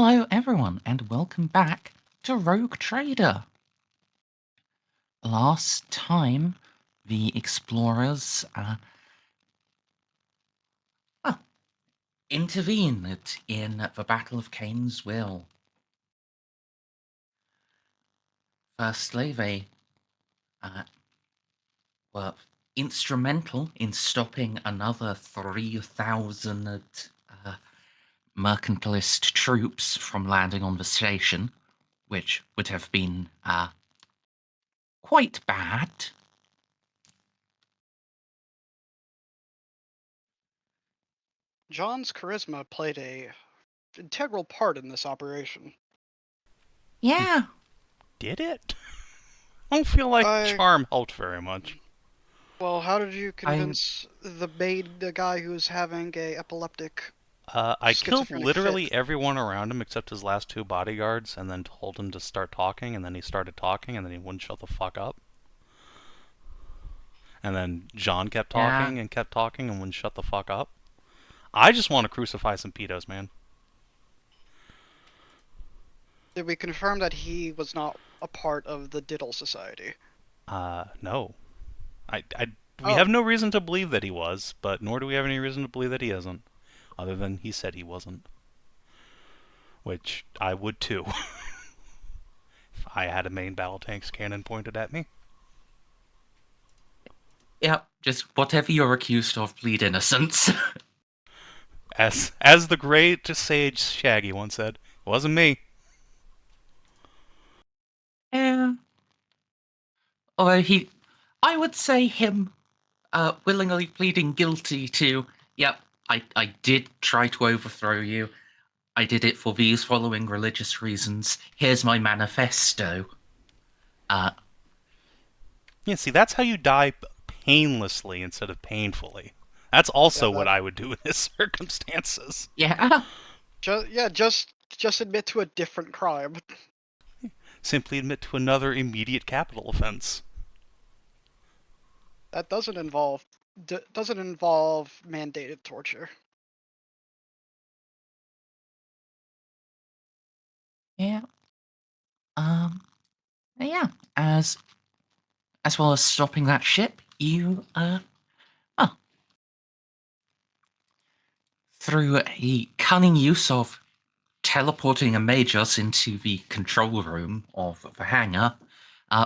Hello everyone and welcome back to Rogue Trader. Last time the explorers intervened in the Battle of Cain's Will. Firstly, they were instrumental in stopping another 3,000 mercantilist troops from landing on the station, which would have been quite bad. Jeanne's charisma played a integral part in this operation. Yeah. Did it? I don't feel like charm helped very much. Well, how did you convince the guy who's having a epileptic I killed literally fit? everyone around him except his last two bodyguards, and then told him to start talking, and then he started talking, and then he wouldn't shut the fuck up. And then Jeanne kept talking and kept talking and wouldn't shut the fuck up. I just want to crucify some pedos, man. Did we confirm that he was not a part of the Diddle Society? No. We have no reason to believe that he was, but nor do we have any reason to believe that he isn't. Other than he said he wasn't. Which I would too. If I had a main battle tank's cannon pointed at me. Yeah, just whatever you're accused of, plead innocence. As the great sage Shaggy once said, it wasn't me. Yeah. Although I would say him willingly pleading guilty to, yep, I did try to overthrow you. I did it for these following religious reasons. Here's my manifesto. Yeah, see, that's how you die painlessly instead of painfully. That's also what I would do in this circumstances. Yeah. Just admit to a different crime. Simply admit to another immediate capital offense. That doesn't involve mandated torture. Yeah. Yeah. As well as stopping that ship, you through a cunning use of teleporting a Magos into the control room of the hangar,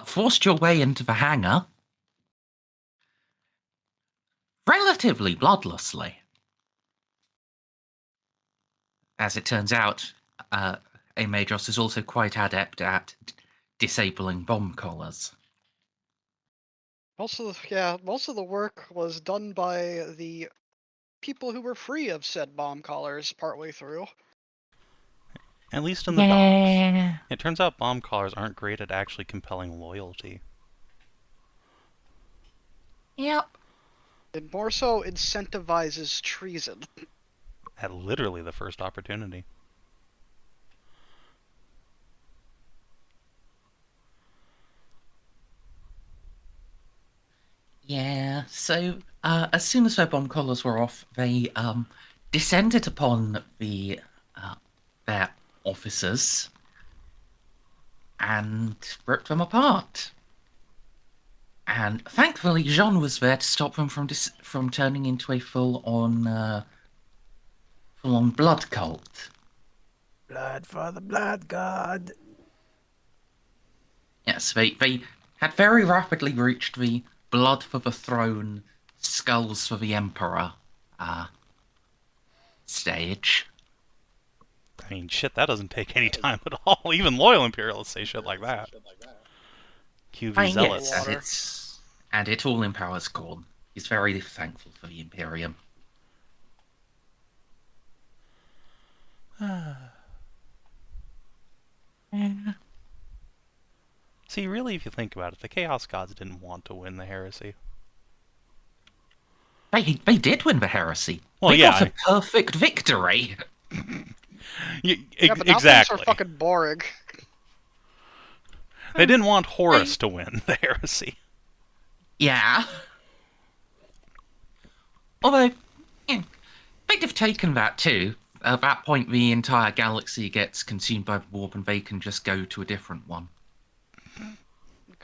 forced your way into the hangar relatively bloodlessly. As it turns out, a Magos is also quite adept at disabling bomb collars. Most of the work was done by the people who were free of said bomb collars partway through. At least in the docks. It turns out bomb collars aren't great at actually compelling loyalty. Yep. It more so incentivizes treason. At literally the first opportunity. Yeah, so as soon as their bomb collars were off, they descended upon their officers and ripped them apart. And thankfully, Jeanne was there to stop them from turning into a full-on blood cult. Blood for the blood god. Yes, they had very rapidly reached the blood for the throne, skulls for the emperor stage. I mean, shit, that doesn't take any time at all. Even loyal imperialists say shit like that. QV zealots. Yes, and it all empowers Khorne. He's very thankful for the Imperium. See, really, if you think about it, the Chaos Gods didn't want to win the heresy. They did win the heresy. Well, they got a perfect victory. Yeah, but now things are fucking boring. They didn't want Horus to win the heresy. Yeah. Although, they'd have taken that too. at that point, the entire galaxy gets consumed by the warp, and they can just go to a different one.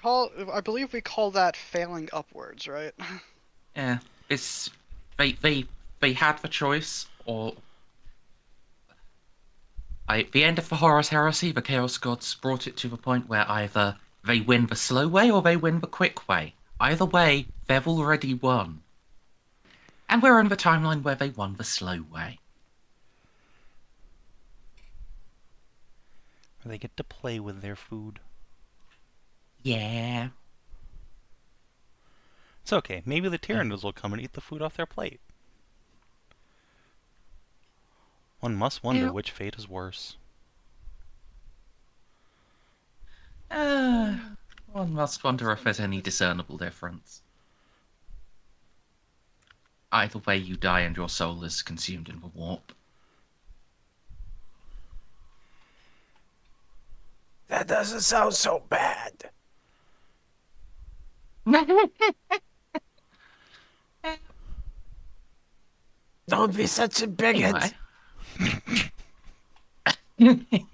I believe we call that failing upwards, right? Yeah, it's they had the choice, or at the end of the Horus Heresy, the Chaos Gods brought it to the point where either they win the slow way or they win the quick way. Either way, they've already won. And we're in the timeline where they won the slow way. Where they get to play with their food. Yeah. It's okay. Maybe the Tyranids will come and eat the food off their plate. One must wonder which fate is worse. One must wonder if there's any discernible difference. Either way, you die and your soul is consumed in the warp. That doesn't sound so bad. Don't be such a bigot. Anyway.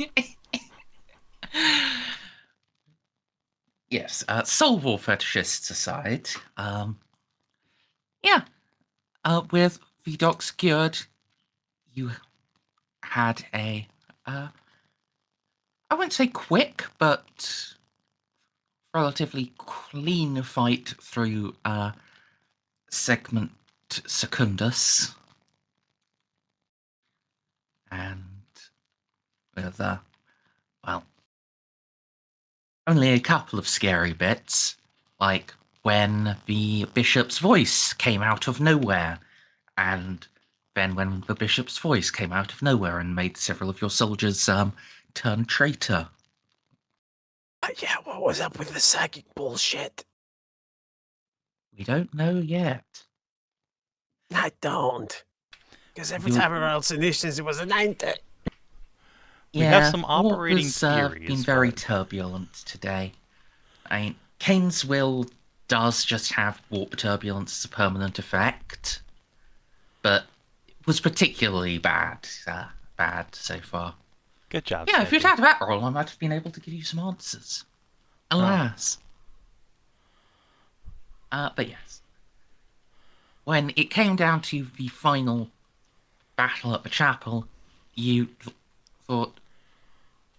Yes, soul war fetishists aside, yeah, with the docs cured, you had a, I wouldn't say quick, but relatively clean fight through segment Secundus. And with, well, only a couple of scary bits, like when the bishop's voice came out of nowhere, and then when the bishop's voice came out of nowhere and made several of your soldiers turn traitor. Yeah, what was up with the psychic bullshit? We don't know yet. I don't. Because every time I rolled Initiatives, it was a 90. We have some operating theories. Been very turbulent today. I mean, Kane's will does just have warp turbulence as a permanent effect, but it was particularly bad so far. Good job. Yeah, if you'd had that roll, I might have been able to give you some answers. Alas. But yes. When it came down to the final battle at the chapel, you thought,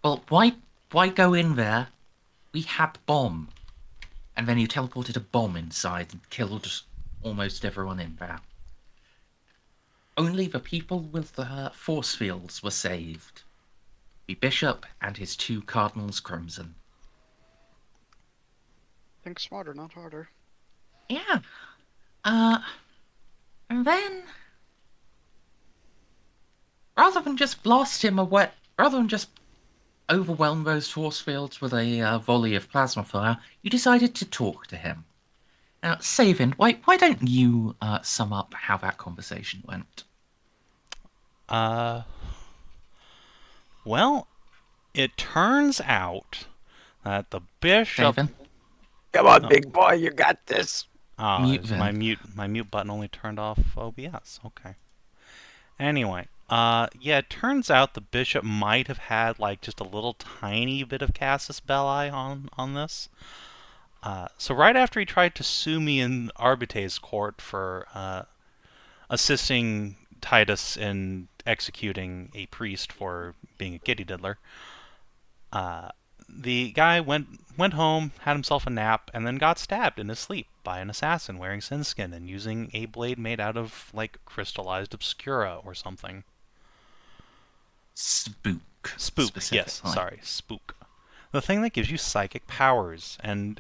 well, why go in there? We had bomb. And then you teleported a bomb inside and killed almost everyone in there. Only the people with the force fields were saved. The bishop and his 2 cardinals crimson. Think smarter, not harder. Yeah. And then, rather than just blast him away, rather than just overwhelm those force fields with a volley of plasma fire, you decided to talk to him. Now, Savin, why don't you sum up how that conversation went? Well, it turns out that the bishop... Savin? Come on, big boy, you got this. Oh, my mute button only turned off OBS. Okay. Anyway, yeah, it turns out the bishop might have had like just a little tiny bit of casus belli on this. So right after he tried to sue me in Arbite's court for assisting Titus in executing a priest for being a kitty diddler, the guy went home, had himself a nap, and then got stabbed in his sleep by an assassin wearing sin skin and using a blade made out of, like, crystallized obscura or something. Spook, yes, sorry, spook. The thing that gives you psychic powers, and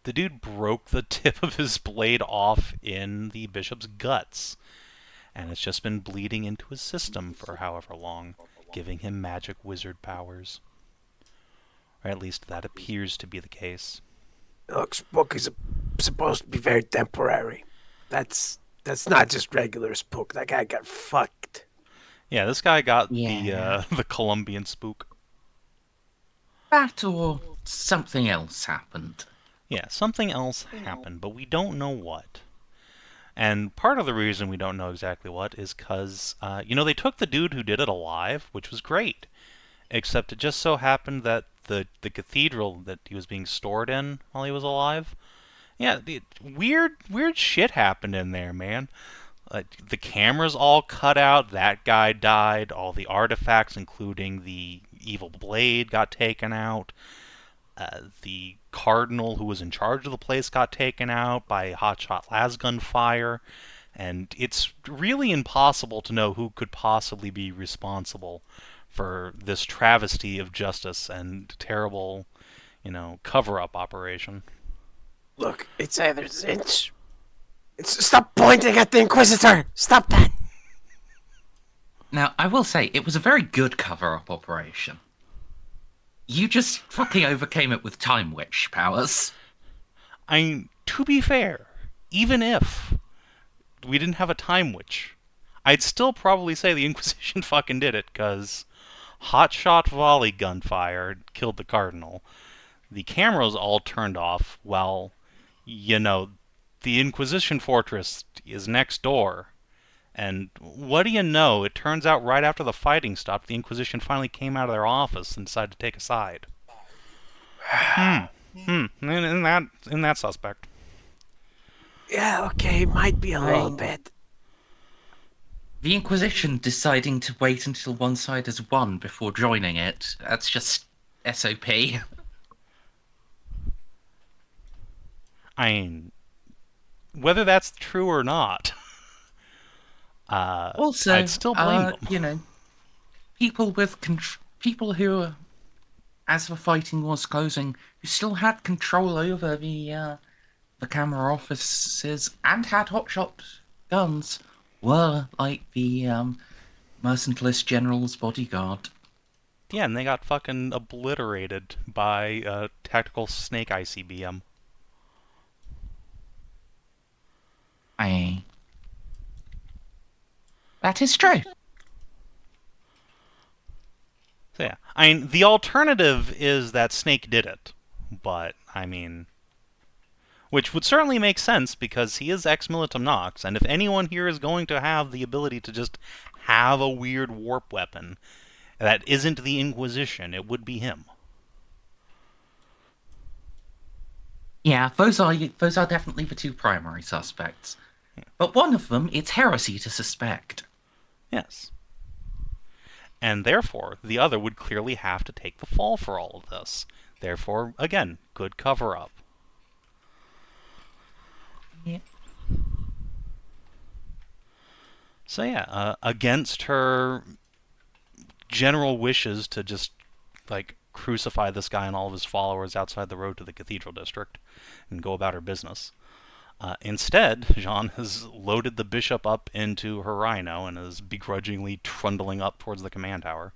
the dude broke the tip of his blade off in the bishop's guts, and it's just been bleeding into his system for however long, giving him magic wizard powers. Or at least that appears to be the case. Look, spook is supposed to be very temporary. That's not just regular spook. That guy got fucked. Yeah, this guy got the Colombian spook. That or something else happened. Yeah, something else happened, but we don't know what. And part of the reason we don't know exactly what is because, they took the dude who did it alive, which was great. Except it just so happened that the cathedral that he was being stored in while he was alive, yeah, weird shit happened in there, man. The cameras all cut out, that guy died, all the artifacts, including the evil blade, got taken out. The cardinal who was in charge of the place got taken out by hotshot lasgun fire. And it's really impossible to know who could possibly be responsible for this travesty of justice and terrible, cover-up operation. Look, it's either Zinch. Stop pointing at the Inquisitor! Stop that! Now, I will say, it was a very good cover-up operation. You just fucking overcame it with Time Witch powers. To be fair, even if we didn't have a Time Witch, I'd still probably say the Inquisition fucking did it, because hotshot volley gunfire killed the Cardinal. The cameras all turned off while, the Inquisition fortress is next door. And what do you know? It turns out right after the fighting stopped, the Inquisition finally came out of their office and decided to take a side. In that suspect. Yeah, okay, might be a little bit. The Inquisition deciding to wait until one side has won before joining it, that's just SOP. Whether that's true or not, also, I'd still blame them. People who, as the fighting was closing, who still had control over the camera offices and had hotshot guns, were like the mercentless general's bodyguard. Yeah, and they got fucking obliterated by a tactical snake ICBM. That is true. So yeah, the alternative is that Snake did it, but which would certainly make sense because he is ex-militum nox, and if anyone here is going to have the ability to just have a weird warp weapon that isn't the Inquisition, it would be him. Yeah, those are definitely the two primary suspects. Yeah. But one of them, it's heresy to suspect. Yes. And therefore, the other would clearly have to take the fall for all of this. Therefore, again, good cover-up. Yeah. So yeah, against her general wishes to just, crucify this guy and all of his followers outside the road to the Cathedral District and go about her business. Instead, Jeanne has loaded the bishop up into her rhino and is begrudgingly trundling up towards the command tower.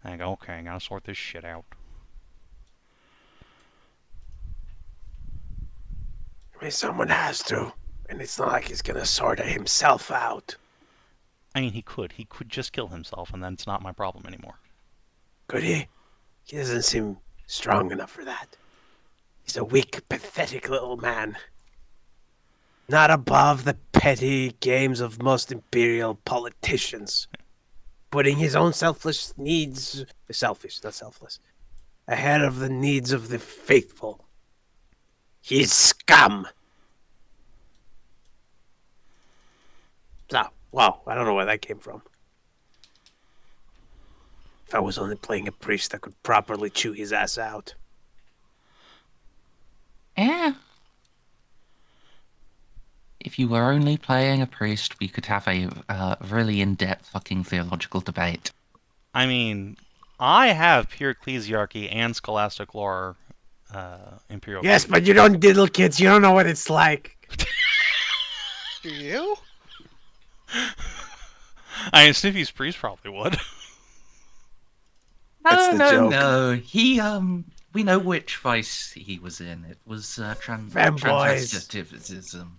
And I go, okay, I gotta sort this shit out. Someone has to, and it's not like he's gonna sort it himself out. He could. He could just kill himself, and then it's not my problem anymore. Could he? He doesn't seem strong enough for that. He's a weak, pathetic little man. Not above the petty games of most imperial politicians. Putting his own selfish, not selfless, ahead of the needs of the faithful. He's scum! Wow, I don't know where that came from. If I was only playing a priest, I could properly chew his ass out. Yeah. If you were only playing a priest, we could have a really in-depth fucking theological debate. I have pure ecclesiarchy and scholastic lore imperial. Yes, but you don't diddle kids. You don't know what it's like. Do you? Snippy's priest probably would. No. He, we know which vice he was in. It was transvestitism.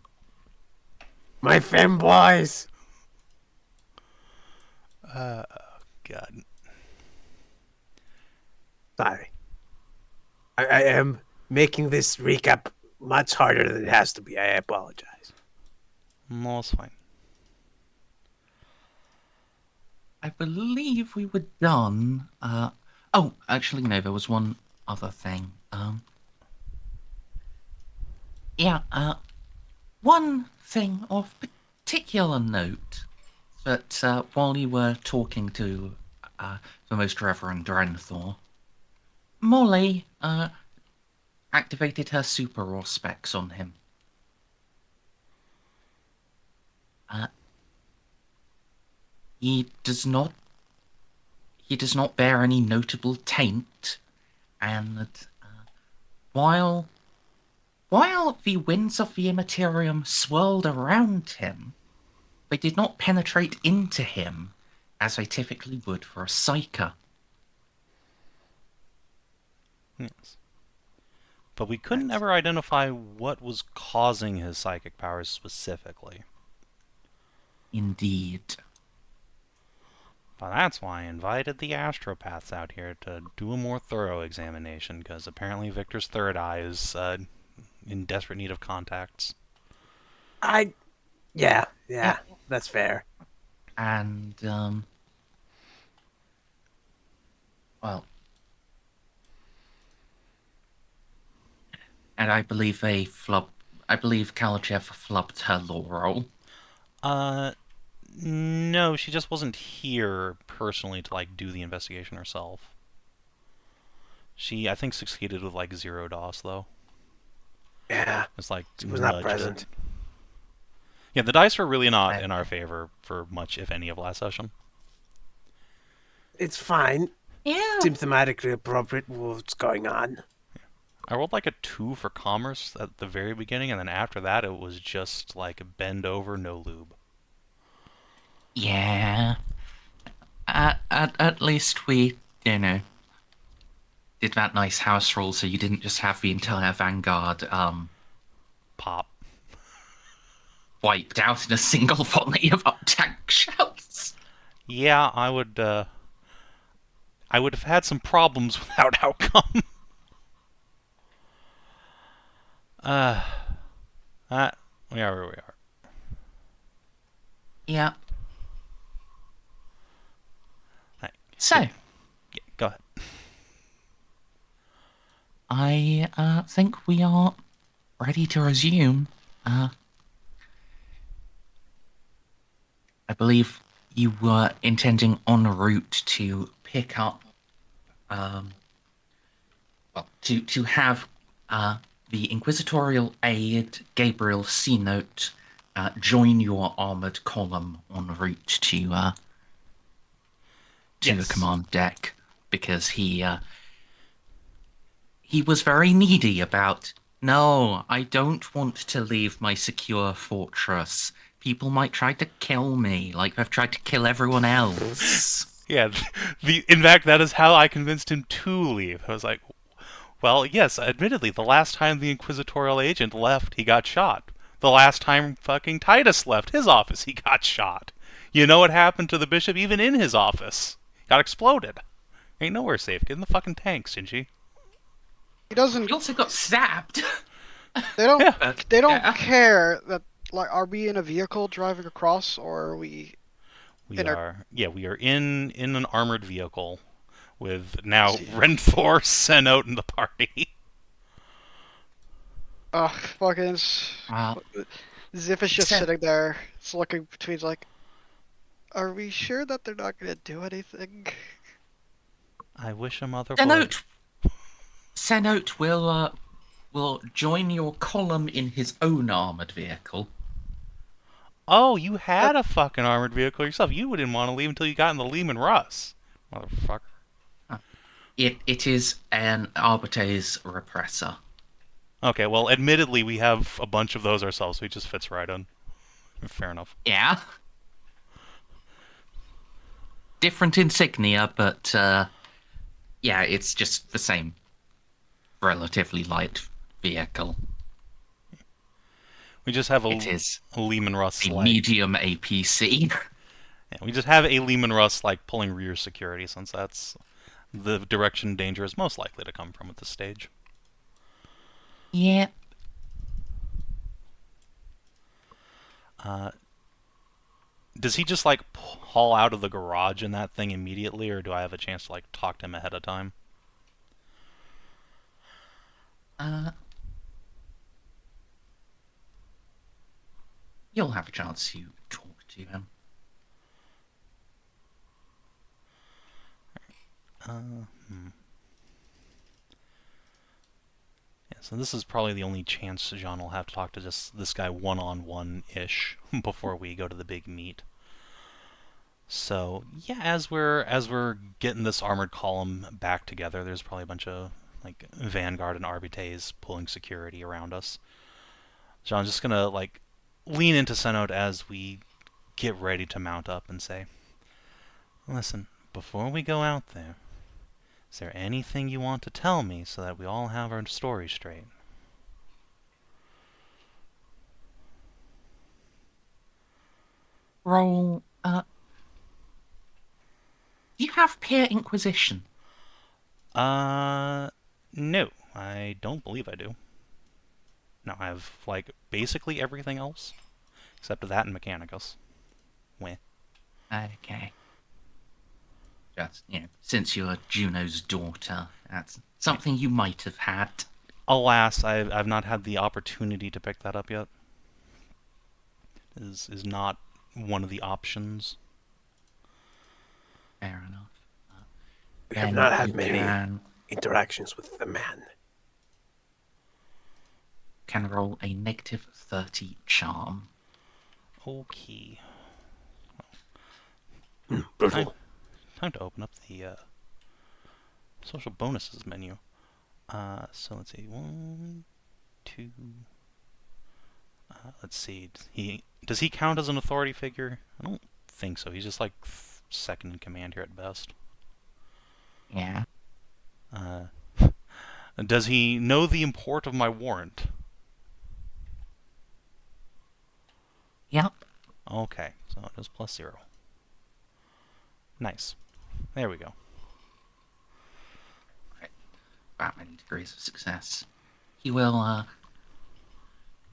My femboys. God. Sorry. I am making this recap much harder than it has to be. I apologize. No, it's fine. I believe we were done. Oh, actually, no, there was one other thing. Yeah, one thing of particular note that while you were talking to the Most Reverend Drenthor, Molly activated her super specs on him. He does not bear any notable taint, and while the winds of the Immaterium swirled around him, they did not penetrate into him as they typically would for a Psyker. Yes. But we couldn't ever identify what was causing his psychic powers specifically. Indeed. But that's why I invited the astropaths out here to do a more thorough examination, because apparently Victor's third eye is in desperate need of contacts. Yeah, that's fair. And, well... And I believe I believe Kalachev flubbed her law roll. No, she just wasn't here personally to, like, do the investigation herself. She, I think, succeeded with, like, 0 DOS, though. Yeah. It's like, She was not present. Yeah, the dice were really not in our favor for much, if any, of last session. It's fine. Yeah. Seems thematically appropriate with what's going on. I rolled like a 2 for commerce at the very beginning, and then after that it was just like bend over, no lube. Yeah. At least we, did that nice house roll so you didn't just have the entire Vanguard, Pop. wiped out in a single volley of tank shells. Yeah, I would have had some problems without outcome. We are where we are. Yeah. Right. So, Yeah, go ahead. I think we are ready to resume. I believe you were intending en route to pick up, to have the Inquisitorial aide Gabriel C-Note join your armored column en route to the command deck, because he was very needy about, no, I don't want to leave my secure fortress. People might try to kill me, like they've tried to kill everyone else. Yeah, in fact, that is how I convinced him to leave. I was like, well, yes, admittedly, the last time the Inquisitorial agent left, he got shot. The last time fucking Titus left his office, he got shot. You know what happened to the bishop even in his office? Got exploded. Ain't nowhere safe. Get in the fucking tank, Shinji. He doesn't. He also got stabbed. They don't. Yeah. They don't care that. Like, are we in a vehicle driving across, or are we? We are in an armored vehicle with now Renthor sent out in the party. Fucking. Wow. Xiph is just Except- sitting there. It's looking between like. Are we sure that they're not gonna do anything? I wish a mother Senote will join your column in his own armored vehicle. Oh, you had a fucking armored vehicle yourself. You didn't want to leave until you got in the Lehman Russ. Motherfucker. It is an Arbites repressor. Okay, well, admittedly, we have a bunch of those ourselves, so he just fits right in. Fair enough. Yeah. Different insignia, but yeah, it's just the same relatively light vehicle. We just have It is a Lehman Russ a like medium APC. Yeah, we just have a Lehman Russ like pulling rear security, since that's the direction danger is most likely to come from at this stage. Yeah. Does he just, like, haul out of the garage in that thing immediately, or do I have a chance to, like, talk to him ahead of time? You'll have a chance to talk to him. Yeah, so this is probably the only chance Jeanne will have to talk to just this guy one-on-one-ish before we go to the big meet. So yeah, as we're getting this armored column back together, there's probably a bunch of like Vanguard and Arbites pulling security around us. Jeanne's just gonna like lean into Senot as we get ready to mount up and say, "Listen, before we go out there, is there anything you want to tell me so that we all have our story straight?" Roll, do you have peer inquisition? No, I don't believe I do. No, I have, like, basically everything else, except that and Mechanicus. Weh. Okay. Just, since you're Juno's daughter, that's something you might have had. Alas, I've not had the opportunity to pick that up yet. Is not one of the options. Fair enough. We have Then not had you many interactions with the man. can roll a negative 30 charm. Okay. Brutal. Time to open up the social bonuses menu. So let's see, 1, 2. Let's see. Does he count as an authority figure? I don't think so. He's just like second in command here at best. Yeah. Does he know the import of my warrant? Yep. Okay, so it is +0. Nice. There we go. Right. About many degrees of success. He will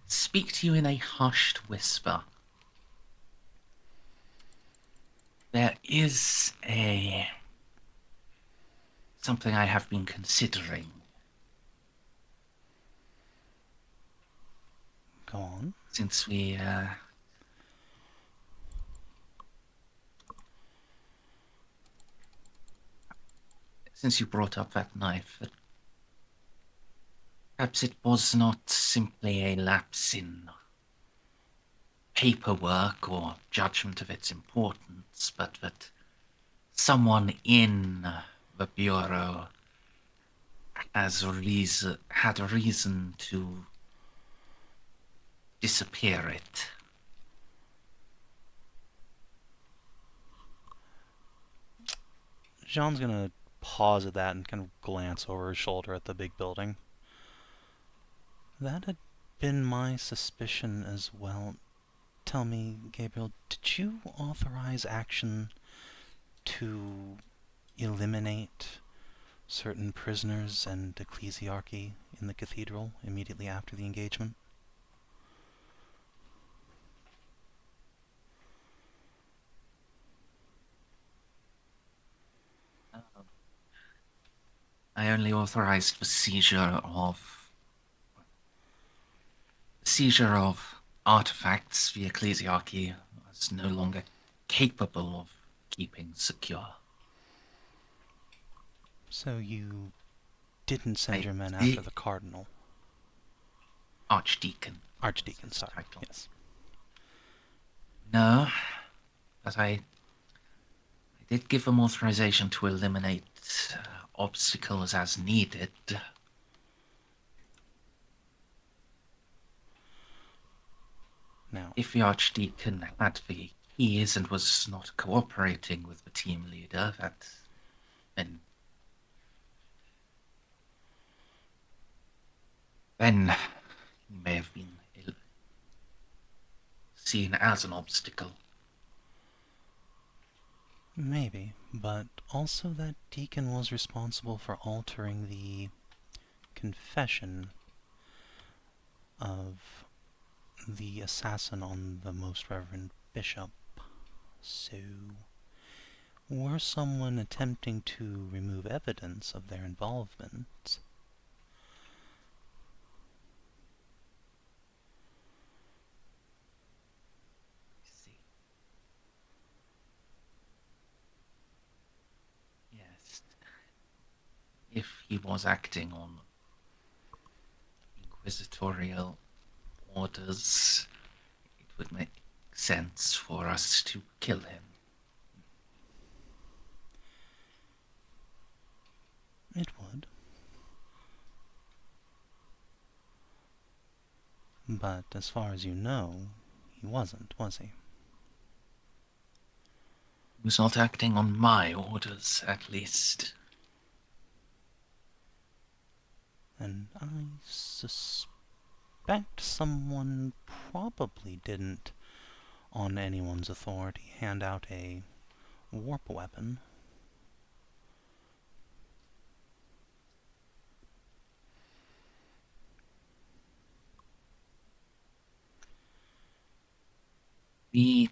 speak to you in a hushed whisper. There is something I have been considering. Go on. Since you brought up that knife, perhaps it was not simply a lapse in paperwork or judgment of its importance, but that someone in the Bureau had reason to disappear it. Jean's gonna pause at that and kind of glance over his shoulder at the big building. That had been my suspicion as well. Tell me, Gabriel, did you authorize action to eliminate certain prisoners and ecclesiarchy in the cathedral immediately after the engagement? I only authorized the seizure of artifacts the ecclesiarchy was no longer capable of keeping secure. So you didn't send your men after the cardinal? Archdeacon. Archdeacon, sorry. Title. Yes. No, but I did give them authorization to eliminate obstacles as needed. Now, If the Archdeacon had the keys and was not cooperating with the team leader, then he may have been seen as an obstacle. maybe, but also that deacon was responsible for altering the confession of the assassin on the Most Reverend Bishop. So, were someone attempting to remove evidence of their involvement? See. Yes. If he was acting on inquisitorial orders, it would make sense for us to kill him. It would. But as far as you know, he wasn't, was he? He was not acting on my orders, at least. And I suspect someone probably didn't, on anyone's authority, hand out a warp weapon. We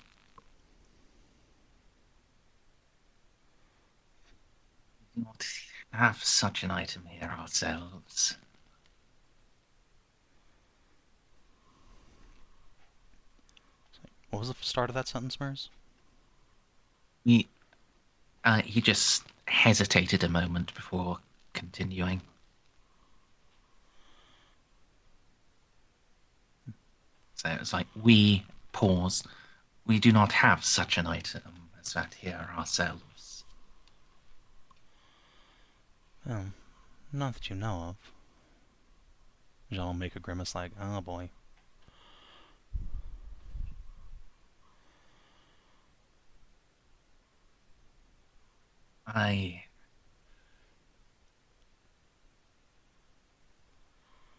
do not have such an item here ourselves. What was the start of that sentence, Mers? He just hesitated a moment before continuing. So it's like, we pause. We do not have such an item as that here ourselves. Well, not that you know of. Jeanne will make a grimace like, oh boy.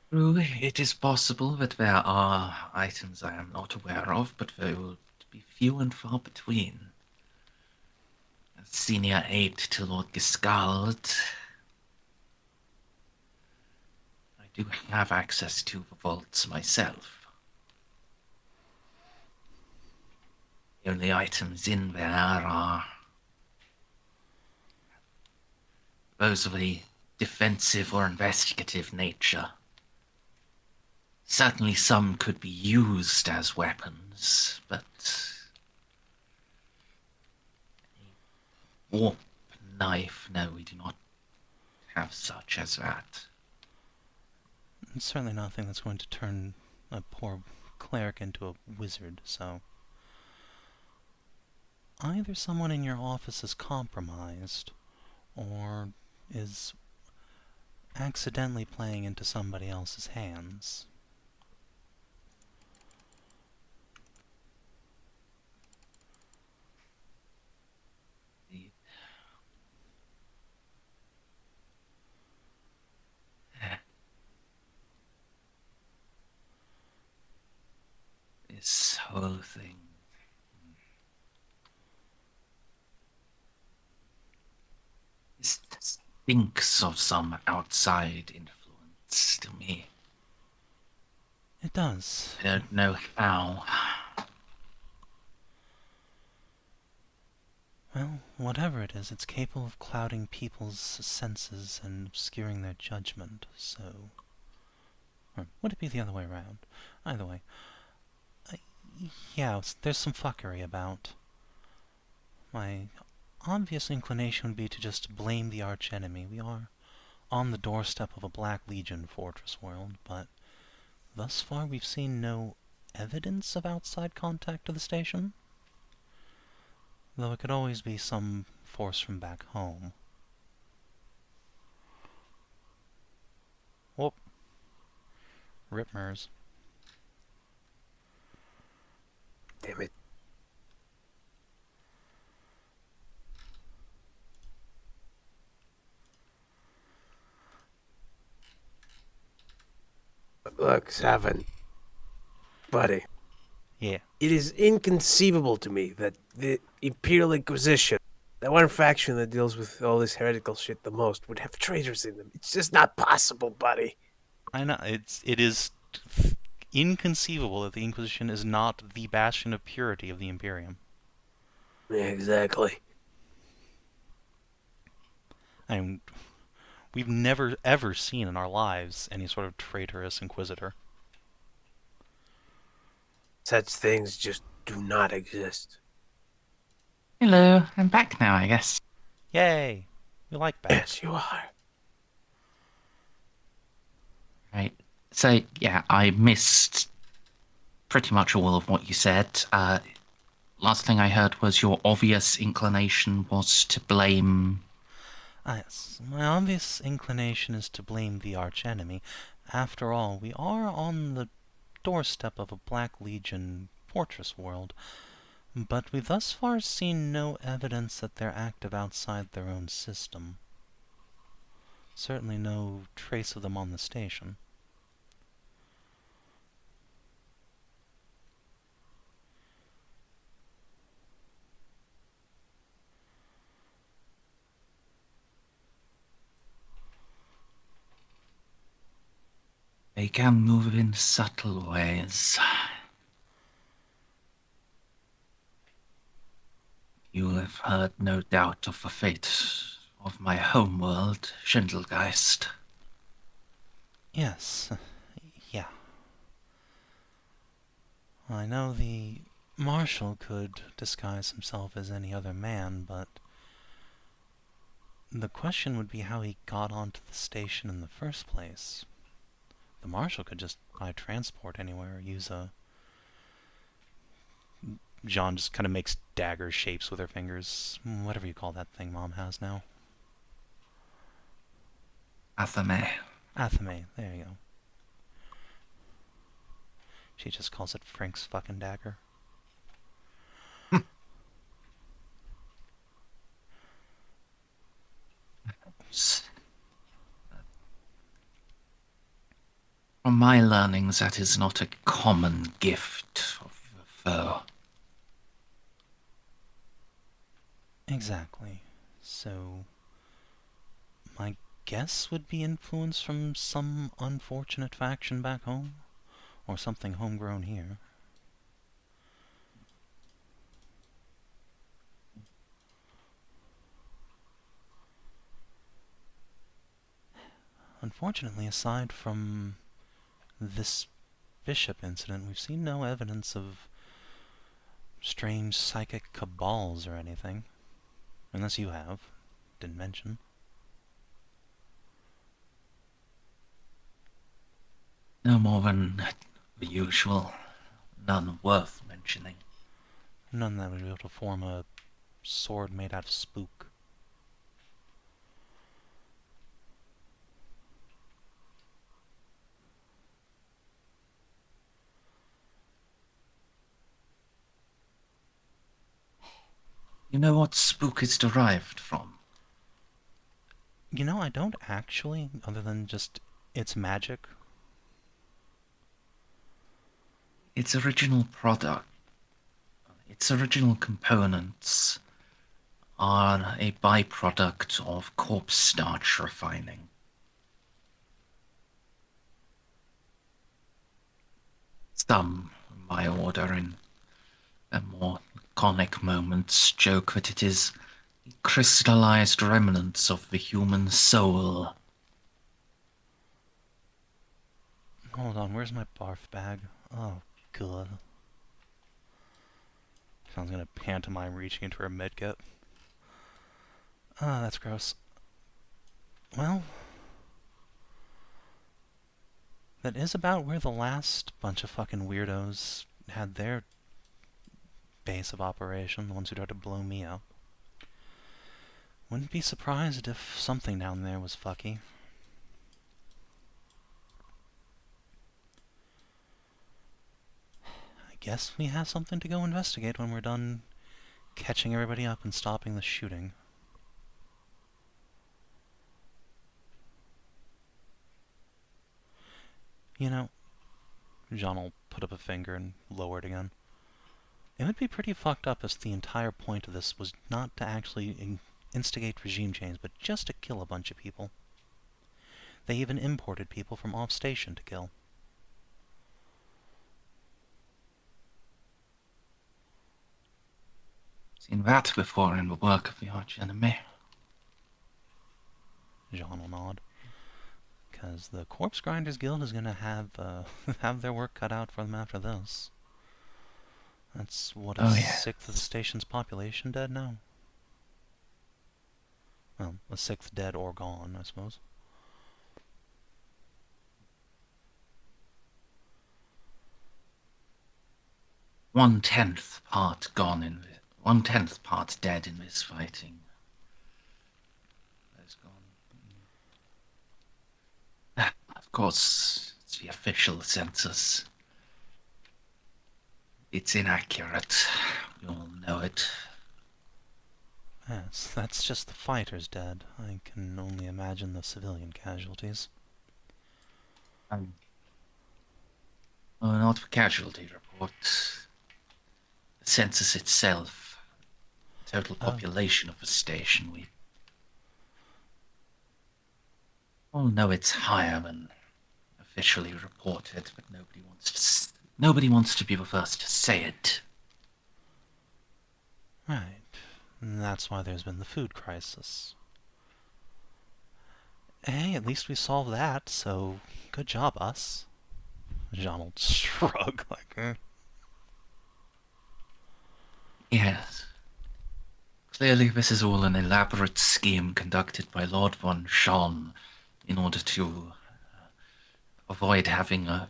True, it is possible that there are items I am not aware of, but they will be few and far between. As senior aide to Lord Giscard, I do have access to the vaults myself. The only items in there are those of a defensive or investigative nature. Certainly some could be used as weapons, but a warp knife, no, we do not have such as that. It's certainly nothing that's going to turn a poor cleric into a wizard, so... Either someone in your office is compromised, or is accidentally playing into somebody else's hands. This whole thing. This stinks of some outside influence to me. It does. I don't know how. Well, whatever it is, it's capable of clouding people's senses and obscuring their judgment, so... Or would it be the other way around? Either way. Yeah, there's some fuckery about. My obvious inclination would be to just blame the archenemy. We are on the doorstep of a Black Legion fortress world, but thus far we've seen no evidence of outside contact to the station. Though it could always be some force from back home. Whoop. Rip Mers. Damn it. Look, Savin. Buddy. Yeah. It is inconceivable to me that the Imperial Inquisition, that one faction that deals with all this heretical shit the most, would have traitors in them. It's just not possible, buddy. I know, it is inconceivable that the Inquisition is not the bastion of purity of the Imperium. Exactly. I mean, we've never ever seen in our lives any sort of traitorous Inquisitor. Such things just do not exist. Hello, I'm back now, I guess. Yay! We like back. Yes, you are. Right. So, yeah, I missed pretty much all of what you said. Last thing I heard was your obvious inclination was to blame... Yes, my obvious inclination is to blame the archenemy. After all, we are on the doorstep of a Black Legion fortress world, but we've thus far seen no evidence that they're active outside their own system. Certainly no trace of them on the station. They can move in subtle ways. You have heard, no doubt, of the fate of my homeworld, Schindelgeist. Yes, yeah. I know the Marshal could disguise himself as any other man, but the question would be how he got onto the station in the first place. The Marshal could just buy transport anywhere, or use a... Jeanne just kind of makes dagger shapes with her fingers. Whatever you call that thing Mom has now. Athame. Athame, there you go. She just calls it Frank's fucking dagger. From my learnings, that is not a common gift of the foe. Exactly. So, my guess would be influence from some unfortunate faction back home, or something homegrown here. Unfortunately, aside from this bishop incident, we've seen no evidence of strange psychic cabals or anything. Unless you have. Didn't mention. No more than the usual. None worth mentioning. None that would be able to form a sword made out of spook. You know what spook is derived from? You know, I don't actually, other than just it's magic. Its original product, its original components are a byproduct of corpse starch refining. Some, by order in more laconic moments, joke that it is crystallized remnants of the human soul. Hold on, where's my barf bag? Oh, good. Sounds gonna pantomime reaching into her medkit. Ah, that's gross. Well, that is about where the last bunch of fucking weirdos had their base of operation, the ones who tried to blow me up. Wouldn't be surprised if something down there was fucky. I guess we have something to go investigate when we're done catching everybody up and stopping the shooting. You know, Jeanne will put up a finger and lower it again. It would be pretty fucked up if the entire point of this was not to actually instigate regime change, but just to kill a bunch of people. They even imported people from off-station to kill. Seen that before in the work of the arch-enemy. Jeanne will nod. Because the Corpse Grinders Guild is going to have have their work cut out for them after this. That's, what, a Oh, yeah. sixth of the station's population dead now? Well, a sixth dead or gone, I suppose. One-tenth part gone in... 1/10 part dead in this fighting. That's gone. Of course, it's the official census. It's inaccurate. We all know it. Yes, that's just the fighters dead. I can only imagine the civilian casualties. Well, not the casualty report. The census itself. Total population of the station. We all know it's higher than officially reported, but nobody wants to be the first to say it. Right. And that's why there's been the food crisis. Hey, at least we solved that, so good job, us. Jeanne will shrug, like, eh. Yes. Clearly this is all an elaborate scheme conducted by Lord von Jeanne in order to avoid having an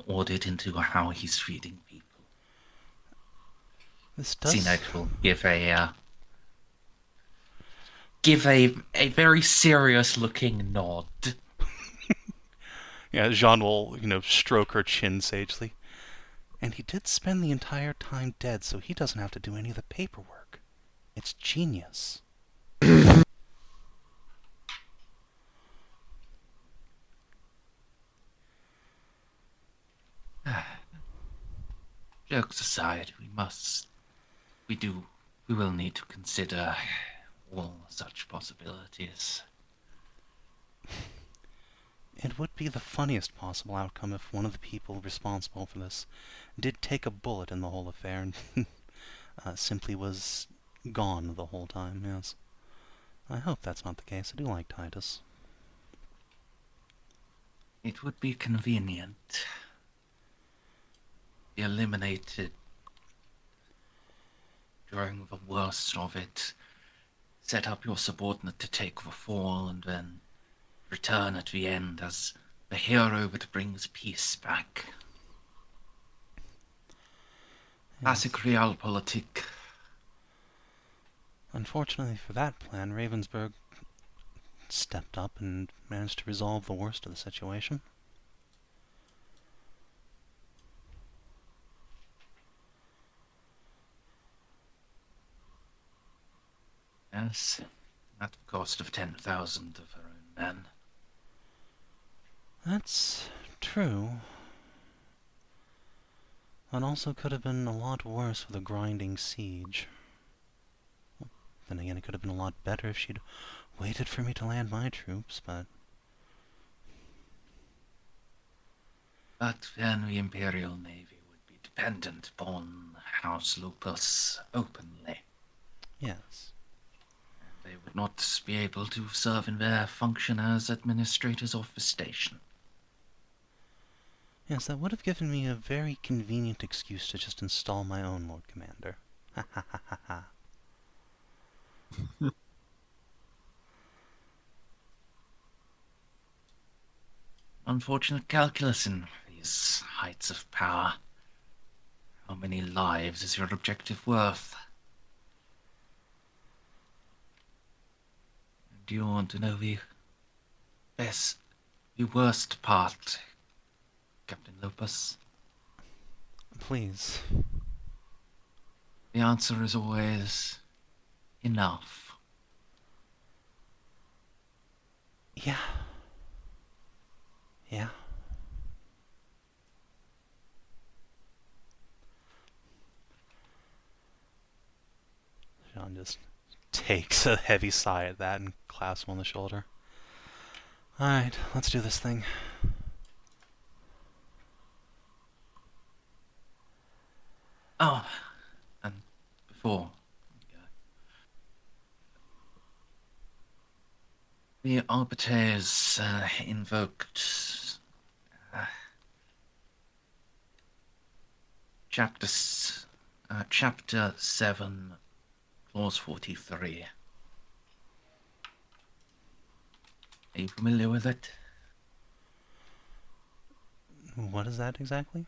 audit into how he's feeding people. This does... Ceiko will give a very serious looking nod. Yeah, Jeanne will, stroke her chin sagely. And he did spend the entire time dead, so he doesn't have to do any of the paperwork. It's genius. Jokes aside, we will need to consider all such possibilities. It would be the funniest possible outcome if one of the people responsible for this did take a bullet in the whole affair and simply was gone the whole time, yes. I hope that's not the case. I do like Titus. It would be convenient. Be eliminated during the worst of it. Set up your subordinate to take the fall and then return at the end as the hero that brings peace back. Classic realpolitik. Unfortunately for that plan, Ravensburg stepped up and managed to resolve the worst of the situation. Yes, at the cost of 10,000 of her own men. That's true. That also could have been a lot worse with a grinding siege. Then again, it could have been a lot better if she'd waited for me to land my troops, but... But then the Imperial Navy would be dependent upon House Lupus openly. Yes. They would not be able to serve in their function as administrators of the station. Yes, that would have given me a very convenient excuse to just install my own Lord Commander. Ha ha ha ha ha. Unfortunate calculus in these heights of power. How many lives is your objective worth? Do you want to know the worst part, Captain Lupus? Please. The answer is always enough. Yeah. Yeah. Jeanne just takes a heavy sigh at that and clasps him on the shoulder. Alright, let's do this thing. Oh, and before The Arbiters invoked Chapter 7, Clause 43. Are you familiar with it? What is that exactly?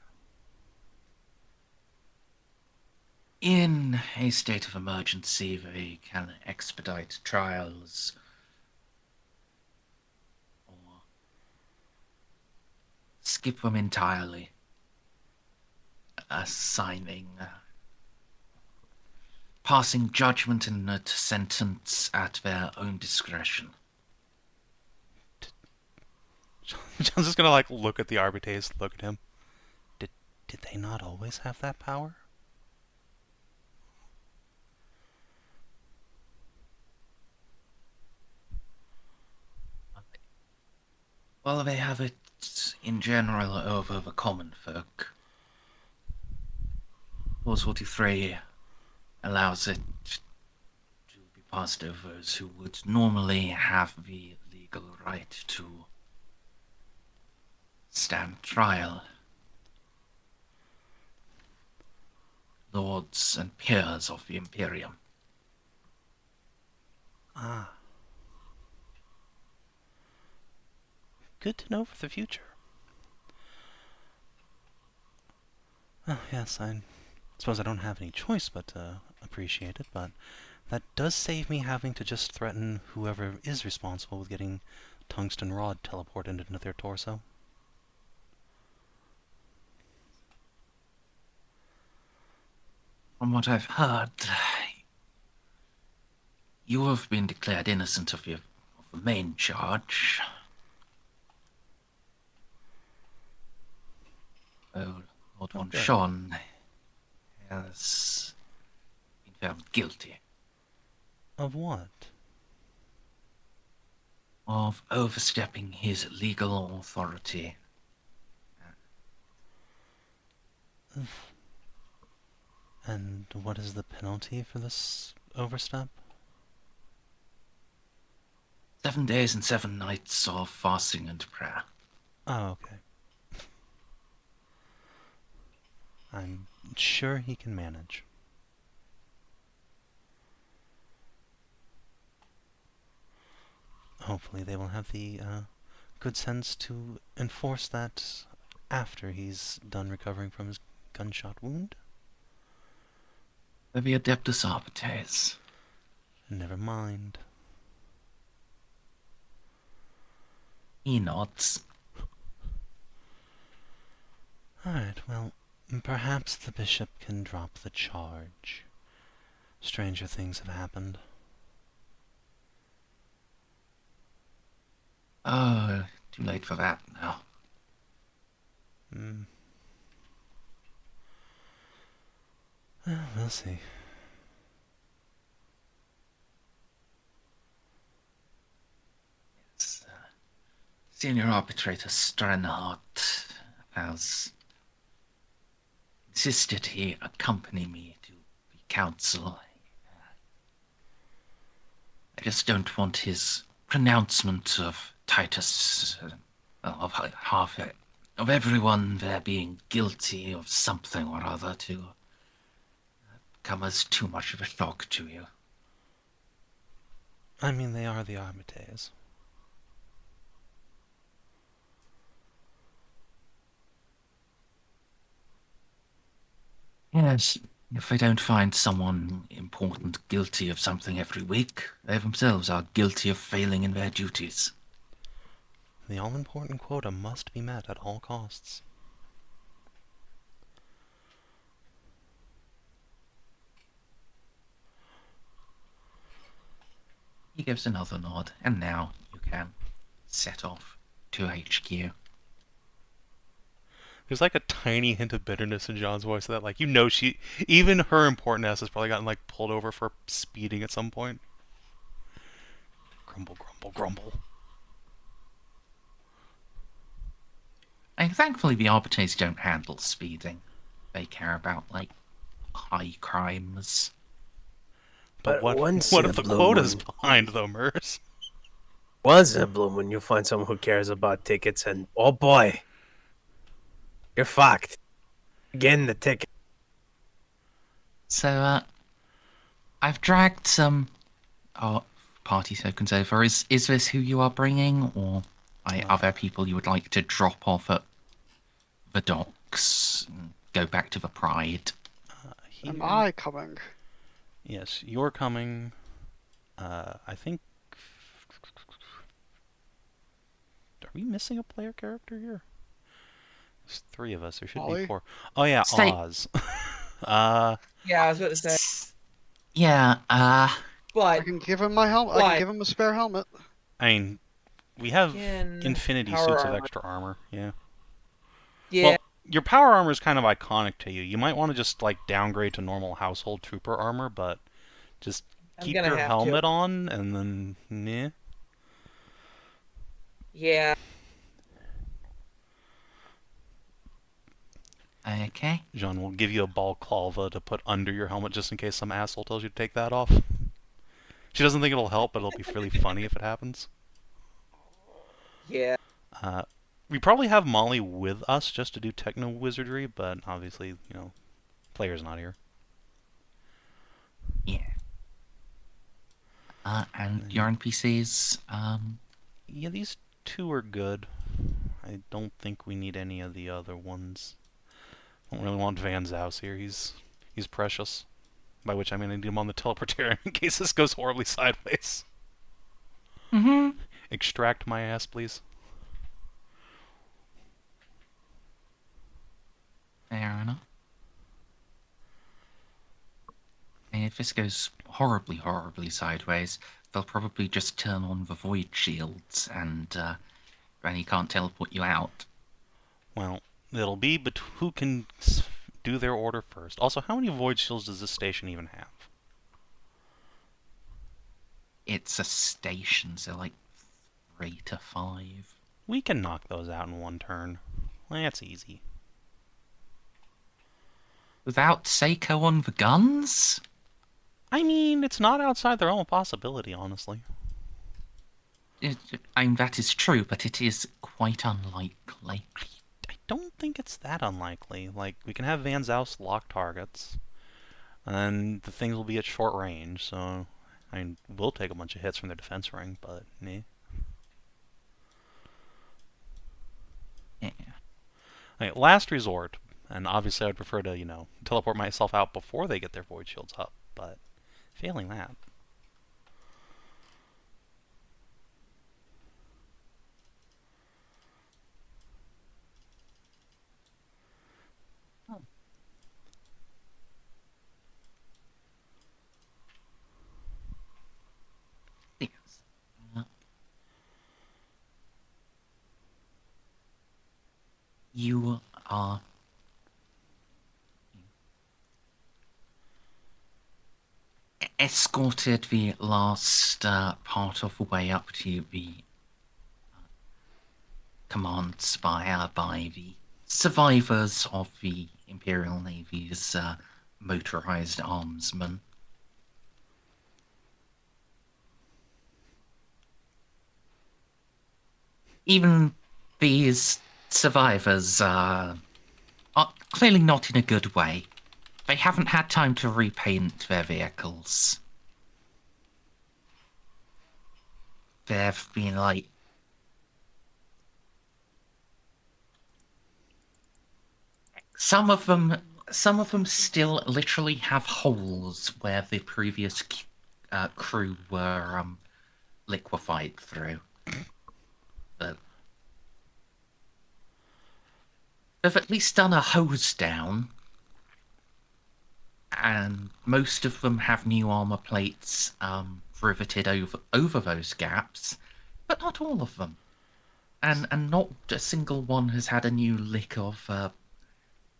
In a state of emergency, they can expedite trials or skip them entirely, assigning passing judgment and a sentence at their own discretion. John's just gonna like look at the Arbites, look at him. Did they not always have that power? Well, they have it in general over the common folk. Clause 43 allows it to be passed over those who would normally have the legal right to stand trial. Lords and peers of the Imperium. Ah. Good to know for the future. Oh, yes, I suppose I don't have any choice but to appreciate it, but that does save me having to just threaten whoever is responsible with getting tungsten rod teleported into their torso. From what I've heard, you have been declared innocent of the main charge. Oh, Lord von Okay. Jeanne has been found guilty Of what? of overstepping his legal authority. And what is the penalty for this overstep? 7 days and 7 nights of fasting and prayer. Oh, okay. I'm sure he can manage. Hopefully they will have the good sense to enforce that after he's done recovering from his gunshot wound. The Adeptus Arbites. Never mind. He nods. Alright, well, perhaps the bishop can drop the charge. Stranger things have happened. Oh, too late for that now. We'll see. Yes, Senior Arbitrator Stranhardt has insisted he accompany me to the council. I just don't want his pronouncement of Titus, of everyone there being guilty of something or other to come as too much of a shock to you. I mean, they are the Arbites. Yes, if they don't find someone important guilty of something every week, they themselves are guilty of failing in their duties. The all-important quota must be met at all costs. He gives another nod, and now you can set off to HQ. There's like a tiny hint of bitterness in John's voice that, like, you know, even her important ass has probably gotten, like, pulled over for speeding at some point. Grumble, grumble, grumble. And thankfully the Arbitrates don't handle speeding. They care about, like, high crimes. But But once what in if a the blue quota's moon- behind, though, Merz? Once in a blue moon, you'll find someone who cares about tickets, and oh boy, you're fucked. Getting the ticket. So, I've dragged some party tokens over. Is this who you are bringing, or are there people you would like to drop off at the docks and go back to the Pride? Am I coming? Yes, you're coming. I think... Are we missing a player character here? There's 3 of us. There should Ollie? be 4. Oh yeah, Stay- Oz. Yeah, I was about to say. Yeah, I But can give him my helmet. I can give him a spare helmet. I mean, we have Again, infinity power suits of armor. extra armor. Yeah. yeah, Well, your power armor is kind of iconic to you. You might want to just like downgrade to normal household trooper armor, but just I'm keep gonna your have helmet to. on, and then Yeah. okay. Jeanne will give you a ball clava to put under your helmet just in case some asshole tells you to take that off. She doesn't think it'll help, but it'll be really funny if it happens. Yeah. We probably have Molly with us just to do techno wizardry, but obviously, you know, player's not here. Yeah. And your NPCs, Yeah, these 2 are good. I don't think we need any of the other ones. I don't really want Van Zaus here. He's precious. By which I mean I need him on the teleporter in case this goes horribly sideways. Mm-hmm. Extract my ass, please. Fair enough. And if this goes horribly, horribly sideways, they'll probably just turn on the void shields, and then he can't teleport you out. Well, it'll be but who can do their order first. Also, how many void shields does this station even have? It's a station, so like 3 to 5. We can knock those out in 1 turn. That's easy. Without Ceiko on the guns? I mean, it's not outside the realm of possibility, honestly. I mean, that is true, but it is quite unlikely. I don't think it's that unlikely. Like, we can have Van Zaus lock targets, and the things will be at short range, so... I mean, we'll take a bunch of hits from their defense ring, but, nah. Yeah. Okay, last resort, and obviously I'd prefer to, you know, teleport myself out before they get their void shields up, but failing that... Yes. You are escorted the last part of the way up to the command spire by the survivors of the Imperial Navy's motorized armsmen. Even these survivors are clearly not in a good way. They haven't had time to repaint their vehicles. They've been like... Some of them still literally have holes where the previous crew were liquefied through. But they've at least done a hose down, and most of them have new armor plates riveted over those gaps, but not all of them. And not a single one has had a new lick of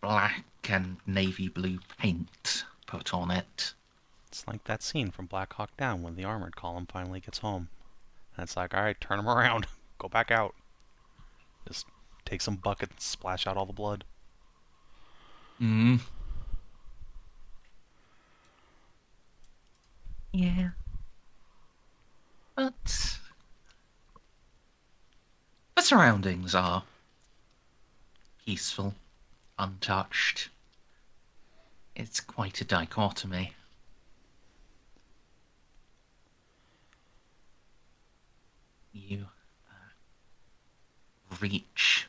black and navy blue paint put on it. It's like that scene from Black Hawk Down when the armored column finally gets home. And it's like, alright, turn them around. Go back out. Just take some bucket and splash out all the blood. Mm. Yeah. But surroundings are peaceful, untouched. It's quite a dichotomy. You reach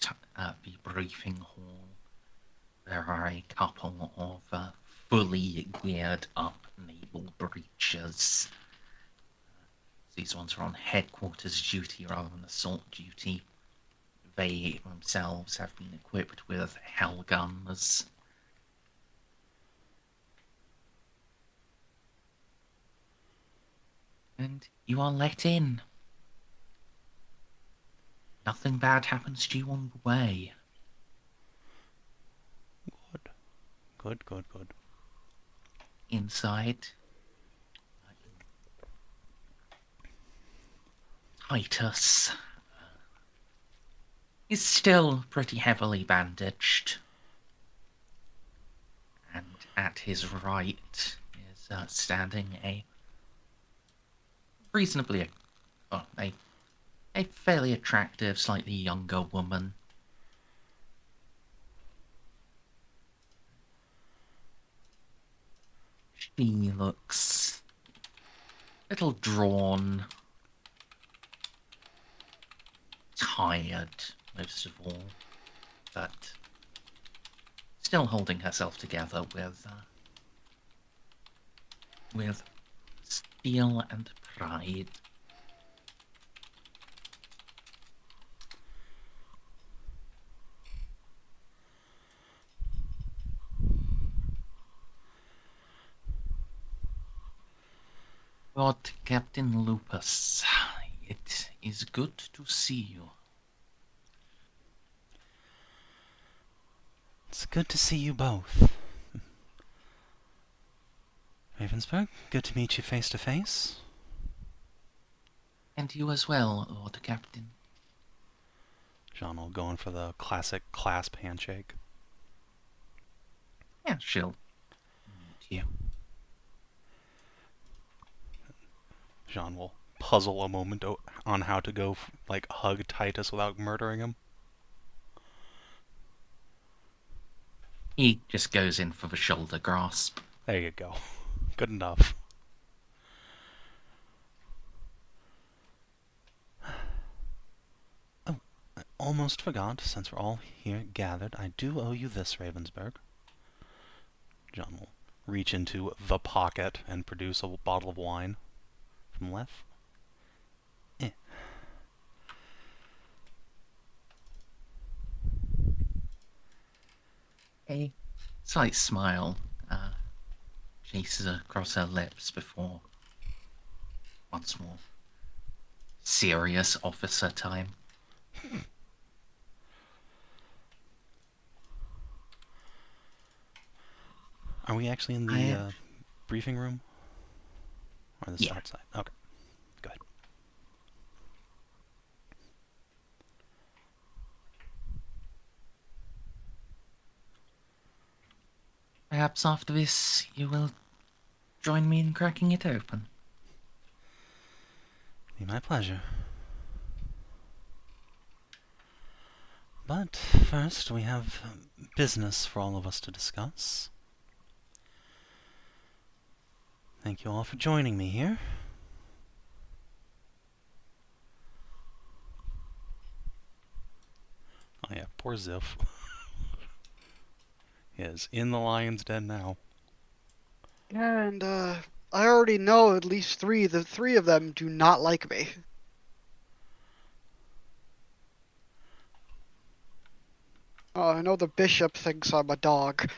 the briefing hall. There are a couple of fully geared up naval breaches. These ones are on headquarters duty rather than assault duty. They themselves have been equipped with hell guns. And you are let in. Nothing bad happens to you on the way. Good. Good. Inside, Titus is still pretty heavily bandaged. And at his right is standing a reasonably, a fairly attractive, slightly younger woman. She looks a little drawn, tired most of all, but still holding herself together with steel and pride. Lord Captain Lupus, it is good to see you. It's good to see you both. Ravensburg, good to meet you face to face. And you as well, Lord Captain. Jeanne will go in for the classic clasp handshake. Yeah, she'll meet you. Jeanne will puzzle a moment on how to go, hug Titus without murdering him. He just goes in for the shoulder grasp. There you go. Good enough. Oh, I almost forgot, since we're all here gathered, I do owe you this, Ravensburg. Jeanne will reach into the pocket and produce a bottle of wine from left. A slight smile chases across her lips before once more serious officer time. Are we actually in the briefing room? Or this outside? Okay. Go ahead. Perhaps after this you will join me in cracking it open. Be my pleasure. But first we have business for all of us to discuss. Thank you all for joining me here. Oh yeah, poor Xiph. He is in the lion's den now. Yeah, and I already know at least three. The three of them do not like me. I know the bishop thinks I'm a dog.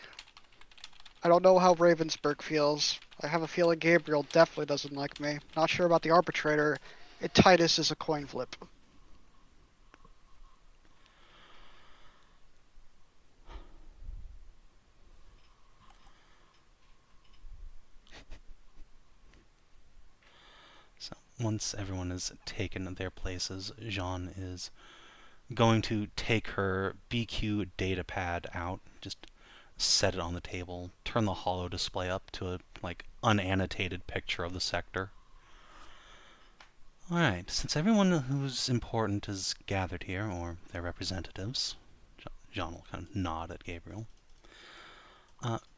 I don't know how Ravensburg feels. I have a feeling Gabriel definitely doesn't like me. Not sure about the arbitrator. Titus is a coin flip. So once everyone has taken their places, Jeanne is going to take her BQ data pad out, just set it on the table, turn the holo display up to a unannotated picture of the sector. Alright, since everyone who's important is gathered here, or their representatives, Jeanne will kind of nod at Gabriel.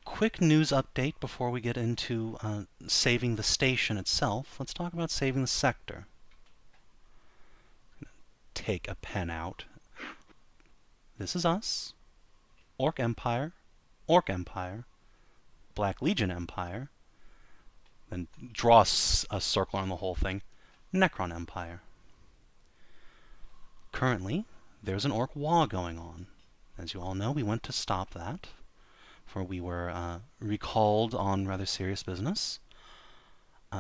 Quick news update before we get into saving the station itself. Let's talk about saving the sector. Take a pen out. This is us. Orc Empire, Black Legion Empire, then draw a circle on the whole thing, Necron Empire. Currently, there's an orc war going on. As you all know, we went to stop that, for we were recalled on rather serious business.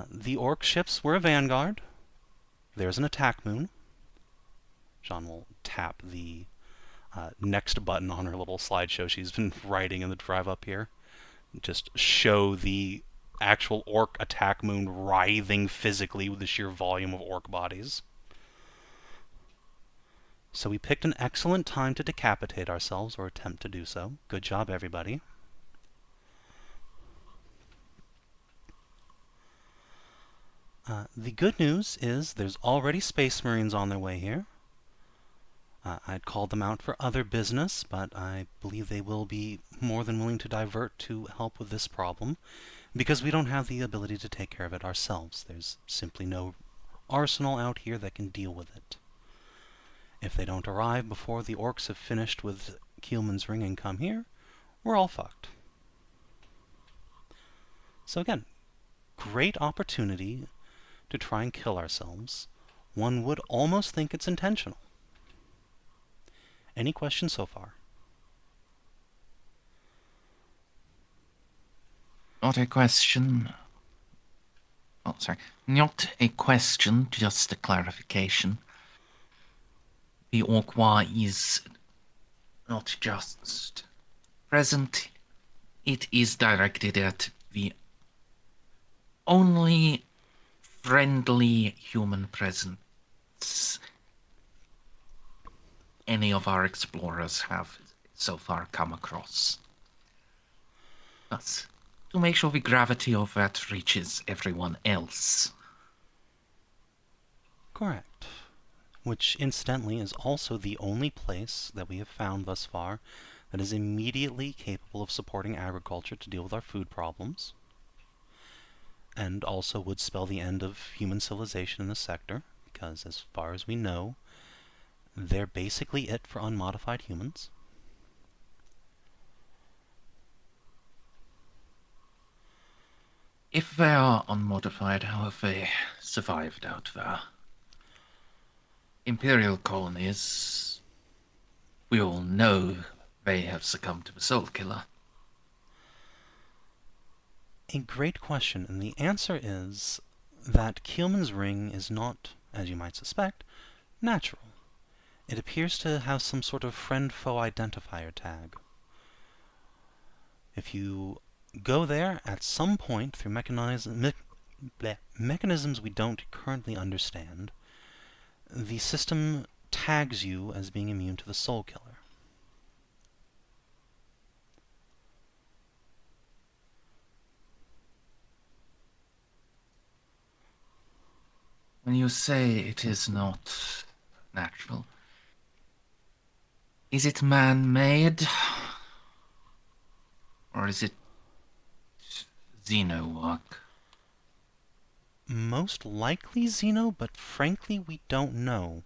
The orc ships were a vanguard. There's an attack moon. Jeanne will tap the next button on her little slideshow she's been writing in the drive up here. Just show the actual orc attack moon writhing physically with the sheer volume of orc bodies. So we picked an excellent time to decapitate ourselves, or attempt to do so. Good job, everybody. The good news is there's already Space Marines on their way here. I'd called them out for other business, but I believe they will be more than willing to divert to help with this problem, because we don't have the ability to take care of it ourselves. There's simply no arsenal out here that can deal with it. If they don't arrive before the orcs have finished with Keelman's Ring and come here, we're all fucked. So again, great opportunity to try and kill ourselves. One would almost think it's intentional. Any questions so far? Not a question. Oh, sorry. Not a question, just a clarification. The orc war is not just present, it is directed at the only friendly human presence any of our explorers have so far come across. Thus, to make sure the gravity of that reaches everyone else. Correct. Which, incidentally, is also the only place that we have found thus far that is immediately capable of supporting agriculture to deal with our food problems, and also would spell the end of human civilization in the sector, because as far as we know, they're basically it for unmodified humans. If they are unmodified, how have they survived out there? Imperial colonies, we all know they have succumbed to the Soul Killer. A great question, and the answer is that Keelman's Ring is not, as you might suspect, natural. It appears to have some sort of friend-foe identifier tag. If you go there at some point through mechanisms we don't currently understand, the system tags you as being immune to the Soul Killer. When you say it is not natural, is it man-made? Or is it Xeno work? Most likely Xeno, but frankly we don't know.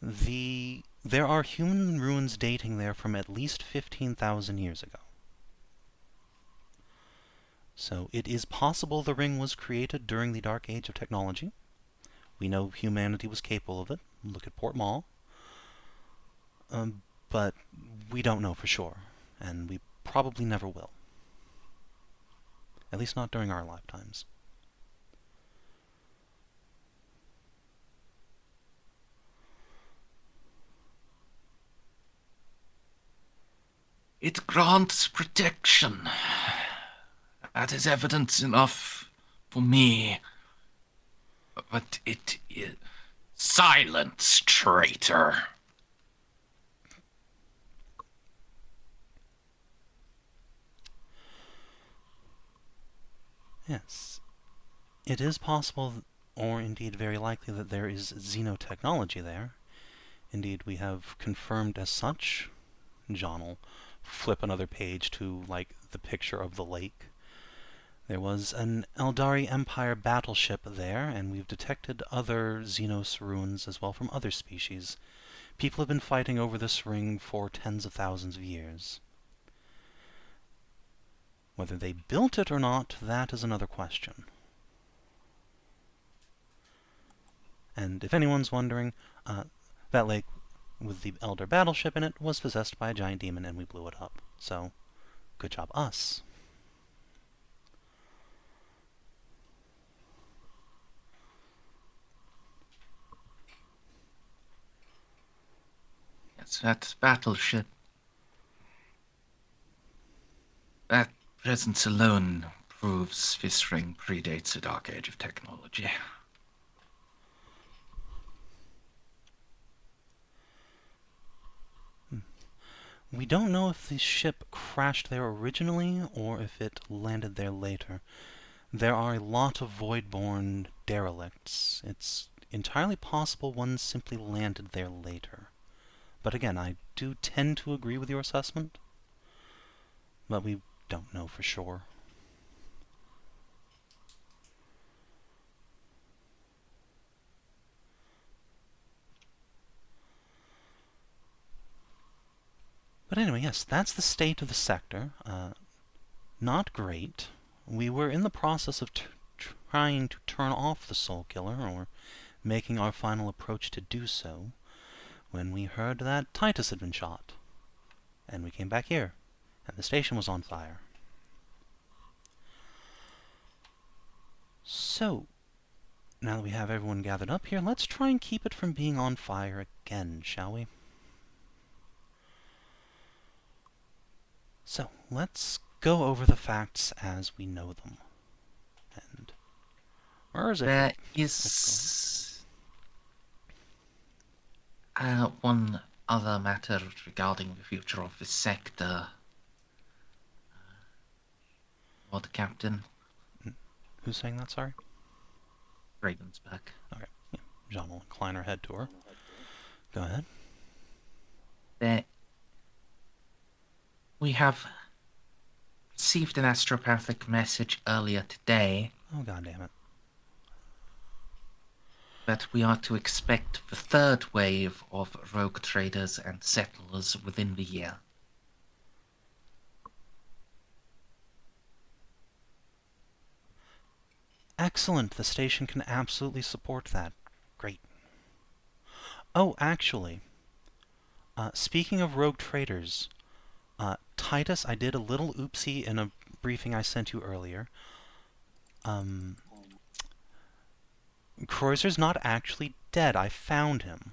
There are human ruins dating there from at least 15,000 years ago. So it is possible the ring was created during the Dark Age of technology. We know humanity was capable of it. Look at Port Maul. But we don't know for sure, and we probably never will. At least not during our lifetimes. It grants protection. That is evidence enough for me. But it is... Silence, traitor! Yes. It is possible, or indeed very likely that there is xenotechnology there. Indeed, we have confirmed as such. Jeanne will flip another page to, like, the picture of the lake. There was an Eldari Empire battleship there, and we've detected other Xenos ruins as well from other species. People have been fighting over this ring for tens of thousands of years. Whether they built it or not, that is another question. And if anyone's wondering, that lake with the Elder battleship in it was possessed by a giant demon and we blew it up. So, good job us. Yes, that battleship. That presence alone proves this ring predates the Dark Age of technology. We don't know if the ship crashed there originally or if it landed there later. There are a lot of void-born derelicts. It's entirely possible one simply landed there later. But again, I do tend to agree with your assessment, but we don't know for sure. But anyway, yes, that's the state of the sector. Not great. We were in the process of trying to turn off the Soul Killer, or making our final approach to do so, when we heard that Titus had been shot. And we came back here, and the station was on fire. So, now that we have everyone gathered up here, let's try and keep it from being on fire again, shall we? So, let's go over the facts as we know them. And where is it? There is one other matter regarding the future of the sector. Lord Captain Who's saying that, sorry? Ravensburg. Okay, yeah. Jeanne will incline her head to her. Go ahead. We have received an astropathic message earlier today Oh, goddammit. that we are to expect the third wave of rogue traders and settlers within the year. Excellent. The station can absolutely support that. Great. Oh, actually, speaking of rogue traders, Titus, I did a little oopsie in a briefing I sent you earlier. Kreuzer's not actually dead. I found him.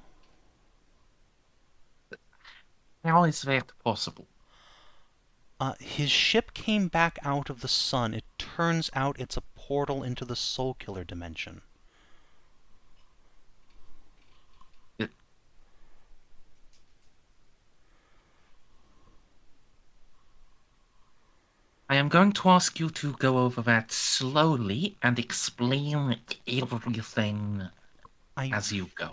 How is that possible? His ship came back out of the sun. It turns out it's a portal into the Soul Killer dimension. I am going to ask you to go over that slowly and explain everything as you go.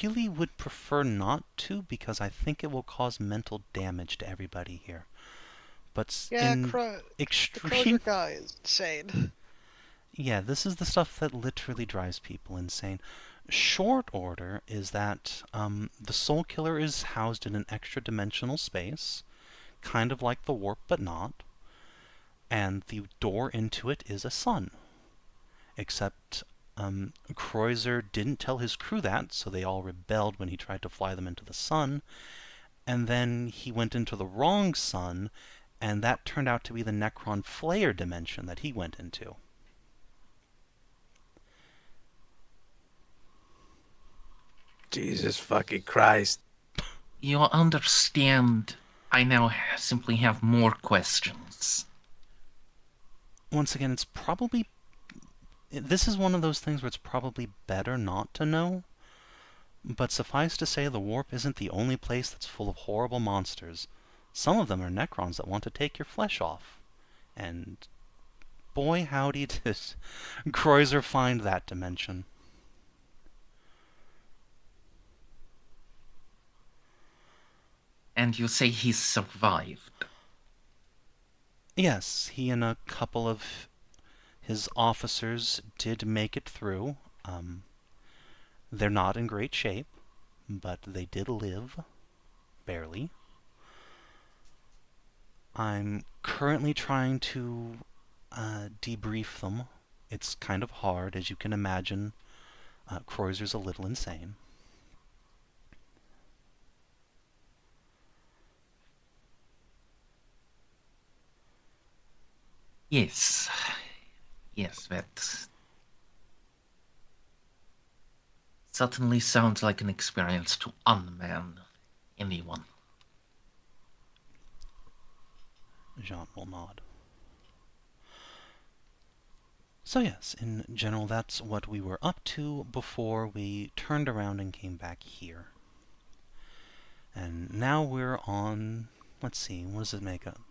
Really would prefer not to, because I think it will cause mental damage to everybody here. But Yeah, in the extreme... Kroger guy is insane. Yeah, this is the stuff that literally drives people insane. Short order is that the Soul Killer is housed in an extra-dimensional space, kind of like the warp, but not. And the door into it is a sun. Except Kreuzer didn't tell his crew that, so they all rebelled when he tried to fly them into the sun. And then he went into the wrong sun, and that turned out to be the Necron Flayer dimension that he went into. Jesus fucking Christ. You understand, I now simply have more questions. Once again, it's probably... This is one of those things where it's probably better not to know. But suffice to say, the warp isn't the only place that's full of horrible monsters. Some of them are Necrons that want to take your flesh off. And boy howdy did Kreuzer find that dimension. And you say he's survived? Yes, he and a couple of his officers did make it through. They're not in great shape, but they did live, barely. I'm currently trying to debrief them. It's kind of hard, as you can imagine. Kreuser's a little insane. Yes. Yes, that certainly sounds like an experience to unman anyone. Jeanne will nod. So yes, in general, that's what we were up to before we turned around and came back here. And now we're on, let's see, what does it make up?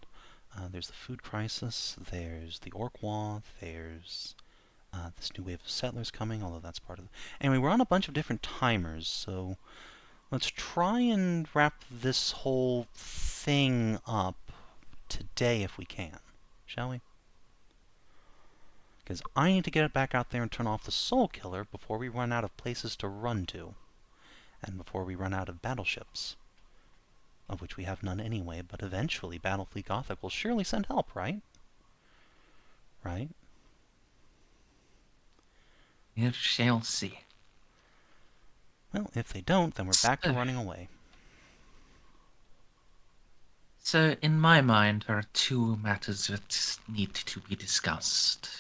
There's the food crisis, there's the orc war, there's this new wave of settlers coming, although that's part of it. Anyway, we're on a bunch of different timers, so let's try and wrap this whole thing up today if we can, shall we? Because I need to get it back out there and turn off the Soul Killer before we run out of places to run to, and before we run out of battleships. Of which we have none anyway, but eventually Battlefleet Gothic will surely send help, right? Right? You shall see. Well, if they don't, then we're back to running away. So, in my mind, there are two matters that need to be discussed.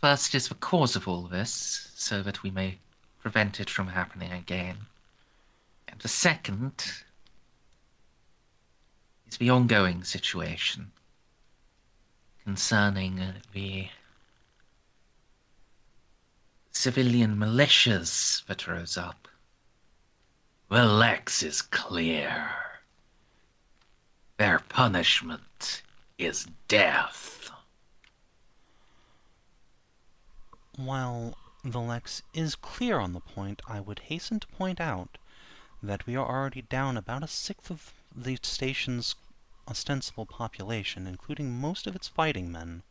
First is the cause of all this, so that we may prevent it from happening again. And the second is the ongoing situation concerning the civilian militias that rose up. The Lex is clear. Their punishment is death. While the Lex is clear on the point, I would hasten to point out that we are already down about a sixth of the station's ostensible population, including most of its fighting men.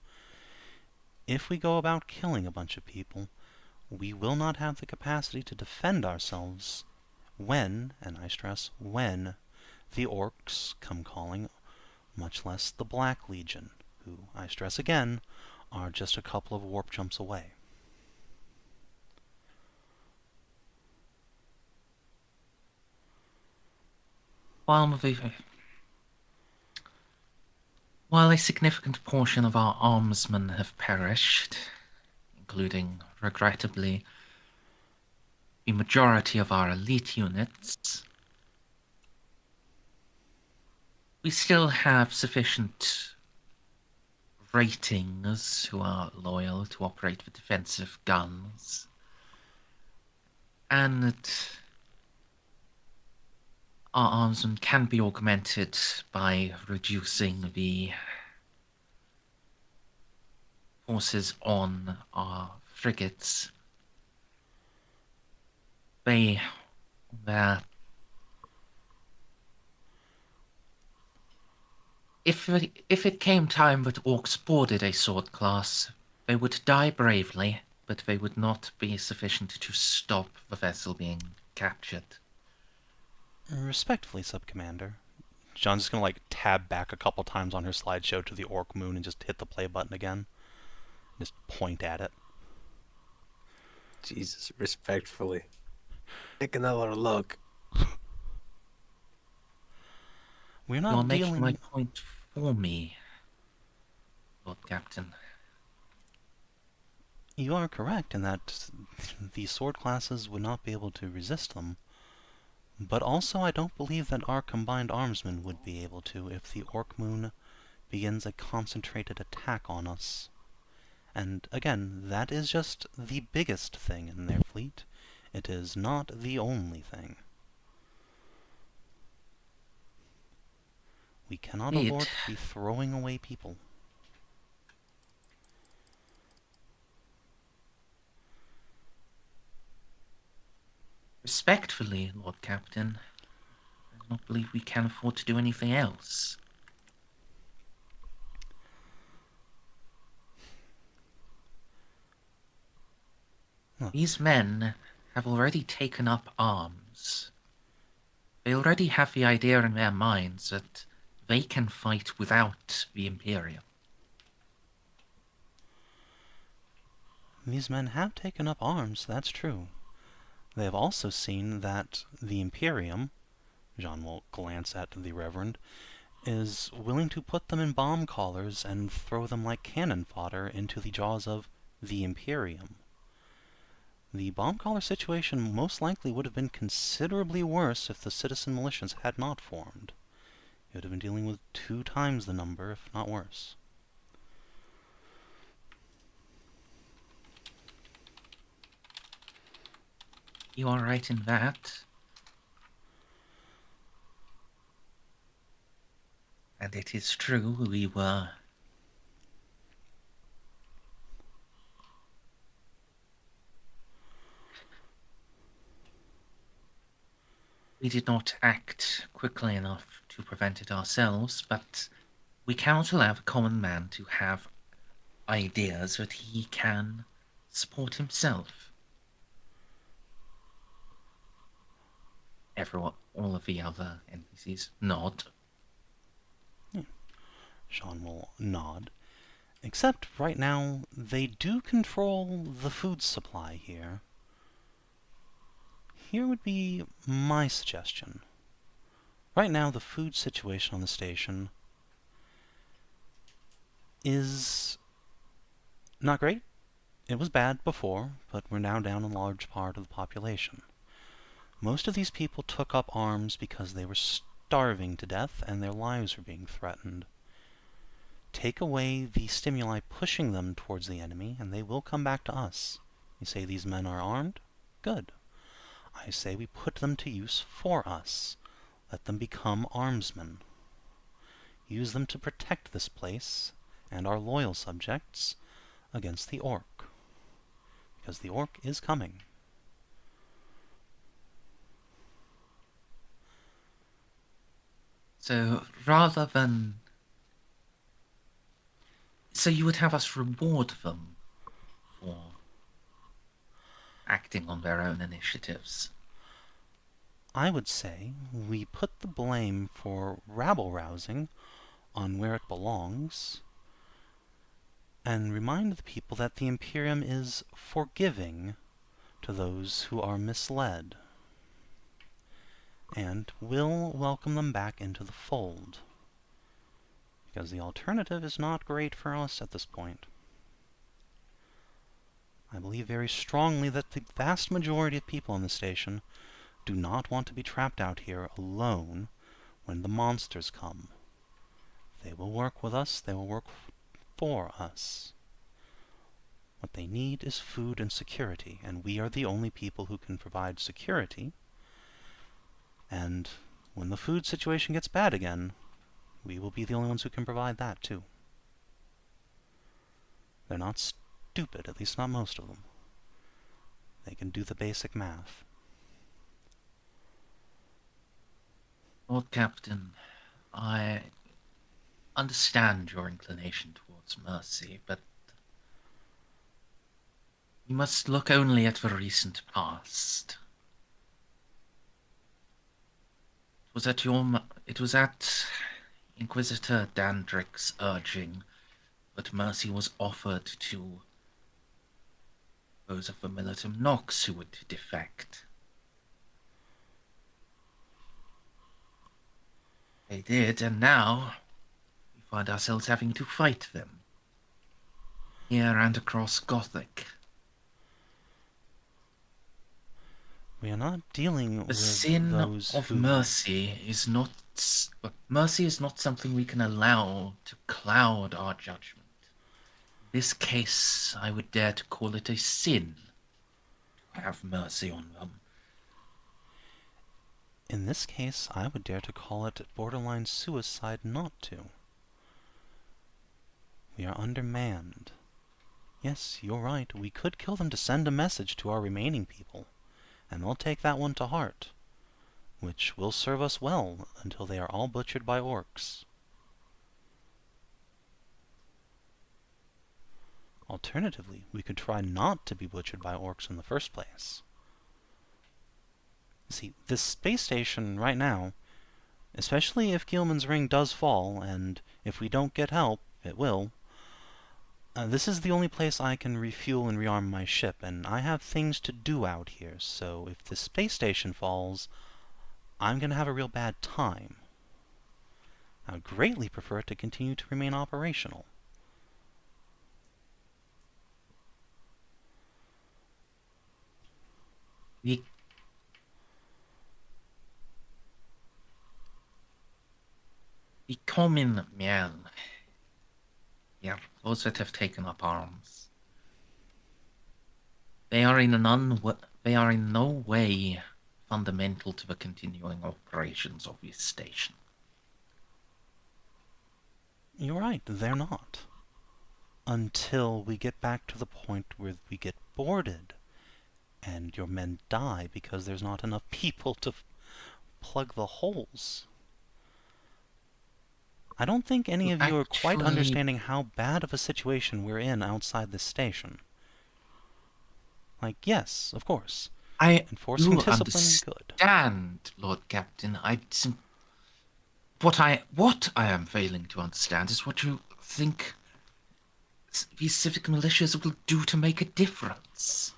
If we go about killing a bunch of people, we will not have the capacity to defend ourselves when, and I stress when, the orcs come calling, much less the Black Legion, who, I stress again, are just a couple of warp jumps away. While a significant portion of our armsmen have perished, including, regrettably, the majority of our elite units, we still have sufficient ratings who are loyal to operate the defensive guns. And our armsmen can be augmented by reducing the forces on our frigates. If it came time that orcs boarded a sword class, they would die bravely, but they would not be sufficient to stop the vessel being captured. Respectfully, Sub-Commander. Jeanne's just gonna tab back a couple times on her slideshow to the orc moon and just hit the play button again. Just point at it. Jesus, respectfully. Take another look. We're not You're dealing... making my point for me, Lord Captain. You are correct in that the sword classes would not be able to resist them. But also I don't believe that our combined armsmen would be able to if the Orc Moon begins a concentrated attack on us. And again, that is just the biggest thing in their fleet. It is not the only thing. We cannot afford to be throwing away people. Respectfully, Lord Captain, do not believe we can afford to do anything else. Huh. These men have already taken up arms. They already have the idea in their minds that they can fight without the Imperium. These men have taken up arms, that's true. They have also seen that the Imperium, Jeanne will glance at the Reverend, is willing to put them in bomb collars and throw them like cannon fodder into the jaws of the Imperium. The bomb collar situation most likely would have been considerably worse if the citizen militias had not formed. You would have been dealing with 2 times the number, if not worse. You are right in that. And it is true, we did not act quickly enough to prevent it ourselves, but we cannot allow the common man to have ideas that he can support himself. Everyone, all of the other NPCs nod. Jeanne will nod. Except right now, they do control the food supply here. Here would be my suggestion. Right now, the food situation on the station is not great. It was bad before, but we're now down a large part of the population. Most of these people took up arms because they were starving to death and their lives were being threatened. Take away the stimuli pushing them towards the enemy, and they will come back to us. You say these men are armed? Good. I say we put them to use for us. Let them become armsmen. Use them to protect this place and our loyal subjects against the orc. Because the orc is coming. So rather than... So you would have us reward them for acting on their own initiatives? I would say we put the blame for rabble-rousing on where it belongs, and remind the people that the Imperium is forgiving to those who are misled, and will welcome them back into the fold, because the alternative is not great for us at this point. I believe very strongly that the vast majority of people on the station do not want to be trapped out here alone when the monsters come. They will work with us, they will work for us. What they need is food and security, and we are the only people who can provide security. And when the food situation gets bad again, we will be the only ones who can provide that too. They're not stupid, at least not most of them. They can do the basic math. Lord Captain, I understand your inclination towards mercy, but you must look only at the recent past. It was at Inquisitor Dandrick's urging that mercy was offered to those of the Militum Nox who would defect. They did, and now we find ourselves having to fight them. Here and across Gothic. We are not dealing The with sin those of who... mercy is not... Mercy is not something we can allow to cloud our judgment. In this case, I would dare to call it a sin to have mercy on them. In this case, I would dare to call it borderline suicide not to. We are undermanned. Yes, you're right, we could kill them to send a message to our remaining people, and they'll take that one to heart. which will serve us well until they are all butchered by orcs. Alternatively, we could try not to be butchered by orcs in the first place. See, this space station right now, especially if Gilman's ring does fall, and if we don't get help, it will, this is the only place I can refuel and rearm my ship, and I have things to do out here, so if the space station falls, I'm going to have a real bad time. I would greatly prefer it to continue to remain operational. We common men, yeah, those that have taken up arms, they are in no way fundamental to the continuing operations of this station. You're right, they're not. Until we get back to the point where we get boarded, and your men die because there's not enough people to plug the holes. I don't think any of you are quite understanding how bad of a situation we're in outside this station. Like, yes, of course. I Enforcing do discipline, good. understand, Lord Captain. What I am failing to understand is what you think these civic militias will do to make a difference.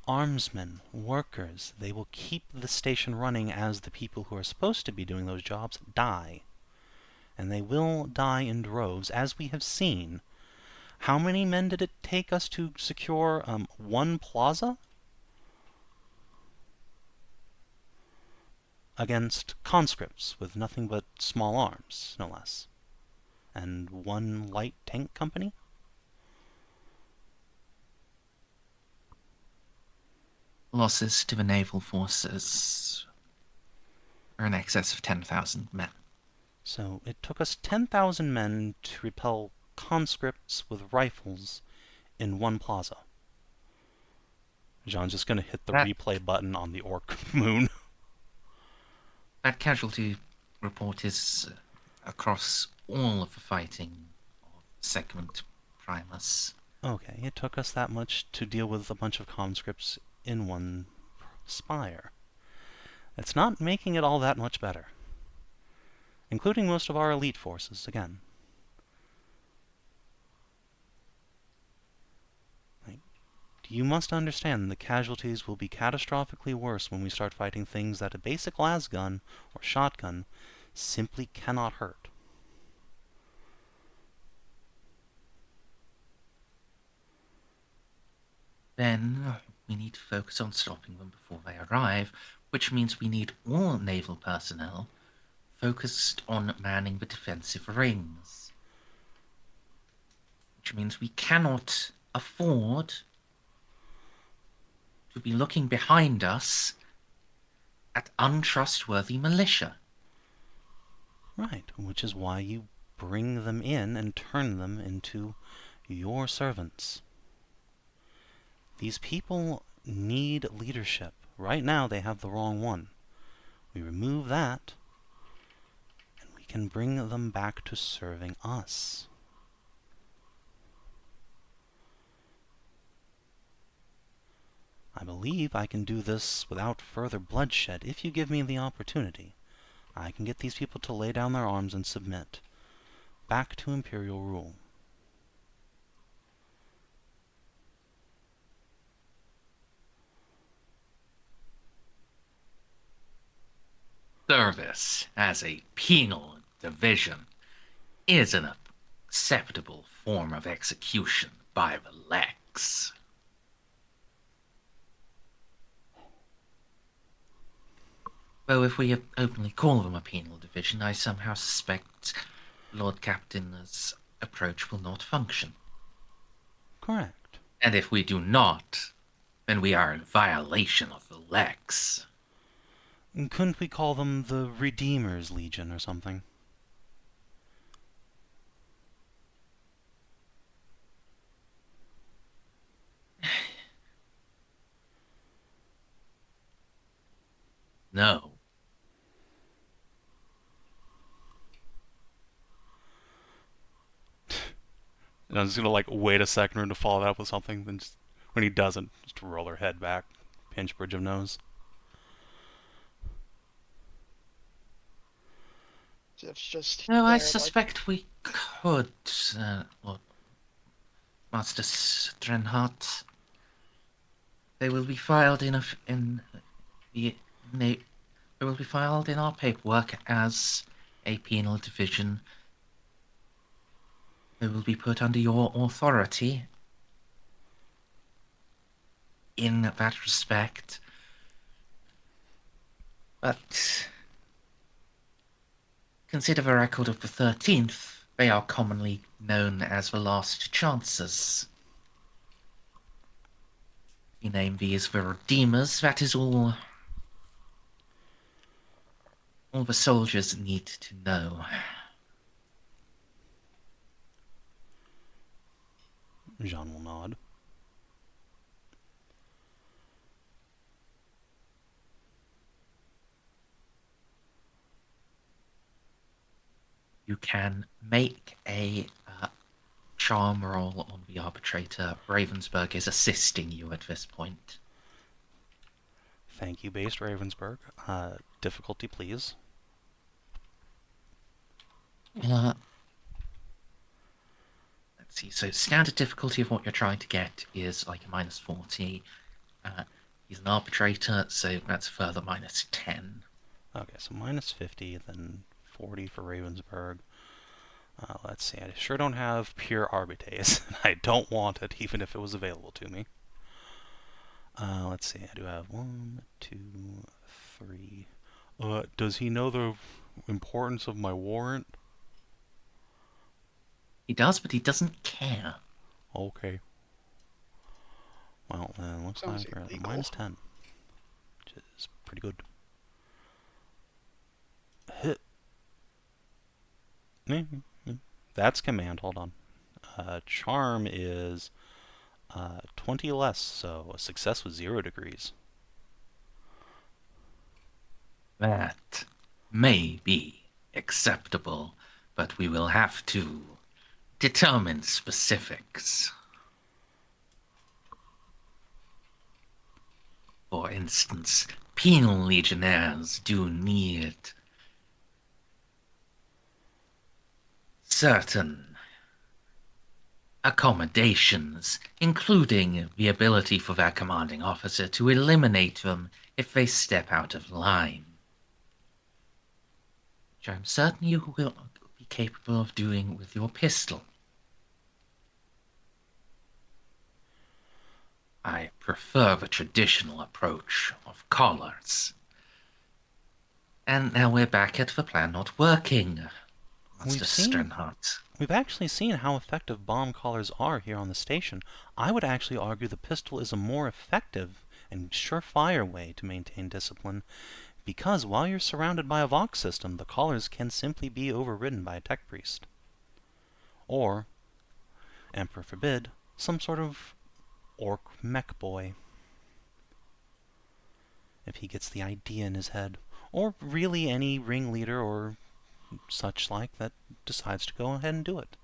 Armsmen, workers, they will keep the station running as the people who are supposed to be doing those jobs die. And they will die in droves, as we have seen. How many men did it take us to secure one plaza? Against conscripts with nothing but small arms, no less. And one light tank company? Losses to the naval forces are in excess of 10,000 men. So it took us 10,000 men to repel conscripts with rifles in one plaza. Jeanne's just going to hit the replay button on the orc moon. That casualty report is across all of the fighting of Segment Primus. Okay, it took us that much to deal with a bunch of conscripts in one spire. It's not making it all that much better. Including most of our elite forces, again. You must understand the casualties will be catastrophically worse when we start fighting things that a basic lasgun or shotgun simply cannot hurt. Then we need to focus on stopping them before they arrive, which means we need all naval personnel focused on manning the defensive rings. Which means we cannot afford to be looking behind us at untrustworthy militia. Right, which is why you bring them in and turn them into your servants. These people need leadership. Right now they have the wrong one. We remove that, and we can bring them back to serving us. I believe I can do this without further bloodshed if you give me the opportunity. I can get these people to lay down their arms and submit. Back to Imperial rule. Service as a penal division is an acceptable form of execution by the Lex. Though if we openly call them a penal division, I somehow suspect Lord Captain's approach will not function. Correct. And if we do not, then we are in violation of the Lex. Couldn't we call them the Redeemer's Legion or something? No. And I'm just gonna like wait a second for him to follow that up with something, then just when he doesn't, just roll her head back, pinch bridge of nose. It's just No, I there, suspect we could, well, Master Strenhart. They will be filed in the they will be filed in our paperwork as a penal division. They will be put under your authority in that respect. But consider the record of the 13th. They are commonly known as the Last Chances. You name these the Redeemers. That is all the soldiers need to know. Jeanne will nod. You can make a charm roll on the arbitrator. Ravensburg is assisting you at this point. Thank you, based Ravensburg. Difficulty, please. Let's see. So standard difficulty of what you're trying to get is like a -40. He's an arbitrator, so that's a further -10. Okay, so -50, then 40 for Ravensburg. Let's see, I sure don't have pure arbitrace. I don't want it, even if it was available to me. Let's see, I do have 1, 2, 3. Does he know the importance of my warrant? He does, but he doesn't care. Okay. Well, then looks Sounds like we're at illegal. -10, which is pretty good. Hit. That's command, hold on. Charm is 20 less, so a success with 0 degrees. That may be acceptable, but we will have to determine specifics. For instance, penal legionnaires do need certain accommodations, including the ability for their commanding officer to eliminate them if they step out of line. Which I'm certain you will be capable of doing with your pistol. I prefer the traditional approach of collars. And now we're back at the plan not working, Master Sternhardt. We've actually seen how effective bomb collars are here on the station. I would actually argue the pistol is a more effective and surefire way to maintain discipline, because while you're surrounded by a Vox system, the collars can simply be overridden by a tech priest. Or, Emperor forbid, some sort of orc mech boy. If he gets the idea in his head. Or really any ringleader or such like that decides to go ahead and do it.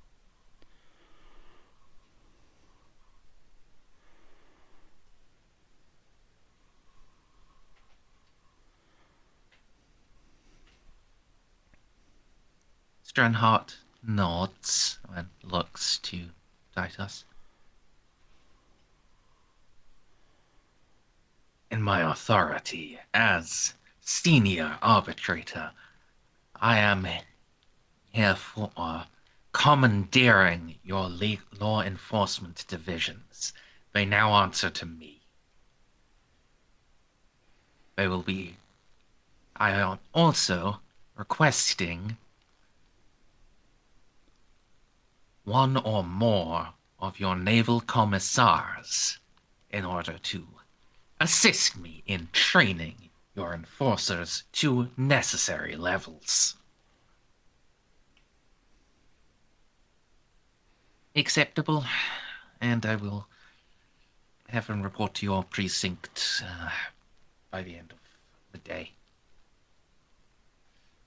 Sternhardt nods and looks to Titus. In my authority as senior arbitrator, I am here for commandeering your law enforcement divisions. They now answer to me. They will be... I am also requesting one or more of your naval commissars in order to assist me in training your enforcers to necessary levels. Acceptable, and I will have them report to your precinct by the end of the day.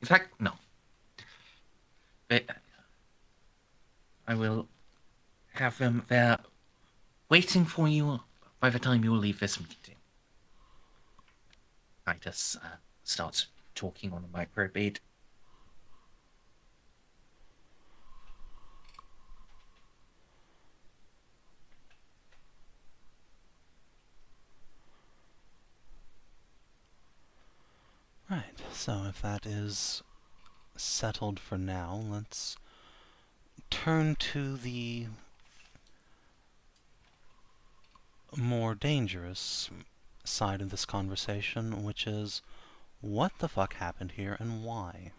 In fact, no. But I will have them there waiting for you by the time you leave this meeting. Titus starts talking on a microbead. Right, so if that is settled for now, let's turn to the more dangerous side of this conversation, which is what the fuck happened here and why.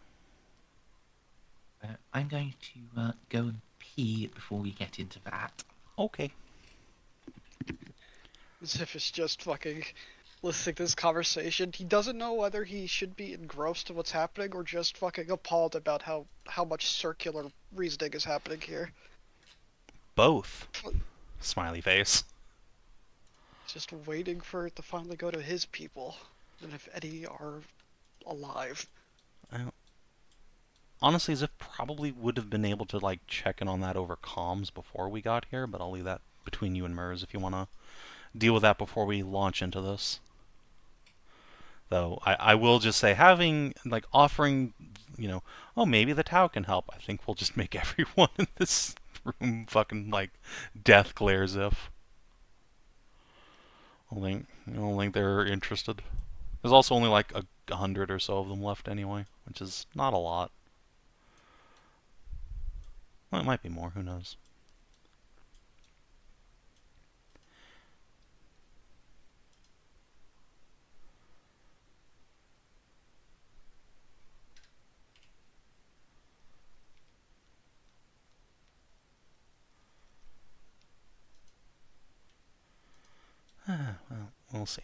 I'm going to go and pee before we get into that. Okay. Xiph is just fucking listening to this conversation. He doesn't know whether he should be engrossed in what's happening or just fucking appalled about how much circular reasoning is happening here. Both. Smiley face. Just waiting for it to finally go to his people, and if any are alive. Honestly, Xiph probably would have been able to, like, check in on that over comms before we got here, but I'll leave that between you and Merz if you want to deal with that before we launch into this. Though, I will just say, having, like, offering, you know, oh, maybe the Tau can help, I think we'll just make everyone in this room fucking, like, death glare Xiph. I don't think they're interested. There's also only, like, 100 or so of them left anyway, which is not a lot. Well, it might be more, who knows. Well, we'll see.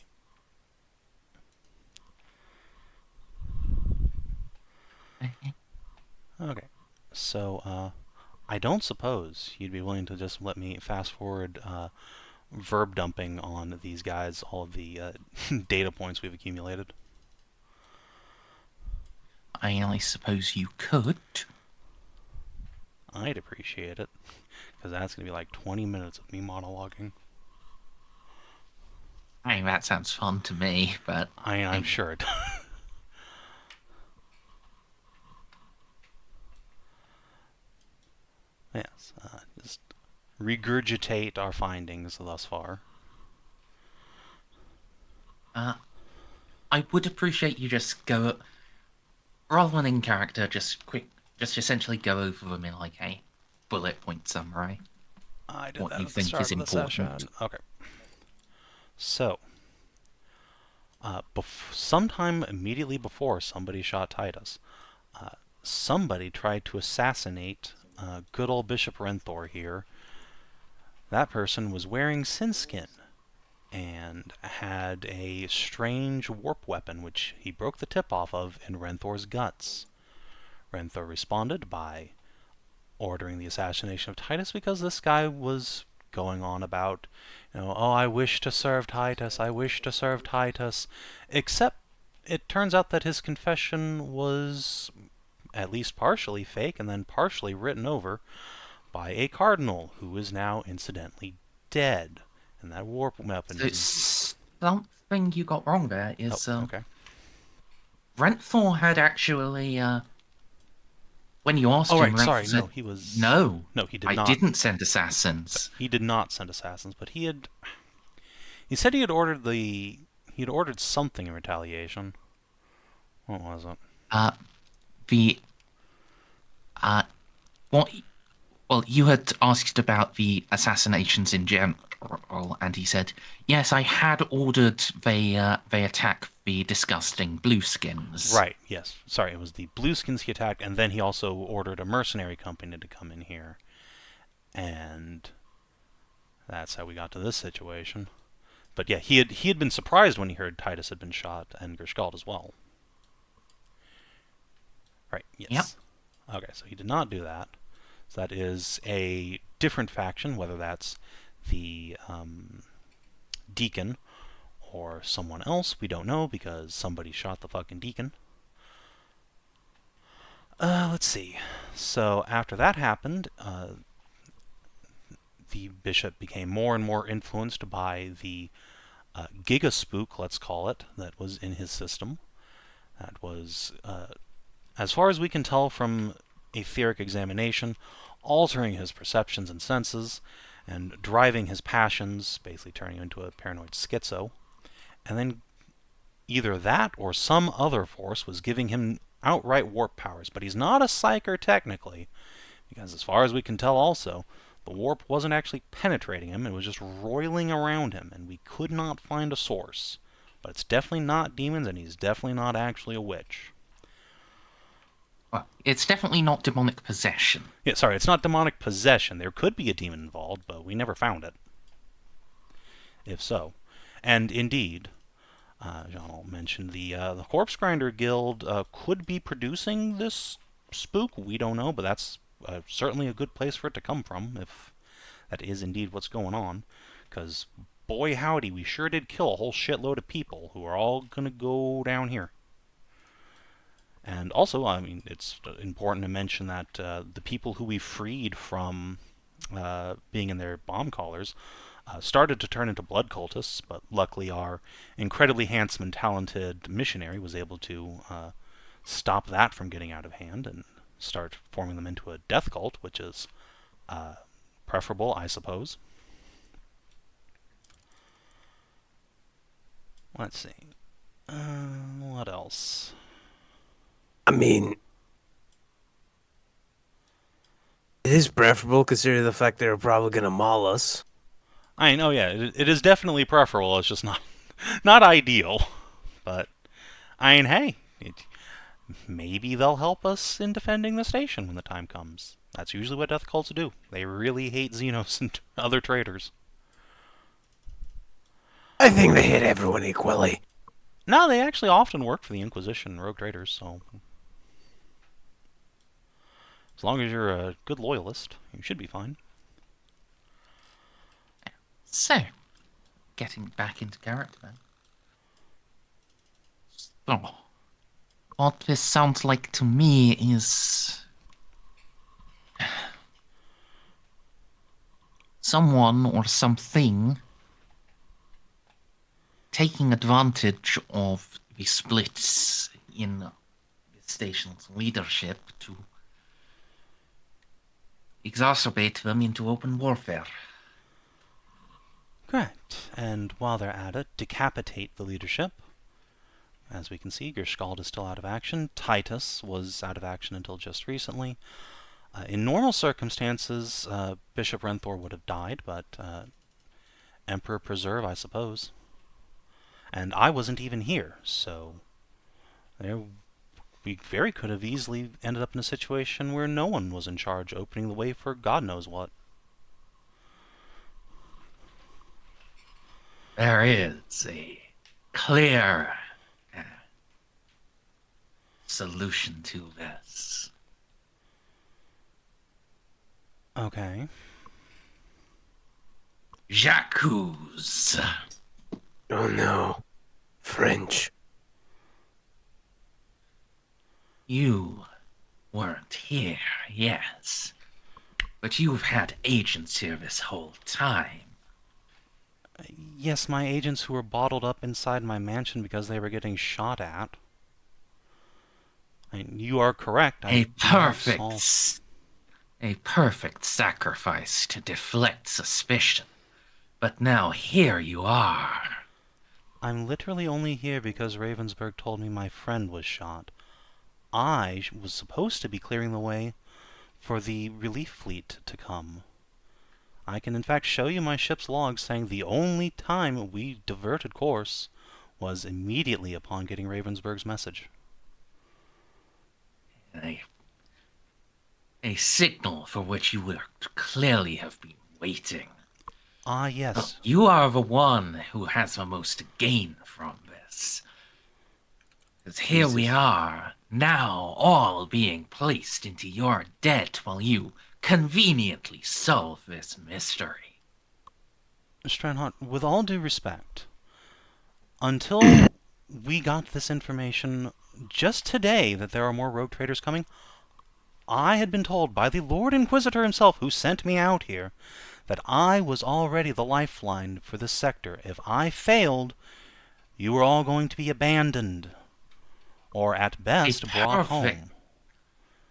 Okay, so, I don't suppose you'd be willing to just let me fast forward verb dumping on these guys all of the data points we've accumulated. I suppose you could. I'd appreciate it, because that's going to be like 20 minutes of me monologuing. I mean, that sounds fun to me, but... I'm sure it does. Yes, just regurgitate our findings thus far. I would appreciate you just go... Rather than in character, just essentially go over them in, like, a bullet point summary. I did what that you at the think start is of the important. session. Okay. So, sometime immediately before somebody shot Titus, somebody tried to assassinate good old Bishop Renthor here. That person was wearing Sinskin and had a strange warp weapon which he broke the tip off of in Renthor's guts. Renthor responded by ordering the assassination of Titus because this guy was going on about, you know, oh, I wish to serve Titus, I wish to serve Titus, except it turns out that his confession was at least partially fake and then partially written over by a cardinal who is now incidentally dead. And that warp weapon is... Something you got wrong there is... okay. Renthor had actually... when you asked Oh, him, right, sorry, said, no, he was... No, No, he did I not. didn't send assassins. He did not send assassins, but he had... He said he had ordered the... He had ordered something in retaliation. What was it? What... Well, you had asked about the assassinations in general, and he said, yes, I had ordered they attack the disgusting blueskins. Right, yes. Sorry, it was the blueskins he attacked, and then he also ordered a mercenary company to come in here. And that's how we got to this situation. But yeah, he had been surprised when he heard Titus had been shot, and Gerskald as well. Right, yes. Yep. Okay, so he did not do that. So that is a different faction, whether that's the Deacon or someone else, we don't know, because somebody shot the fucking Deacon. Let's see. So after that happened, the bishop became more and more influenced by the giga-spook, let's call it, that was in his system. That was, as far as we can tell from etheric examination, altering his perceptions and senses, and driving his passions, basically turning him into a paranoid schizo. And then either that or some other force was giving him outright warp powers. But he's not a psyker technically, because as far as we can tell also, the warp wasn't actually penetrating him, it was just roiling around him, and we could not find a source. But it's definitely not demons, and he's definitely not actually a witch. Well, it's definitely not demonic possession. Yeah, sorry, it's not demonic possession. There could be a demon involved, but we never found it. If so. And indeed, Jeanne mentioned the Corpse Grinder Guild could be producing this spook. We don't know, but that's certainly a good place for it to come from, if that is indeed what's going on. Because, boy howdy, we sure did kill a whole shitload of people who are all going to go down here. And also, I mean, it's important to mention that the people who we freed from being in their bomb collars started to turn into blood cultists, but luckily our incredibly handsome and talented missionary was able to stop that from getting out of hand and start forming them into a death cult, which is preferable, I suppose. Let's see. What else? I mean, it is preferable considering the fact they're probably going to maul us. I know, yeah, it is definitely preferable. It's just not ideal. But, I mean, hey, maybe they'll help us in defending the station when the time comes. That's usually what death cults do. They really hate Xenos and other traders. I think they hate everyone equally. No, they actually often work for the Inquisition and rogue traders, so as long as you're a good loyalist, you should be fine. So, getting back into character then. So, what this sounds like to me is someone or something taking advantage of the splits in the station's leadership to exacerbate them into open warfare. Correct. And while they're at it, decapitate the leadership. As we can see, Gerskald is still out of action. Titus was out of action until just recently. In normal circumstances, Bishop Renthor would have died, but Emperor Preserve, I suppose. And I wasn't even here, so we very could have easily ended up in a situation where no one was in charge, opening the way for God knows what. There is a clear solution to this. Okay. J'accuse. Oh no. French. You weren't here, yes. But you've had agents here this whole time. Yes, my agents who were bottled up inside my mansion because they were getting shot at. I mean, you are correct. A perfect sacrifice to deflect suspicion. But now here you are. I'm literally only here because Ravensburg told me my friend was shot. I was supposed to be clearing the way for the relief fleet to come. I can in fact show you my ship's logs saying the only time we diverted course was immediately upon getting Ravensburg's message. A signal for which you would clearly have been waiting. Ah, yes. You are the one who has the most to gain from this. Because here we are, now all being placed into your debt while you conveniently solve this mystery. Stranhart, with all due respect, until we got this information just today that there are more rogue traders coming, I had been told by the Lord Inquisitor himself, who sent me out here, that I was already the lifeline for this sector. If I failed, you were all going to be abandoned, or at best brought home.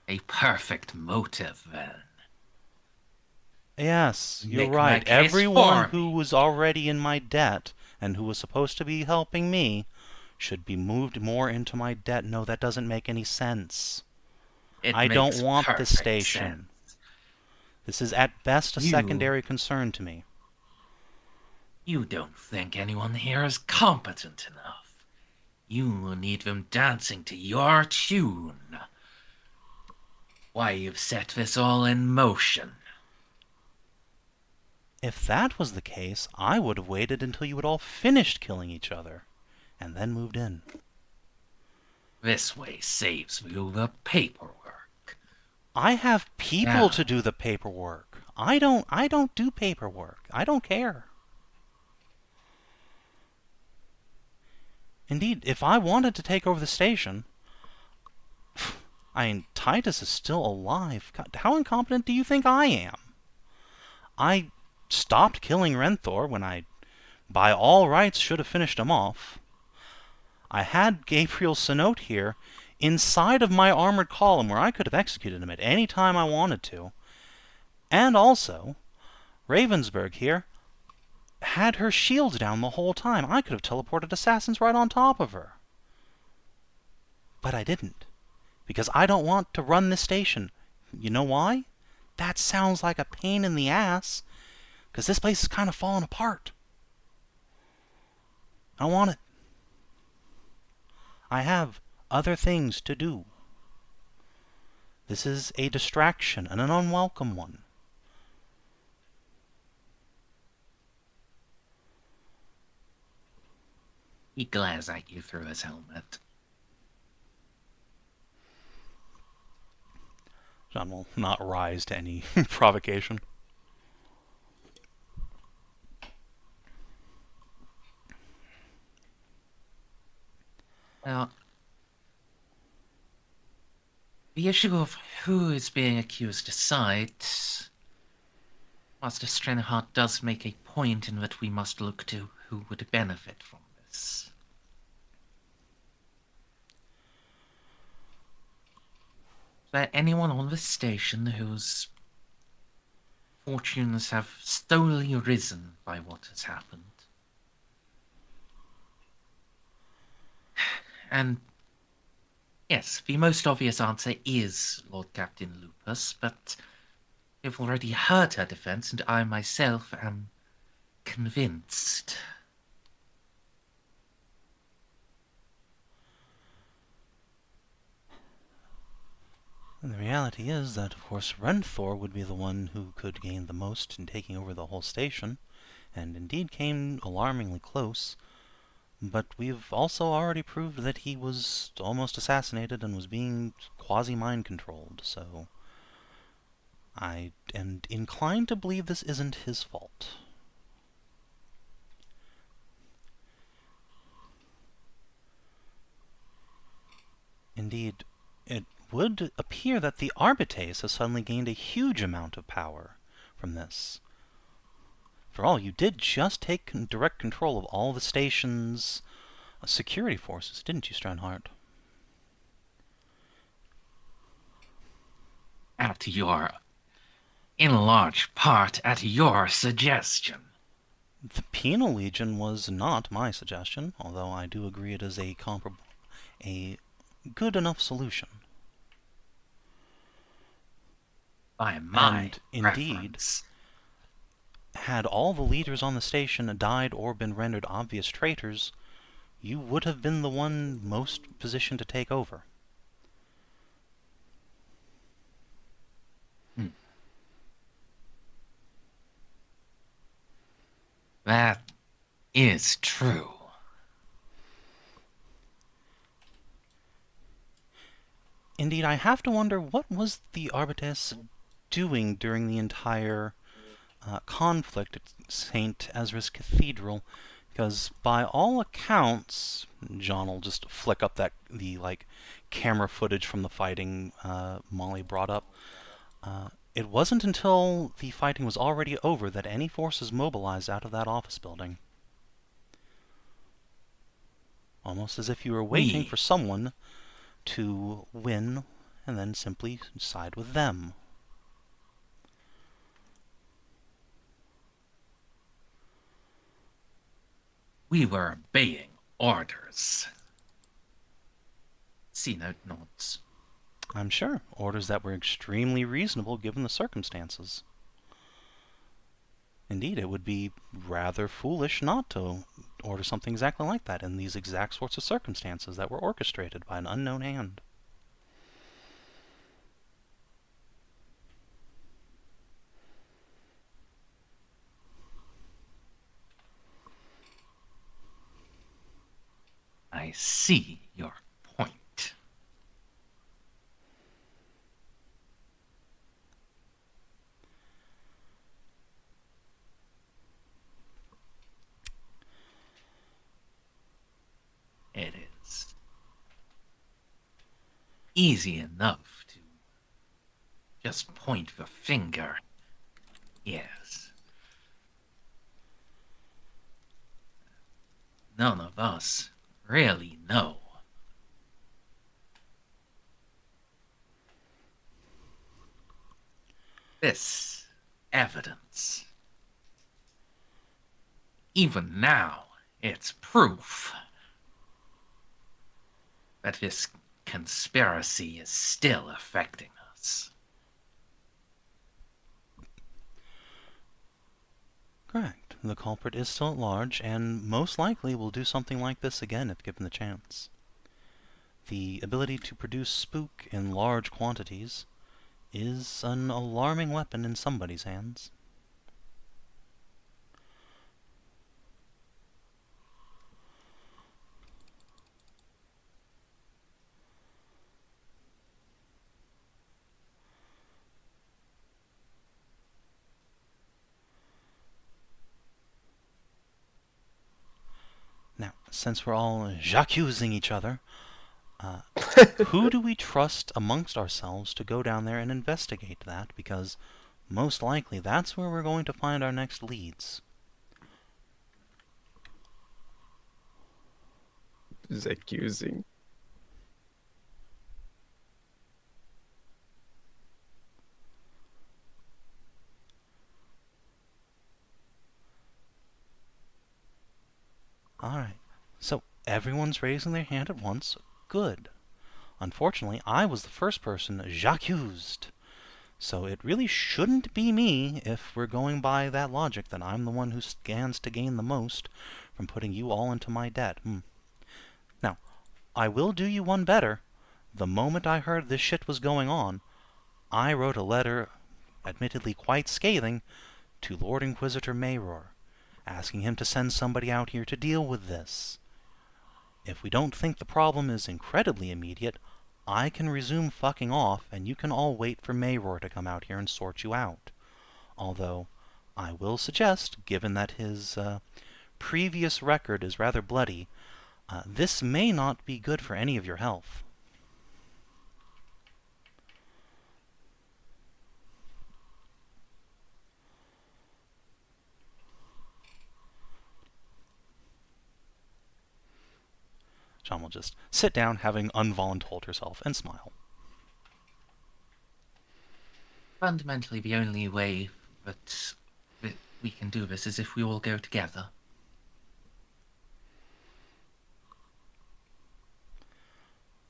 A perfect motive, then. Yes, you're Make my right. case Everyone for who me. was already in my debt and who was supposed to be helping me should be moved more into my debt. No, that doesn't make any sense. I don't want this station. Sense. This is at best a secondary concern to me. You don't think anyone here is competent enough. You need them dancing to your tune. Why, you've set this all in motion. If that was the case, I would have waited until you had all finished killing each other, and then moved in. This way saves you the paperwork. I have people Yeah. to do the paperwork. I don't do paperwork. I don't care. Indeed, if I wanted to take over the station, I mean, Titus is still alive. God, how incompetent do you think I am? I stopped killing Renthor when I, by all rights, should have finished him off. I had Gabriel Sinote here inside of my armored column where I could have executed him at any time I wanted to. And also, Ravensburg here had her shields down the whole time. I could have teleported assassins right on top of her. But I didn't, because I don't want to run this station. You know why? That sounds like a pain in the ass, because this place is kind of falling apart. I don't want it. I have other things to do. This is a distraction, and an unwelcome one. He glares at you through his helmet. Jeanne will not rise to any provocation. Now, the issue of who is being accused aside, Master Stranahan does make a point in that we must look to who would benefit from this. Is there anyone on the station whose fortunes have solely risen by what has happened? And yes, the most obvious answer is Lord Captain Lupus, but you've already heard her defense, and I myself am convinced. And the reality is that, of course, Renthor would be the one who could gain the most in taking over the whole station, and indeed came alarmingly close. But we've also already proved that he was almost assassinated and was being quasi-mind controlled, so I am inclined to believe this isn't his fault. Indeed, it would appear that the Arbites has suddenly gained a huge amount of power from this. For all, you did just take direct control of all the station's security forces, didn't you, Stranhart? In large part, at your suggestion. The Penal Legion was not my suggestion, although I do agree it is a good enough solution. By my And indeed, preference. had all the leaders on the station died or been rendered obvious traitors, you would have been the one most positioned to take over. That is true. Indeed, I have to wonder, what was the Arbites doing during the entire conflict at St. Ezra's Cathedral? Because by all accounts, John will just flick up the camera footage from the fighting Molly brought up. It wasn't until the fighting was already over that any forces mobilized out of that office building. Almost as if you were waiting for someone to win and then simply side with them. We were obeying orders. C-note nods. I'm sure. Orders that were extremely reasonable given the circumstances. Indeed, it would be rather foolish not to order something exactly like that in these exact sorts of circumstances that were orchestrated by an unknown hand. I see your point. It is easy enough to just point the finger. Yes. None of us really know. This evidence, even now, it's proof that this conspiracy is still affecting us. Correct. The culprit is still at large, and most likely will do something like this again if given the chance. The ability to produce spook in large quantities is an alarming weapon in somebody's hands. Now, since we're all j'accusing each other, who do we trust amongst ourselves to go down there and investigate that? Because most likely that's where we're going to find our next leads. Who's accusing? Alright, so everyone's raising their hand at once. Good. Unfortunately, I was the first person j'accused. So it really shouldn't be me if we're going by that logic that I'm the one who stands to gain the most from putting you all into my debt. Now, I will do you one better. The moment I heard this shit was going on, I wrote a letter, admittedly quite scathing, to Lord Inquisitor Mayror, asking him to send somebody out here to deal with this. If we don't think the problem is incredibly immediate, I can resume fucking off, and you can all wait for Mayror to come out here and sort you out. Although, I will suggest, given that his previous record is rather bloody, this may not be good for any of your health. Jeanne will just sit down, having unvoluntold herself, and smile. Fundamentally, the only way that we can do this is if we all go together.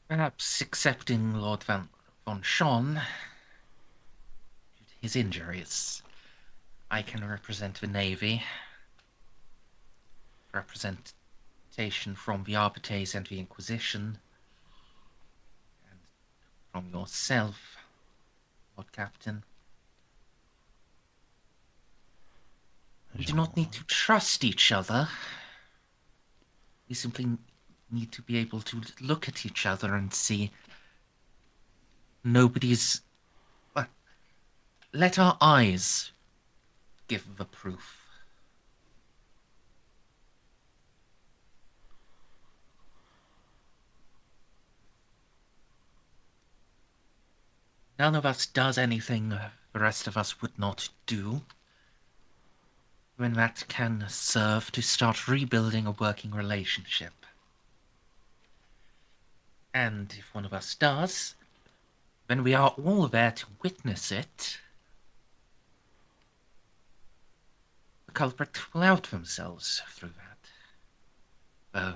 Perhaps accepting Lord von Jeanne, due to his injuries, I can represent the Navy. Representation from the Arbites and the Inquisition, and from yourself, Lord Captain. We do not need to trust each other. We simply need to be able to look at each other and see nobody's... Well, let our eyes give the proof. none of us does anything the rest of us would not do, when that can serve to start rebuilding a working relationship. And if one of us does, then we are all there to witness it. The culprit will out themselves through that.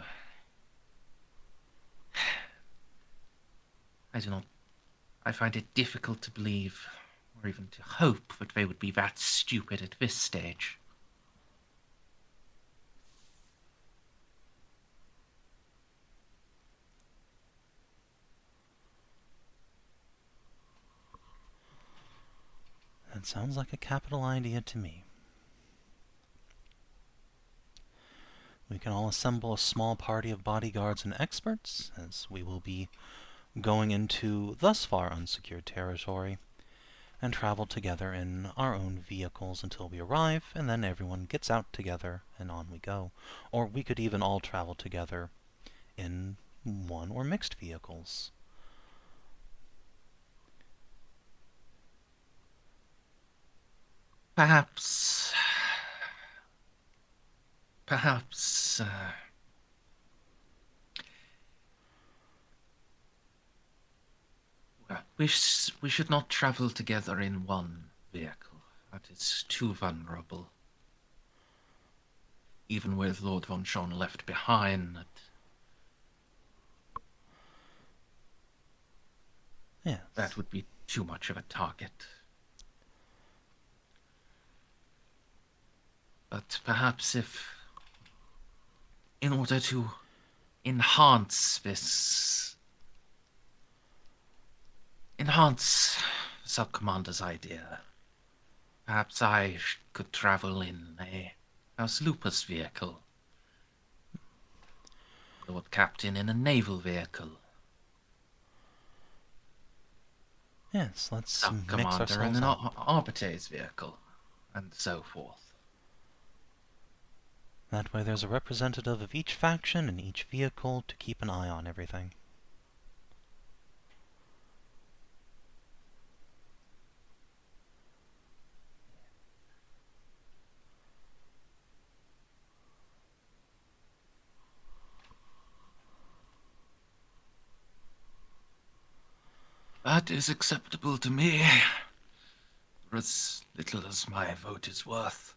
I do not. I find it difficult to believe, or even to hope, that they would be that stupid at this stage. That sounds like a capital idea to me. We can all assemble a small party of bodyguards and experts, as we will be going into thus far unsecured territory, and travel together in our own vehicles until we arrive, and then everyone gets out together, and on we go. Or we could even all travel together in one or mixed vehicles. Perhaps, well, we should not travel together in one vehicle. That is too vulnerable. Even with Lord von Schorn left behind, Yes. that would be too much of a target. But perhaps if, in order to enhance Sub-Commander's idea, perhaps I could travel in a House Lupus vehicle. Lord Captain in a naval vehicle. Yes, let's mix Sub-Commander in ourselves an up. Arbitrator's vehicle, and so forth. That way there's a representative of each faction in each vehicle to keep an eye on everything. That is acceptable to me, for as little as my vote is worth.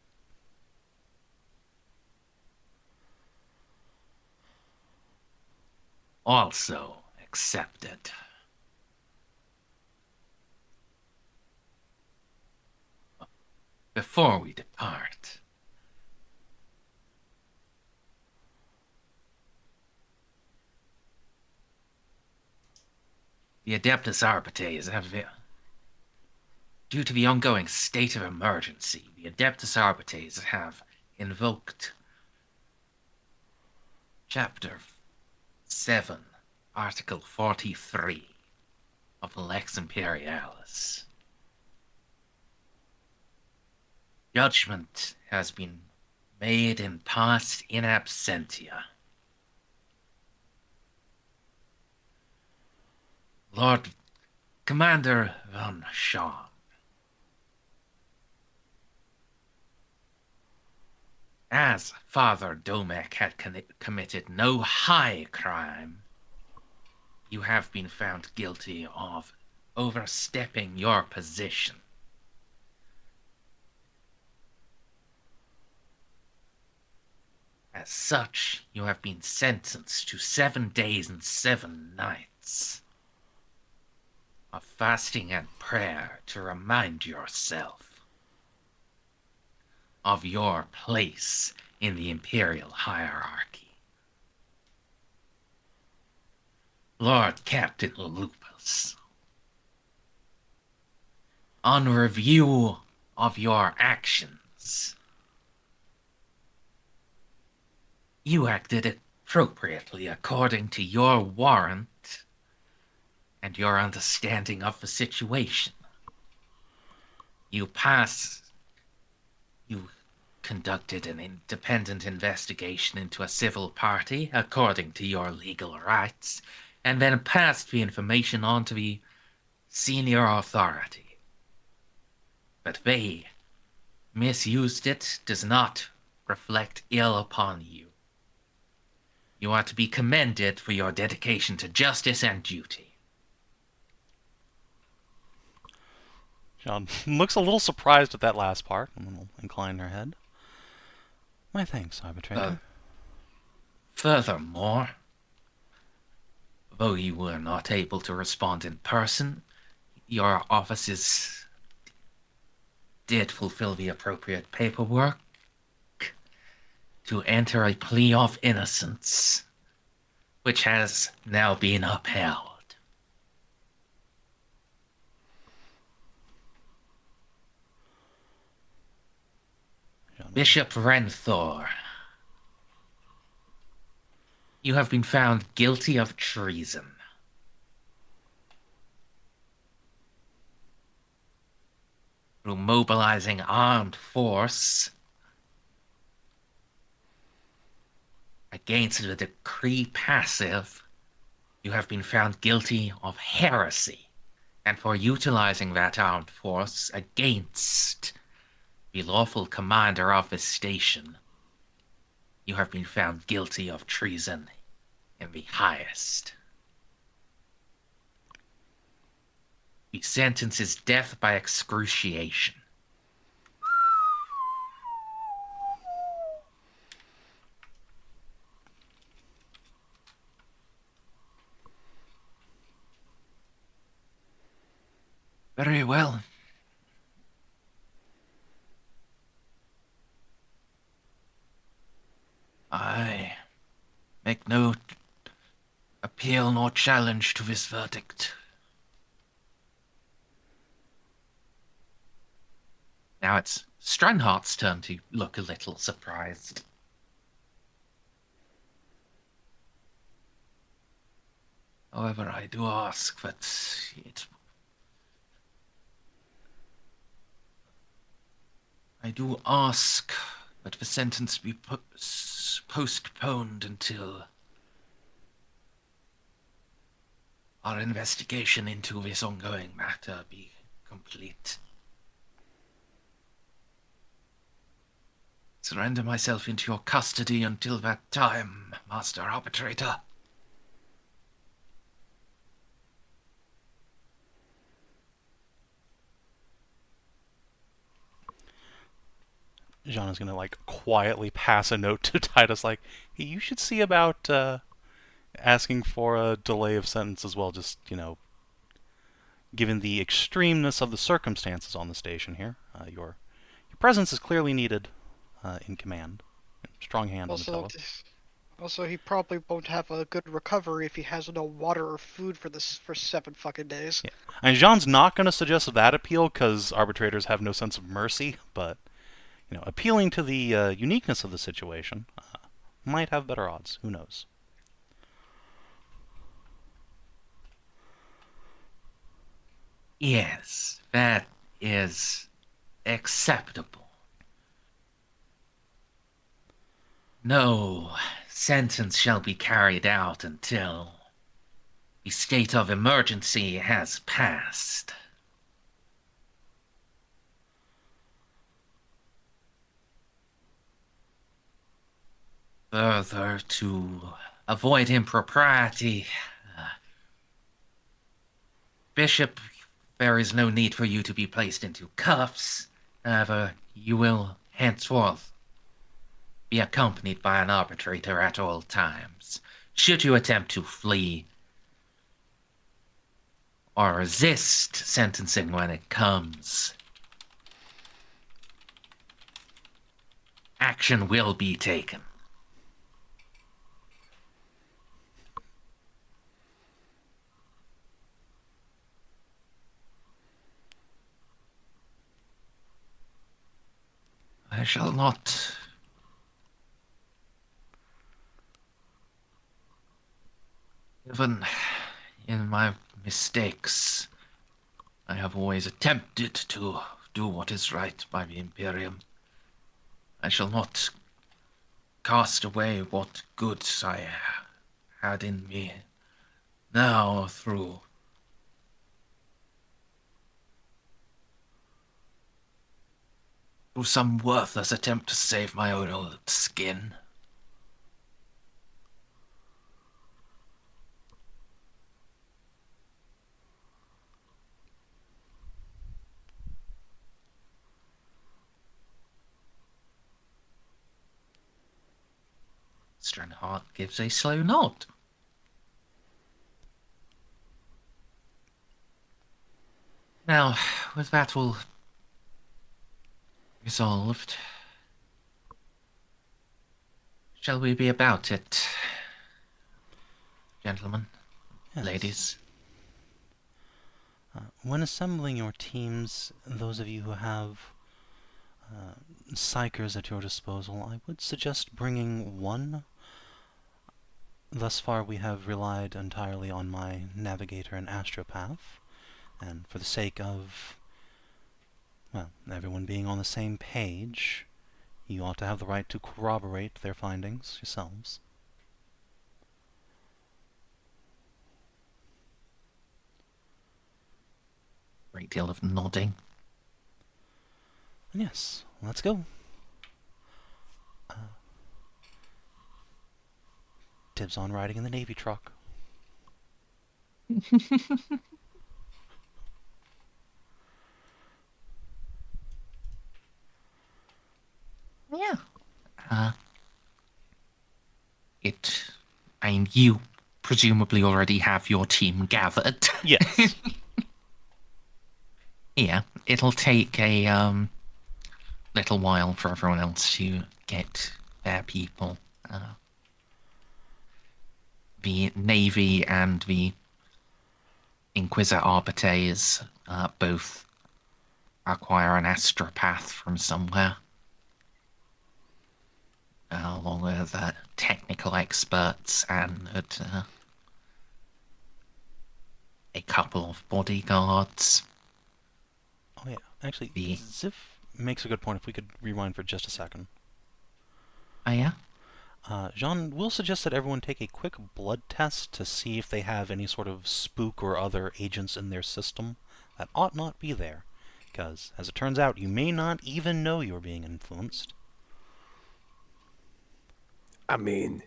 Also accepted. Before we depart, the Adeptus Arbites have, due to the ongoing state of emergency, the Adeptus Arbites have invoked Chapter 7, Article 43 of the Lex Imperialis. Judgment has been made in past in absentia. Lord Commander von Schorn, as Father Domek had committed no high crime, you have been found guilty of overstepping your position. As such, you have been sentenced to 7 days and 7 nights of fasting and prayer to remind yourself of your place in the imperial hierarchy. Lord Captain Lupus, on review of your actions, you acted appropriately according to your warrant and your understanding of the situation. You conducted an independent investigation into a civil party according to your legal rights, and then passed the information on to the senior authority. But they misused it does not reflect ill upon you. You are to be commended for your dedication to justice and duty. Jeanne looks a little surprised at that last part, and will incline her head. My thanks, Arbitrator. Furthermore, though you were not able to respond in person, your offices did fulfill the appropriate paperwork to enter a plea of innocence, which has now been upheld. Bishop Renthor, you have been found guilty of treason. Through mobilizing armed force against the decree passive, you have been found guilty of heresy, and for utilizing that armed force against the lawful commander of this station, you have been found guilty of treason in the highest. The sentence is death by excruciation. Very well. I make no appeal nor challenge to this verdict. Now it's Stranhart's turn to look a little surprised. However, I do ask that it... I do ask that the sentence be postponed until our investigation into this ongoing matter be complete. Surrender myself into your custody until that time, Master Arbitrator. Jeanne is going to, like, quietly pass a note to Titus, like, hey, you should see about asking for a delay of sentence as well, just, you know, given the extremeness of the circumstances on the station here. Your presence is clearly needed in command. Strong hand on the fellow. Also, he probably won't have a good recovery if he has no water or food for 7 fucking days. Yeah. And Jeanne's not going to suggest that appeal because arbitrators have no sense of mercy, but, you know, appealing to the uniqueness of the situation might have better odds. Who knows? Yes, that is acceptable. No sentence shall be carried out until the state of emergency has passed. Further, to avoid impropriety, Bishop, there is no need for you to be placed into cuffs. However, you will henceforth be accompanied by an arbitrator at all times. Should you attempt to flee or resist sentencing when it comes, action will be taken. I shall not even in my mistakes, I have always attempted to do what is right by the Imperium. I shall not cast away what goods I had in me. Now, through Or some worthless attempt to save my own old skin. Strandheart gives a slow nod. Now, with that all resolved, shall we be about it, gentlemen, Yes. ladies? When assembling your teams, those of you who have psychers at your disposal, I would suggest bringing one. Thus far we have relied entirely on my Navigator and Astropath, and for the sake of, well, everyone being on the same page, you ought to have the right to corroborate their findings yourselves. Great deal of nodding. And yes, let's go. Dibs on riding in the Navy truck. Yeah. I mean, you presumably already have your team gathered. Yes. Yeah, it'll take a little while for everyone else to get their people. The Navy and the Inquisitor Arbiters both acquire an astropath from somewhere. Along with technical experts and a couple of bodyguards. Oh yeah, actually, The- Xiph makes a good point if we could rewind for just a second. Oh yeah? Jeanne, we'll suggest that everyone take a quick blood test to see if they have any sort of spook or other agents in their system that ought not be there. Because, as it turns out, you may not even know you're being influenced. I mean,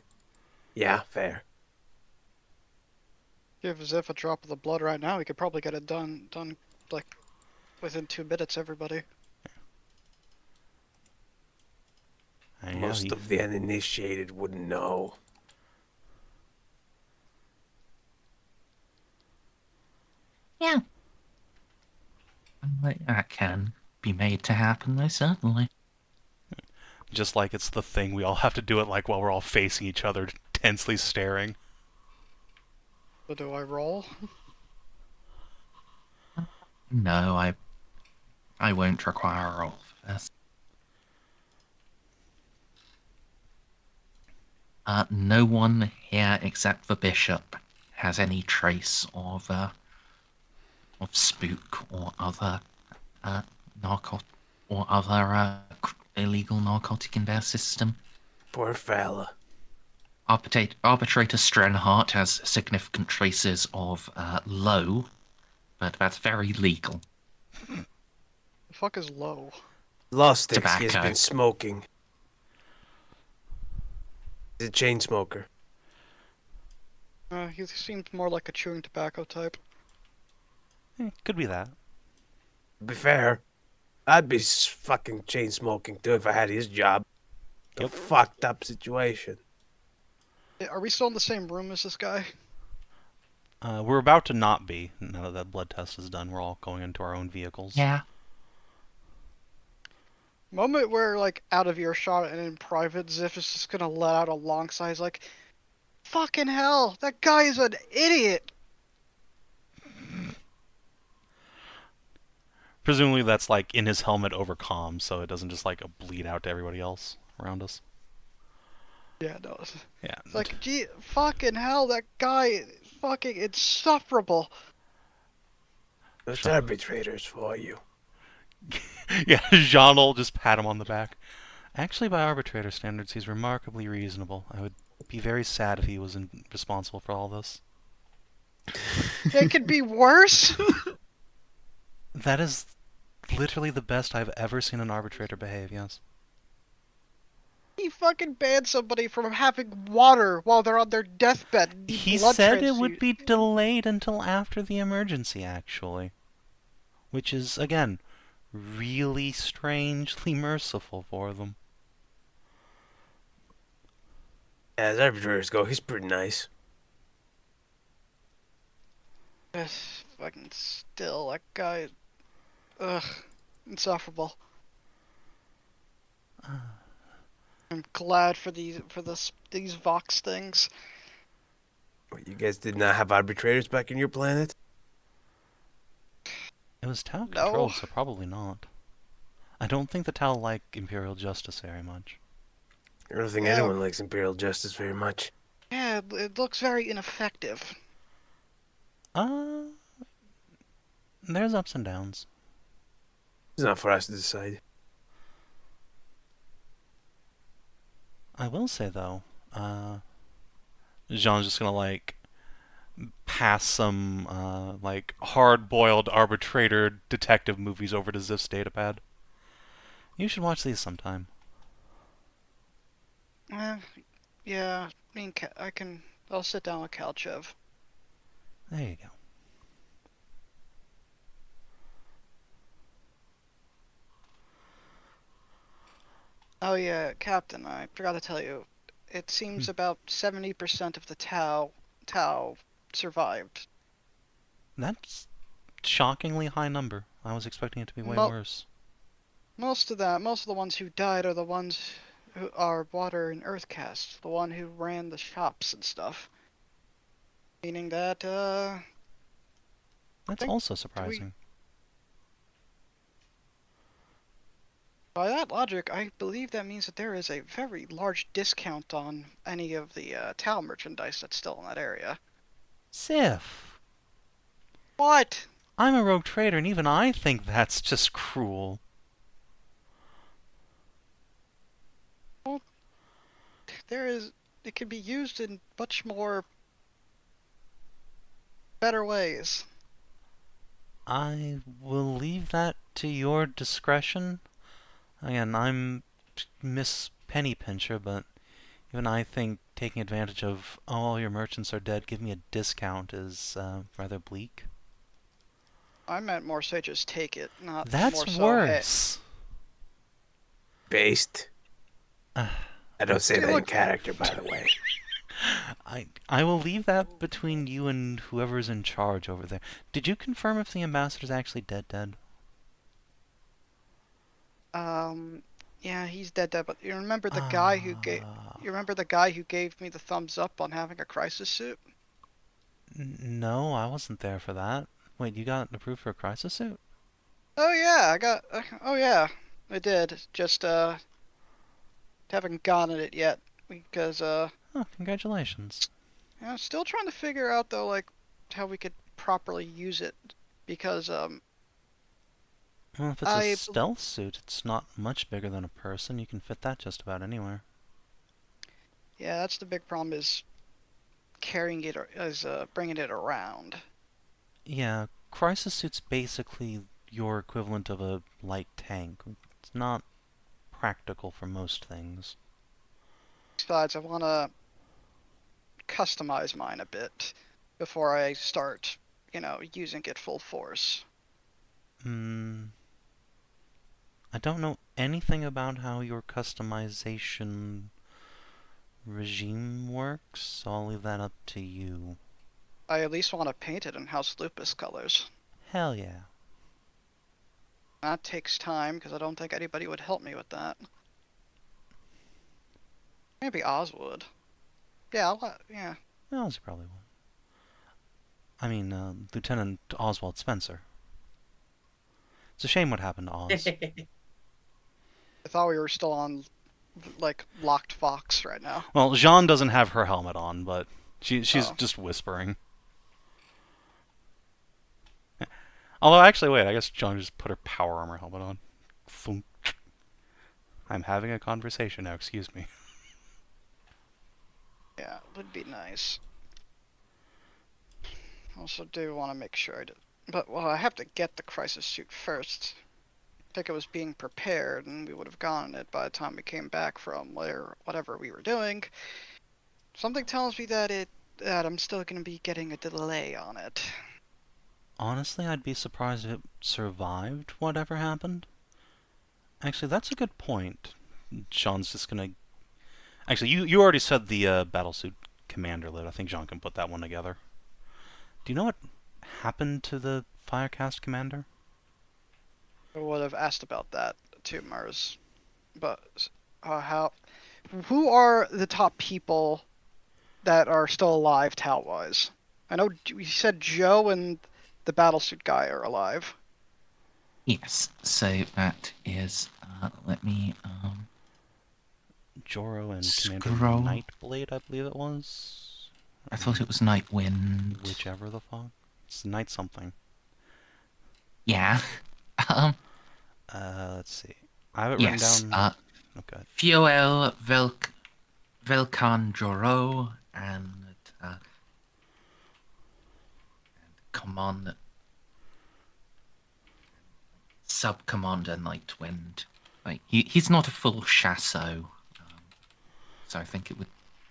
yeah, fair. Give Xiph a drop of the blood right now. He could probably get it done like within 2 minutes. Everybody. I know, Most of the uninitiated wouldn't know. Yeah. That can be made to happen, though, certainly. just like it's the thing we all have to do it like while we're all facing each other, tensely staring. So do I roll? No, I won't require a roll for this. No one here except the bishop has any trace of spook or other illegal narcotic in their system. Poor fella. Arbitrator Strenhart has significant traces of low, but that's very legal. The fuck is low? Lost it. He has Tobacco. been smoking. He's a chain smoker. He seems more like a chewing tobacco type. Could be that. To be fair, I'd be fucking chain smoking too if I had his job. A Yep. fucked up situation. Are we still in the same room as this guy? We're about to not be, now that that blood test is done. We're all going into our own vehicles. Yeah. Moment where like out of earshot and in private, Xiph is just gonna let out a long sigh. He's like, "Fucking hell, that guy is an idiot." Presumably that's like in his helmet over comms, so it doesn't just like bleed out to everybody else around us. Yeah, no. Yeah. It's like, gee, fucking hell, that guy is fucking insufferable. Those Sure. arbitrators for you. Yeah, Jeanne will just pat him on the back. Actually, by arbitrator standards, he's remarkably reasonable. I would be very sad if he was responsible for all this. It could be worse. That is literally the best I've ever seen an arbitrator behave, yes. He fucking banned somebody from having water while they're on their deathbed and need He blood said it would transfusion. be delayed until after the emergency, actually. Which is, again, really strangely merciful for them. As arbitrators go, he's pretty nice. Fucking still, that guy. Ugh, insufferable. I'm glad for these Vox things. What, you guys did not have arbitrators back in your planet? It was Tau No. controlled, so probably not. I don't think the Tau like Imperial Justice very much. I don't think anyone likes Imperial Justice very much. Yeah, it looks very ineffective. There's ups and downs. It's not for us to decide. I will say, though, Jeanne's just gonna, like, pass some, like, hard-boiled arbitrator detective movies over to Xip's datapad. You should watch these sometime. Yeah, I mean, I'll sit down with Kalchev. There you go. Oh yeah, Captain, I forgot to tell you. It seems about 70% of the Tau survived. That's shockingly high number. I was expecting it to be way worse. Most of the ones who died are the ones who are water and earth casts, the one who ran the shops and stuff. Meaning that, That's also surprising. By that logic, I believe that means that there is a very large discount on any of the Tau merchandise that's still in that area. Xiph! What? I'm a rogue trader, and even I think that's just cruel. Well, it can be used in much more better ways. I will leave that to your discretion. Again, I'm Miss Pennypincher, but even I think taking advantage of, oh, all your merchants are dead, give me a discount is rather bleak. I meant more so just take it, not That's more so, worse. Based. I don't say that in character, by the way. I will leave that between you and whoever's in charge over there. Did you confirm if the ambassador's actually dead? Yeah, he's dead, but you remember the guy who gave me the thumbs up on having a crisis suit? No, I wasn't there for that. Wait, you got approved for a crisis suit? Oh yeah, I did. Just haven't gotten it yet because Oh, congratulations. I'm still trying to figure out though, like how we could properly use it because Well, if it's a stealth suit, it's not much bigger than a person. You can fit that just about anywhere. Yeah, that's the big problem is carrying it, bringing it around. Yeah, crisis suit's basically your equivalent of a light tank. It's not practical for most things. Besides, I want to customize mine a bit before I start, using it full force. I don't know anything about how your customization regime works, so I'll leave that up to you. I at least want to paint it in House Lupus colors. Hell yeah. That takes time, because I don't think anybody would help me with that. Maybe Oz would. Yeah, yeah. Oz probably would. I mean, Lieutenant Oswald Spencer. It's a shame what happened to Oz. I thought we were still on, like, locked Fox right now. Well, Jeanne doesn't have her helmet on, but she's just whispering. Although, actually, wait, I guess Jeanne just put her power armor helmet on. Thunk. I'm having a conversation now, excuse me. Yeah, it would be nice. Also do want to make sure I do. But, well, I have to get the crisis suit first. ticket was being prepared, and we would have gotten it by the time we came back from whatever we were doing. Something tells me that I'm still going to be getting a delay on it. Honestly, I'd be surprised if it survived whatever happened. Actually, that's a good point. Jeanne's just gonna... Actually, you already said the battlesuit commander lit. I think Jeanne can put that one together. Do you know what happened to the Firecast commander? I would have asked about that too, Mars. But who are the top people that are still alive talent-wise? I know you said Joe and the battlesuit guy are alive. Yes, so that is. Let me Joro and Commander scroll. Nightblade, I believe it was. I thought it was Nightwind. Whichever the fuck. It's Night something. Yeah. Let's see. I have it Yes. written down. Okay. Fioel Velkan Joro and Command Sub Commander Nightwind. Like he's not a full Chasso, so I think it would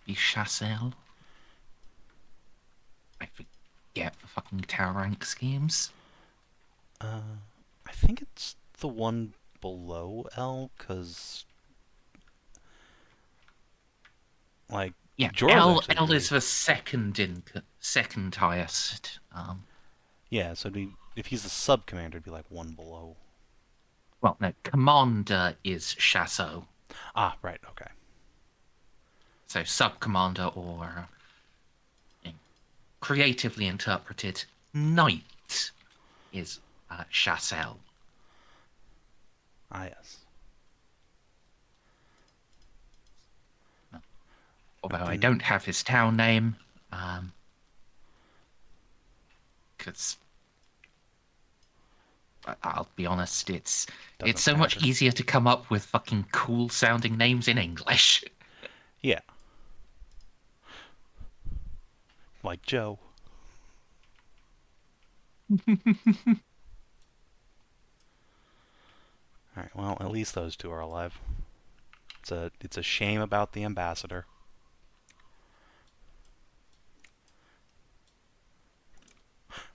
be Chassel. I forget the fucking tower rank schemes. I think it's the one below L, because... Like, Yeah, Joro's L actually is the second highest. Yeah, so if he's the sub-commander, it'd be like one below. Well, no, Commander is Chasso. Ah, right, okay. So sub-commander or creatively interpreted, Knight is Chassel. Ah, yes. Although I don't have his town name, because I'll be honest, it's so much matter. easier to come up with fucking cool sounding names in English. Yeah. Like Joe. Alright, well, at least those two are alive. It's a shame about the ambassador.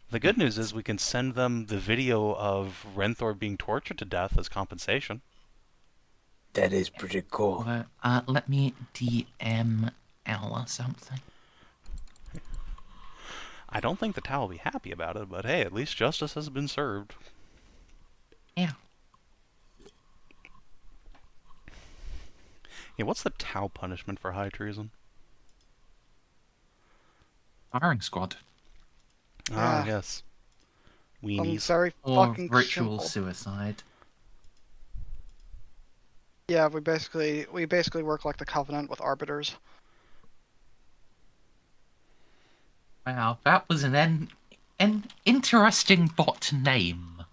The good news is we can send them the video of Renthor being tortured to death as compensation. That is pretty cool. Let me DM L or something. I don't think the Tau will be happy about it, but hey, at least justice has been served. Yeah. Yeah, what's the Tau punishment for high treason? Firing squad. Ah, Yeah. yes. Weenies. Weenies. Very Or fucking ritual simple. suicide. Yeah, we basically work like the Covenant with arbiters. Wow, that was an interesting bot name.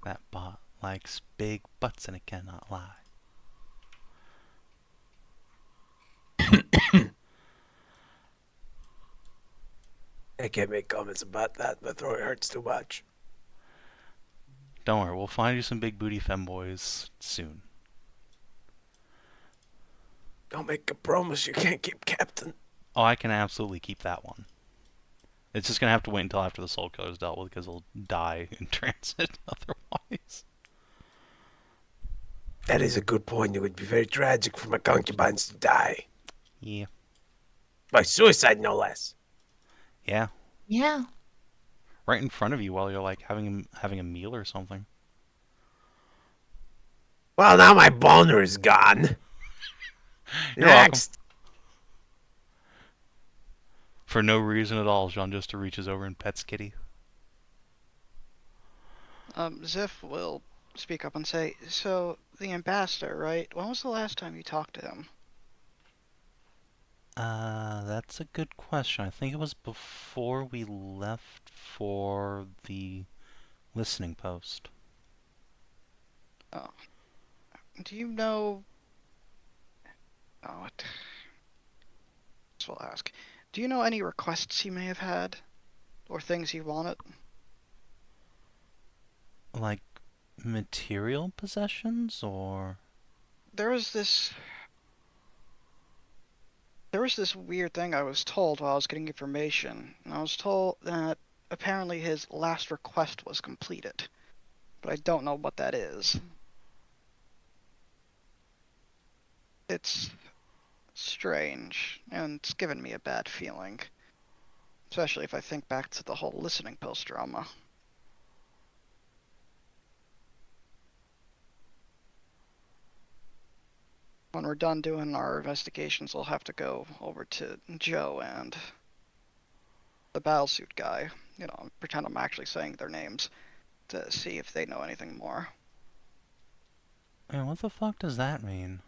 That bot likes big butts and it cannot lie. I can't make comments about that. My throat hurts too much. Don't worry, we'll find you some big booty femboys soon. Don't make a promise you can't keep, Captain. Oh, I can absolutely keep that one. It's just gonna have to wait until after the Soul Killer's dealt with, because he'll die in transit otherwise. That is a good point. It would be very tragic for my concubines to die. Yeah. By suicide, no less. Yeah. Yeah. Right in front of you while you're like having a meal or something. Well, now my boner is gone. You're Next. For no reason at all, Jeanne just reaches over and pets Kitty. Xiph will speak up and say, so the ambassador, right? When was the last time you talked to him? That's a good question. I think it was before we left for the listening post. Oh. Do you know... Oh, it... This will ask. Do you know any requests he may have had? Or things he wanted? Like, material possessions, or... There was this weird thing I was told while I was getting information. And I was told that apparently his last request was completed. But I don't know what that is. It's strange, and it's given me a bad feeling. Especially if I think back to the whole listening post drama. When we're done doing our investigations, I'll have to go over to Joe and the battlesuit guy. You know, pretend I'm actually saying their names to see if they know anything more. Man, what the fuck does that mean?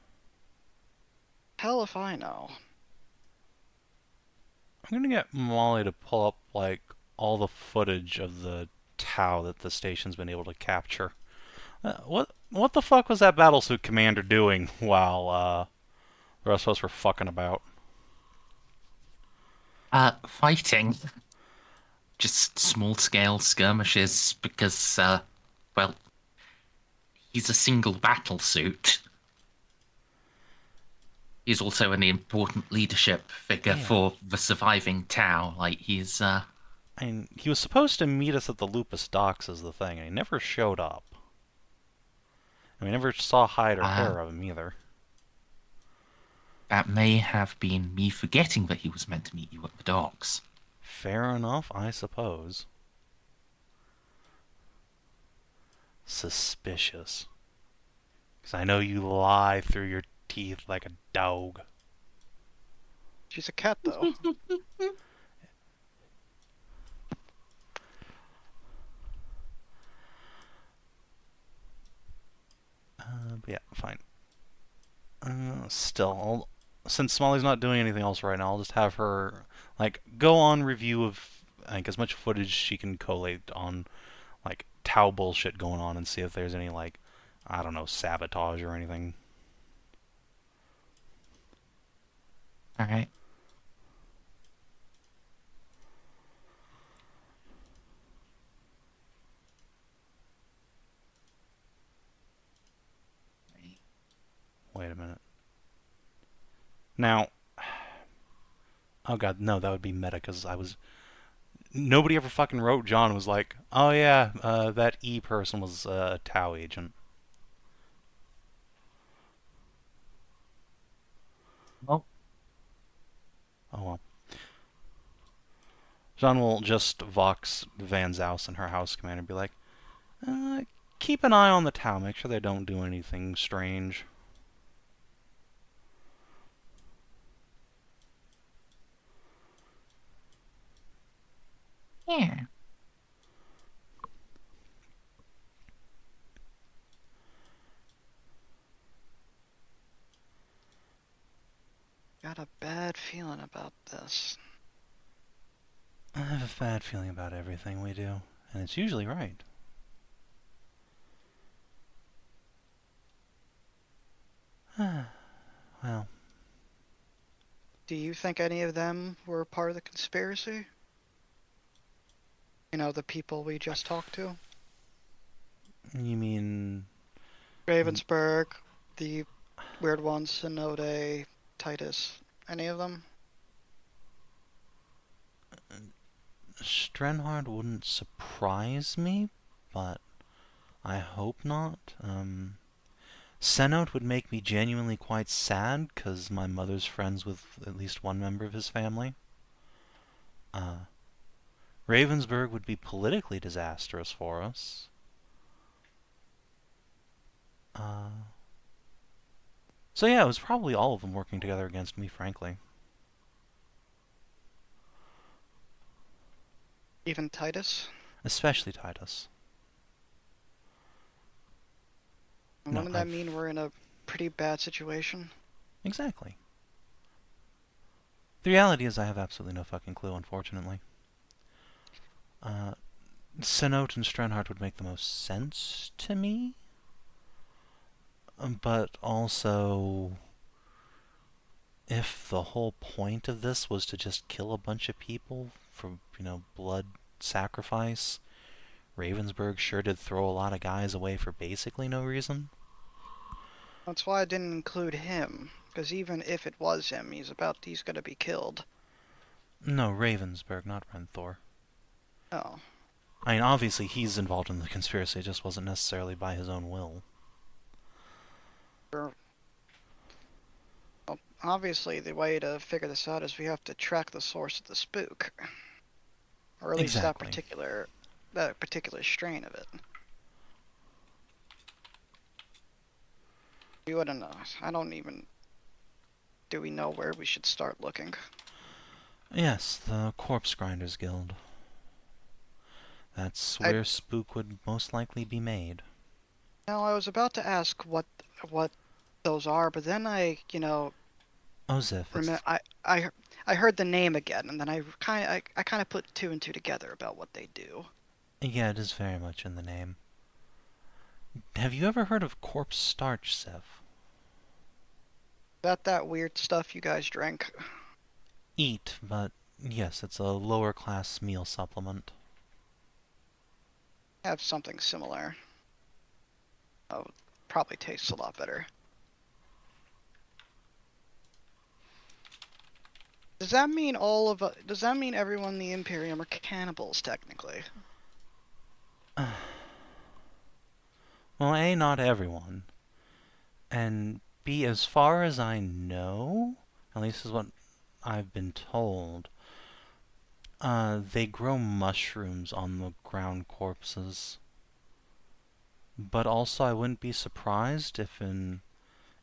Hell if I know. I'm gonna get Molly to pull up, like, all the footage of the Tau that the station's been able to capture. What the fuck was that battlesuit commander doing while, the rest of us were fucking about? Fighting. Just small-scale skirmishes because, well, he's a single battle suit. He's also an important leadership figure for the surviving Tau. Like, he's, I mean, he was supposed to meet us at the Lupus docks is the thing, and he never showed up. And we never saw hide or hair of him either. That may have been me forgetting that he was meant to meet you at the docks. Fair enough, I suppose. Suspicious. Because I know you lie through your teeth like a dog. She's a cat, though. But yeah, fine. Still, since Molly's not doing anything else right now, I'll just have her, like, go on review of, like, as much footage she can collate on, like, Tau bullshit going on and see if there's any, like, I don't know, sabotage or anything. Alright. Wait a minute. Now, oh god, no, that would be meta, because nobody ever fucking wrote John was like, oh yeah, that E person was a Tau agent. Well. Oh well. John will just vox Van Zaus and her house commander and be like, keep an eye on the Tau, make sure they don't do anything strange. Yeah. Got a bad feeling about this. I have a bad feeling about everything we do, and it's usually right. Well. Do you think any of them were part of the conspiracy? You know, the people we just talked to? You mean... Ravensburg, the weird ones, Synode, Titus, any of them? Strenhard wouldn't surprise me, but I hope not. Senode would make me genuinely quite sad, because my mother's friends with at least one member of his family. Ravensburg would be politically disastrous for us. So yeah, it was probably all of them working together against me, frankly. Even Titus? Especially Titus. And wouldn't that mean we're in a pretty bad situation? Exactly. The reality is I have absolutely no fucking clue, unfortunately. Cenote and Strenhart would make the most sense to me. But also, if the whole point of this was to just kill a bunch of people for, blood sacrifice, Ravensburg sure did throw a lot of guys away for basically no reason. That's why I didn't include him, because even if it was him, he's gonna be killed. No, Ravensburg, not Renthor. Oh. I mean, obviously he's involved in the conspiracy, it just wasn't necessarily by his own will. Sure. Well, obviously, the way to figure this out is we have to track the source of the spook. Or at least Exactly. that particular strain of it. We wouldn't know. I don't even... Do we know where we should start looking? Yes, the Corpse Grinders Guild. That's where spook would most likely be made. Now, I was about to ask what those are, but then I, Oh, Xiph. I heard the name again, and then I kind of put two and two together about what they do. Yeah, it is very much in the name. Have you ever heard of corpse starch, Xiph? That weird stuff you guys drink? Eat, but yes, it's a lower class meal supplement. Have something similar. Oh, probably tastes a lot better. Does that mean everyone in the Imperium are cannibals, technically? Well, A, not everyone. And B, as far as I know, at least is what I've been told, they grow mushrooms on the ground corpses. But also, I wouldn't be surprised if in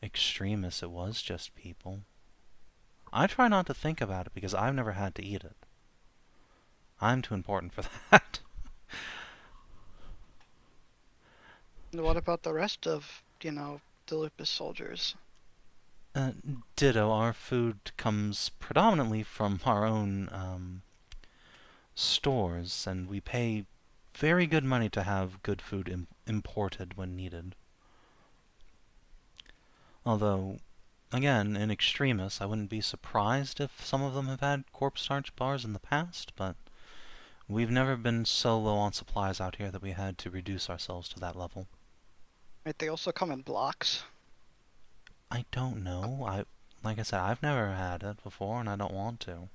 Extremis it was just people. I try not to think about it because I've never had to eat it. I'm too important for that. What about the rest of, the Lupus soldiers? Ditto, our food comes predominantly from our own stores, and we pay very good money to have good food imported when needed. Although, again, in Extremis, I wouldn't be surprised if some of them have had corpse starch bars in the past, but we've never been so low on supplies out here that we had to reduce ourselves to that level. Right, they also come in blocks. I don't know. Like I said, I've never had it before, and I don't want to.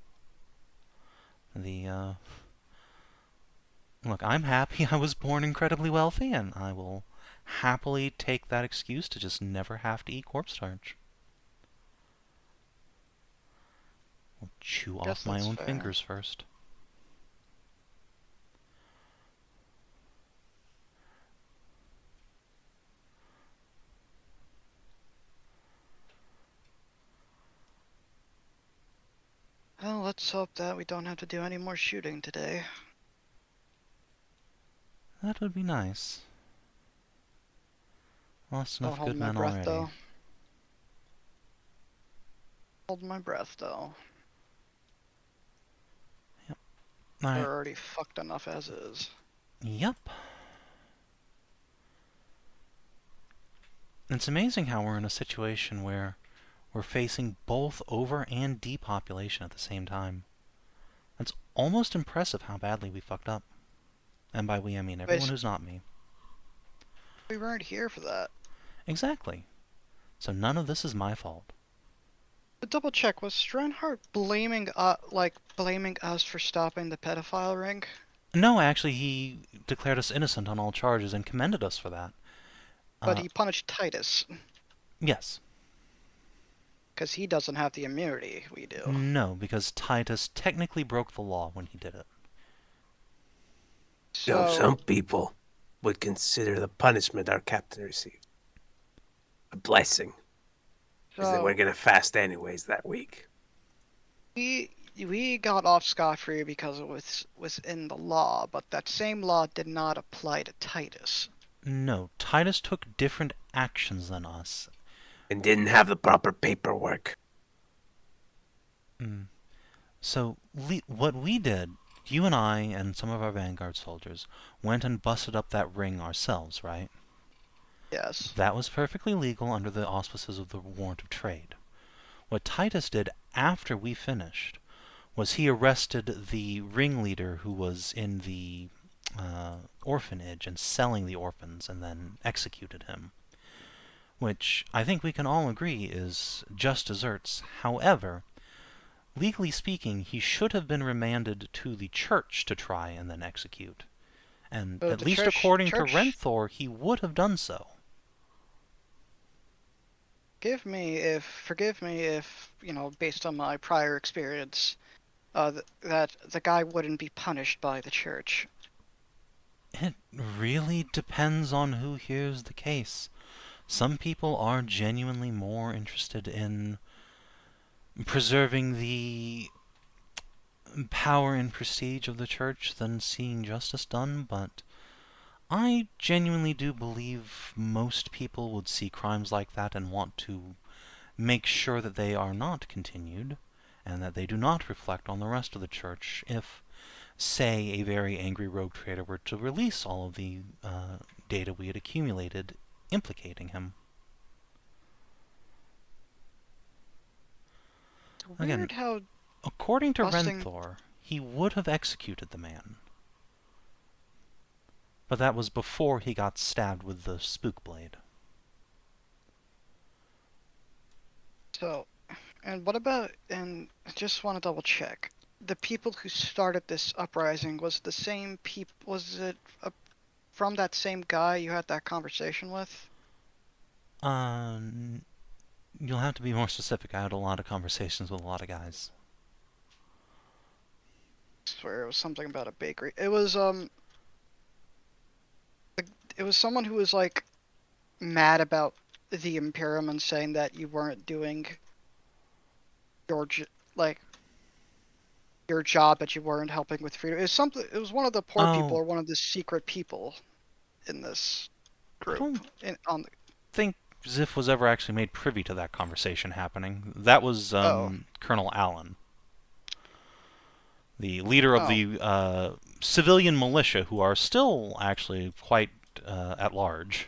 Look, I'm happy I was born incredibly wealthy, and I will happily take that excuse to just never have to eat corpse starch. I'll chew off my own fingers first. Well, let's hope that we don't have to do any more shooting today. That would be nice. Lost enough good men Don't hold my breath, already. though. Hold my breath, though. Yep. We're already fucked enough as is. Yep. It's amazing how we're in a situation where we're facing both over and depopulation at the same time. It's almost impressive how badly we fucked up. And by we, I mean everyone who's not me. We weren't here for that. Exactly. So none of this is my fault. But double check, was Strenhart blaming us for stopping the pedophile ring? No, actually, he declared us innocent on all charges and commended us for that. But he punished Titus. Yes. Because he doesn't have the immunity we do. No, because Titus technically broke the law when he did it. So some people would consider the punishment our captain received a blessing. Because they were going to fast anyways that week. We got off scot-free because it was within the law, but that same law did not apply to Titus. No, Titus took different actions than us. And didn't have the proper paperwork. So, what we did you and I and some of our Vanguard soldiers went and busted up that ring ourselves, right? Yes. That was perfectly legal under the auspices of the warrant of trade. What Titus did after we finished was he arrested the ringleader who was in the orphanage and selling the orphans, and then executed him. Which I think we can all agree is just deserts. However, legally speaking, he should have been remanded to the church to try and then execute. And But at the least church- according church- to Renthor, he would have done so. Forgive me if, based on my prior experience, that the guy wouldn't be punished by the church. It really depends on who hears the case. Some people are genuinely more interested in preserving the power and prestige of the church than seeing justice done, but I genuinely do believe most people would see crimes like that and want to make sure that they are not continued, and that they do not reflect on the rest of the church if, say, a very angry rogue trader were to release all of the data we had accumulated implicating him. It's Again, weird how according to busting- Renthor, he would have executed the man. But that was before he got stabbed with the spook blade. So, and what about, and I just want to double check, the people who started this uprising, was it the same people, was it from that same guy you had that conversation with? You'll have to be more specific. I had a lot of conversations with a lot of guys. I swear it was something about a bakery. It was someone who was like mad about the Imperium and saying that you weren't doing your your job, that you weren't helping with freedom. It was one of the poor people, Oh. or one of the secret people in this group. don't think Xiph was ever actually made privy to that conversation happening. That was Colonel Allen, the leader of the civilian militia, who are still actually quite at large.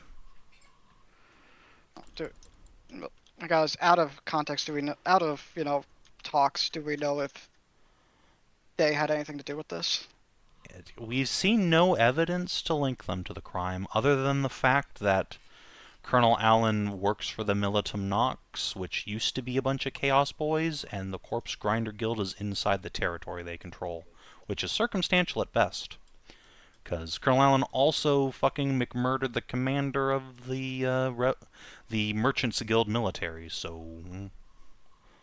Guys, out of context, do we know? Out of talks, do we know if they had anything to do with this? We've seen no evidence to link them to the crime, other than the fact that Colonel Allen works for the Militum Nox, which used to be a bunch of Chaos Boys, and the Corpse Grinder Guild is inside the territory they control, which is circumstantial at best. Because Colonel Allen also fucking McMurdered the commander of the Merchants Guild military, so...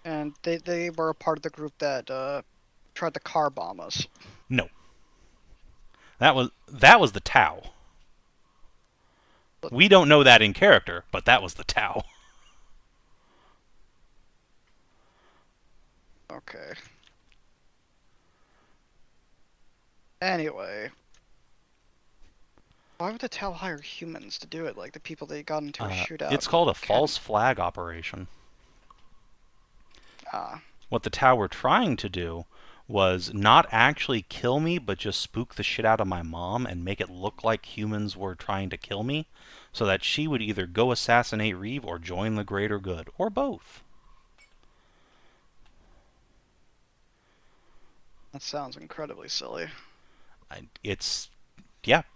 And they were a part of the group that tried to car bomb us. No. That was the Tau. We don't know that in character, but that was the Tau. Okay. Anyway. Why would the Tau hire humans to do it, like the people they got into a shootout? It's called a false flag operation. What the Tau were trying to do was not actually kill me, but just spook the shit out of my mom and make it look like humans were trying to kill me, so that she would either go assassinate Reeve or join the greater good, or both. That sounds incredibly silly.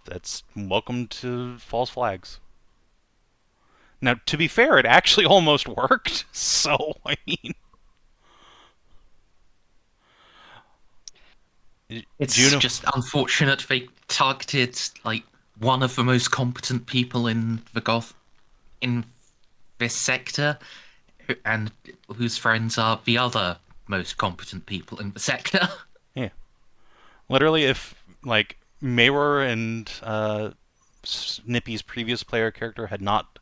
That's welcome to false flags. Now, to be fair, it actually almost worked, so, I mean... It's Juno? just unfortunate they targeted like one of the most competent people in in this sector, and whose friends are the other most competent people in the sector. Yeah. Literally, if, like, Maywer and Snippy's previous player character had not,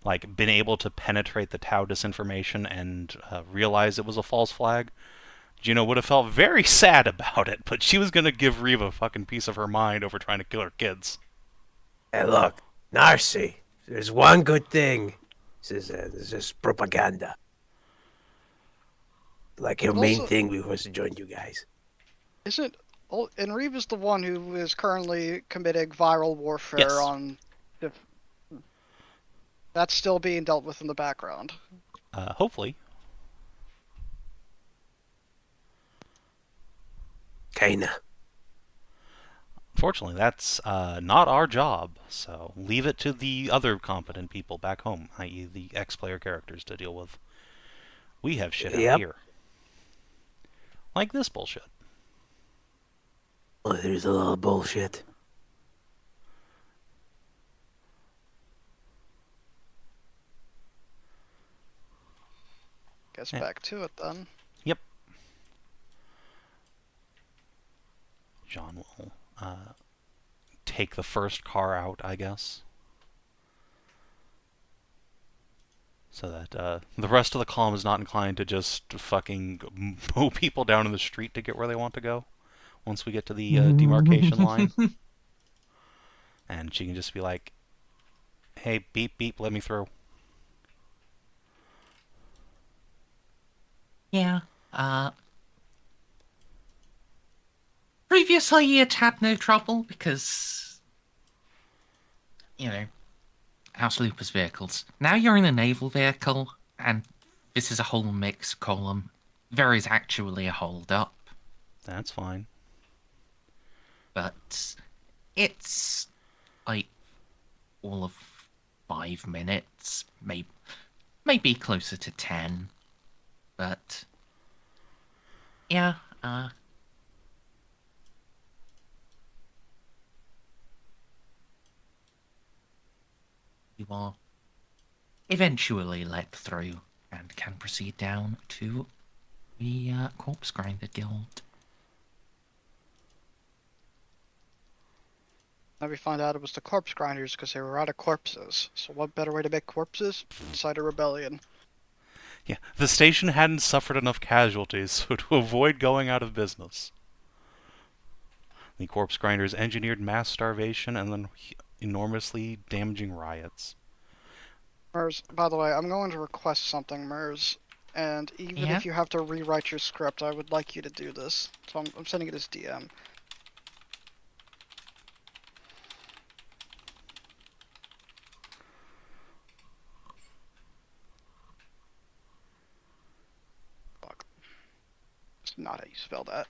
like, been able to penetrate the Tau disinformation and realize it was a false flag, Juno would have felt very sad about it, but she was going to give Reeve a fucking piece of her mind over trying to kill her kids. Hey, look, Narcy, there's one good thing. This is propaganda. Like your main Also- thing before to join you guys. Isn't And Reeve is the one who is currently committing viral warfare Yes. on. That's still being dealt with in the background. Hopefully. Kinda. Fortunately, that's not our job, so leave it to the other competent people back home, i.e. the X-player characters, to deal with. We have shit out Yep. here. Like this bullshit. Oh, there's a lot of bullshit. Guess Yeah. back to it then. Yep. Jeanne will take the first car out, I guess. So that the rest of the column is not inclined to just fucking mow people down in the street to get where they want to go once we get to the demarcation line. And she can just be like, hey, beep, beep, let me through. Yeah. Previously it had no trouble because, you know, House Looper's vehicles. Now you're in a naval vehicle, and this is a whole mixed column. There is actually a hold-up, That's fine. but it's, like, all of 5 minutes, maybe closer to 10, but, yeah, you are eventually let through and can proceed down to the Corpse Grinder Guild. Now we find out it was the corpse grinders because they were out of corpses. So what better way to make corpses? Incite a rebellion. Yeah, the station hadn't suffered enough casualties, so to avoid going out of business, the corpse grinders engineered mass starvation and then enormously damaging riots. Merz, by the way, I'm going to request something, Merz. And even Yeah? if you have to rewrite your script, I would like you to do this. So I'm sending it as DM. Fuck. It's not how you spell that.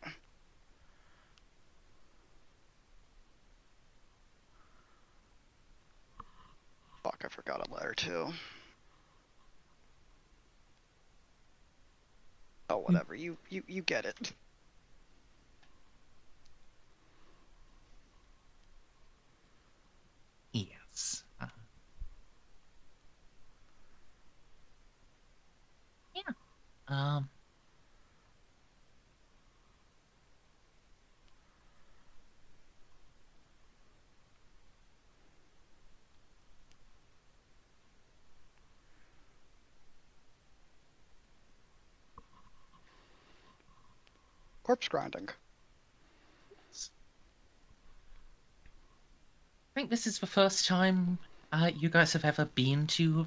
Fuck, I forgot a letter too. Oh, whatever. You get it. Yes. Yeah. Corpse grinding. I think this is the first time you guys have ever been to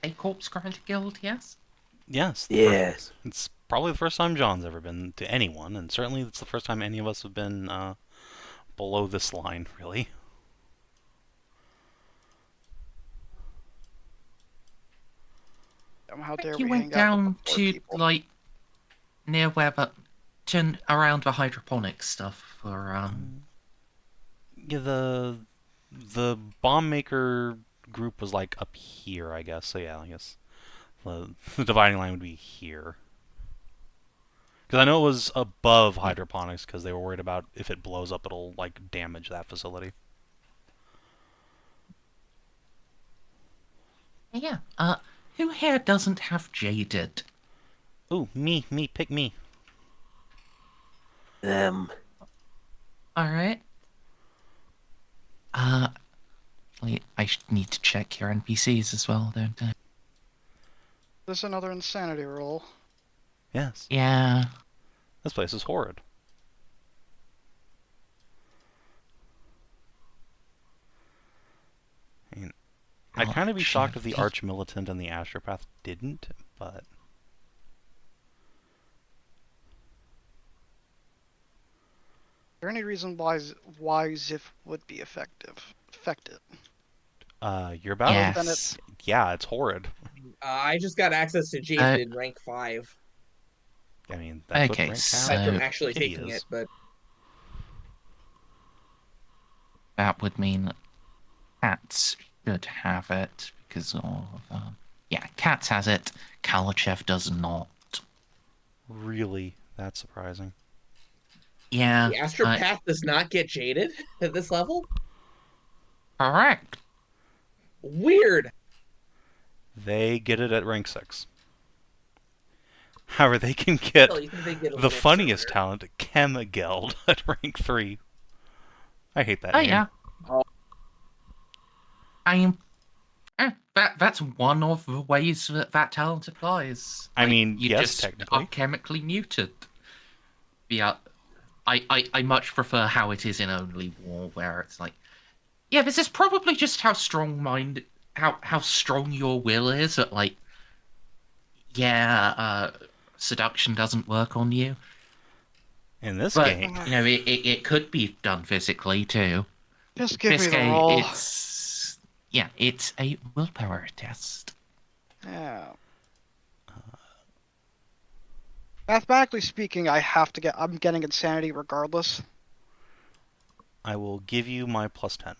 a Corpse Grinder Guild, yes? Yes. Yes. It's probably the first time John's ever been to anyone, and certainly it's the first time any of us have been below this line, really. How I dare think you we went hang out with down the poor to, people. like, near where around the hydroponics stuff for, Yeah, the bomb maker group was like up here, I guess. So yeah, I guess the dividing line would be here. Because I know it was above hydroponics because they were worried about if it blows up, it'll like damage that facility. yeah. Who here doesn't have Jaded? Ooh, me, pick me. Alright. Wait, I need to check your NPCs as well, don't I? This is another insanity roll. Yes, Yeah. this place is horrid. I mean, I'd kind of be shocked if the Arch-Militant and the Astropath didn't, but... there any reason why Xiph would be effective? Your battle? Yes. Yeah, it's horrid. I just got access to Jade in rank 5. I mean, that's Okay, what rank so- Aside from count actually kitty taking is. it, but That would mean Cats should have it because of yeah, Cats has it. Kalachev does not. Really, that's surprising. Yeah, the Astropath does not get jaded at this level? correct. Weird. They get it at rank 6. However, they can get Well, you think they get a the little funniest earlier. talent, Chemigeld, at rank 3. I hate that Oh name. yeah. Oh. I mean, that's one of the ways that talent applies. I mean, you yes, just technically. are chemically muted. Yeah, I much prefer how it is in Only War, where it's like, yeah, this is probably just how how strong your will is. At like, yeah, seduction doesn't work on you, In this but game, you know it could be done physically too. Just give This me the game, roll. it's a willpower test. Yeah. Mathematically speaking, I'm getting insanity regardless. I will give you my plus 10,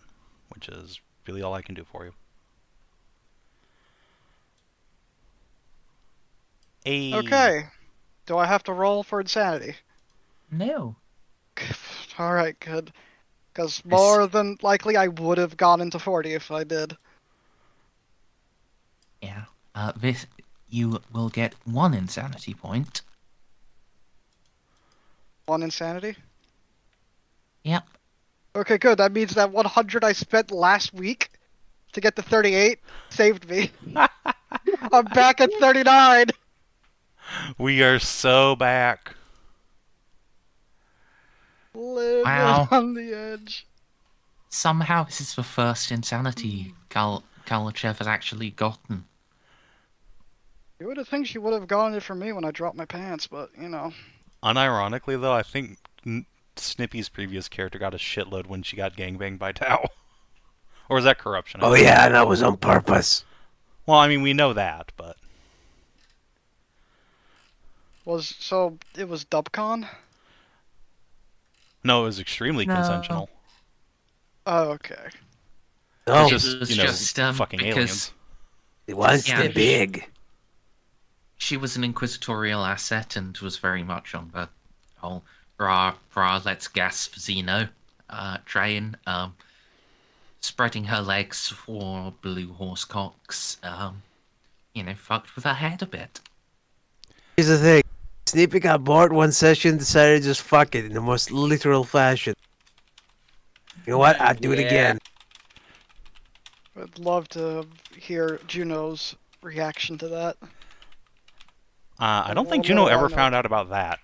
which is really all I can do for you. Okay. Do I have to roll for insanity? No. Alright, good. Because more than likely I would have gone into 40 if I did. Yeah. This you will get 1 insanity point. 1 insanity? Yep. Okay, good. That means that 100 I spent last week to get to 38 saved me. I'm back at 39! We are so back. Living Wow. on the edge. Somehow this is the first insanity Kalachev has actually gotten. You would have think she would have gotten it from me when I dropped my pants, but, you know. Unironically, though, I think Snippy's previous character got a shitload when she got gangbanged by Tao. Or is that corruption? Oh yeah, that was on purpose. Well, I mean, we know that, but... So, it was Dubcon? No, it was extremely No. consensual. Oh, okay. No, It Just, was you know, just, fucking because aliens. he wants Yeah. the big. she was an inquisitorial asset and was very much on the whole rah, let's gas for Xeno train. Spreading her legs for blue horsecocks. You know, fucked with her head a bit. Here's the thing. Snippy got bored one session, decided to just fuck it in the most literal fashion. You know what? I'd do it Yeah. again. I'd love to hear Juno's reaction to that. I don't think What Juno do I ever know? found out about that.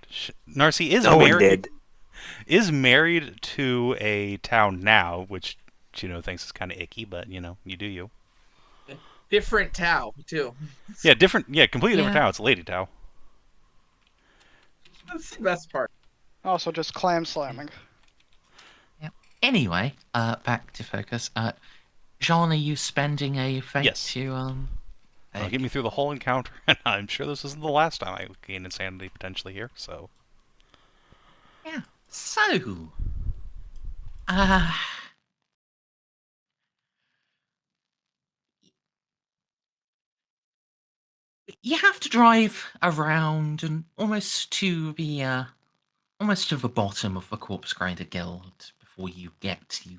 Narcy is No one married. did. Is married to a town now, which Juno thinks is kind of icky, but you know, you do you. Different Tau, too. Yeah, completely different Yeah. Tao. It's Lady Tao. That's the best part. Also, just clam slamming. Anyway, back to focus. Jeanne, are you spending a fate Yes. to It'll get me through the whole encounter, and I'm sure this isn't the last time I gain insanity potentially here. So Yeah. So, you have to drive around and almost to the bottom of the Corpse Grinder Guild before you get to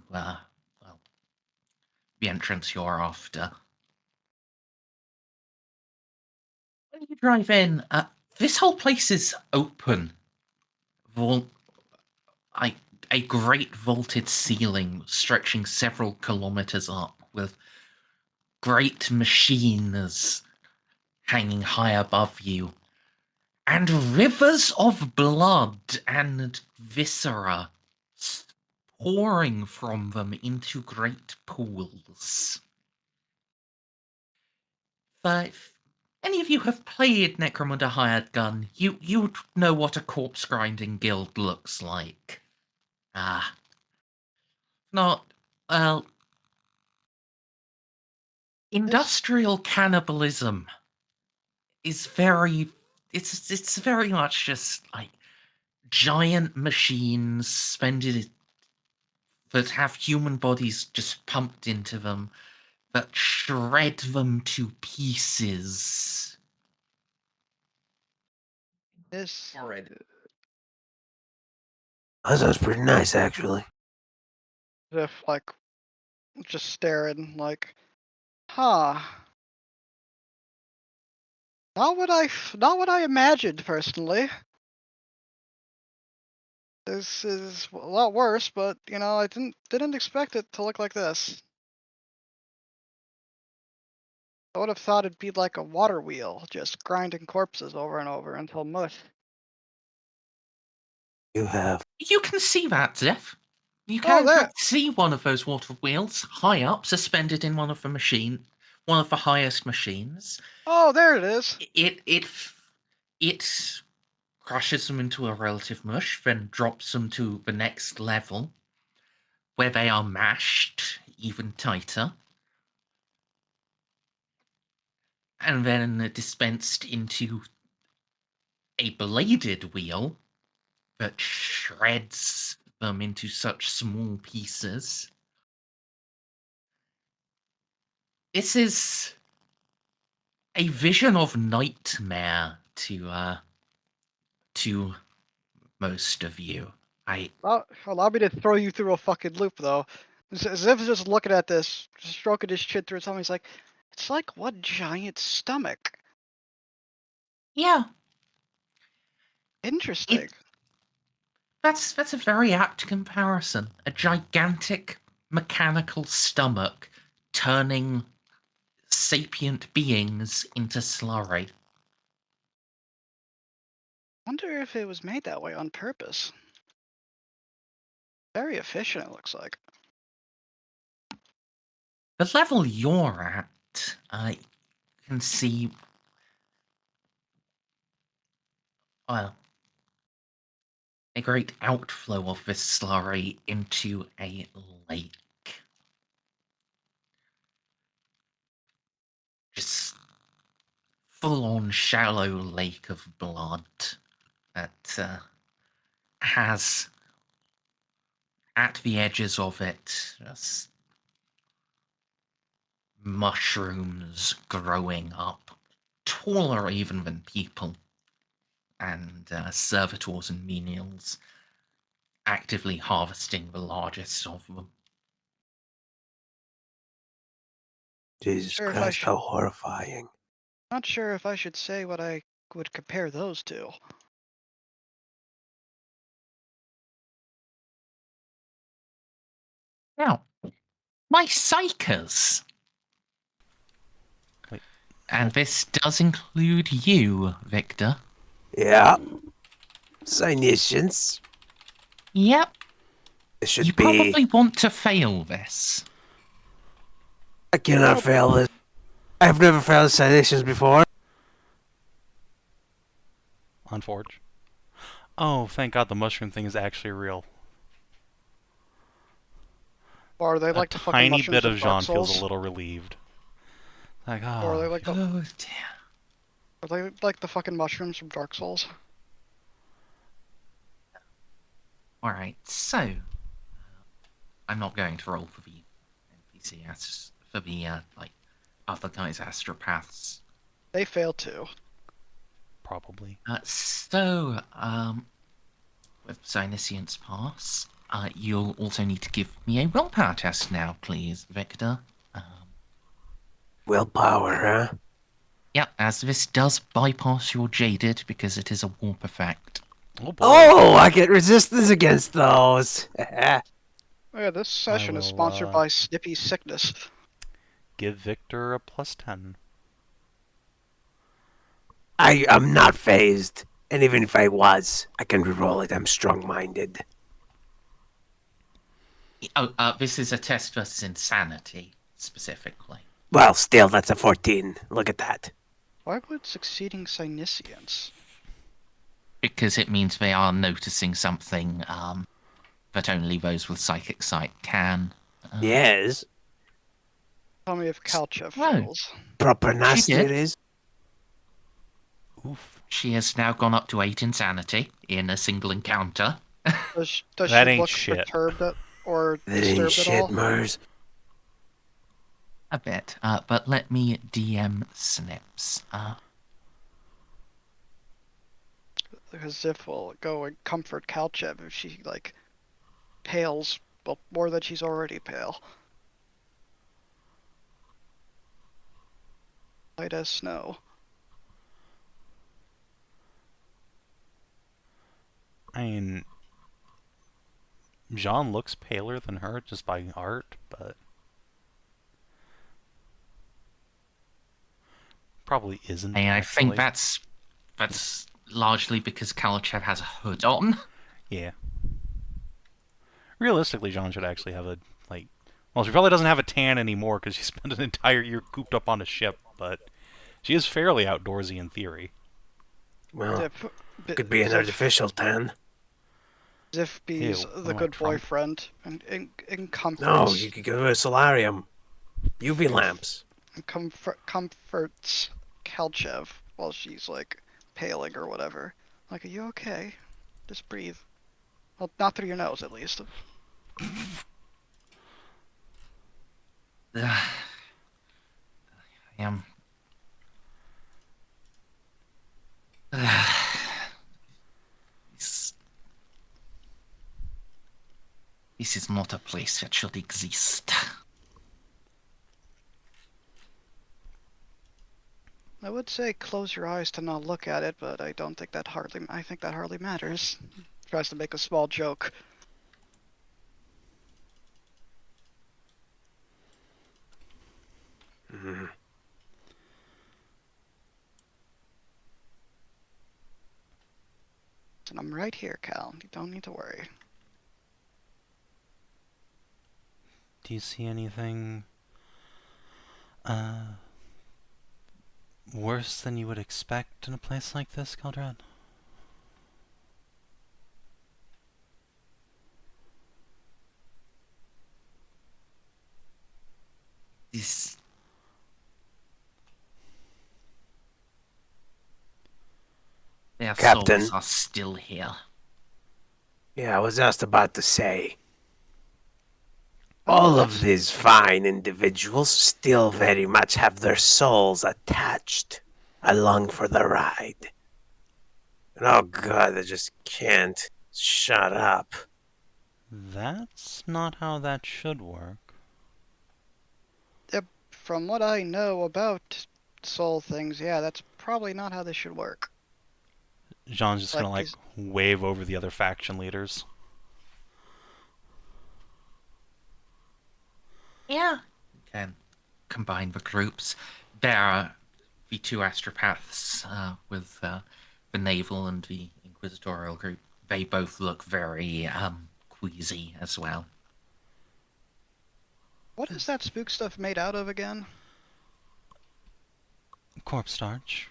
the entrance you're after. When you drive in, this whole place is open. A great vaulted ceiling stretching several kilometers up, with great machines hanging high above you, and rivers of blood and viscera pouring from them into great pools. But if any of you have played Necromunda Hired Gun, you would know what a corpse grinding guild looks like. Ah, not well. Industrial cannibalism is very. It's very much just like giant machines suspended that have human bodies just pumped into them that shred them to pieces. This Alright. That sounds pretty nice, actually. if like just staring like, huh. Not what I imagined personally. This is a lot worse, but you know, I didn't expect it to look like this. I would have thought it'd be like a water wheel, just grinding corpses over and over until mush. You have. You can see that, Xiph. You Oh, can in there. fact see one of those water wheels high up, suspended in one of the highest machines. Oh, there it is. It crushes them into a relative mush, then drops them to the next level, where they are mashed even tighter, and then dispensed into a bladed wheel that shreds them into such small pieces. This is a vision of nightmare to most of you. Allow me to throw you through a fucking loop, though. As if just looking at this, just stroking his chin through something. He's like, it's like one giant stomach. Yeah, Interesting. that's a very apt comparison. A gigantic mechanical stomach turning sapient beings into slurry. Wonder if it was made that way on purpose. Very efficient, it looks like. The level you're at, you can see, well, a great outflow of this slurry into a lake. Just full-on shallow lake of blood that has at the edges of it just mushrooms growing up, taller even than people, and servitors and menials actively harvesting the largest of them. Jesus Sure, if I Christ, should, how horrifying. not sure if I should say what I would compare those to. Now, my psychers, Wait. and this does include you, Victor. Yeah. Cynicians. Yep, It should you be. probably want to fail this. I cannot fail this. I've never failed Cynicians before. On Forge. Oh, thank God the mushroom thing is actually real. Or are they like a the fucking tiny mushrooms bit of from Dark Jeanne feels Souls? a little relieved. Like, Or are they oh, like the, Oh dear. are they like the fucking mushrooms from Dark Souls? Alright, so I'm not going to roll for the NPC for the other guys astropaths. They fail too. probably. With Cynician's pass, you'll also need to give me a willpower test now, please, Victor. Willpower, huh? Yeah, as this does bypass your jaded because it is a warp effect. Oh boy. Oh, I get resistance against those. Oh yeah, this session is will, sponsored by Snippy Sickness. Give Victor a +10. I am not phased. And even if I was, I can reroll it. I'm strong-minded. Oh, this is a test versus insanity, specifically. Well, still, that's a 14. Look at that. Why would succeeding Cynicians? Because it means they are noticing something but only those with psychic sight can. Yes. Tell me if Kalchev No. fails. Proper She nasty did. it is. Oof. She has now gone up to 8 insanity in a single encounter. Does That she ain't look shit. perturbed or That ain't disturbed at shit, all? Mers. A bit. But let me DM Snips. Because Xiph will go and comfort Kalchev if she, like, pales, well, more than she's already pale. White as snow. I mean, Jeanne looks paler than her just by art, but probably isn't. And I think actually. that's largely because Kalchev has a hood on. Yeah. Realistically, Jeanne should actually have a, like... Well, she probably doesn't have a tan anymore because she spent an entire year cooped up on a ship, but she is fairly outdoorsy in theory. Well, Xiph, could be an artificial tan. Xiph be's Ew, what the am I, good Trump? boyfriend and comforts. No, you could go to a solarium. UV lamps. Comforts Kalchev while she's, like, paling or whatever. Like, are you okay? Just breathe. Well, not through your nose, at least. I am. This is not a place that should exist. I would say close your eyes to not look at it, but I don't think that hardly. I think that hardly matters. Tries to make a small joke. Mm. And I'm right here, Cal. You don't need to worry. Do you see anything worse than you would expect in a place like this, Caldred? This. Their Captain. souls are still here. Yeah, I was just about to say. All of these fine individuals still very much have their souls attached along for the ride. And oh god, I just can't shut up. That's not how that should work. From what I know about soul things, yeah, that's probably not how this should work. Jean's just Like, gonna, wave over the other faction leaders. Yeah. Can combine the groups. There are the two astropaths with the naval and the inquisitorial group. They both look very queasy as well. What is that spook stuff made out of again? Corpse starch.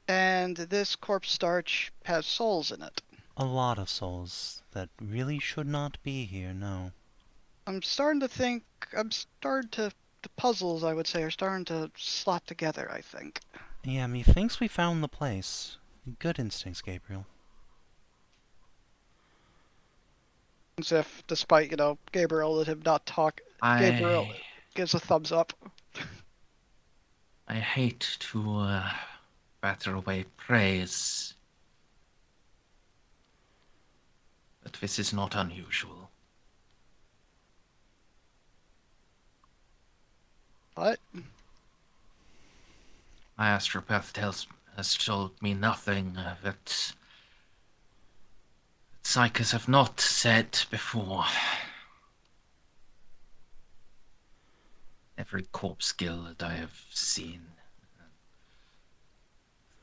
And this corpse starch has souls in it. A lot of souls that really should not be here, no. I'm starting to think. The puzzles, I would say, are starting to slot together, I think. Yeah, methinks we found the place. Good instincts, Gabriel. As if, despite, Gabriel let him not talk, Gabriel gives a thumbs up. I hate to batter away praise, but this is not unusual. What? My astropath has told me nothing that psychers have not said before. Every corpse guild that I have seen.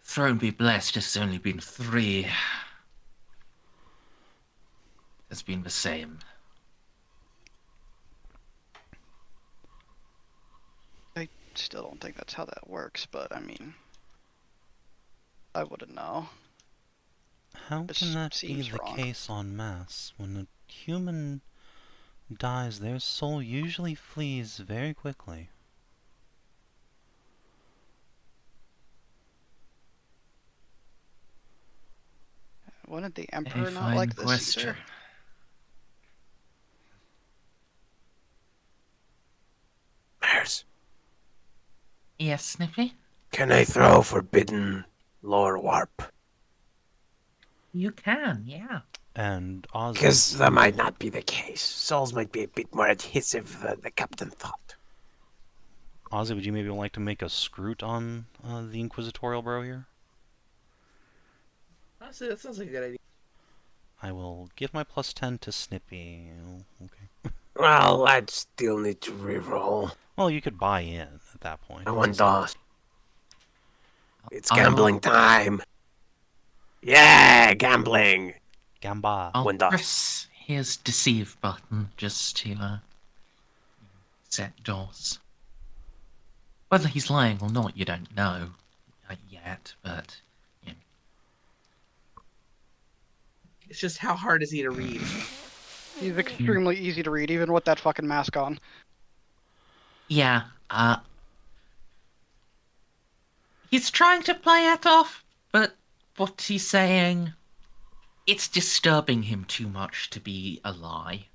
Throne be blessed, it's only been 3. Has been the same. I still don't think that's how that works, but I mean, I wouldn't know. How This can that be seems the wrong. case en masse? When a human dies, their soul usually flees very quickly. Wouldn't the A Emperor not fine like this question. either? Mers, Yes, Snippy? can I throw forbidden lore warp? You can, yeah. And Ozzy, Because that might not be the case. Souls might be a bit more adhesive than the captain thought. would you maybe like to make a scroot on the Inquisitorial bro here? Honestly, that sounds like a good idea. I will give my +10 to Snippy. Okay. Well, I'd still need to reroll. Well, you could buy in at that point. No one does. It's I'll- gambling time. Yeah, gambling. Gamba. I'll One does. press his deceive button just to set doors. Whether he's lying or not, you don't know yet, but you know. It's just how hard is he to read? He's extremely easy to read, even with that fucking mask on. Yeah, he's trying to play it off, but what he's saying, it's disturbing him too much to be a lie.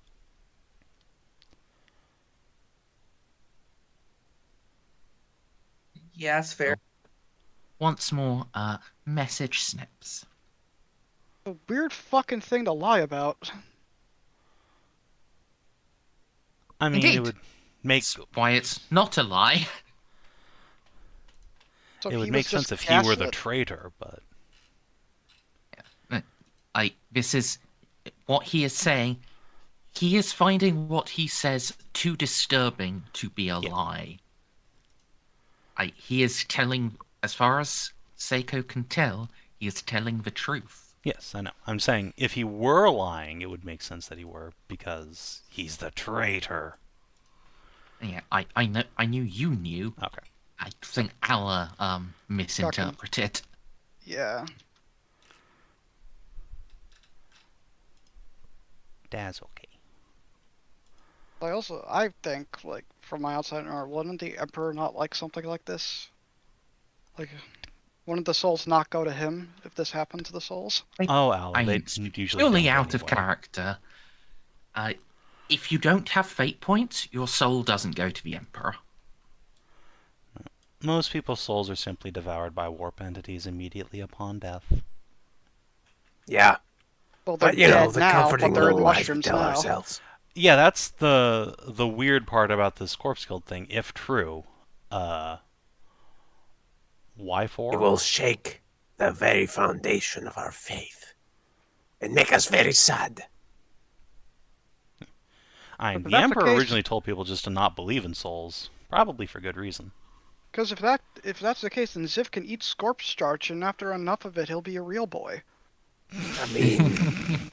Yeah, that's fair. Once more, message snips. A weird fucking thing to lie about. I mean, Indeed. it would make That's why it's not a lie. So it would he make was just sense if he were the gaslit? traitor, but This is what he is saying. He is finding what he says too disturbing to be a lie. He is telling, as far as Ceiko can tell, he is telling the truth. yes, I know. I'm saying if he were lying, it would make sense that he were, because he's the traitor. Yeah, I know. I knew you knew. Okay. I think Allah misinterpreted. Yeah. That's okay. I think, like, from my outside, or wouldn't the Emperor not like something like this? Like, wouldn't the souls not go to him if this happened to the souls? Oh, Al, I they mean, usually purely don't out of anyway. character. If you don't have fate points, your soul doesn't go to the Emperor. Most people's souls are simply devoured by warp entities immediately upon death. Yeah, Well, they're but you know, dead the now, comforting but they're in little lies we mushrooms tell now. ourselves. Yeah, that's the weird part about this Corpse Guild thing. If true, why for? It will shake the very foundation of our faith and make us very sad. I mean, But the that's the Emperor case- originally told people just to not believe in souls, probably for good reason. Because if that's the case, then Xiph can eat scorp starch, and after enough of it, he'll be a real boy. I mean,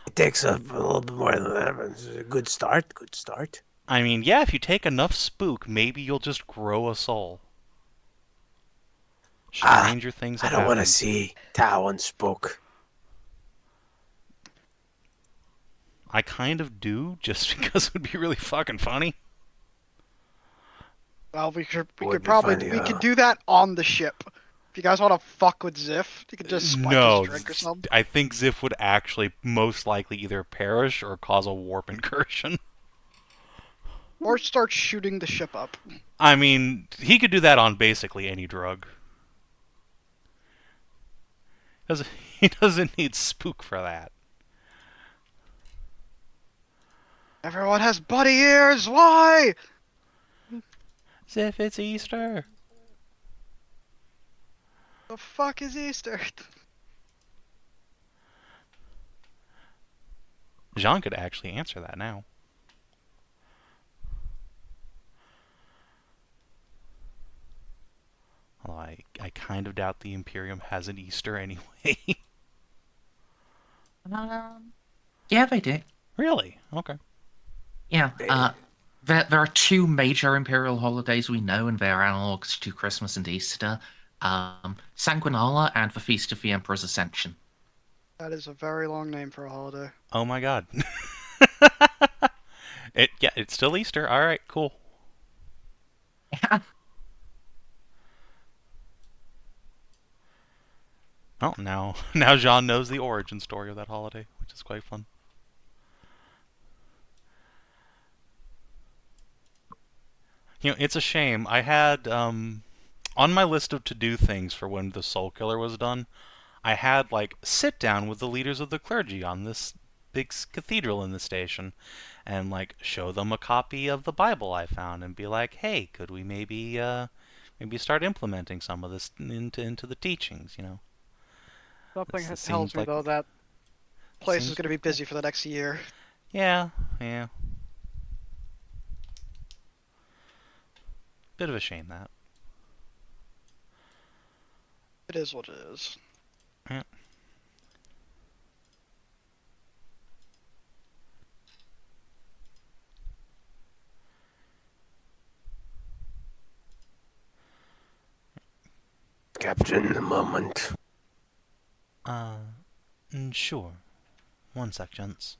it takes a little bit more than that, but it's a good start. Good start. I mean, yeah, if you take enough spook, maybe you'll just grow a soul. Stranger things I have don't want to happened. see Tao and Spook. I kind of do, just because it would be really fucking funny. Well, we could Would be probably funny, we huh? could do that on the ship. If you guys want to fuck with Xiph, you could just spike No, his drink or something. I think Xiph would actually most likely either perish or cause a warp incursion. Or start shooting the ship up. I mean, he could do that on basically any drug. He doesn't need spook for that. Everyone has bunny ears. Why? Xiph, it's Easter. The fuck is Easter? Jeanne could actually answer that now. Although I kind of doubt the Imperium has an Easter anyway. Yeah, they do. Really? Okay. Yeah. There are two major imperial holidays we know, and they're analogues to Christmas and Easter. Sanguinala and the Feast of the Emperor's Ascension. That is a very long name for a holiday. Oh my god. Yeah, it's still Easter. All right, cool. Oh, now Jeanne knows the origin story of that holiday, which is quite fun. You know, it's a shame. I had on my list of to-do things for when the Soul Killer was done, I had like sit down with the leaders of the clergy on this big cathedral in the station and like show them a copy of the Bible I found and be like, "Hey, could we maybe start implementing some of this into the teachings, you know?" Something This tells seems me like though that place is seems going to be pretty cool. busy for the next year. Yeah, yeah. Bit of a shame that. It is what it is. Yeah. Captain, a moment. Sure. One sec, gents.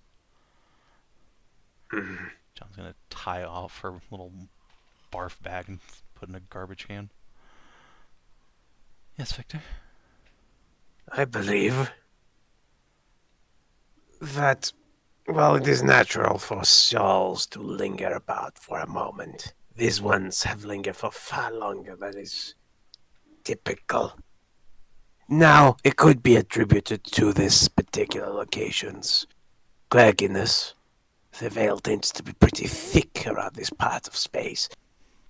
John's gonna tie off her little barf bag and put in a garbage can. Yes, Victor? I believe that, well, it is natural for souls to linger about for a moment. These ones have lingered for far longer than is typical. Now, it could be attributed to this particular location's clerginess. The veil tends to be pretty thick around this part of space,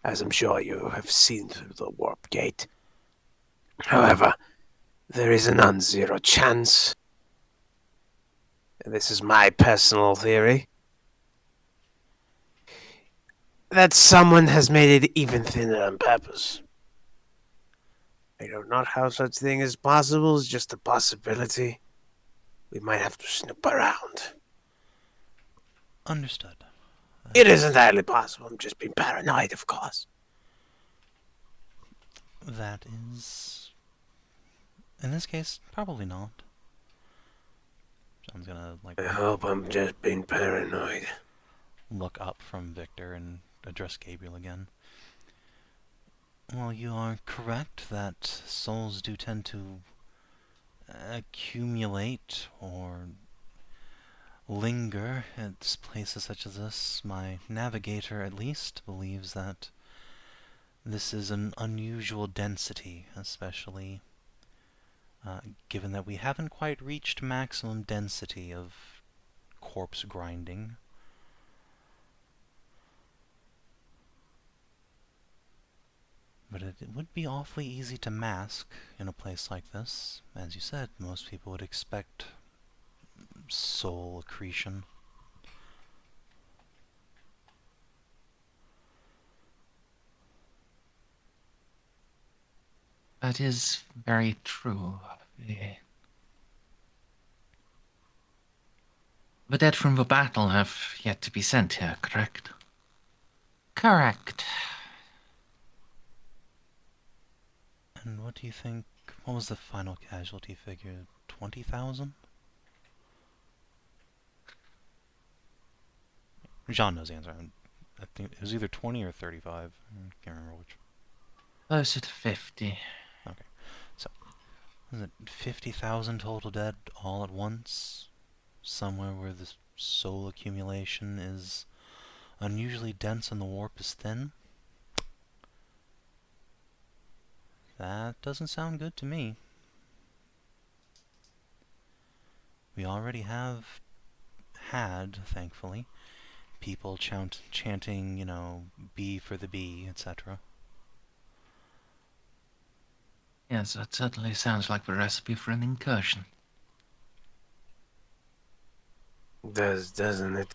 as I'm sure you have seen through the warp gate. However, there is a non-zero chance, and this is my personal theory, that someone has made it even thinner on purpose. I don't know how such thing is possible, it's just a possibility. We might have to snoop around. Understood. It is entirely possible, I'm just being paranoid, of course. That is... In this case, probably not. John's gonna, like, I hope I'm just being paranoid. look up from Victor and address Gabriel again. Well, you are correct that souls do tend to accumulate or linger at places such as this. My navigator, at least, believes that this is an unusual density, especially given that we haven't quite reached maximum density of corpse grinding. But it would be awfully easy to mask in a place like this. As you said, most people would expect soul accretion. That is very true. The dead from the battle have yet to be sent here, correct? Correct. And what do you think? What was the final casualty figure? 20,000? Jeanne knows the answer. I think it was either 20 or 35. I can't remember which. Closer to 50. Okay. So, was it 50,000 total dead all at once? Somewhere where the soul accumulation is unusually dense and the warp is thin? That doesn't sound good to me. We already have had, thankfully, people chanting, you know, B for the B, etc. Yes, that certainly sounds like the recipe for an incursion. Doesn't it?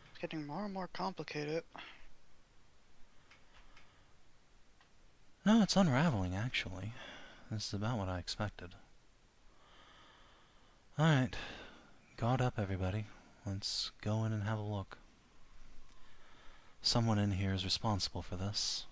It's getting more and more complicated. No, it's unraveling, actually. This is about what I expected. Alright. Guard up, everybody. Let's go in and have a look. Someone in here is responsible for this.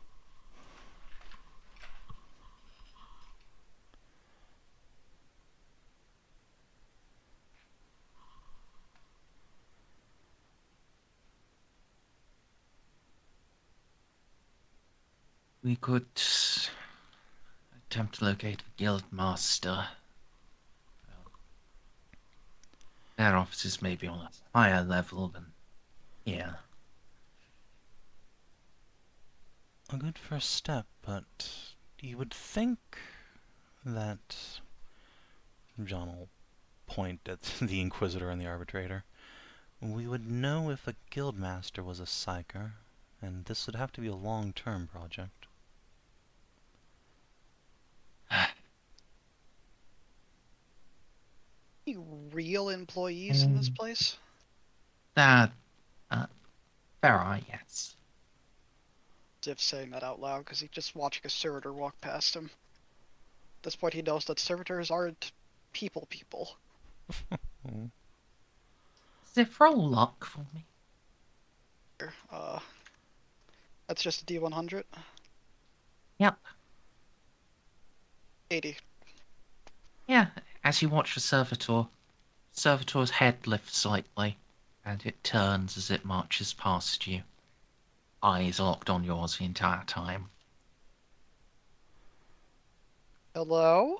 we could attempt to locate the guild master. Their offices may be on a higher level than here. A good first step, but you would think that Jeanne will point at the Inquisitor and the Arbitrator. We would know if a guildmaster was a psyker, and this would have to be a long-term project. Any real employees in this place? There are, yes. Xiph saying that out loud because he's just watching a servitor walk past him. At this point, he knows that servitors aren't people. Xiph, roll luck for me. That's just a D100. Yep. 80. Yeah, as you watch the servitor's head lifts slightly, and it turns as it marches past you. Eyes locked on yours the entire time. Hello?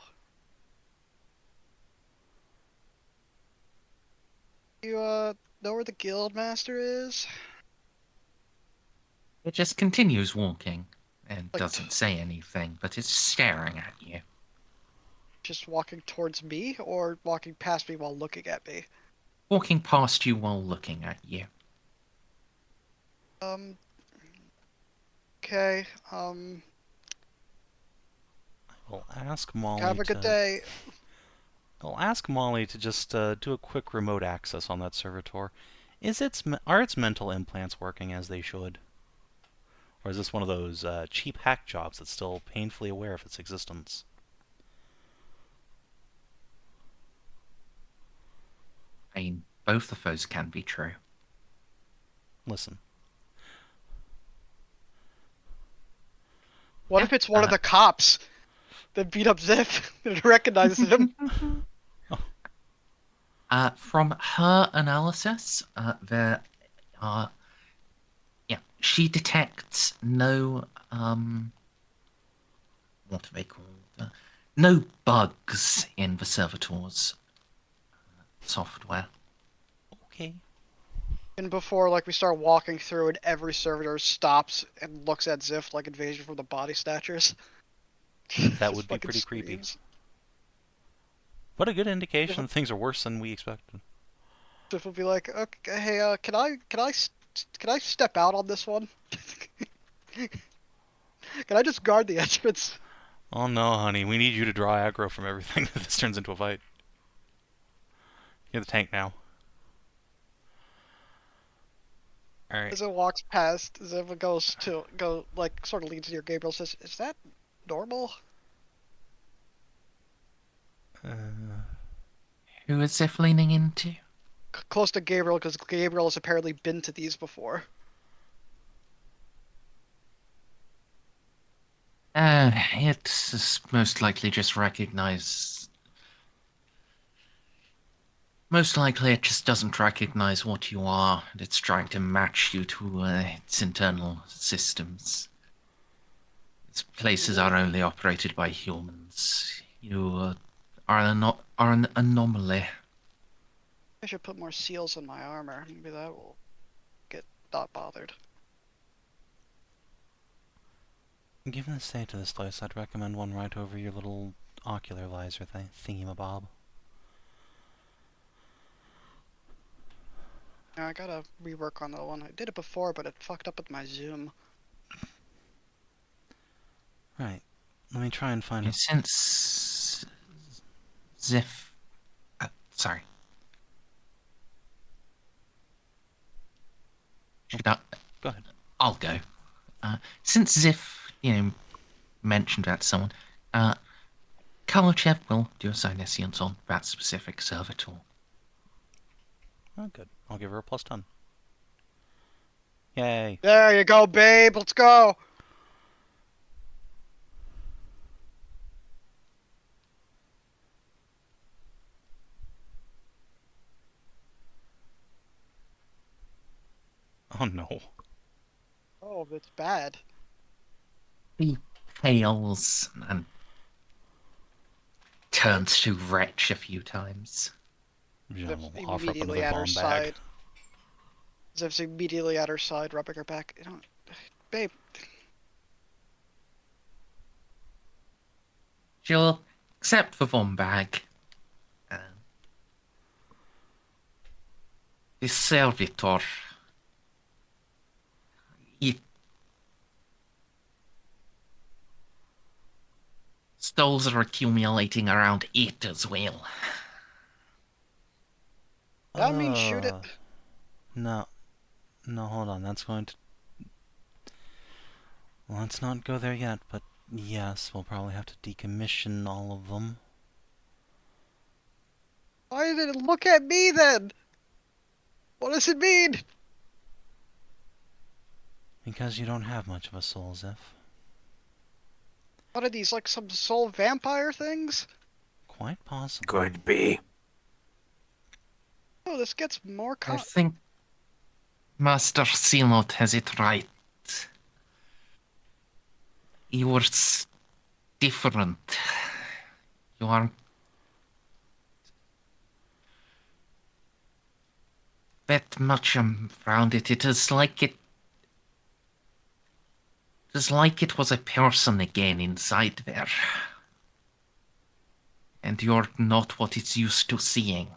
You, know where the guildmaster is? It just continues walking, and Like- doesn't say anything, but it's staring at you. Just walking towards me, or walking past me while looking at me? Walking past you while looking at you. Okay, I'll ask Molly have a good day. I'll ask Molly to just do a quick remote access on that servitor. Are its mental implants working as they should? Or is this one of those cheap hack jobs that's still painfully aware of its existence? I mean, both of those can be true. Listen. What if it's one of the cops that beat up Xiph and recognizes him? From her analysis, she detects no, what are they called? No bugs in the servitor's software. Okay. And before, like, we start walking through and every servitor stops and looks at Xiph like Invasion from the Body Snatchers. That Just would be fucking pretty creepy. screams. What a good indication that things are worse than we expected. Xiph will be like, okay, hey, can I step out on this one? Can I just guard the entrance? Oh no, honey, we need you to draw aggro from everything if this turns into a fight. You're the tank now. Alright. As it walks past, Xiph goes sort of leans near Gabriel, says, "Is that normal?" Who is Xiph leaning into? Close to Gabriel, because Gabriel has apparently been to these before. It's most likely just recognize. Most likely it just doesn't recognize what you are, and it's trying to match you to its internal systems. Its places are only operated by humans. You are an anomaly. I should put more seals on my armor. Maybe that will get not bothered. Given the state of this place, I'd recommend one right over your little ocular visor thingy-mabob. Yeah, I gotta rework on that one. I did it before, but it fucked up with my zoom. Right. Let me try and find a... Since Xiph... sorry. Should I... Go ahead. I'll go. Since Xiph, mentioned that to someone, Kalochev will do a Synesians on that specific servitor. Oh, good. I'll give her a +10. Yay. There you go, babe. Let's go. Oh no. Oh, that's bad. He pales and turns to retch a few times. Jeanne will Ziph's offer up immediately another at her vom bag. side. Ziph's immediately at her side, rubbing her back. You know, babe, She'll accept the von bag. The servitor. He stalls are accumulating around it as well. that means shoot it. No. No, hold on. That's going to... Let's not go there yet, but yes, we'll probably have to decommission all of them. Why did it look at me then? What does it mean? Because you don't have much of a soul, Xiph. What are these, like some soul vampire things? Quite possible. Could be. Oh, this gets more I think Master Silot has it right. You were different. You aren't that much around it. It is like it was a person again inside there. And you're not what it's used to seeing.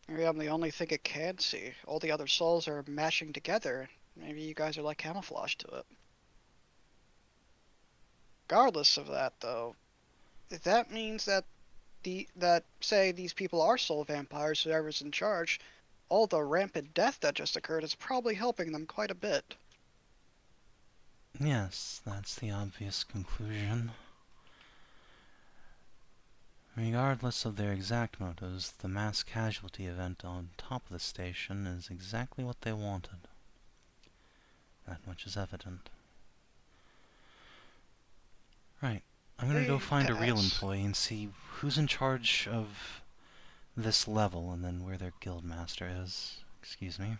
Maybe I'm the only thing it can see. All the other souls are mashing together. Maybe you guys are like camouflage to it. Regardless of that, though, if that means that say these people are soul vampires, whoever's in charge, all the rampant death that just occurred is probably helping them quite a bit. Yes, that's the obvious conclusion. Regardless of their exact motives, the mass casualty event on top of the station is exactly what they wanted. That much is evident. Right. I'm gonna go find a real employee and see who's in charge of this level and then where their guild master is. Excuse me.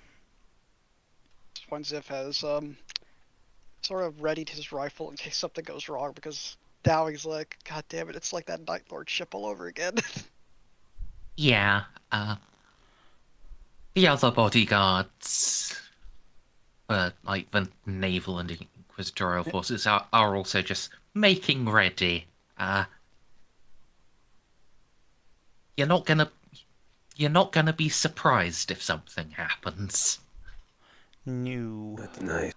When Xiph has sort of readied his rifle in case something goes wrong, because now he's like, God damn it, it's like that Night Lord ship all over again. Yeah, the other bodyguards, like the naval and inquisitorial forces, are also just making ready. You're not gonna be surprised if something happens. No. That's nice.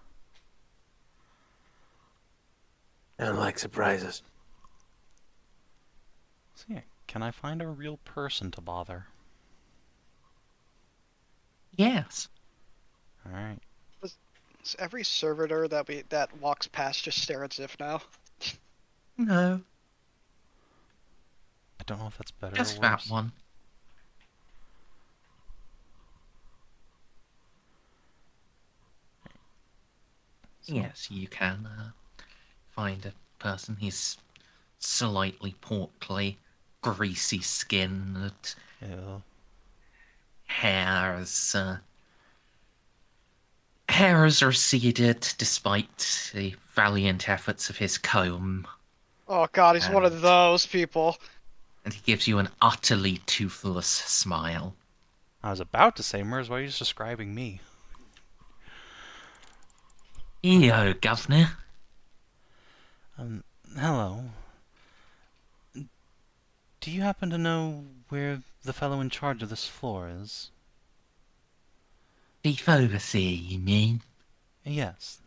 I don't like surprises. So yeah, can I find a real person to bother? Yes. Alright. Does every servitor that walks past just stare at Xiph now? No, I don't know if that's better just or that worse. one. So, Yes, you can find a person. He's slightly portly, greasy skin, ew. hairs are receded despite the valiant efforts of his comb, Oh god, he's one of And- those people. and he gives you an utterly toothless smile. I was about to say, Merz, why are you just describing me? Yo, governor. Hello. Do you happen to know where the fellow in charge of this floor is? Chief Overseer, you mean? Yes.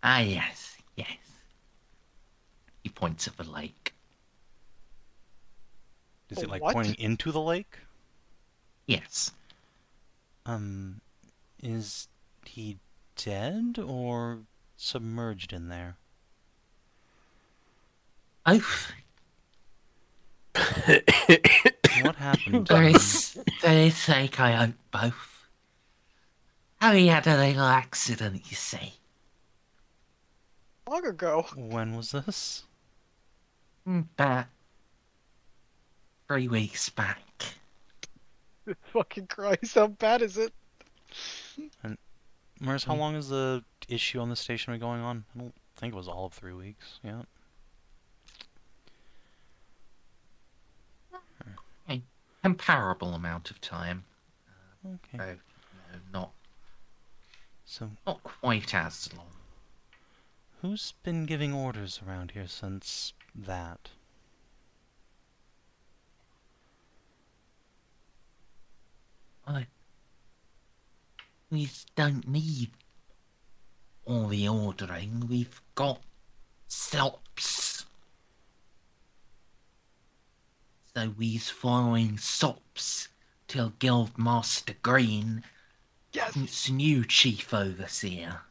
Ah, yes, yes. He points at the lake. Is it like What? pointing into the lake? Yes. Is he dead or submerged in there? Both. What happened to For him? his sake, I hope both. Oh, he had a little accident, you see. Long ago. When was this? About 3 weeks back. Fucking Christ, how bad is it? Merz, how long has the issue on the station been going on? I don't think it was all of 3 weeks yet. A comparable amount of time. Okay. So, no, So, not quite as long. who's been giving orders around here since that? We don't need all the ordering. We've got SOPs. So we's following SOPs till Guildmaster Green Yes. appoints a new chief overseer.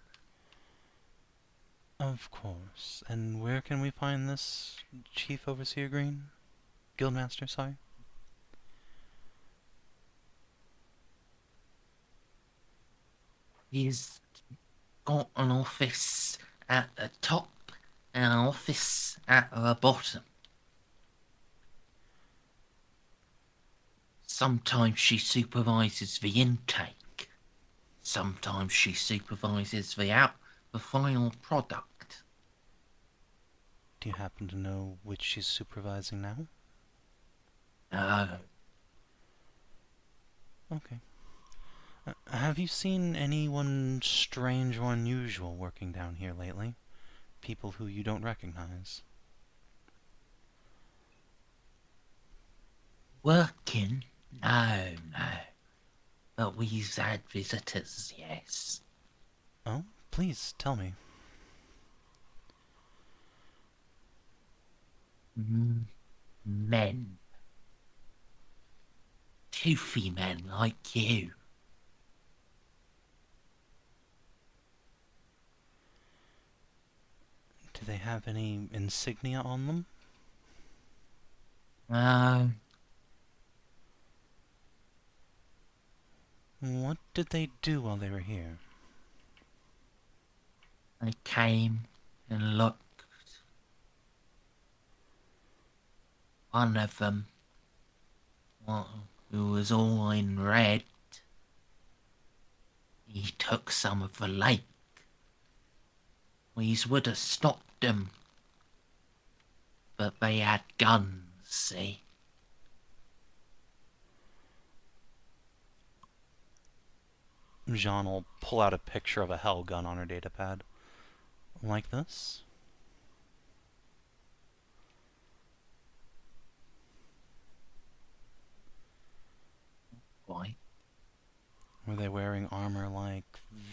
Of course. And where can we find this Chief Overseer Green? Guildmaster, sorry? He's got an office at the top and an office at the bottom. Sometimes she supervises the intake. Sometimes she supervises the final product. Do you happen to know which she's supervising now? No. Okay. Have you seen anyone strange or unusual working down here lately? People who you don't recognize? Working? No. But we've had visitors, yes. Oh, please, tell me. Men. Toothy men like you. Do they have any insignia on them? No. What did they do while they were here? They came and looked. One of them, who was all in red, he took some of the lake. We would have stopped them, but they had guns, see? Jeanne will pull out a picture of a hell gun on her datapad. Like this? Why? Were they wearing armor like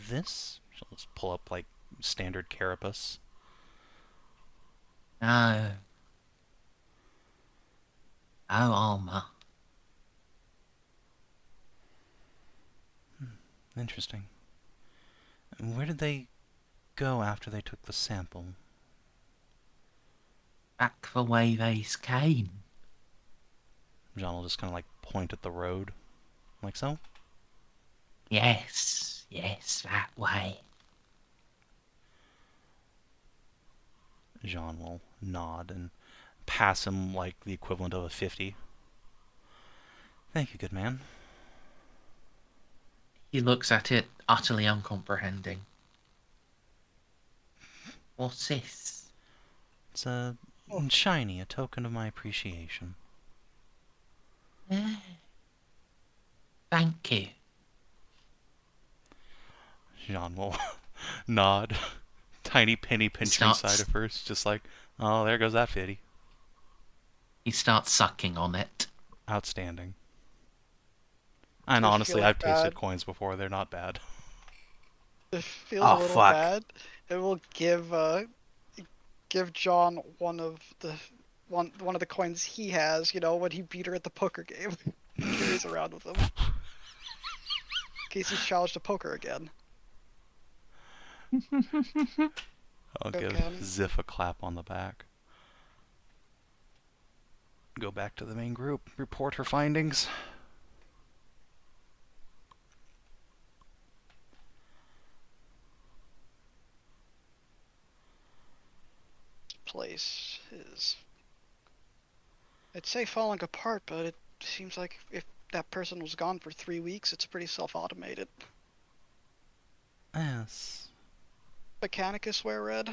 this? She'll just pull up like standard carapace. No. No armor. Interesting. And where did they go after they took the sample? Back the way they came. Jeanne will just kind of like point at the road. Like so? Yes, that way. Jeanne will nod and pass him like the equivalent of a 50. Thank you, good man. He looks at it, utterly uncomprehending. What's this? It's a shiny, a token of my appreciation. Thank you. Jeanne will nod. Tiny penny pinching Starts- side of hers, just like, oh, there goes that 50. He starts sucking on it. Outstanding. And Just honestly, feeling I've tasted bad. coins before. They're not bad. It feels Oh, a little fuck. bad. It will give John one of the coins he has, when he beat her at the poker game. He carries around with him. In case he's challenged to poker again. I'll Okay. give Xiph a clap on the back. Go back to the main group, report her findings. Place is, I'd say, falling apart, but it seems like if that person was gone for 3 weeks, it's pretty self-automated. Yes. Mechanicus wear red.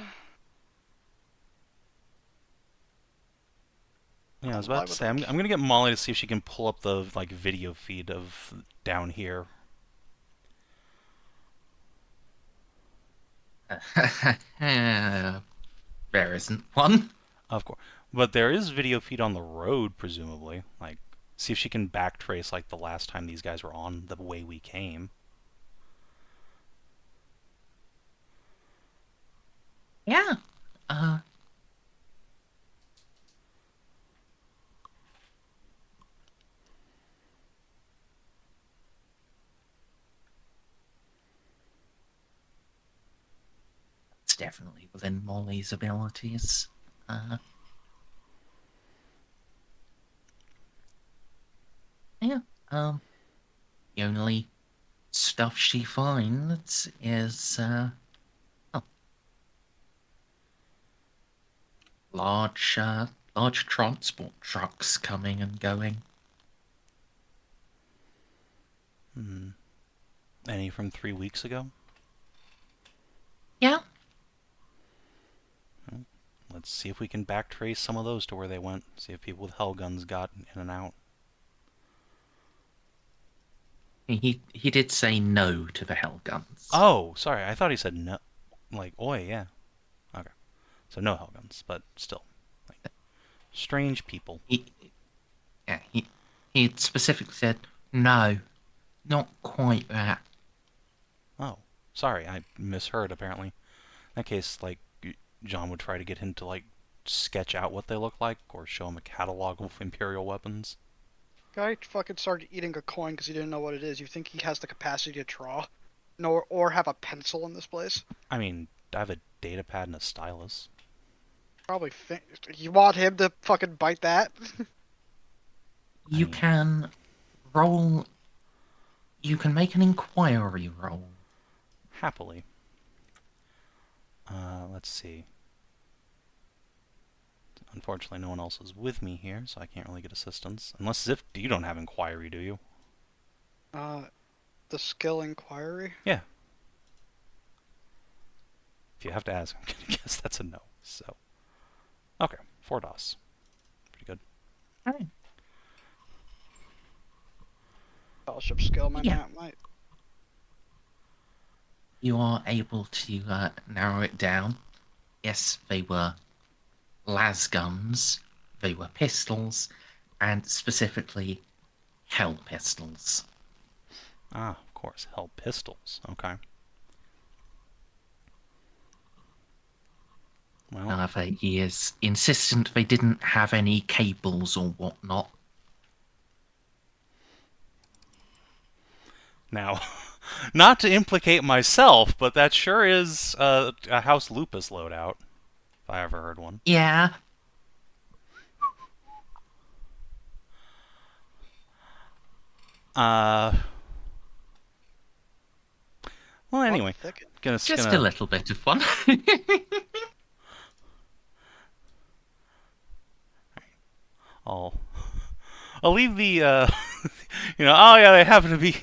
Yeah, I was Why about to would say, I'm gonna get Molly to see if she can pull up the like video feed of down here. There isn't one. Of course. But there is video feed on the road, presumably. Like, see if she can backtrace like the last time these guys were on the way we came. Yeah. It's definitely within Molly's abilities. Yeah. The only stuff she finds is large transport trucks coming and going. Any from 3 weeks ago? Yeah. Let's see if we can backtrace some of those to where they went. See if people with hell guns got in and out. He did say no to the hell guns. Oh, sorry. I thought he said no. Like, oi, yeah. Okay. So no hell guns, but still. Like, strange people. He specifically said no, not quite that. Oh, sorry. I misheard, apparently. In that case, like, John would try to get him to, like, sketch out what they look like or show him a catalog of Imperial weapons. Guy fucking started eating a coin because he didn't know what it is. You think he has the capacity to draw? No, or have a pencil in this place? I mean, I have a data pad and a stylus. Probably you want him to fucking bite that? You can roll. You can make an inquiry roll. Happily. Let's see. Unfortunately, no one else is with me here, so I can't really get assistance. Unless Xiph, you don't have inquiry, do you? The skill inquiry? Yeah. If you have to ask, I'm gonna guess that's a no. So, okay, 4 DOS. Pretty good. Alright. Fellowship skill, Yeah. might. You are able to narrow it down. Yes, they were las guns, they were pistols, and specifically hell pistols. Ah, of course, hell pistols. Okay. Well, However, he is insistent they didn't have any cables or whatnot. now, not to implicate myself, but that sure is a House Lupus loadout, if I ever heard one. Yeah. Well, anyway, Just a little bit of fun. I'll leave the oh yeah, they happen to be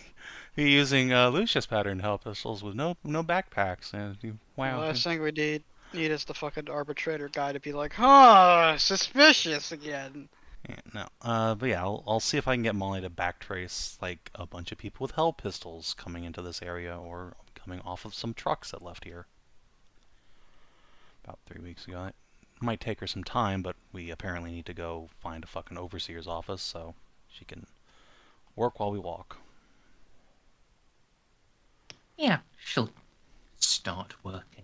using Lucius pattern hell pistols with no backpacks, and wow. The last thing we need is the fucking arbitrator guy to be like, huh, suspicious again. Yeah, no. But yeah, I'll see if I can get Molly to backtrace like a bunch of people with hell pistols coming into this area or coming off of some trucks that left here about 3 weeks ago. It might take her some time, but we apparently need to go find a fucking overseer's office so she can work while we walk. Yeah, she'll start working.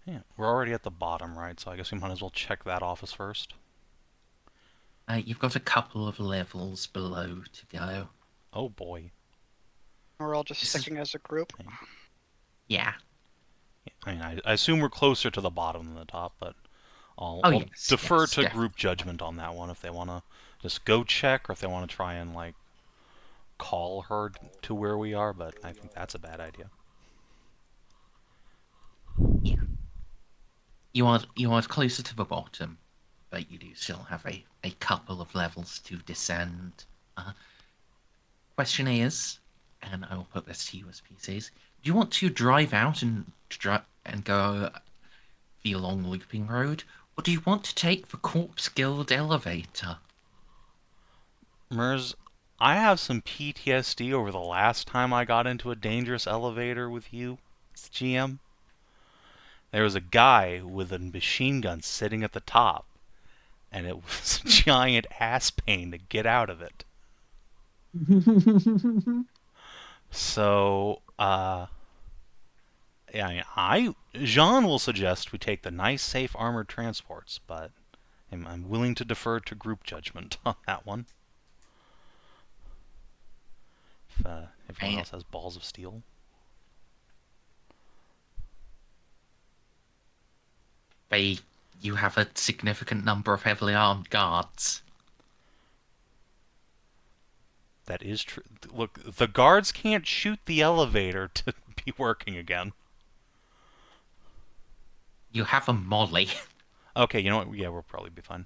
Yeah, we're already at the bottom, right? So I guess we might as well check that office first. You've got a couple of levels below to go. Oh boy. We're all just sticking as a group. Yeah. I mean, I assume we're closer to the bottom than the top, but I'll defer to group judgment on that one if they want to just go check or if they want to try and, like, call her to where we are, but I think that's a bad idea. Yeah. You are closer to the bottom, but you do still have a couple of levels to descend. Question is, and I will put this to you as PCs. Do you want to drive out and go the long looping road, or do you want to take the Corpse Guild elevator? Merz, I have some PTSD over the last time I got into a dangerous elevator with you, GM. There was a guy with a machine gun sitting at the top, and it was a giant ass pain to get out of it. So, yeah, Jeanne will suggest we take the nice, safe armored transports, but I'm willing to defer to group judgment on that one. If everyone else has balls of steel. You have a significant number of heavily armed guards. That is true. Look, the guards can't shoot the elevator to be working again. You have a molly. Okay, you know what? Yeah, we'll probably be fine.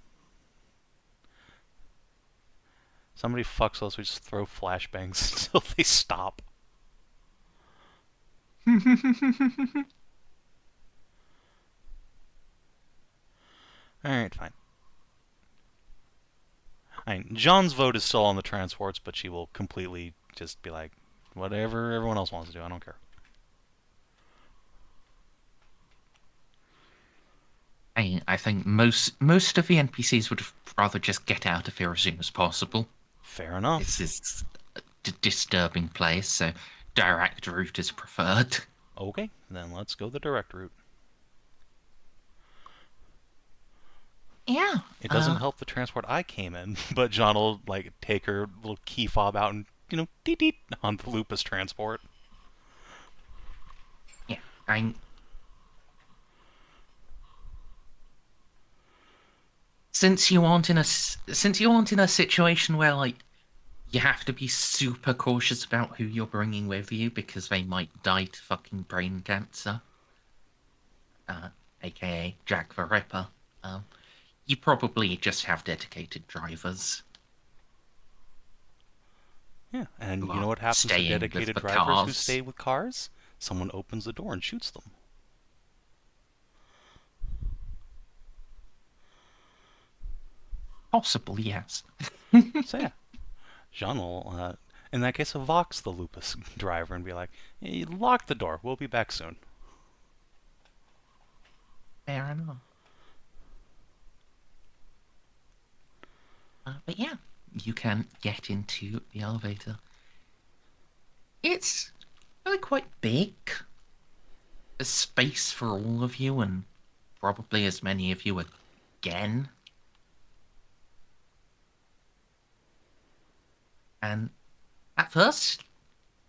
Somebody fucks us, we just throw flashbangs until they stop. Alright, fine. Jeanne's vote is still on the transports, but she will completely just be like, whatever everyone else wants to do, I don't care. I think most of the NPCs would rather just get out of here as soon as possible. Fair enough. This is a disturbing place, so direct route is preferred. Okay, then let's go the direct route. Yeah. It doesn't help the transport I came in, but Jeanne will like take her little key fob out and deet deet on the Lupus transport. Yeah, since you aren't in a situation where like you have to be super cautious about who you're bringing with you because they might die to fucking brain cancer, aka Jack the Ripper. You probably just have dedicated drivers. Yeah, and who you know are what happens to staying with dedicated the drivers who cars. stay with cars? Someone opens the door and shoots them. Possibly, yes. So yeah, Jeanne will, in that case, vox the Lupus driver and be like, hey, lock the door, we'll be back soon. Fair enough. But yeah, you can get into the elevator. It's really quite big. There's space for all of you, and probably as many of you again. And at first,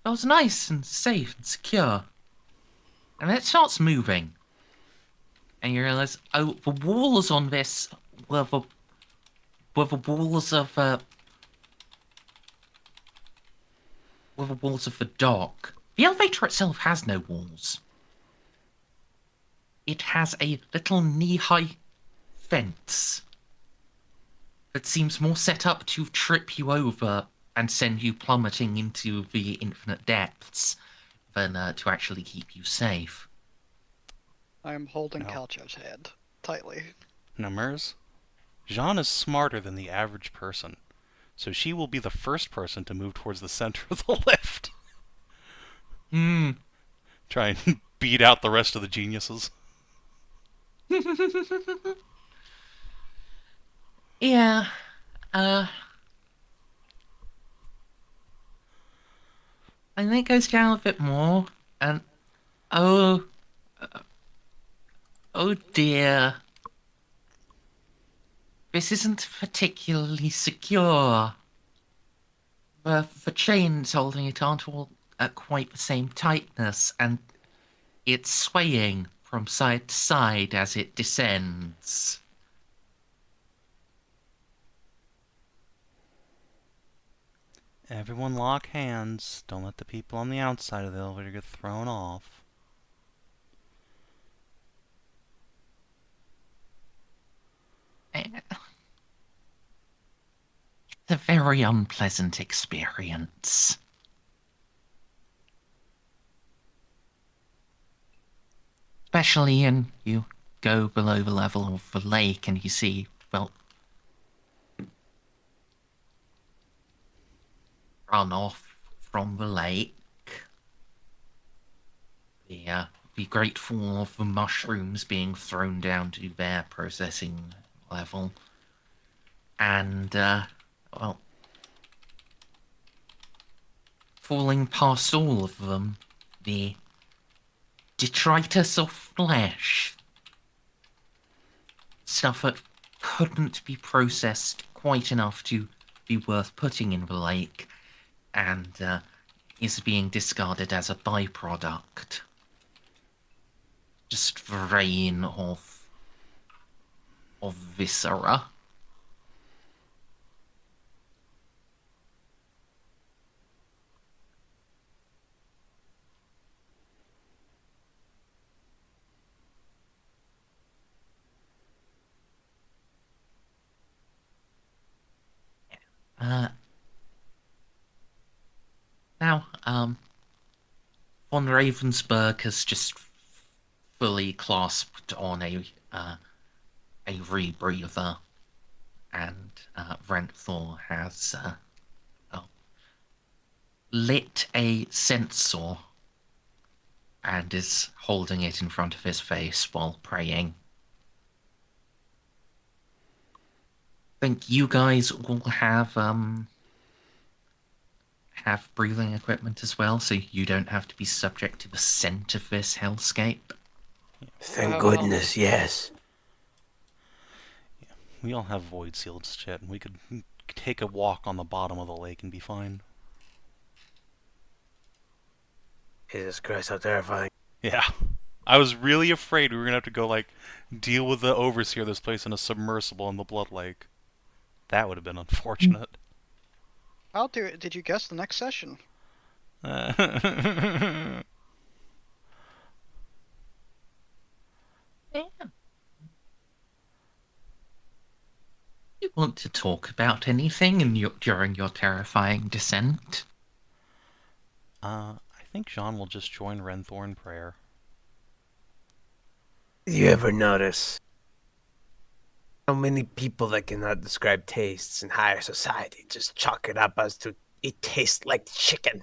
it was nice and safe and secure. And then it starts moving. And you realize, oh, the walls on this were the walls of the dock. The elevator itself has no walls. It has a little knee-high fence that seems more set up to trip you over and send you plummeting into the infinite depths than to actually keep you safe. I am holding No. Calcho's hand tightly. Now, Merz, Jeanne is smarter than the average person, so she will be the first person to move towards the center of the lift. Try and beat out the rest of the geniuses. Yeah. And then it goes down a bit more, and oh dear. This isn't particularly secure. The chains holding it aren't all at quite the same tightness, and it's swaying from side to side as it descends. Everyone lock hands. Don't let the people on the outside of the elevator get thrown off. It's a very unpleasant experience. especially when you go below the level of the lake and you see, well, runoff from the lake. The great fall of the mushrooms being thrown down to their processing level. And, well, falling past all of them, the detritus of flesh. Stuff that couldn't be processed quite enough to be worth putting in the lake, and is being discarded as a byproduct. Just the rain of viscera. Now, von Ravensburg has just fully clasped on a rebreather, and Renthor has lit a sensor and is holding it in front of his face while praying. I think you guys all have breathing equipment as well, so you don't have to be subject to the scent of this hellscape. Thank Oh. goodness, yes. We all have void sealed shit, and we could take a walk on the bottom of the lake and be fine. Jesus Christ, how terrifying. Yeah. I was really afraid we were gonna have to go, like, deal with the overseer of this place in a submersible in the Blood Lake. That would have been unfortunate. How did you guess the next session? Yeah. You want to talk about anything during your terrifying descent? I think Jeanne will just join Renthor in prayer. Do you ever notice how many people that cannot describe tastes in higher society just chalk it up as to it tastes like chicken,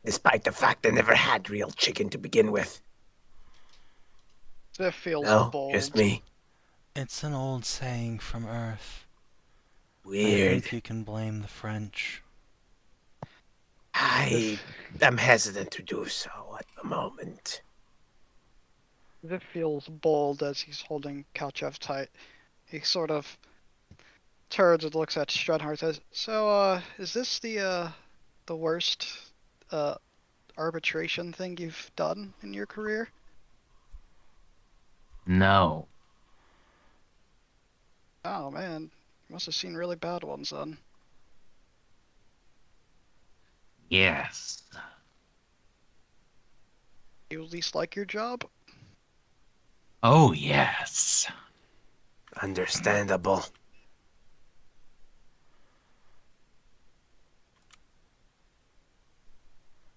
despite the fact they never had real chicken to begin with? That feels No, bold. just me. It's an old saying from Earth. I Weird. think you can blame the French. I am hesitant to do so at the moment. It feels bold as he's holding Kalchev tight. He sort of turns and looks at Strunhard and says, "So, is this the worst arbitration thing you've done in your career?" No. Oh man, you must have seen really bad ones then. Yes. You at least like your job? Oh, yes. Understandable.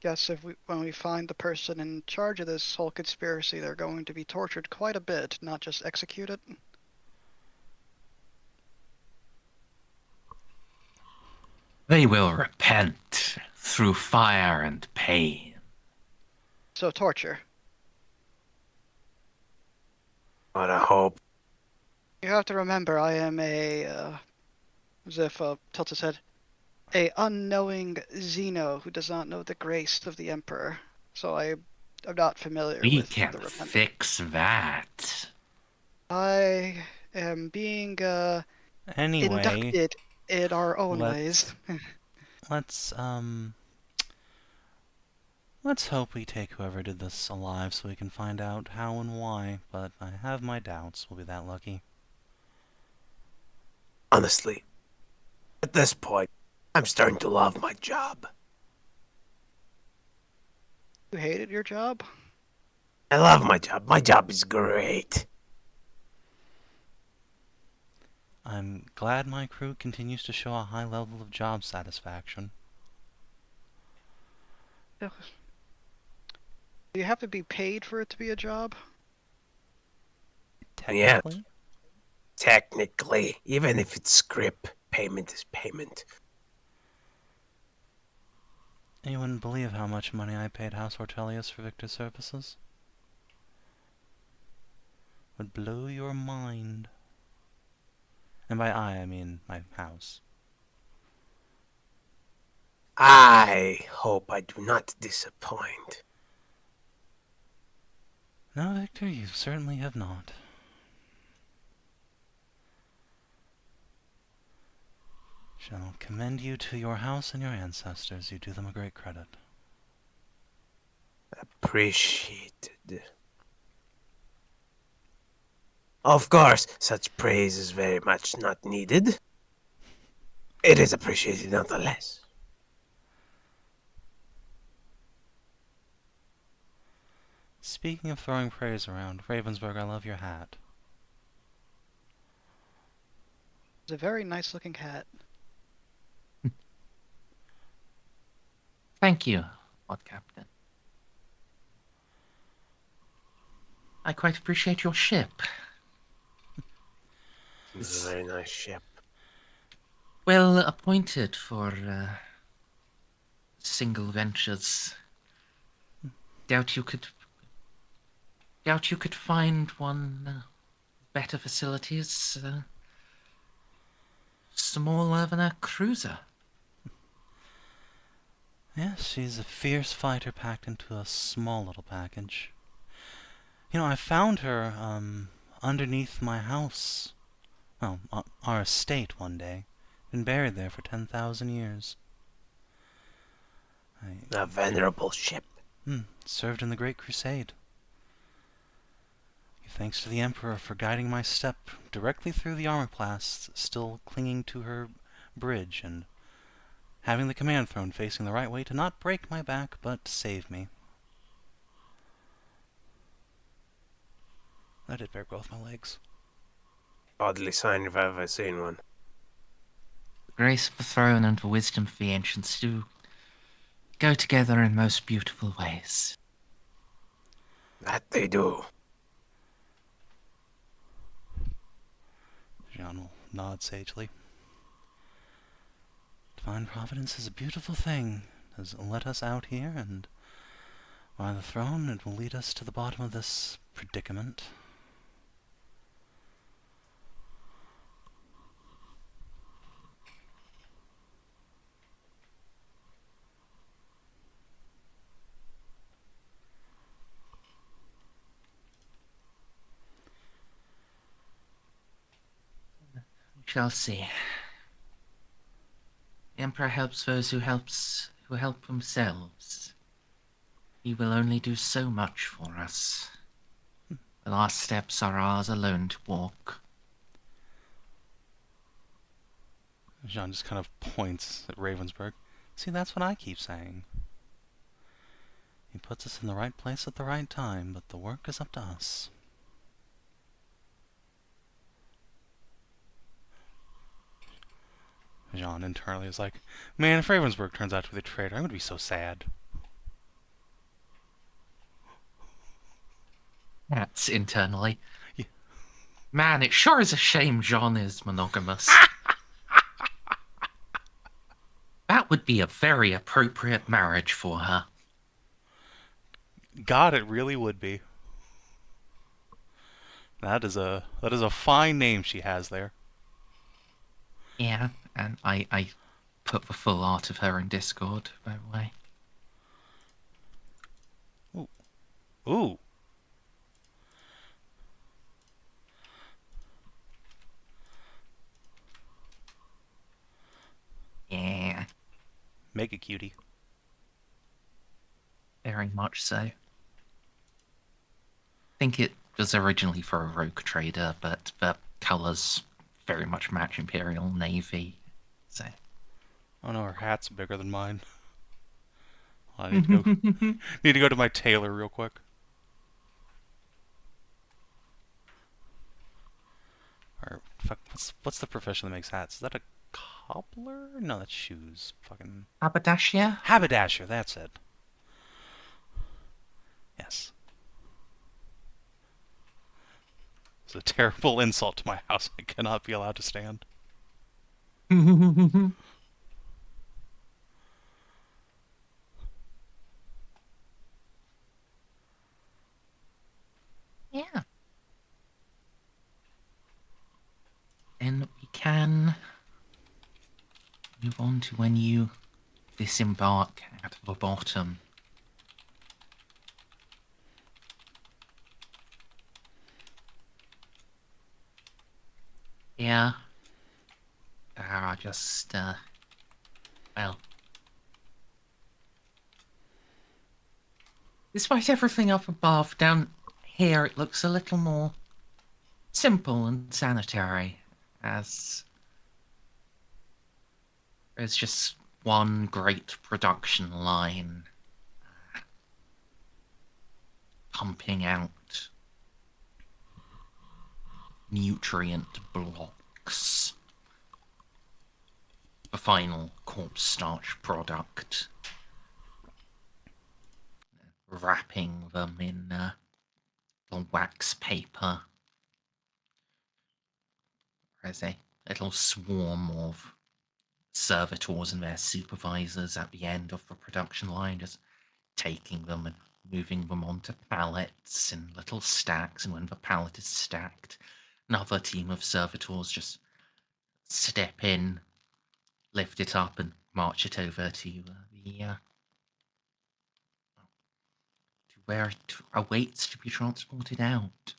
Guess when we find the person in charge of this whole conspiracy, they're going to be tortured quite a bit, not just executed. They will repent through fire and pain. So torture. What a hope. You have to remember, I am Xiph tilts his head, a unknowing Xeno who does not know the grace of the Emperor. So I'm not familiar We with can the repentance. fix that. I am being Anyway, inducted in our own ways. let's hope we take whoever did this alive so we can find out how and why, but I have my doubts we'll be that lucky. Honestly, at this point, I'm starting to love my job. You hated your job? I love my job. My job is great. I'm glad my crew continues to show a high level of job satisfaction. Do you have to be paid for it to be a job? Technically? Technically, even if it's script, payment is payment. You wouldn't believe how much money I paid House Ortellius for Victor's services. Would blow your mind. And by I mean my house. I hope I do not disappoint. No, Victor, you certainly have not. Shall commend you to your house and your ancestors. You do them a great credit. Appreciated. Of course, such praise is very much not needed. It is appreciated nonetheless. Speaking of throwing praise around, Ravensburg, I love your hat. It's a very nice looking hat. Thank you, Lord Captain. I quite appreciate your ship. It's a very nice ship. Well appointed for single ventures. Doubt you could find one better facilities smaller than a cruiser. Yes, she's a fierce fighter packed into a small little package. You know, I found her underneath my house. Well, our estate one day. Been buried there for 10,000 years. A venerable ship. Served in the Great Crusade. Thanks to the Emperor for guiding my step directly through the armor blasts still clinging to her bridge and having the command throne facing the right way to not break my back but save me. That did break both my legs. Oddly sign if I've ever seen one. The grace of the throne and the wisdom of the ancients do go together in most beautiful ways. That they do. Jeanne will nod sagely. Divine Providence is a beautiful thing. It has let us out here, and by the throne it will lead us to the bottom of this predicament. We shall see. The Emperor helps those who help themselves. He will only do so much for us. The last steps are ours alone to walk. Jeanne just kind of points at Ravensburg. See, that's what I keep saying. He puts us in the right place at the right time, but the work is up to us. Jeanne internally is like, man, if Ravensburg turns out to be the traitor, I'm going to be so sad. That's internally. Yeah. Man, it sure is a shame Jeanne is monogamous. That would be a very appropriate marriage for her. God, it really would be. That is a fine name she has there. Yeah, and I put the full art of her in Discord, by the way. Ooh. Yeah, Make it cutie. very much so. I think it was originally for a rogue trader, but the colours very much match Imperial Navy, so... Oh no, her hat's bigger than mine. I need to go to my tailor real quick. Or fuck, what's the profession that makes hats? Is that a cobbler? No, that's shoes. Fucking Haberdasher? haberdasher. That's it. Yes. It's a terrible insult to my house. I cannot be allowed to stand. Yeah. And we can move on to when you disembark at the bottom. Yeah. There are just, well... Despite everything up above, down here it looks a little more simple and sanitary, as there's just one great production line pumping out nutrient blocks. The final corpse starch product. Wrapping them in little wax paper. There's a little swarm of servitors and their supervisors at the end of the production line, just taking them and moving them onto pallets in little stacks, and when the pallet is stacked, another team of servitors just step in, lift it up, and march it over to where it awaits to be transported out.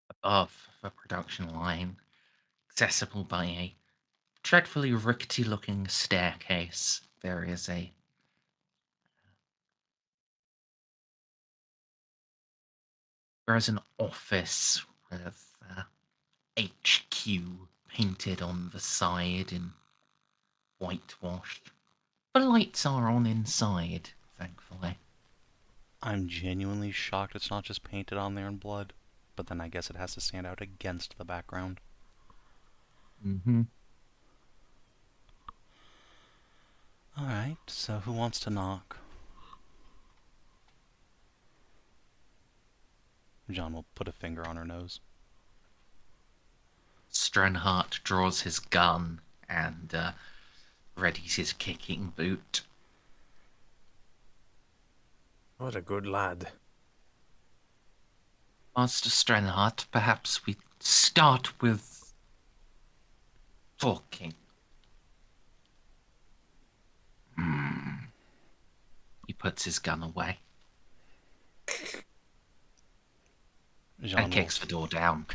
Above the production line, accessible by a dreadfully rickety-looking staircase, there is an office with HQ painted on the side in whitewashed. The lights are on inside, thankfully. I'm genuinely shocked it's not just painted on there in blood, but then I guess it has to stand out against the background. Mm-hmm. Alright, so who wants to knock? Jeanne will put a finger on her nose. Strenhart draws his gun and readies his kicking boot. What a good lad. Master Strenhart, perhaps we start with talking. He puts his gun away Jeanne and kicks the door down.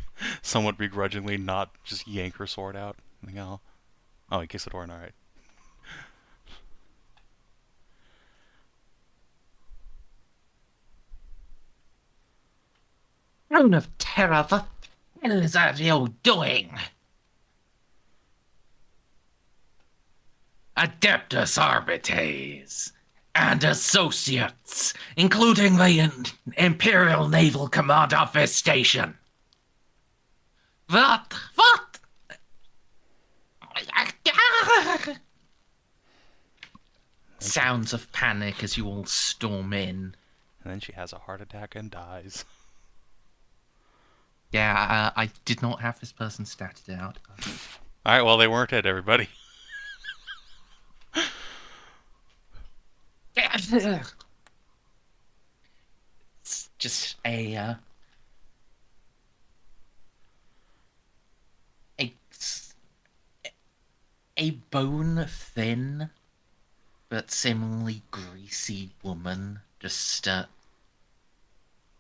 somewhat begrudgingly not just yank her sword out. Oh, he kicks the door in, alright. Throne of Terror, what the hell is that you doing? Adeptus Arbites and associates, including the Imperial Naval Command Office Station. What? Sounds of panic as you all storm in. And then she has a heart attack and dies. Yeah, I did not have this person statted out. Alright, well, they weren't it, everybody. It's just a bone-thin but seemingly greasy woman just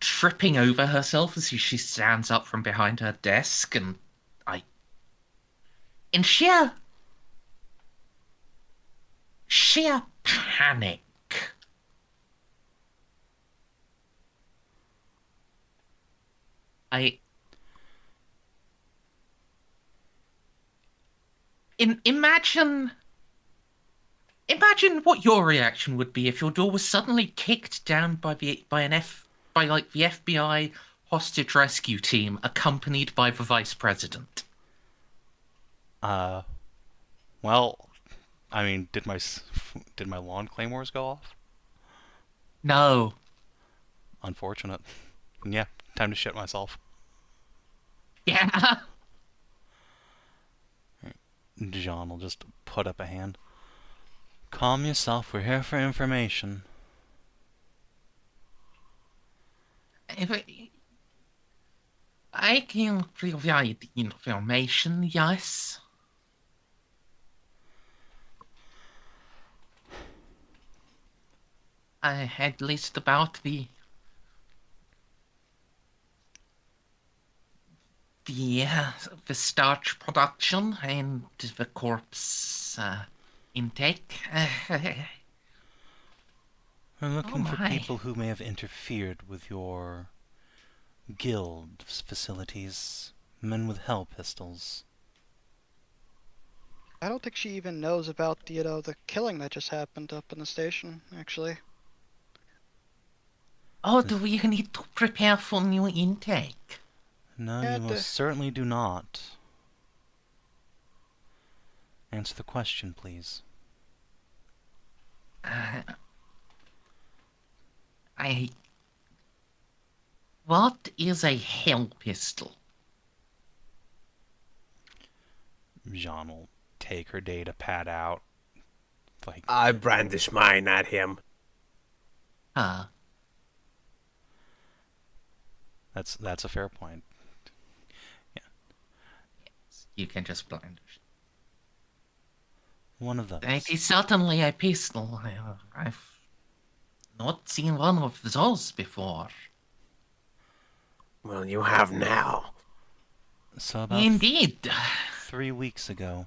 tripping over herself as she stands up from behind her desk, and in sheer panic, imagine what your reaction would be if your door was suddenly kicked down by the FBI hostage rescue team, accompanied by the vice president. Well, I mean, did my lawn claymores go off? No. Unfortunate. Yeah, time to shit myself. Yeah. Jeanne will just put up a hand. Calm yourself, we're here for information. I can provide information, yes. At least about the starch production and the corpse intake. We're looking for my. people who may have interfered with your guild facilities. Men with hell pistols. I don't think she even knows about the killing that just happened up in the station, actually. Oh, do we need to prepare for new intake? No, Yeah, you most certainly do not. Answer the question, please. What is a hell pistol? Jeanne will take her data pad out. Like, I brandish mine at him. that's a fair point. You can just blind. One of those. It is certainly a pistol. I've not seen one of those before. Well, you have now. So about Indeed. 3 weeks ago,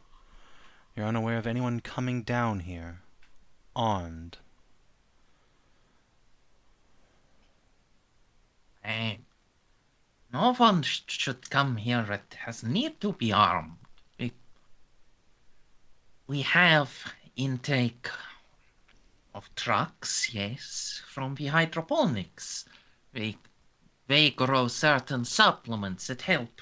you're unaware of anyone coming down here, armed. No one should come here that has need to be armed. We have intake of trucks, yes, from the hydroponics. They grow certain supplements that help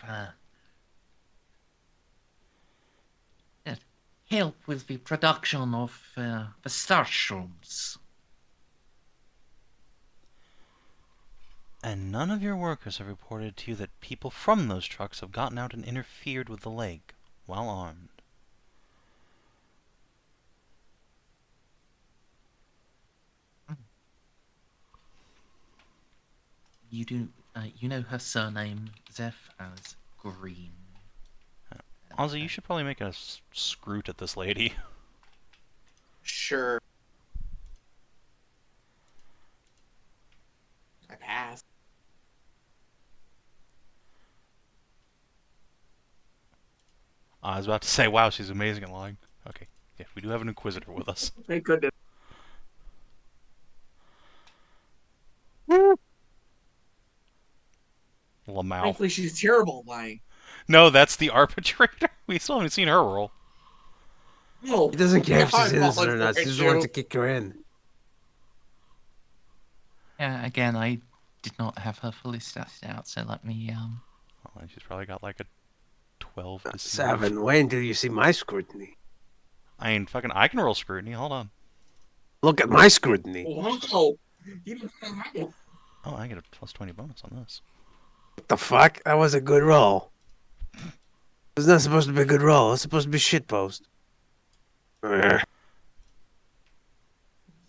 with the production of the starch shrooms. And none of your workers have reported to you that people from those trucks have gotten out and interfered with the lake while armed. You do, you know her surname, Xiph, as Green. Ozzy, you should probably make a scroot at this lady. Sure. I pass. I was about to say, wow, she's amazing at lying. Okay, yeah, we do have an Inquisitor with us. Thank goodness. Lamau. Thankfully, she's terrible at lying. No, that's the Arbitrator. We still haven't seen her roll. No. He doesn't care if now she's I'm innocent or falling not. for He it, just wants too. to kick her in. Yeah, again, I did not have her fully statted out, so let me, Well, she's probably got like a 12 to see. Savin, wait until you see my scrutiny. I mean, fucking, I can roll scrutiny. Hold on. Look at my scrutiny. Wow. You didn't know. Oh, I get a plus 20 bonus on this. What the fuck? That was a good roll. It's not supposed to be a good roll. It's supposed to be shitpost.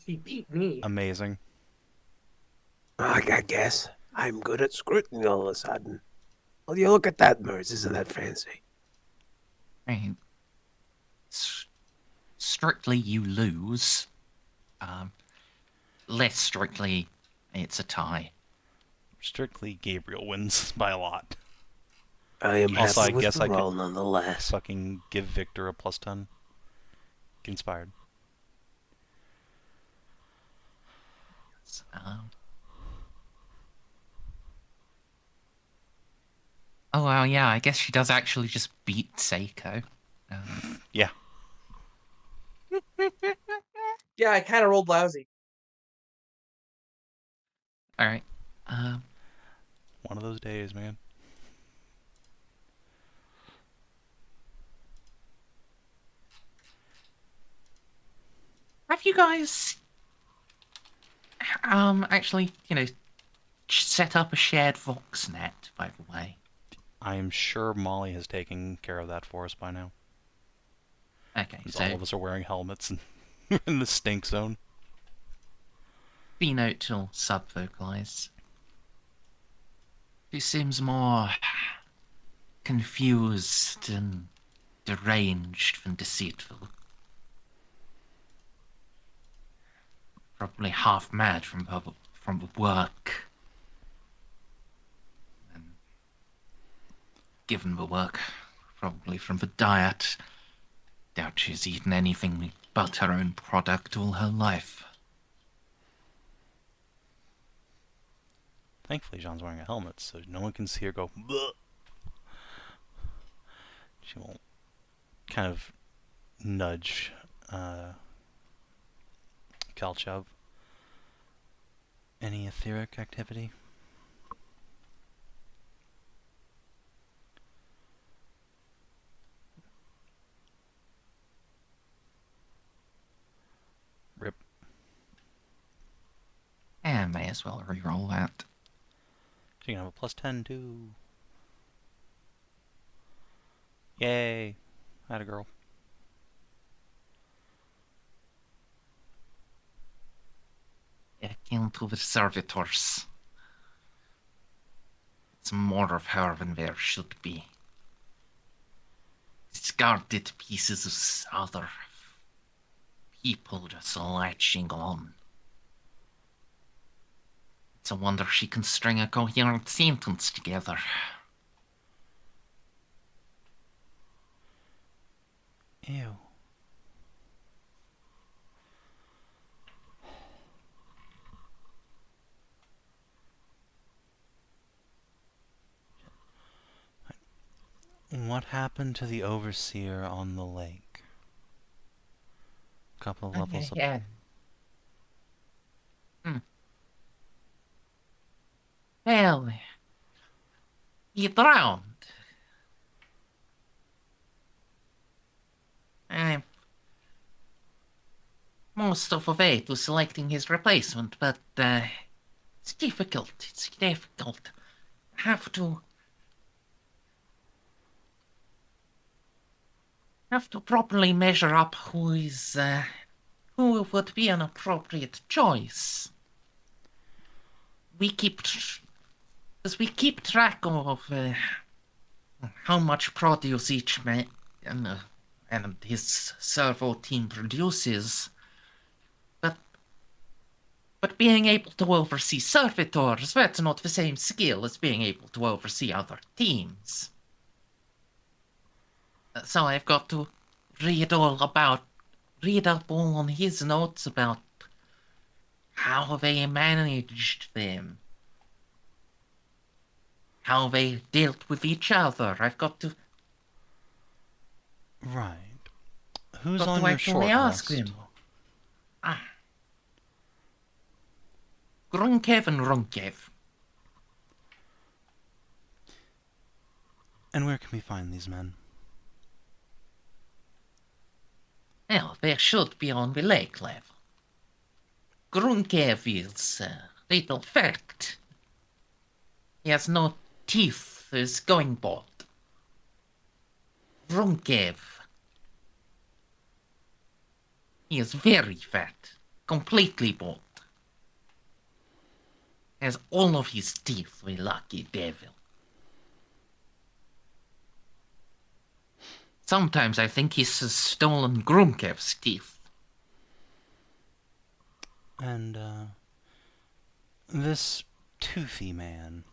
She beat me. Amazing. I guess I'm good at scrutiny all of a sudden. Well, you look at that, Merz. Isn't that fancy? I mean, strictly you lose. Less strictly, it's a tie. Strictly, Gabriel wins by a lot. I am Also, happy I with guess the I roll could nonetheless. fucking give Victor a plus 10. Get inspired. Oh, well, yeah, I guess she does actually just beat Ceiko. Yeah. Yeah, I kind of rolled lousy. Alright. One of those days, man. have you guys actually, set up a shared Voxnet, by the way? I am sure Molly has taken care of that for us by now. Okay, Since so all of us are wearing helmets and in the stink zone. B-note will sub-vocalize. She seems more confused and deranged than deceitful. Probably half mad from the work. And given the work, probably from the diet. Doubt she's eaten anything but her own product all her life. Thankfully, Jeanne's wearing a helmet, so no one can see her go, bleh. She won't kind of nudge Kalchev. Any etheric activity? Rip. And may as well re-roll that. She can have a +10 too. Yay. Atta girl. Back into the servitors. It's more of her than there should be. Discarded pieces of other people just latching on. It's a wonder she can string a coherent sentence together. Ew. What happened to the overseer on the lake? A couple of levels up. Yeah. Well, he drowned. Most of the way to selecting his replacement, but it's difficult. It's difficult. Have to properly measure up who would be an appropriate choice. We keep track of how much produce each man and his servo team produces. But being able to oversee servitors, that's not the same skill as being able to oversee other teams. So I've got to read up all on his notes about how they managed them. How they dealt with each other. I've got to... Right. Who's got on to your actually short ask list? them. Grunkev and Runkev. And where can we find these men? Well, they should be on the lake level. Grunkev is a little fat. He has no teeth, is going bald. Runkev. He is very fat, completely bald. Has all of his teeth, the lucky devil. Sometimes I think he's stolen Grunkev's teeth. And, this toothy man,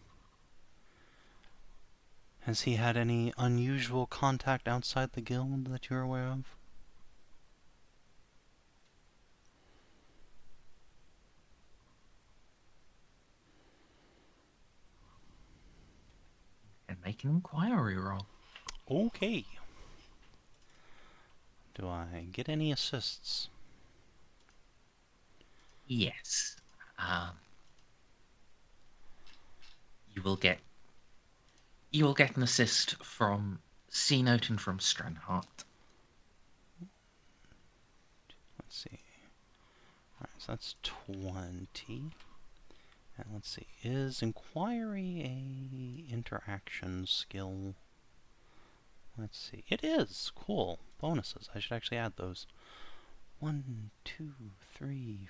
has he had any unusual contact outside the guild that you're aware of? And make an inquiry roll. Okay. Do I get any assists? Yes. You will get an assist from C-Note and from Stranhart. Let's see. so that's 20. And let's see, is inquiry a interaction skill? Let's see, it is! Cool. Bonuses. I should actually add those. 1, 2, 3...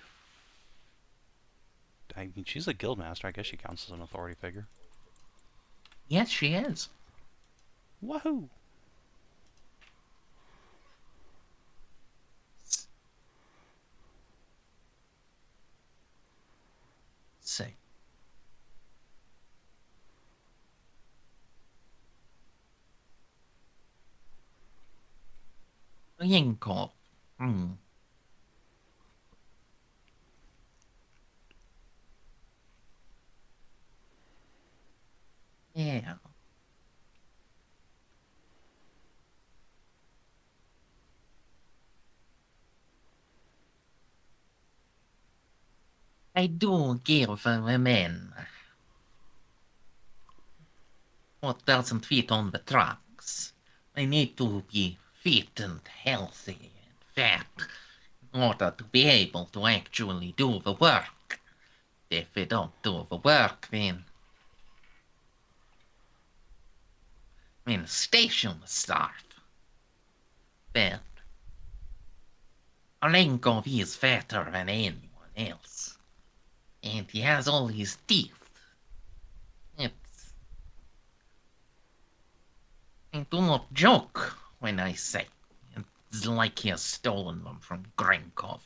I mean, she's a guildmaster. I guess she counts as an authority figure. Yes, she is. Woohoo! So. Yinkov. Yeah. I do give women 4,000 feet on the trucks. I need to be fit and healthy and fat in order to be able to actually do the work. If we don't do the work, then the station will starve. But Olenkov is fatter than anyone else. And he has all his teeth. I do not joke when I say it's like he has stolen them from Grenkov.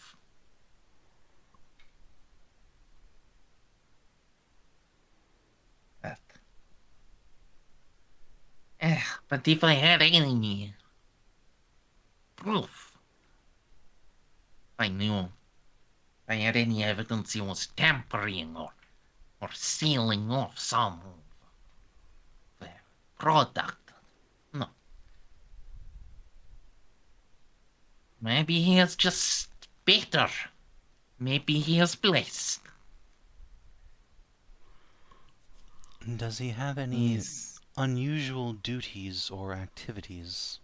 But if I had any proof, I knew, if I had any evidence he was tampering or sealing off some of the product. No. Maybe he is just better. Maybe he is blessed. Does he have any unusual duties or activities?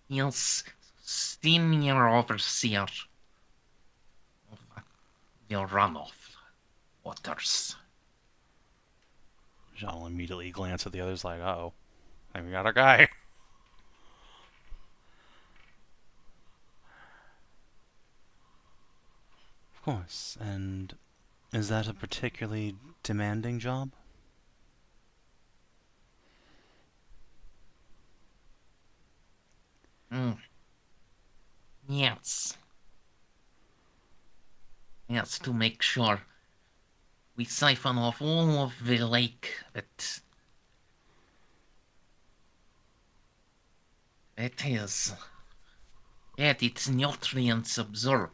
He is senior overseer of the runoff waters. Jeanne will immediately glance at the others like, uh-oh, I think we got our guy. Of course, and is that a particularly demanding job? Yes. Yes, to make sure we siphon off all of the lake that its nutrients absorbed.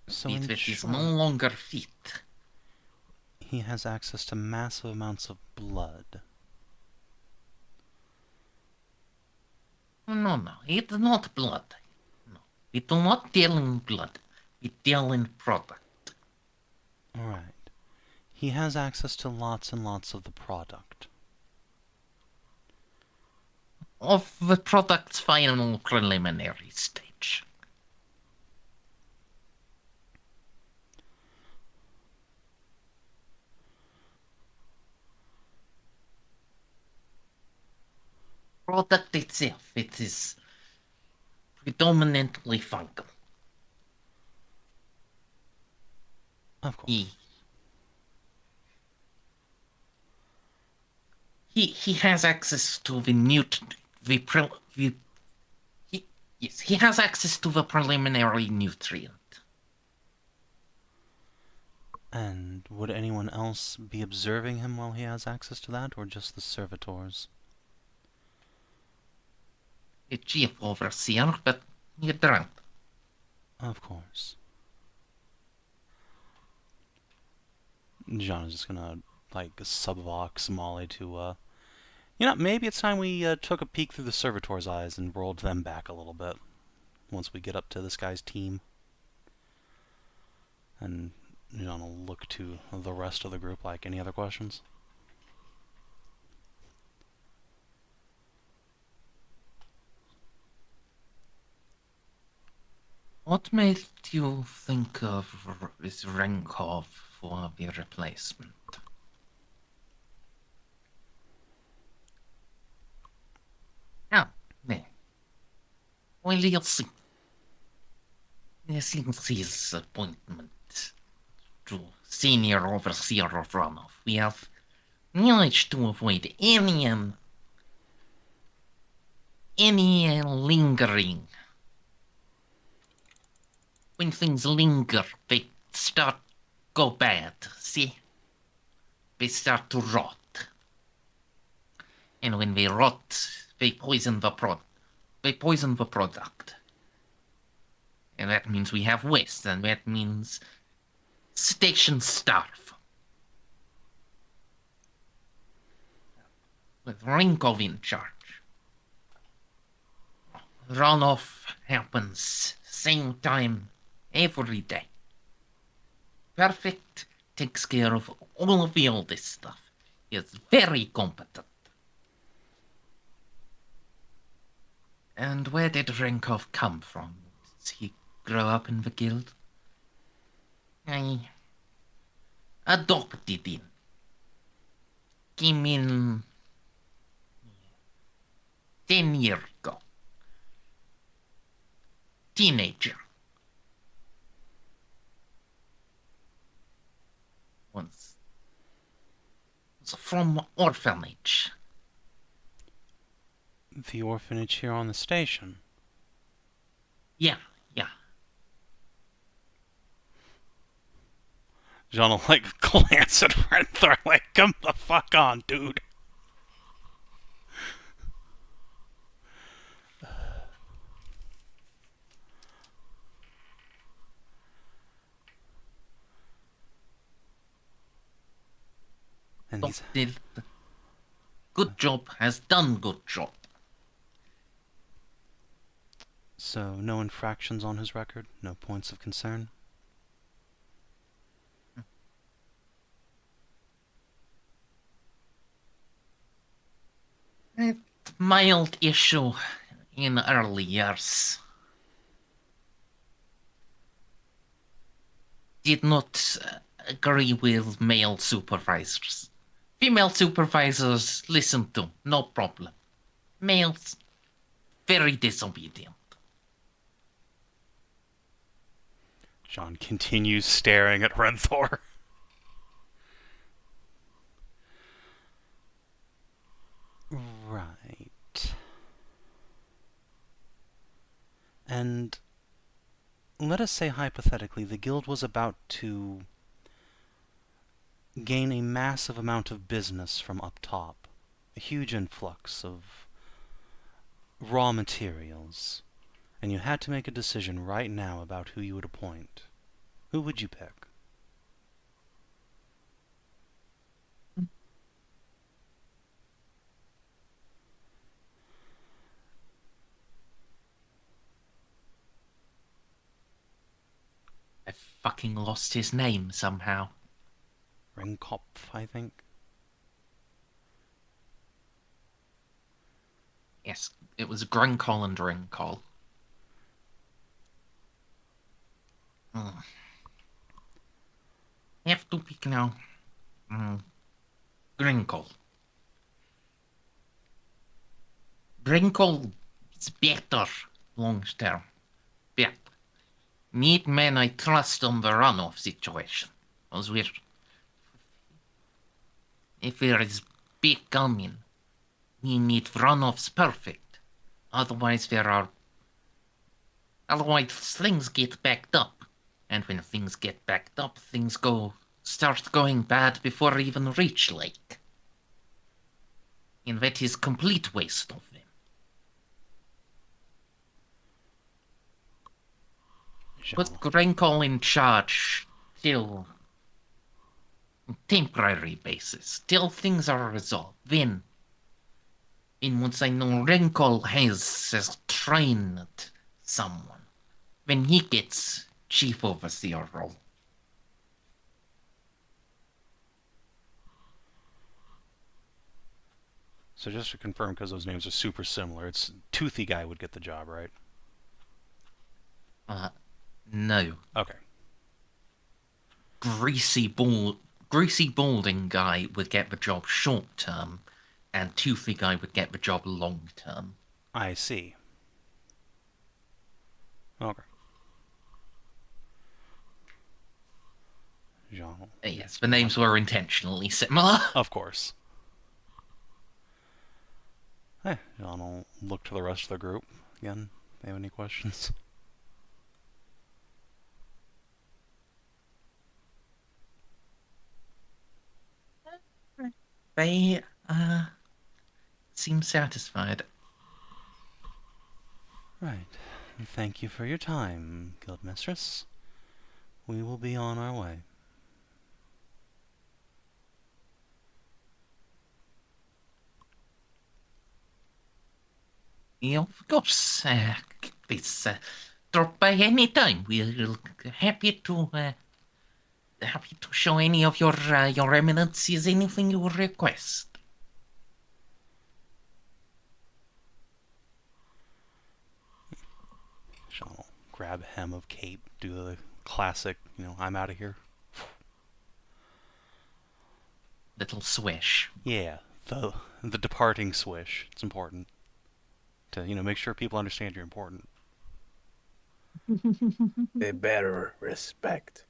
So It in is short, no longer fit. he has access to massive amounts of blood. No, it's not blood. No, we do not deal in blood. We deal in product. Alright. He has access to lots and lots of the product. Of the product's final preliminary stage. Product itself, it is predominantly fungal. Of course. He has access to the he has access to the preliminary nutrient. And would anyone else be observing him while he has access to that, or just the servitors? The chief overseer, but he drank. Of course. Jeanne is just gonna, like, subvox Molly to, maybe it's time we took a peek through the servitors' eyes and rolled them back a little bit once we get up to this guy's team. And Jeanne will look to the rest of the group like, any other questions? What made you think of this Renkov for the replacement? Ah, no. Well, you'll see. Since his appointment to Senior Overseer of Runoff, we have managed to avoid any lingering. When things linger, they start go bad, see? They start to rot. And when they rot, they poison the product. And that means we have waste, and that means stations starve. With Rinkov in charge, runoff happens same time every day. Perfect, takes care of all of the oldest stuff. He is very competent. And where did Rinkov come from? Did he grow up in the guild? I adopted him. Came in 10 years ago. Teenager. Was from orphanage. The orphanage here on the station. Yeah. Jeanne will, like, glance at Renthor like, come the fuck on, dude. And he's... Good job, has done good job. So, no infractions on his record? No points of concern? Mild issue in early years. Did not agree with male supervisors. Female supervisors listen to, no problem. Males, very disobedient. Jeanne continues staring at Renthor. Right. And let us say hypothetically the guild was about to gain a massive amount of business from up top. A huge influx of raw materials. And you had to make a decision right now about who you would appoint. Who would you pick? I fucking lost his name somehow. Ringkopf, I think. Yes, it was Grunkol and Rinkol. I have to pick now. Grinkol. Grinkol is better long term. Better. Need men I trust on the runoff situation. Because if there is big coming, we need runoffs perfect. Otherwise things get backed up. And when things get backed up, things start going bad before we even reach Lake. And that is complete waste of them. Put Grenkol in charge till temporary basis, till things are resolved. Then once I know Grenkol has trained someone, when he gets chief overseer role. So just to confirm, because those names are super similar, it's Toothy guy would get the job, right? No. Okay. Greasy balding guy would get the job short term, and toothy guy would get the job long term. I see. Okay. Jeanne. Yes, the names were intentionally similar. Of course. Hey, Jeanne will look to the rest of the group. Again, they have any questions? They, seem satisfied. Right. Thank you for your time, Guildmistress. We will be on our way. Of course, please drop by any time. We're happy to show any of your eminences anything you request. Jeanne will grab a hem of cape, do the classic, I'm out of here. Little swish. Yeah, the departing swish. It's important to, make sure people understand you're important. They better respect.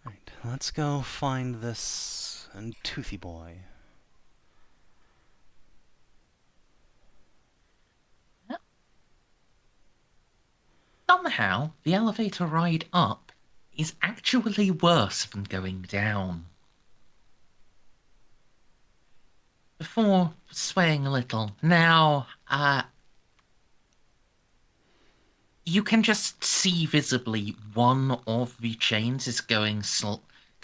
Right, let's go find this toothy boy. Somehow, the elevator ride up is actually worse than going down. Before swaying a little, now, you can just see visibly one of the chains is going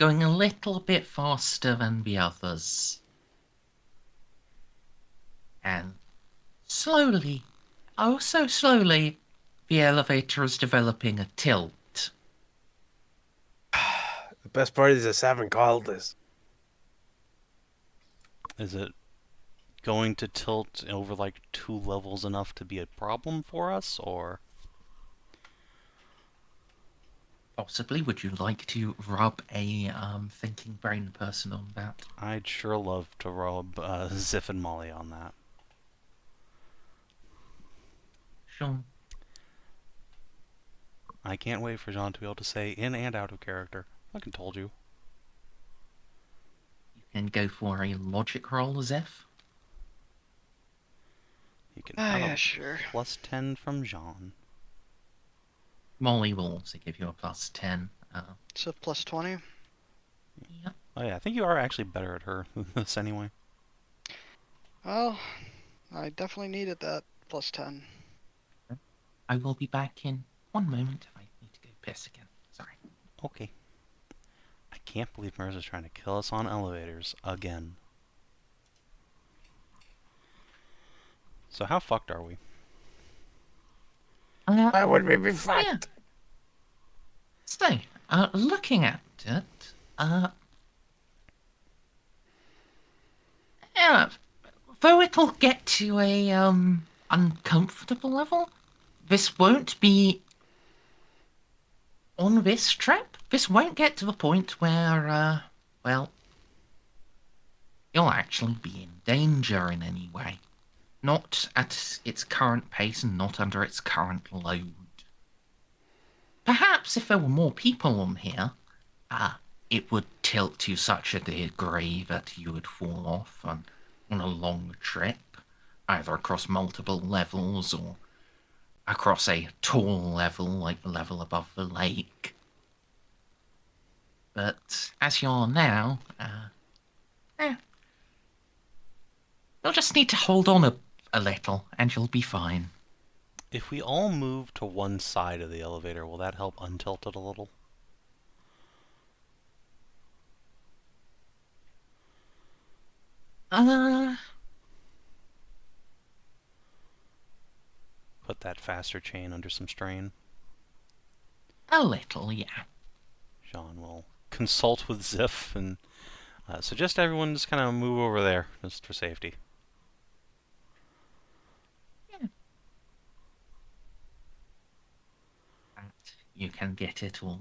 a little bit faster than the others. And slowly, oh so slowly, the elevator is developing a tilt. The best part is that Savin called this. Is it going to tilt over like 2 levels enough to be a problem for us, or? Possibly, would you like to rub a thinking brain person on that? I'd sure love to rub Xiph and Molly on that. Sure. I can't wait for Jeanne to be able to say in and out of character. I fucking told you. You can go for a logic roll, Xiph. You can Ah, have yeah, a sure. +10 from Jeanne. Molly will also give you a +10. So plus 20. Yep. Oh yeah, I think you are actually better at her than this anyway. Well, I definitely needed that plus 10. I will be back in 1 moment. I need to go piss again. Sorry. Okay. I can't believe Merz is trying to kill us on elevators again. So how fucked are we? Why would we be fucked? Yeah. So, looking at it, yeah, though it'll get to a uncomfortable level, this won't be on this trip. This won't get to the point where, well, you'll actually be in danger in any way. Not at its current pace and not under its current load. Perhaps if there were more people on here, it would tilt to such a degree that you would fall off on a long trip, either across multiple levels or across a tall level like the level above the lake. But as you are now, you'll just need to hold on a little and you'll be fine. If we all move to one side of the elevator, will that help untilt it a little? Put that faster chain under some strain. A little, yeah. Jeanne will consult with Xiph and suggest everyone just kind of move over there, just for safety. Yeah. you can get it all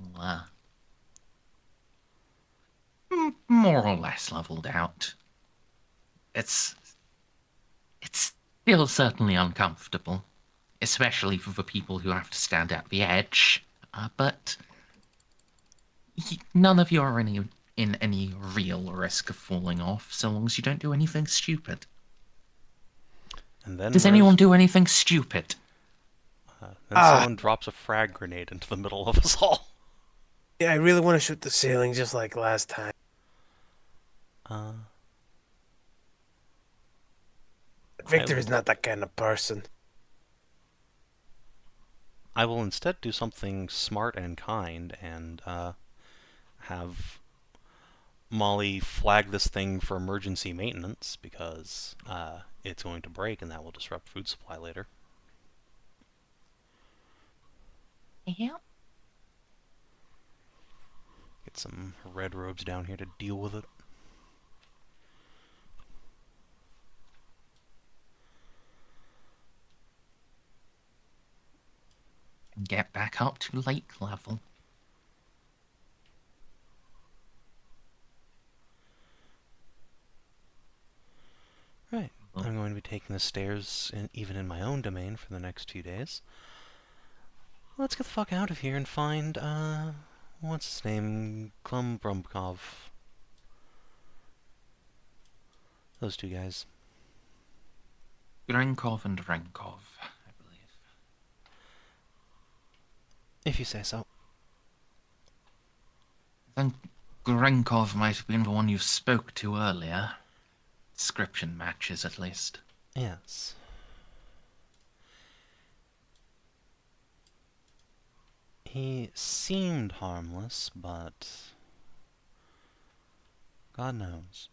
more or less leveled out. It's still certainly uncomfortable, especially for the people who have to stand at the edge. But none of you are in any real risk of falling off, so long as you don't do anything stupid. And then Does anyone do anything stupid? Then someone drops a frag grenade into the middle of us all. Yeah, I really want to shoot the ceiling just like last time. Victor is not that kind of person. I will instead do something smart and kind and have Molly flag this thing for emergency maintenance because it's going to break and that will disrupt food supply later. Yeah. Get some red robes down here to deal with it. And get back up to lake level. Right. I'm going to be taking the stairs even in my own domain for the next 2 days. Let's get the fuck out of here and find, what's his name? Klumbrumpkov. Those two guys. Grenkov and Renkov, I believe. If you say so. Then Grenkov might have been the one you spoke to earlier. Description matches, at least. Yes. He seemed harmless, but God knows.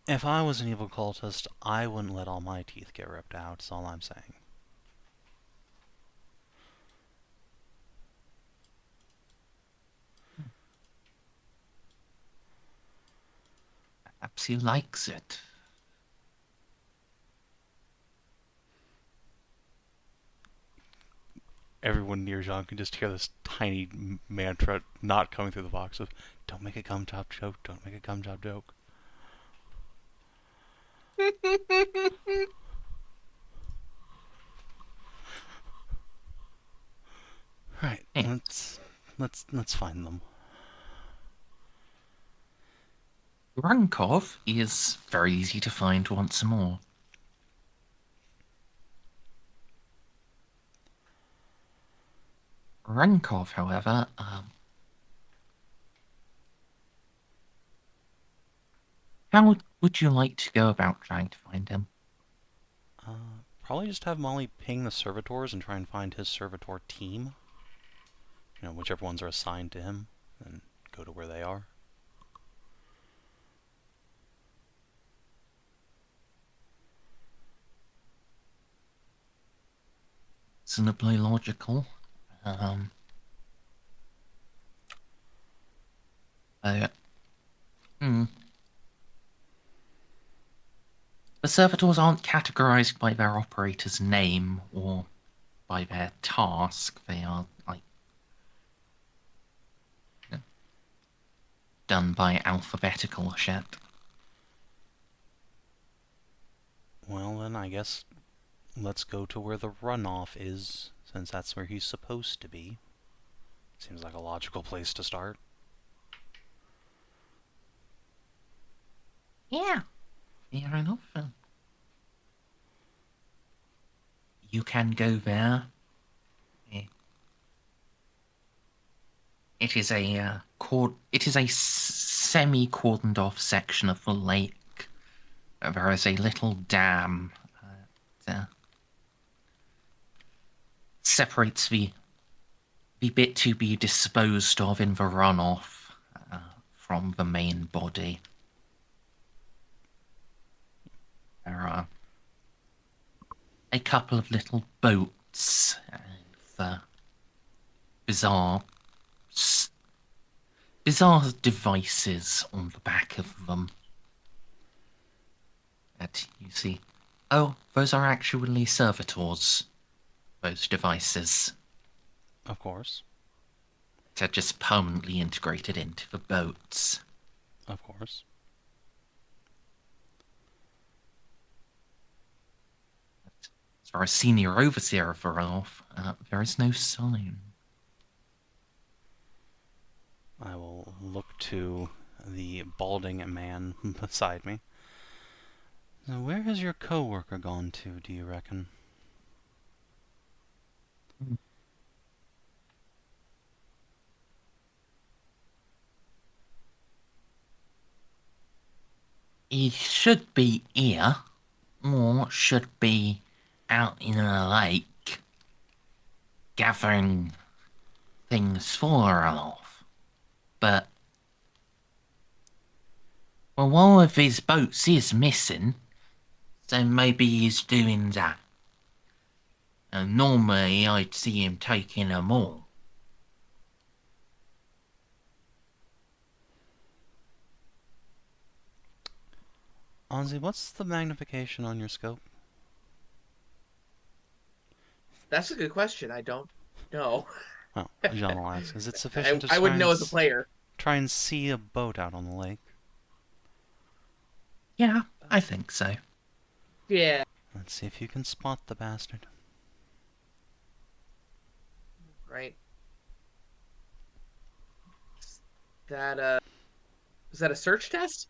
If I was an evil cultist, I wouldn't let all my teeth get ripped out, that's all I'm saying. Perhaps he likes it. Everyone near Jeanne can just hear this tiny mantra not coming through the box of, don't make a gum job joke, don't make a gum job joke. Right, Yeah. let's find them. Renkov is very easy to find once more. Renkov, however, how would you like to go about trying to find him? Probably just have Molly ping the servitors and try and find his servitor team. You know, whichever ones are assigned to him, and go to where they are. Reasonably logical. The servitors aren't categorized by their operator's name or by their task. They are, done by alphabetical shit. Well, then I guess let's go to where the runoff is, since that's where he's supposed to be. Seems like a logical place to start. Yeah, fair enough. You can go there. It is a semi-cordoned off section of the lake. There is a little dam that separates the bit to be disposed of in the runoff from the main body. There are a couple of little boats and bizarre devices on the back of them that you see. Oh, those are actually servitors, those devices. Of course. They're just permanently integrated into the boats. Of course. As far as senior overseer of the Ralph, there is no sign. I will look to the balding man beside me. Now, where has your co-worker gone to, do you reckon? He should be here, or should be out in a lake, gathering things for Ralph. But, well, one of his boats is missing, so maybe he's doing that. And normally I'd see him taking them all. Ozzy, what's the magnification on your scope? That's a good question. I don't know. Oh, Jeanne will ask. Is it sufficient to I try wouldn't and know as a player. try and see a boat out on the lake? Yeah, I think so. Yeah. Let's see if you can spot the bastard. Right. Is that a search test?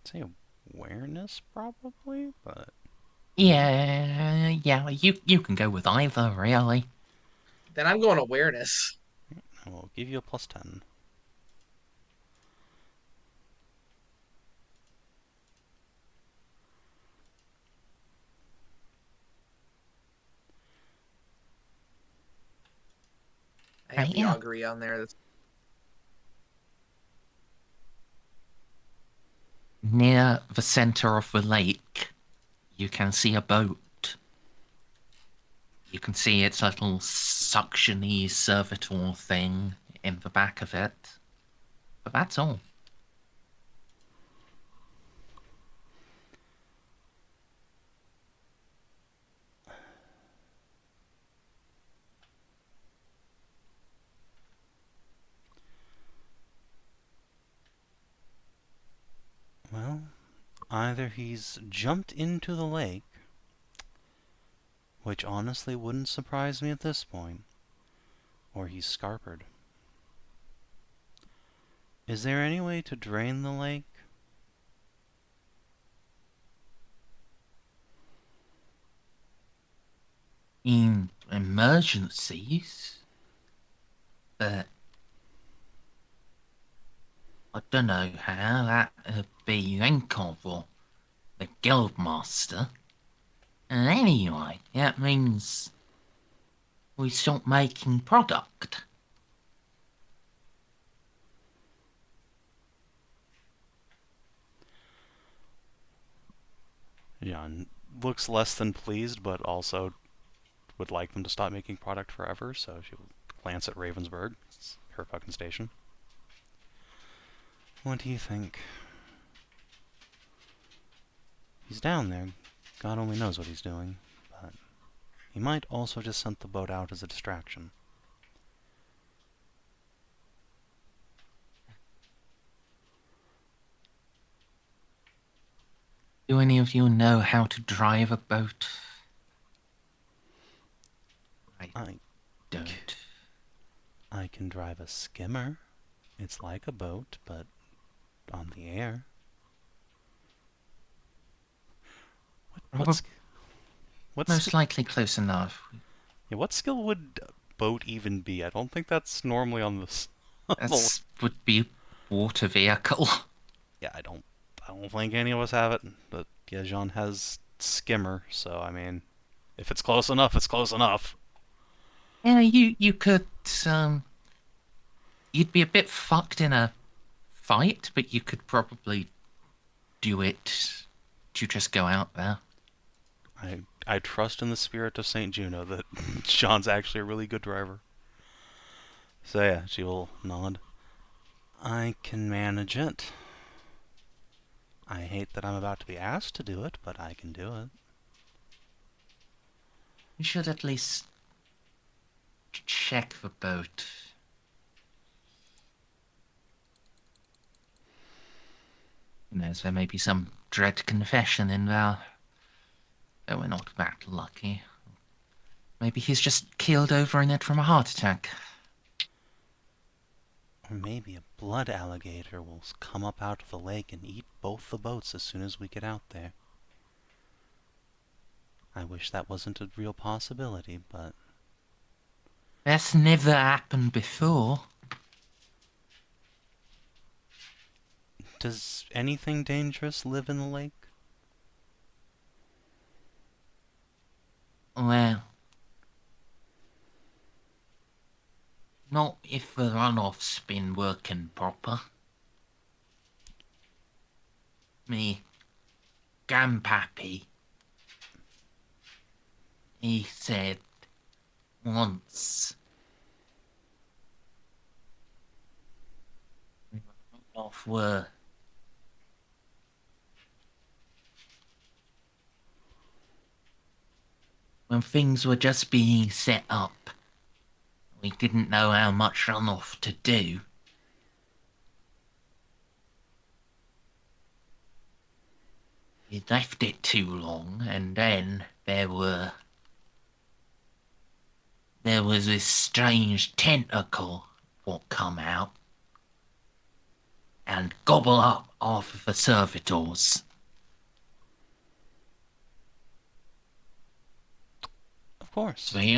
I'd say awareness, probably, but... Yeah, you can go with either, really. Then I'm going awareness. I will give you a +10. I have Right, the yeah. augury on there. Near the center of the lake, you can see a boat. You can see its little suction-y servitor thing in the back of it. But that's all. Well, either he's jumped into the lake, which honestly wouldn't surprise me at this point, or he's scarpered. Is there any way to drain the lake? In emergencies, but I don't know how that would be Uncle the Guildmaster. And anyway, that means we stop making product. Jeanne looks less than pleased, but also would like them to stop making product forever, so she will glance at Ravensburg. It's her fucking station. What do you think? He's down there. God only knows what he's doing, but he might also just sent the boat out as a distraction. Do any of you know how to drive a boat? I don't. I can drive a skimmer. It's like a boat, but on the air. What's Most likely close enough. yeah, what skill would boat even be? I don't think that's normally on this. That would be water vehicle. Yeah, I don't think any of us have it. But yeah, Jeanne has skimmer, so I mean, if it's close enough, it's close enough. Yeah, you could you'd be a bit fucked in a fight, but you could probably do it to just go out there. I trust in the spirit of Saint Juno that Jeanne's actually a really good driver. So yeah, she will nod. I can manage it. I hate that I'm about to be asked to do it, but I can do it. You should at least check the boat. Who knows, there may be some dread confession in there. Though we're not that lucky. Maybe he's just keeled over in it from a heart attack. Or maybe a blood alligator will come up out of the lake and eat both the boats as soon as we get out there. I wish that wasn't a real possibility, but... That's never happened before. Does anything dangerous live in the lake? Well, not if the runoff's been working proper. Me grandpappy, he said once runoff were when things were just being set up. We didn't know how much runoff to do. He left it too long, and then there was this strange tentacle what come out and gobble up half of the servitors. Of course. The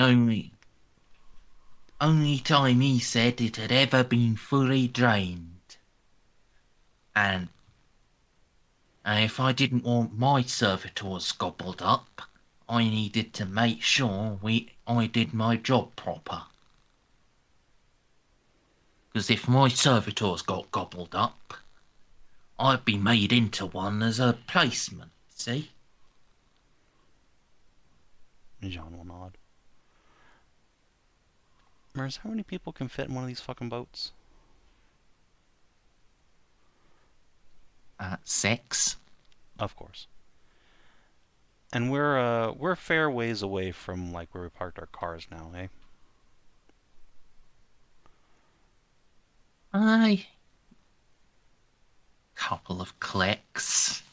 only time he said it had ever been fully drained. And if I didn't want my servitors gobbled up, I needed to make sure I did my job proper. Because if my servitors got gobbled up, I'd be made into one as a placement, see? Jeanne will nod. Merz, how many people can fit in one of these fucking boats? 6. Of course. And we're a fair ways away from like where we parked our cars now, eh? Couple of clicks.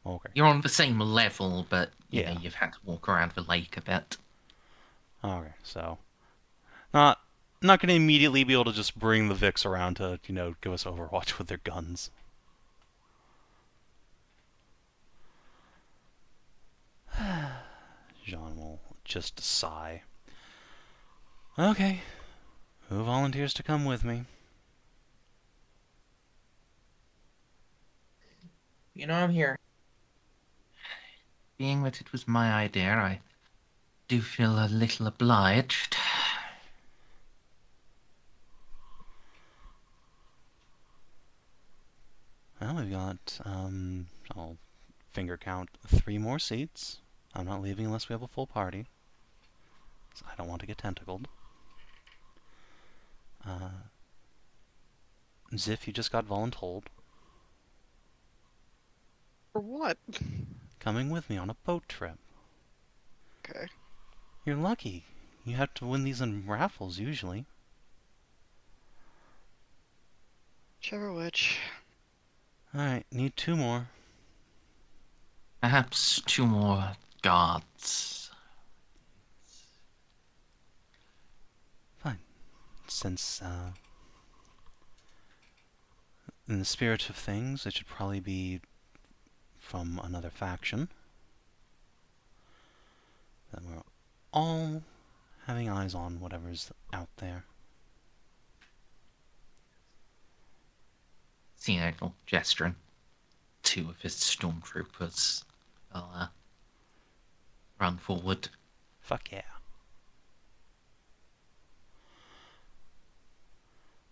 Okay. You're on the same level, but you know, Yeah. you've had to walk around the lake a bit. Okay, so not going to immediately be able to just bring the Vix around to, you know, give us Overwatch with their guns. Jeanne will just sigh. Okay. Who volunteers to come with me? You know I'm here. Being that it was my idea, I do feel a little obliged. Well, we've got, I'll finger count 3 more seats. I'm not leaving unless we have a full party. So I don't want to get tentacled. Xiph, you just got voluntold. For what? Coming with me on a boat trip. Okay. You're lucky. You have to win these in raffles, usually. Whichever which. Alright, need 2 more. Perhaps 2 more guards. Fine. Since, in the spirit of things, it should probably be from another faction. That we're all having eyes on whatever's out there. Ceiko gesturing. 2 of his stormtroopers will run forward. Fuck yeah.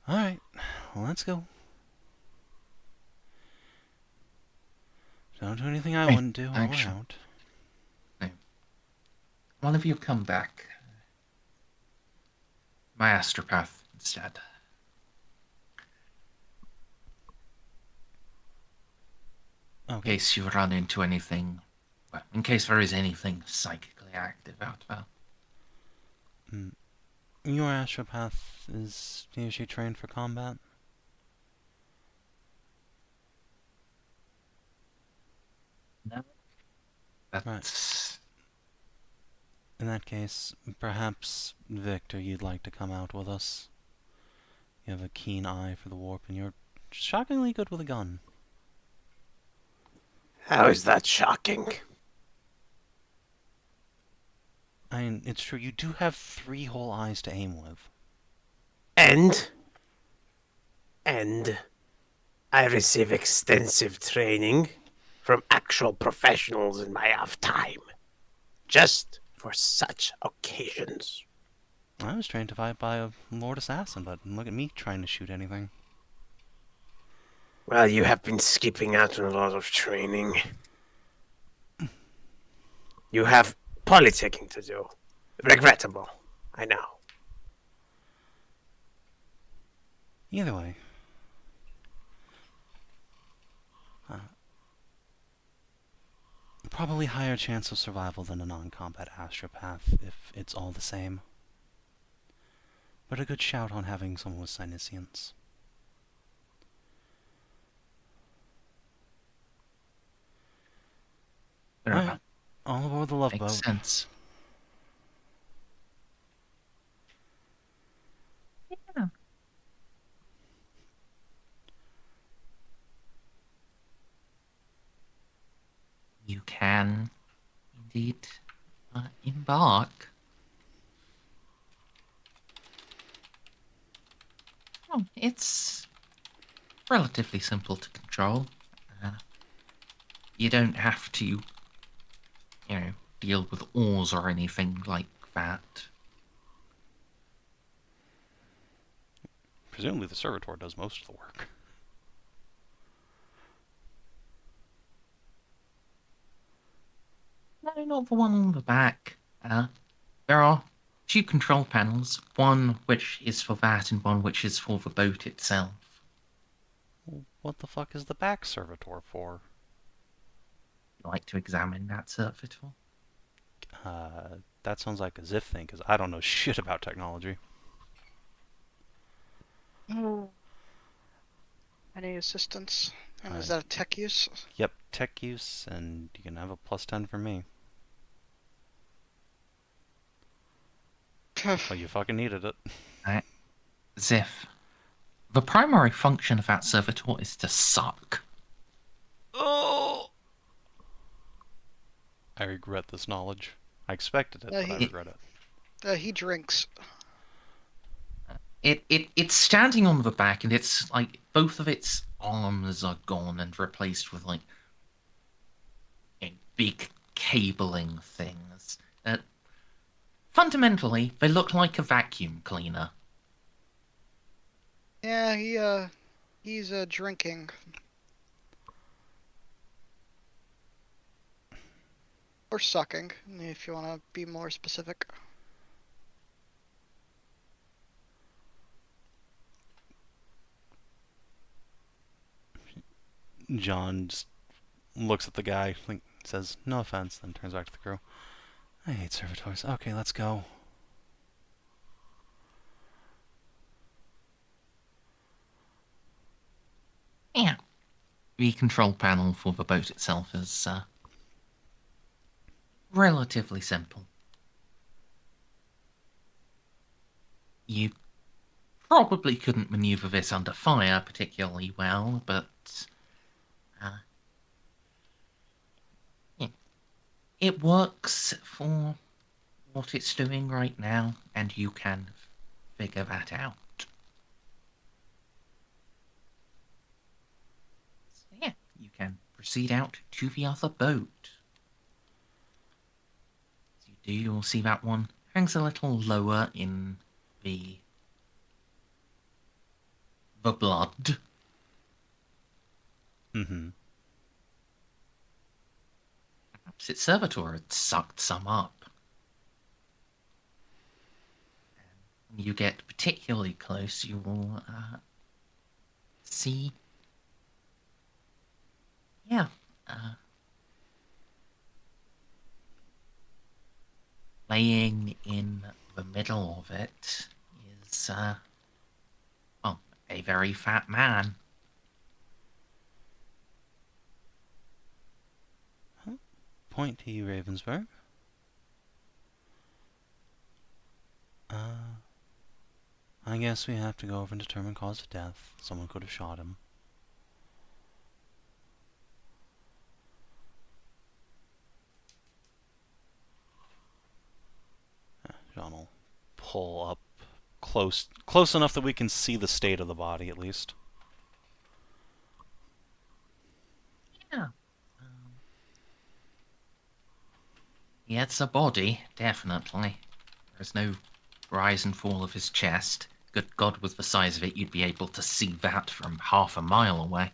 Alright, well, let's go. Don't do anything I wouldn't do while we're Action. out. One of you come back. My astropath instead. In Okay. case you run into anything, well, in case there is anything psychically active out there. Your astropath, is he or she trained for combat? No. That's... In that case, perhaps, Victor, you'd like to come out with us. You have a keen eye for the warp, and you're shockingly good with a gun. How is that shocking? I mean, it's true, you do have 3 whole eyes to aim with. And I receive extensive training from actual professionals in my off time. Just for such occasions. I was trained to fight by a Lord Assassin, but look at me trying to shoot anything. Well, you have been skipping out on a lot of training. You have politicking to do. Regrettable, I know. Either way. Probably higher chance of survival than a non-combat astropath, if it's all the same. But a good shout on having someone with senescience. Alright, all aboard the Love Makes Boat. sense. Yeah. You can indeed embark. Oh, it's relatively simple to control. You don't have to, you know, deal with oars or anything like that. Presumably the servitor does most of the work. No, not the one on the back. There are 2 control panels, one which is for that and one which is for the boat itself. What the fuck is the back servitor for? You'd like to examine that servitor? That sounds like a Xiph thing, because I don't know shit about technology. Any assistance? And is that a tech use? Yep, tech use, and you can have a +10 for me. Well, you fucking needed it. Xiph. The primary function of that servitor is to suck. Oh! I regret this knowledge. I expected it, but I regret it. He drinks. It's standing on the back, and it's like both of its arms are gone and replaced with like big cabling things. Fundamentally, they look like a vacuum cleaner. Yeah, he's drinking. Or sucking, if you want to be more specific. John just looks at the guy, says, no offense, then turns back to the crew. I hate servitors. Okay, let's go. Yeah. The control panel for the boat itself is relatively simple. You probably couldn't maneuver this under fire particularly well, but it works for what it's doing right now, and you can figure that out. So yeah, you can proceed out to the other boat. As you do, you'll see that one hangs a little lower in the blood. Mm-hmm. Perhaps its servitor had sucked some up. When you get particularly close, you will see, laying in the middle of it It's, well, a very fat man. Point to you, Ravensburg. I guess we have to go over and determine cause of death. Someone could have shot him. Jeanne will pull up close enough that we can see the state of the body, at least. Yeah. Yeah, it's a body, definitely. There's no rise and fall of his chest. Good God, with the size of it, you'd be able to see that from half a mile away.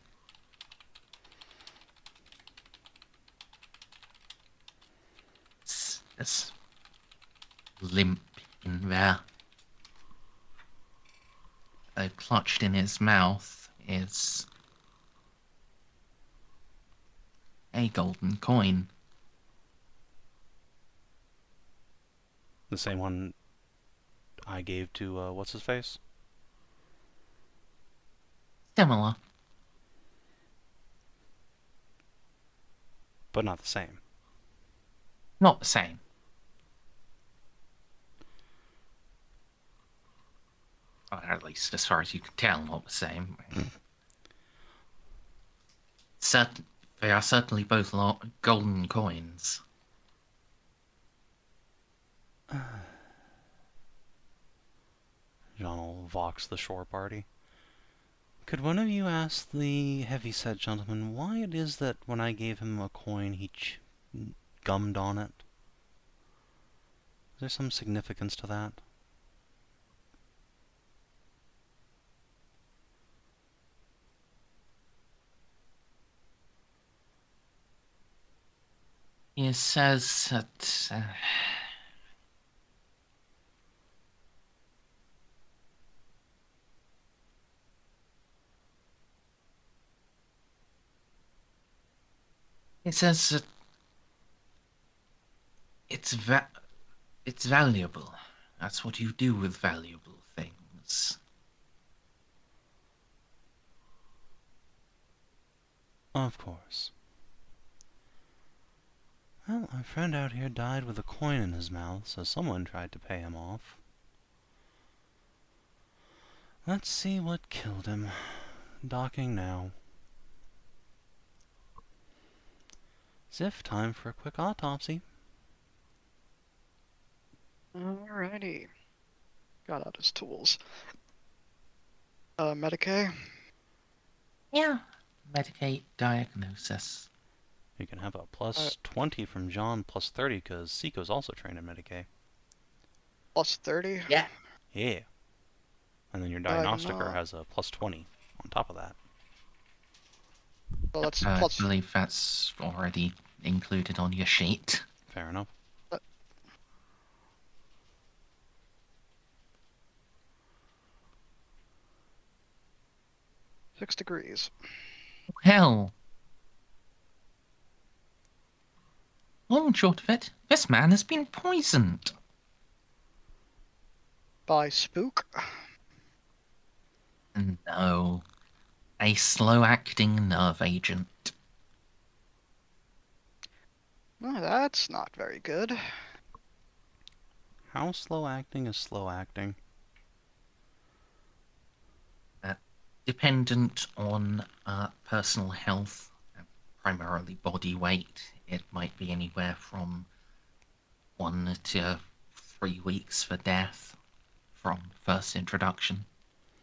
It's limp in there. Clutched in his mouth is a golden coin. The same one I gave to, what's his face? Similar. But not the same. Not the same. Or at least as far as you can tell, not the same. They are certainly both golden coins. Jeanne will vox the shore party. Could one of you ask the heavy-set gentleman why it is that when I gave him a coin, he gummed on it? Is there some significance to that? He says that it's valuable. That's what you do with valuable things. Of course. Well, our friend out here died with a coin in his mouth, so someone tried to pay him off. Let's see what killed him. Docking now. Xiph, time for a quick autopsy. Alrighty. Got out his tools. Medicae? Yeah. Medicate diagnosis. You can have a plus 20 from Jeanne, plus 30, because Ceiko's also trained in Medicae. Plus 30? Yeah. Yeah. And then your Diagnostiker has a plus 20 on top of that. Well, that's I plus... believe that's already included on your sheet. Fair enough. 6 degrees. Hell. Long and short of it, this man has been poisoned. By spook? No. A slow-acting nerve agent. No, that's not very good. How slow acting is slow acting? Dependent on personal health, primarily body weight, it might be anywhere from 1 to 3 weeks for death from first introduction.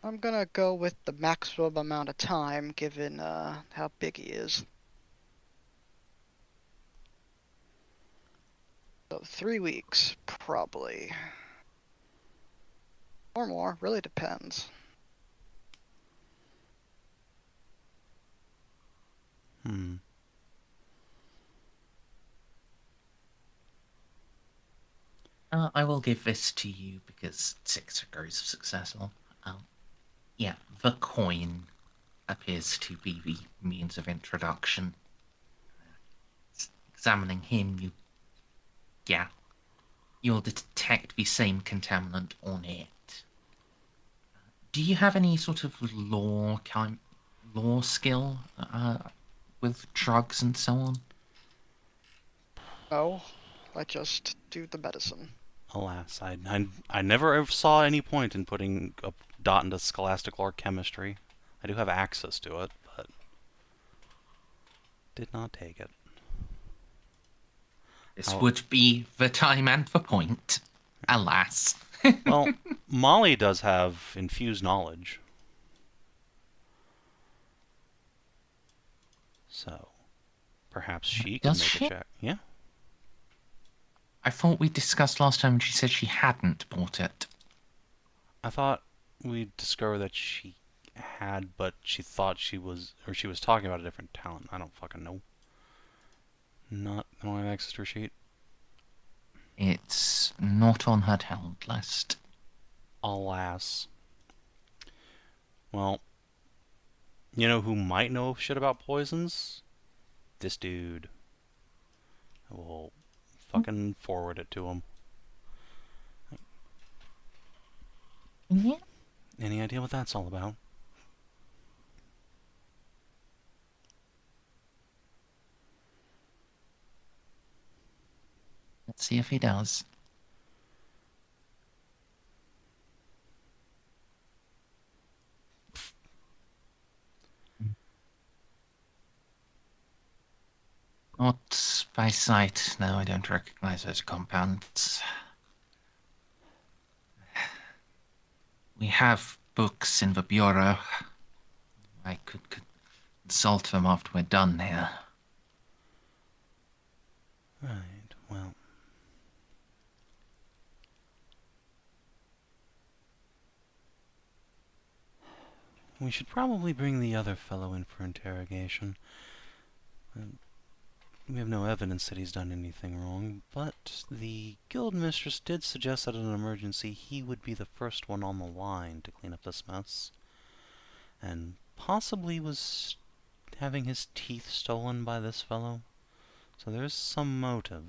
I'm gonna go with the maximum amount of time, given how big he is. So 3 weeks, probably. Or more, really depends. I will give this to you because 6 degrees of successful. Yeah, the coin appears to be the means of introduction. Examining him, you'll detect the same contaminant on it. do you have any sort of law skill with drugs and so on? No, I just do the medicine. Alas, I never ever saw any point in putting a dot into scholastic or chemistry. I do have access to it, but did not take it. This would be the time and the point, alas. Well, Molly does have infused knowledge. So, perhaps she could Does make she? a check. Yeah. I thought we discussed last time and she said she hadn't bought it. I thought we discovered that she had, but she thought she was talking about a different talent. I don't fucking know. I don't have access to her sheet. It's not on her talent list. Alas. Well, you know who might know shit about poisons? This dude. I will fucking forward it to him. Yeah. Any idea what that's all about? Let's see if he does. Not by sight. No, I don't recognize those compounds. We have books in the bureau. I could consult them after we're done here. Right, well. We should probably bring the other fellow in for interrogation. We have no evidence that he's done anything wrong, but the guild mistress did suggest that in an emergency he would be the first one on the line to clean up this mess. And possibly was having his teeth stolen by this fellow. So there's some motive.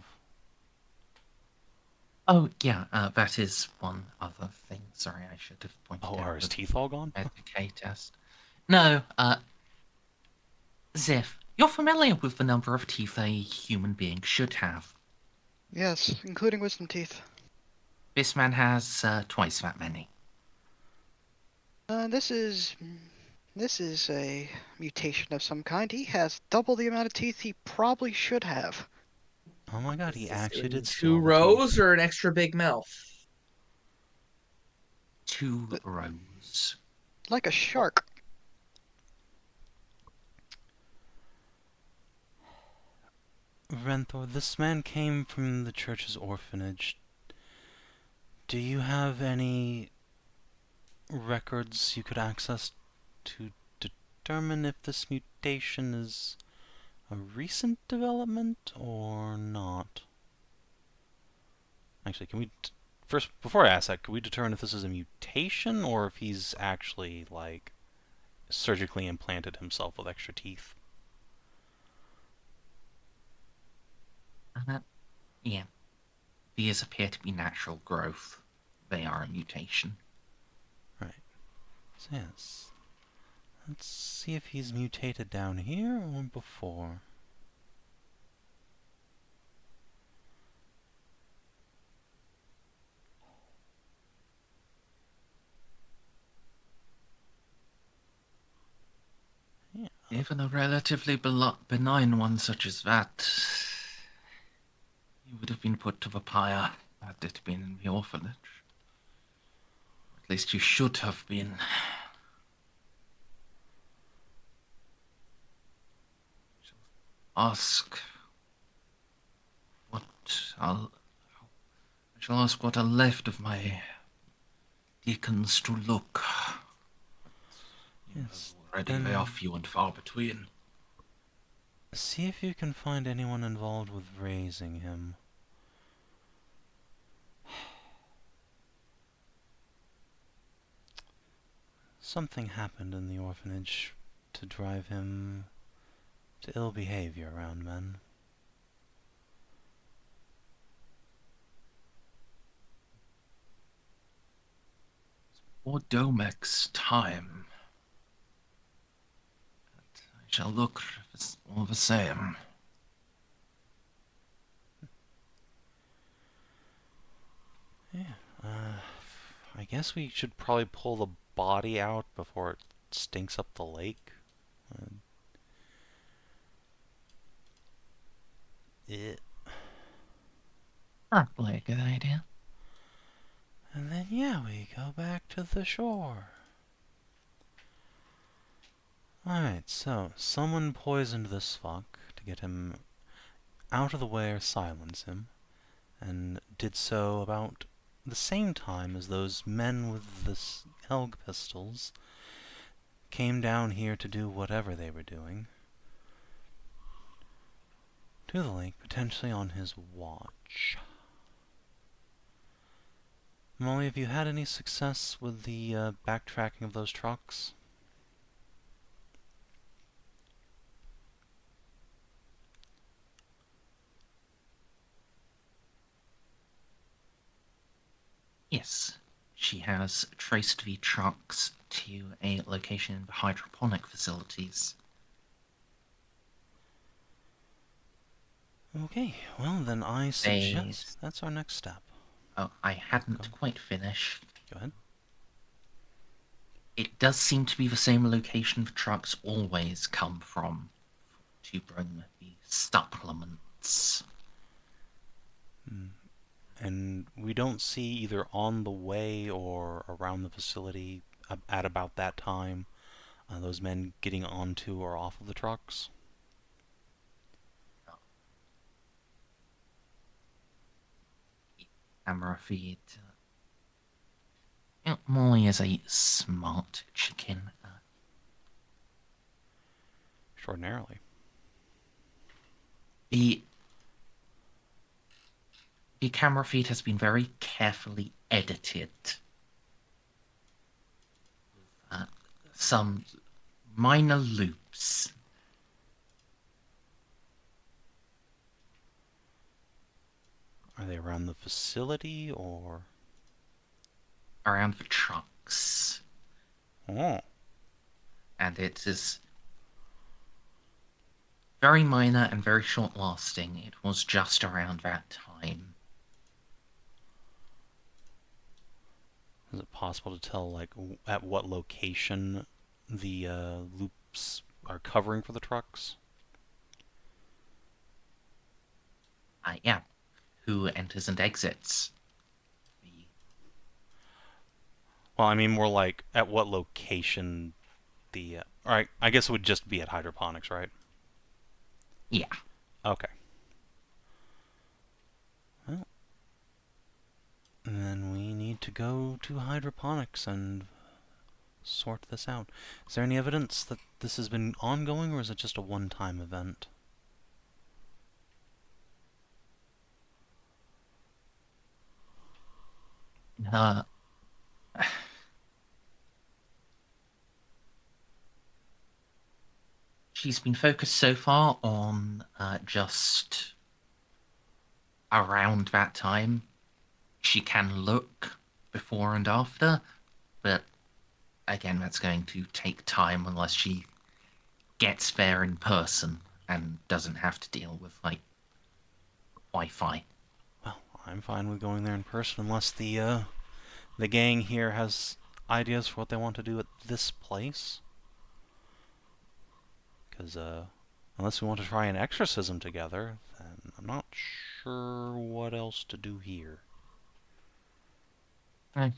Oh, yeah, that is one other thing. Sorry, I should have pointed out. Oh, are his teeth all gone? Educate test. No, Xiph, you're familiar with the number of teeth a human being should have. Yes, including wisdom teeth. This man has twice that many. This is a mutation of some kind. He has double the amount of teeth he probably should have. Oh my god, he Is this actually in did two steal the rows teeth. or an extra big mouth? 2 rows. Like a shark. Renthor, this man came from the church's orphanage. Do you have any records you could access to determine if this mutation is a recent development or not? Actually, can we... First, before I ask that, can we determine if this is a mutation or if he's actually, like, surgically implanted himself with extra teeth? Yeah. These appear to be natural growth. They are a mutation. Right. So yes. Let's see if he's mutated down here or before. Yeah. Even a relatively benign one such as that, he would have been put to the pyre had it been in the orphanage. At least you should have been. Ask what I shall ask what are left of my deacons to look. Yes. Already they are few and far between. See if you can find anyone involved with raising him. Something happened in the orphanage to drive him to ill behavior around men. or Domek's time. But I shall look all the same. I guess we should probably pull the body out before it stinks up the lake. Yeah. Probably a good idea. And then, yeah, we go back to the shore. Alright, so someone poisoned this fuck to get him out of the way or silence him, and did so about the same time as those men with the Helg pistols came down here to do whatever they were doing. To the lake, potentially on his watch. Molly, have you had any success with the backtracking of those trucks? Yes, she has traced the trucks to a location in the hydroponic facilities. Okay, well then I suggest that's our next step. Oh, I hadn't quite finished. Go ahead. It does seem to be the same location the trucks always come from to bring the supplements. And we don't see either on the way or around the facility at about that time those men getting onto or off of the trucks. Camera feed. Molly is a smart chicken. Extraordinarily. The camera feed has been very carefully edited. Some minor loops. Are they around the facility or Around the trucks. Oh. And it is very minor and very short lasting. It was just around that time. Is it possible to tell like at what location the loops are covering for the trucks? Yeah. Who enters and exits? Well, I mean more like at what location the alright, I guess it would just be at hydroponics, right? Yeah. Okay. Well, then we need to go to hydroponics and sort this out. Is there any evidence that this has been ongoing, or is it just a one-time event? She's been focused so far on just around that time. She can look before and after, but again, that's going to take time unless she gets there in person and doesn't have to deal with, like, Wi-Fi. Well, I'm fine with going there in person unless the gang here has ideas for what they want to do at this place. Because, unless we want to try an exorcism together, then I'm not sure what else to do here. I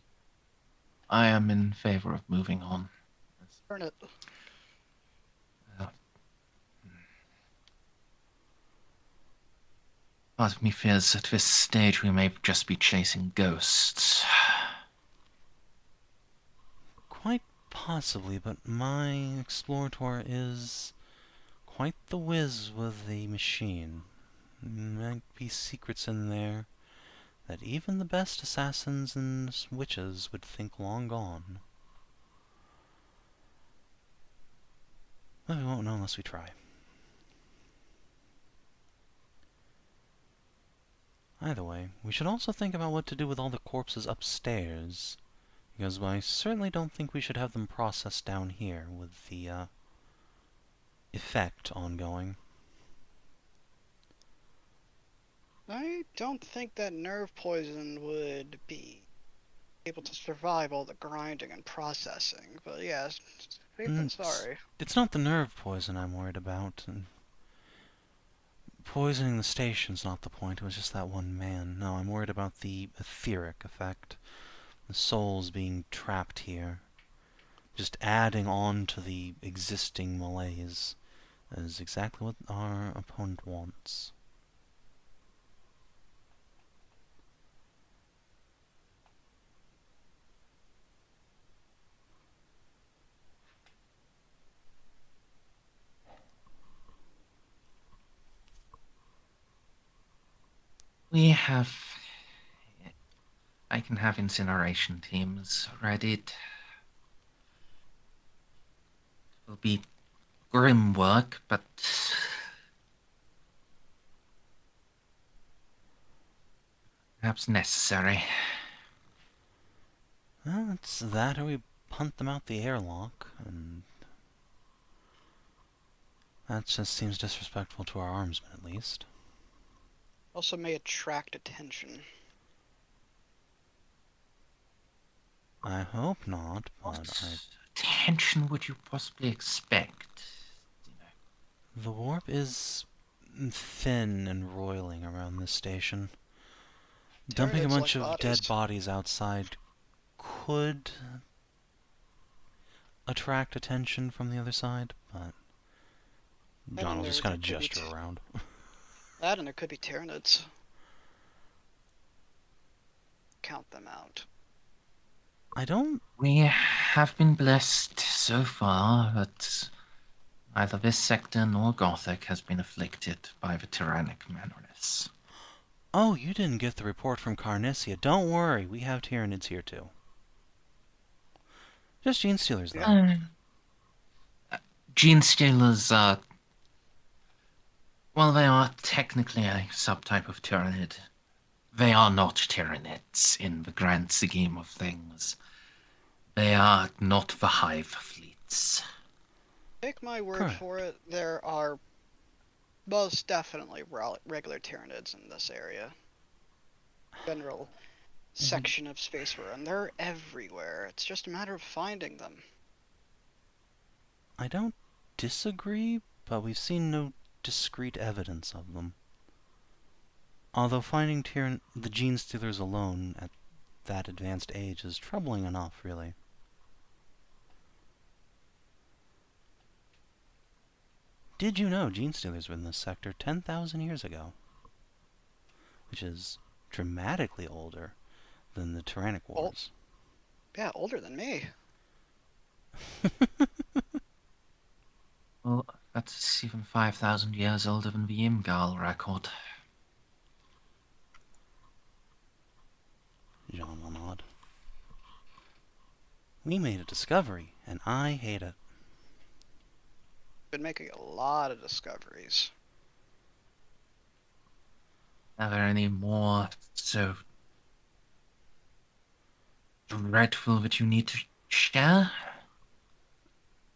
am in favor of moving on. Turn it. Part of me fears at this stage we may just be chasing ghosts. Quite possibly, but my Explorator is quite the whiz with the machine. Might be secrets in there that even the best assassins and witches would think long gone. But we won't know unless we try. Either way, we should also think about what to do with all the corpses upstairs. Because I certainly don't think we should have them processed down here with the effect ongoing. I don't think that nerve poison would be able to survive all the grinding and processing, but yeah, safe than sorry. It's not the nerve poison I'm worried about. And poisoning the station's not the point, it was just that one man. No, I'm worried about the etheric effect. The souls being trapped here. Just adding on to the existing malaise is exactly what our opponent wants. We have... I can have incineration teams ready. It will be grim work, but... perhaps necessary. Well, it's that or we punt them out the airlock, and that just seems disrespectful to our armsmen, at least. Also may attract attention. I hope not, but What attention would you possibly expect? the warp is thin and roiling around this station. Dumping a Tyranids bunch like of bodies. dead bodies outside could attract attention from the other side, but John will just kind of gesture around. That and there could be Tyranids. Count them out. I don't... We have been blessed so far, but neither this sector nor Gothic has been afflicted by the tyrannic menace. Oh, you didn't get the report from Carnicia. Don't worry, we have Tyranids here too. Just Gene Stealers, though. Gene Stealers are... well, they are technically a subtype of Tyranid. They are not Tyranids in the grand scheme of things. They are not the hive fleets. Take my word Correct. for it, there are most definitely regular Tyranids in this area. General section of space we're in. They're everywhere. It's just a matter of finding them. I don't disagree, but we've seen no discrete evidence of them. Although finding the Gene Stealers alone at that advanced age is troubling enough, really. Did you know Gene Stealers were in this sector 10,000 years ago? Which is dramatically older than the Tyrannic Wars. Yeah, older than me. Well, that's even 5,000 years older than the Imgal record. Jeanne will nod. We made a discovery, and I hate it. Been making a lot of discoveries. Are there any more so dreadful that you need to share?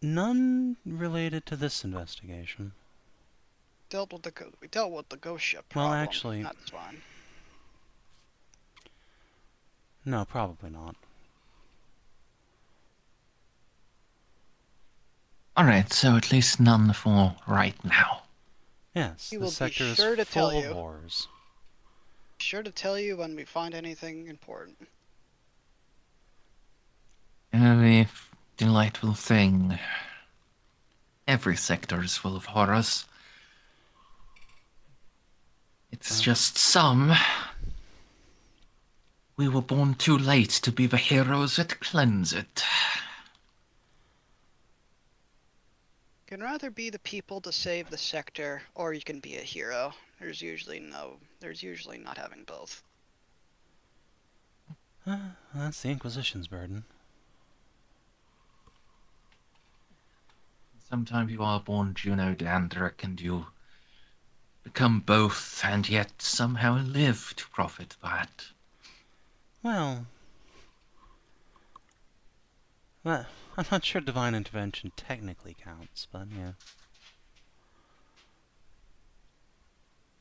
None related to this investigation. We dealt with the ghost ship Well, problem. actually- That's fine. No, probably not. Alright, so at least none for right now. Yes, We the will be sector is sure to full tell of you. horrors. Sure to tell you when we find anything important. Very delightful thing. Every sector is full of horrors. It's just some. We were born too late to be the heroes that cleanse it. You can rather be the people to save the sector, or you can be a hero. There's usually not having both. That's the Inquisition's burden. Sometimes you are born Juno Dandrick and you become both and yet somehow live to profit by it. Well, I'm not sure divine intervention technically counts, but yeah.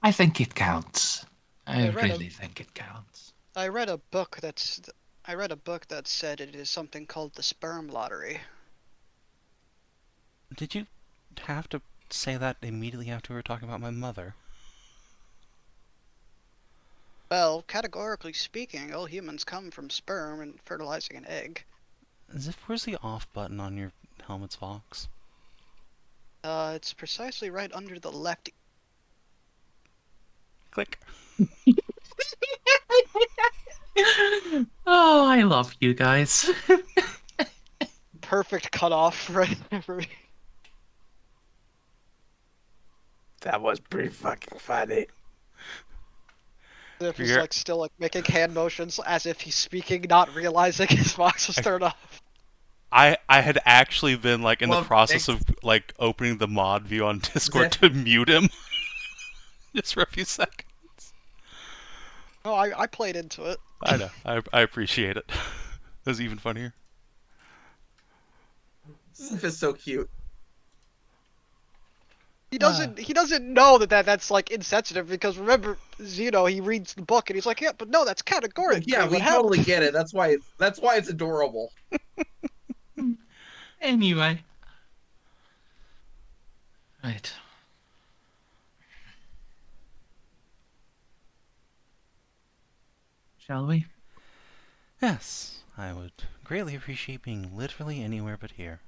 I think it counts. I I read a- really think it counts. I read a book that said it is something called the sperm lottery. Did you have to say that immediately after we were talking about my mother? Well, categorically speaking, all humans come from sperm and fertilizing an egg. Xiph, where's the off button on your helmet's Vox? It's precisely right under the left. Click. Oh, I love you guys. Perfect cutoff right for me. That was pretty fucking funny. If he's You're- like still like making hand motions as if he's speaking, not realizing his box was turned off. I had actually been like in the Well, process of like opening the mod view on Discord Xiph. to mute him just for a few seconds. No, I played into it. I know. I appreciate it. It was even funnier. Xiph is so cute. He doesn't know that's like insensitive because remember, Zeno, he reads the book and he's like, yeah, but no, that's categorically Yeah, we what happened. totally get it. That's why it's adorable. Anyway. Right. Shall we? Yes, I would greatly appreciate being literally anywhere but here.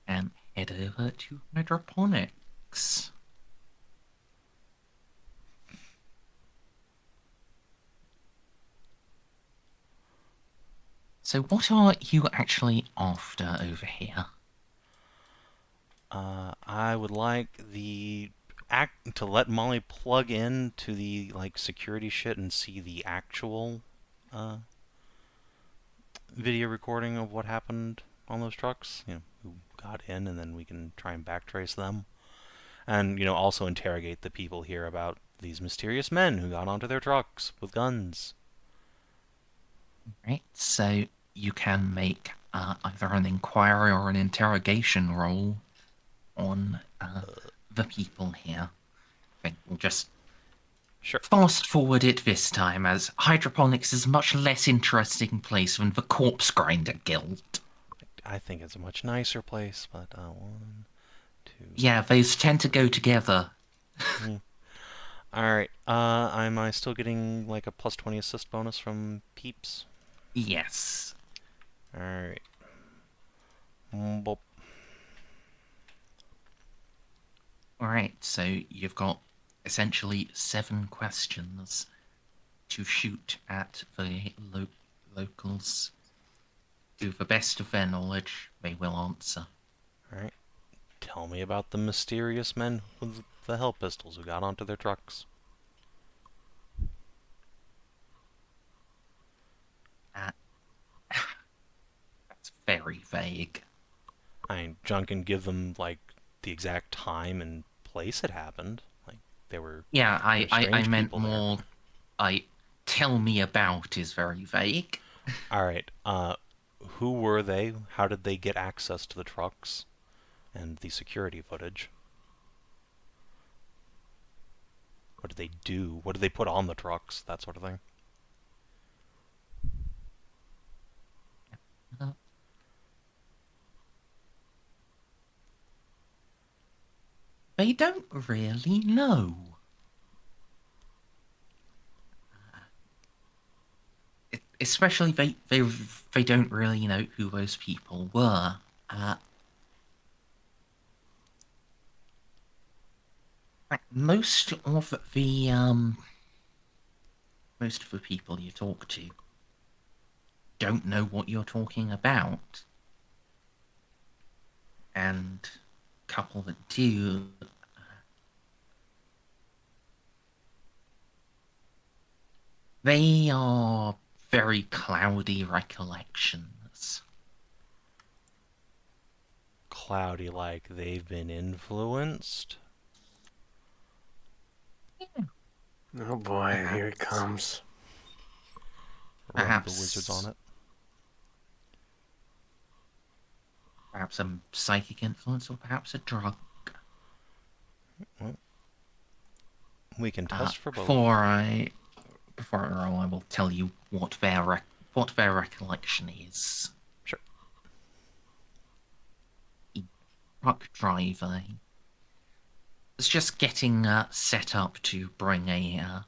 And head over to hydroponics. So what are you actually after over here? I would like to let Molly plug in to the like security shit and see the actual video recording of what happened on those trucks. You know, who got in, and then we can try and backtrace them. And, you know, also interrogate the people here about these mysterious men who got onto their trucks with guns. Right, so you can make either an inquiry or an interrogation roll on the people here. I think we'll just Sure. fast forward it this time, as hydroponics is a much less interesting place than the Corpse Grinder Guild. I think it's a much nicer place, but 1, 2... Yeah, those tend to go together. Alright, am I still getting like a plus 20 assist bonus from peeps? Yes. Alright. Bop. Alright, so you've got essentially 7 questions to shoot at the locals. To the best of their knowledge, they will answer. Alright. Tell me about the mysterious men with the hell pistols who got onto their trucks. That's very vague. I mean, John can give them, like, the exact time and place it happened. Like, there were... Yeah, I strange meant people there. more... tell me about is very vague. Alright, who were they? How did they get access to the trucks? And the security footage? What did they do? What did they put on the trucks? That sort of thing. They don't really know. Especially they don't really know who those people were. Most of the people you talk to don't know what you're talking about, and a couple that do. They are very cloudy recollections. cloudy, like they've been influenced. Oh boy, here it comes. Rub the Perhaps wizards on it. Perhaps some psychic influence, or perhaps a drug. Well, we can test for both. Before I roll, I will tell you what their recollection is. Sure. The truck driver was just getting set up to bring a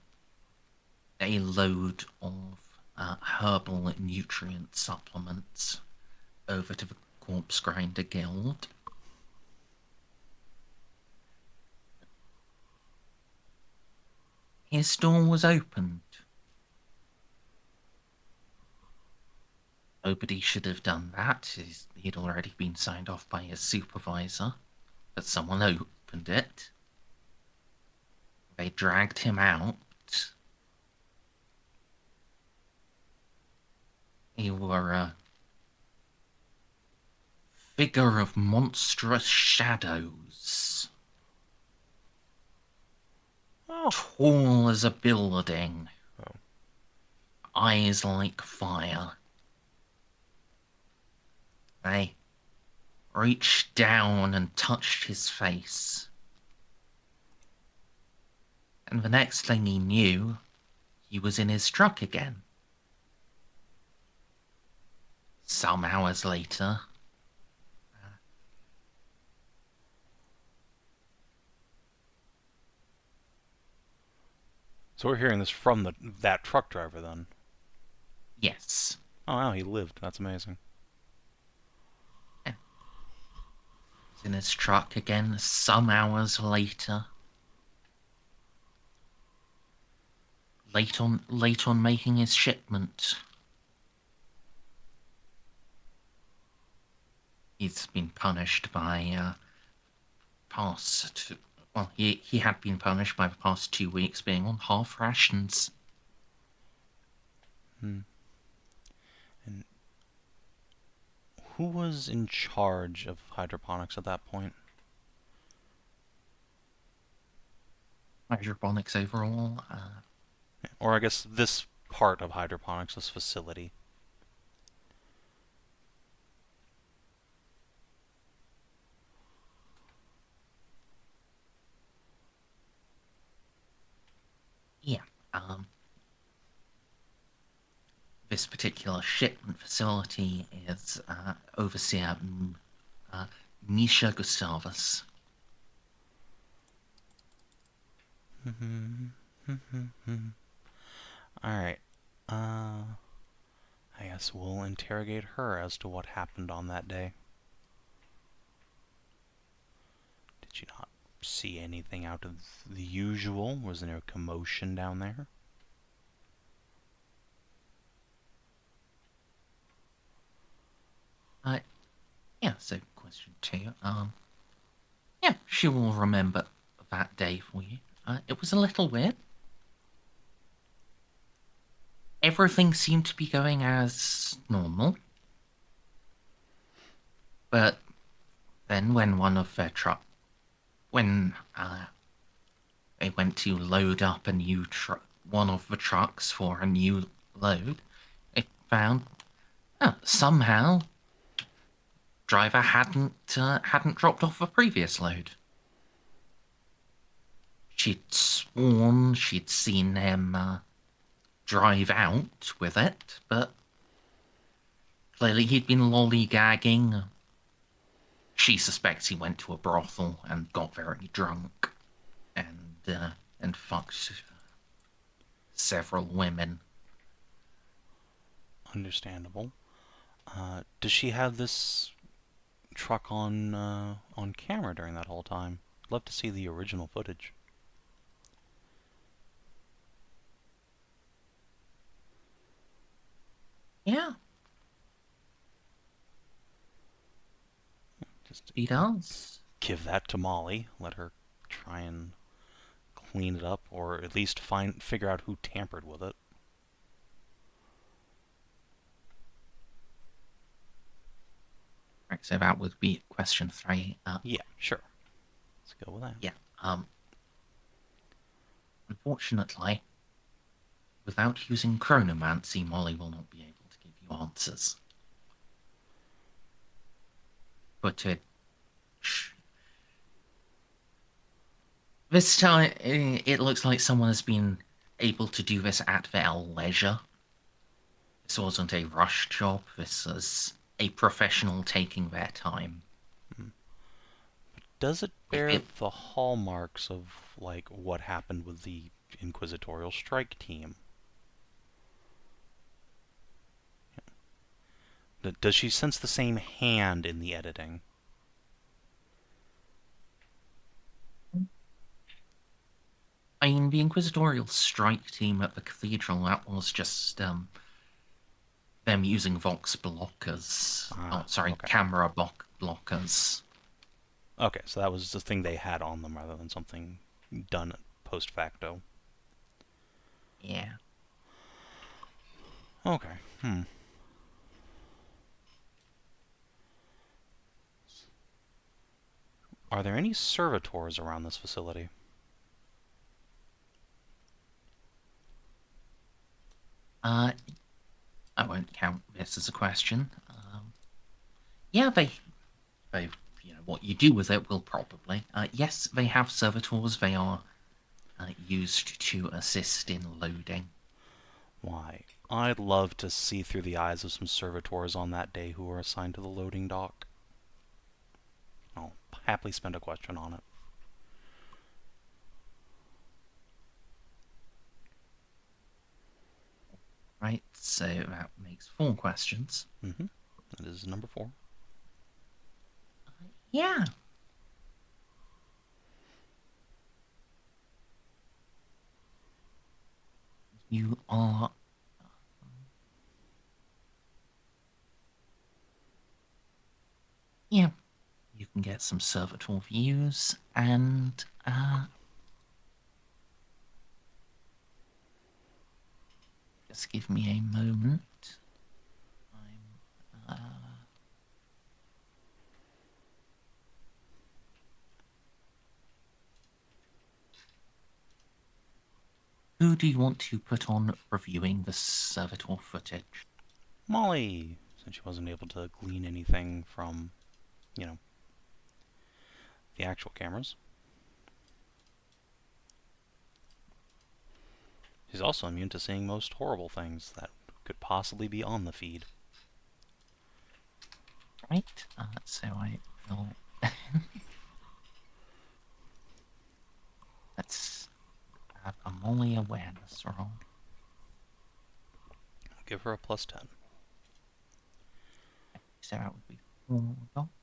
load of herbal nutrient supplements over to the Corpse Grinder Guild. His door was opened. Nobody should have done that. He'd already been signed off by his supervisor, but someone opened it. They dragged him out. He were a figure of monstrous shadows. Oh. Tall as a building. Oh. Eyes like fire. They reached down and touched his face. And the next thing he knew, he was in his truck again. Some hours later, So we're hearing this from that truck driver then. yes. Oh wow, he lived. That's amazing. He's in his truck again some hours later. Late on making his shipment. He's been punished by he had been punished by the past 2 weeks being on half rations. And who was in charge of hydroponics at that point? Hydroponics overall. Or I guess this part of hydroponics, this facility. Yeah. This particular shipment facility is overseer Misha Gustavus. Alright. I guess we'll interrogate her as to what happened on that day. Did she not see anything out of the usual? Was there no commotion down there? Yeah, so question 2. Yeah, she will remember that day for you. It was a little weird. Everything seemed to be going as normal. But then when one of their when they went to load up a new one of the trucks for a new load, they found somehow driver hadn't dropped off the previous load. She'd sworn she'd seen him drive out with it, but clearly he'd been lollygagging. She suspects he went to a brothel and got very drunk and fucked several women. Understandable. Does she have this truck on camera during that whole time? I'd love to see the original footage. Yeah. Just He does. give that to Molly. Let her try and clean it up, or at least figure out who tampered with it. Right. Right, so that would be question 3. Yeah, sure. Let's go with that. Yeah. Unfortunately, without using chronomancy, Molly will not be able to give you answers. But this time, it looks like someone has been able to do this at their leisure. This wasn't a rush job. This was a professional taking their time. Does it bear the hallmarks of, like, what happened with the Inquisitorial strike team? Does she sense the same hand in the editing? I mean, the Inquisitorial strike team at the cathedral, that was just them using Vox blockers. Okay. Camera blockers. Okay, so that was the thing they had on them rather than something done post facto. Yeah. Okay, Are there any servitors around this facility? I won't count this as a question. Yeah, they, what you do with it will probably. Yes, they have servitors. They are used to assist in loading. Why, I'd love to see through the eyes of some servitors on that day who are assigned to the loading dock. I'll happily spend a question on it. Right, so that makes 4 questions. That is number 4. Yeah. You are... Yeah. You can get some servitor views, and... just give me a moment. Who do you want to put on reviewing the servitor footage? Molly, since she wasn't able to glean anything from, the actual cameras. She's also immune to seeing most horrible things that could possibly be on the feed. Right, so I will... Let's have a Molly awareness roll. I'll give her a +10. So that would be 4 dots.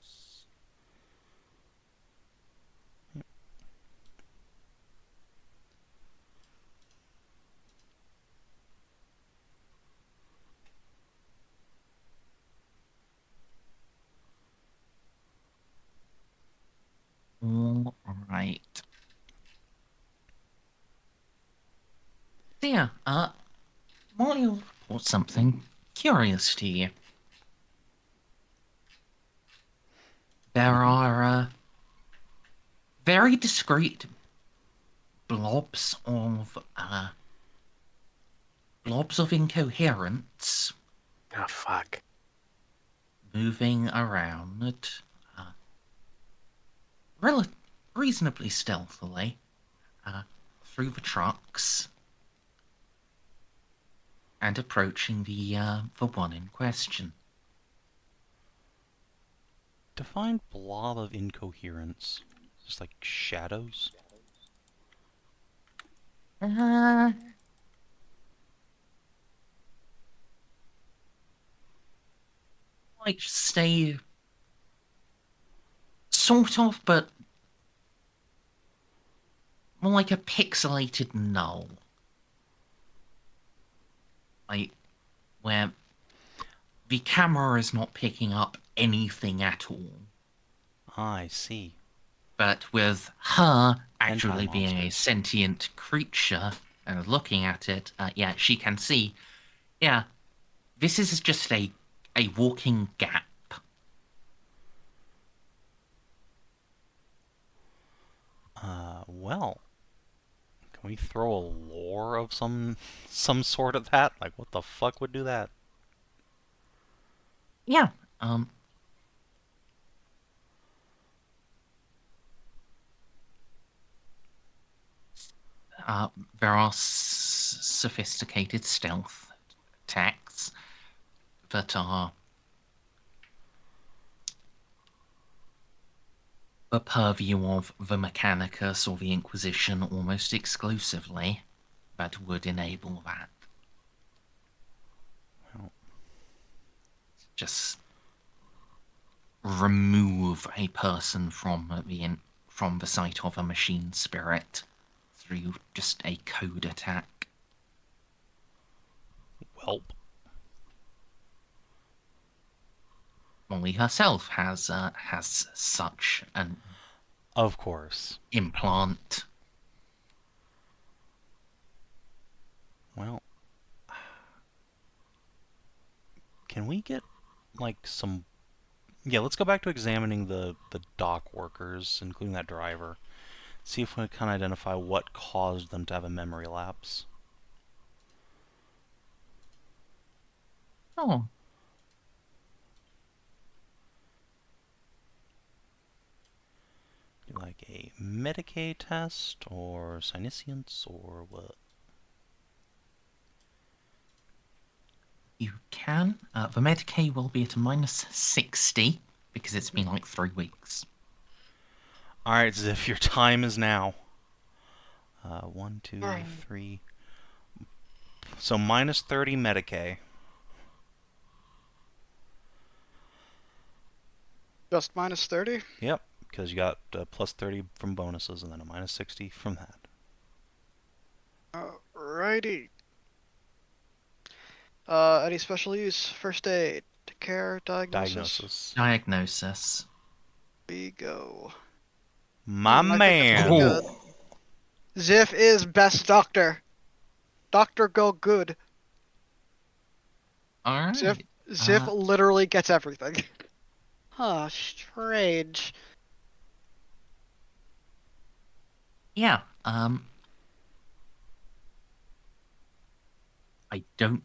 All right. So yeah, Molly will report something curious to you. There are very discreet blobs of incoherence. Oh, fuck. Moving around reasonably stealthily through the trucks and approaching the one in question. Define blob of incoherence. Just like shadows? Like stay sort of, but more like a pixelated null. Like, where the camera is not picking up anything at all. I see. But with her actually Hentai being a monsters. sentient creature and looking at it, yeah, she can see, yeah, this is just a walking gap. Well, can we throw a lore of some sort at that? Like, what the fuck would do that? Yeah. There are sophisticated stealth attacks that are the purview of the Mechanicus or the Inquisition almost exclusively that would enable that. Well. Just remove a person from the sight of a machine spirit through just a code attack. Welp. Molly herself has such an Of course. implant. Well, can we get, like, some... Yeah, let's go back to examining the dock workers, including that driver. See if we can identify what caused them to have a memory lapse. Oh. Do like a Medicae test, or Synescience, or what? You can. The Medicae will be at a -60 because it's been like 3 weeks. Alright, Xiph, your time is now. 1, 2, 3. So -30 Medicae. Just -30? Yep, because you got +30 from bonuses and then a -60 from that. Alrighty. Any special use? First aid, care, diagnosis. Diagnosis. We go. My I think that's man! pretty good. Xiph is best doctor. Doctor go good. Alright. Xiph literally gets everything. Huh, strange. Yeah, I don't...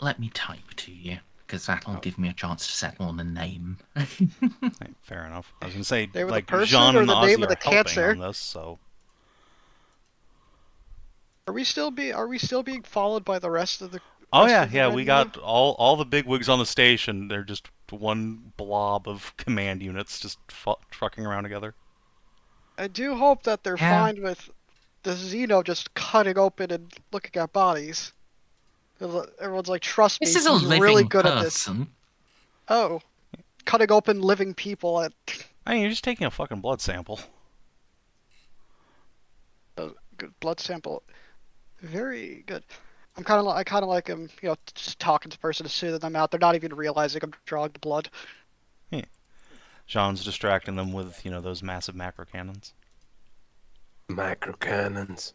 let me type to you, because that'll give me a chance to settle on a name. Hey, fair enough. I was gonna say, Name of the like, person Jeanne or and the name Ozzy of the are helping cancer? on this, so... Are we still being followed by the rest of the? Oh rest yeah, of the yeah, we retinue? got all the bigwigs on the station. They're just one blob of command units just trucking around together. I do hope that they're Yeah. fine with the Xeno just cutting open and looking at bodies. Everyone's like, trust me, This he's is a really living good at this. person. Oh, cutting open living people at I mean, you're just taking a fucking blood sample. a good blood sample. Very good. I kind of like him, just talking to person to soothe them out. They're not even realizing I'm drawing the blood. Yeah. Jean's distracting them with, those massive macro cannons. Macro cannons.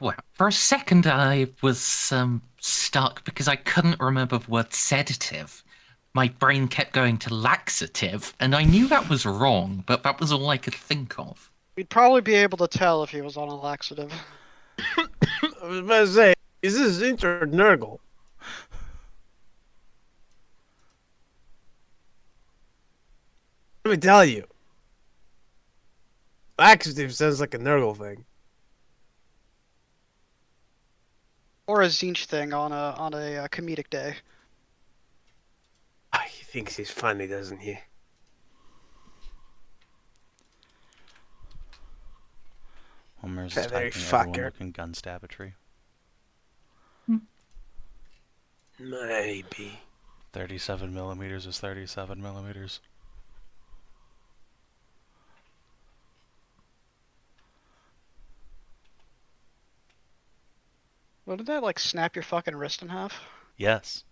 Well, for a second I was stuck because I couldn't remember the word sedative. My brain kept going to laxative, and I knew that was wrong, but that was all I could think of. We'd probably be able to tell if he was on a laxative. I was about to say, is this Inter or Nurgle? Let me tell you. Laxative sounds like a Nurgle thing. Or a Zinch thing on a comedic day. He thinks he's funny, doesn't he? Homer's Feathery typing everyone fucker. looking gun stabbatry. Maybe. 37 millimeters is 37 millimeters. Well, did that, snap your fucking wrist in half? Yes.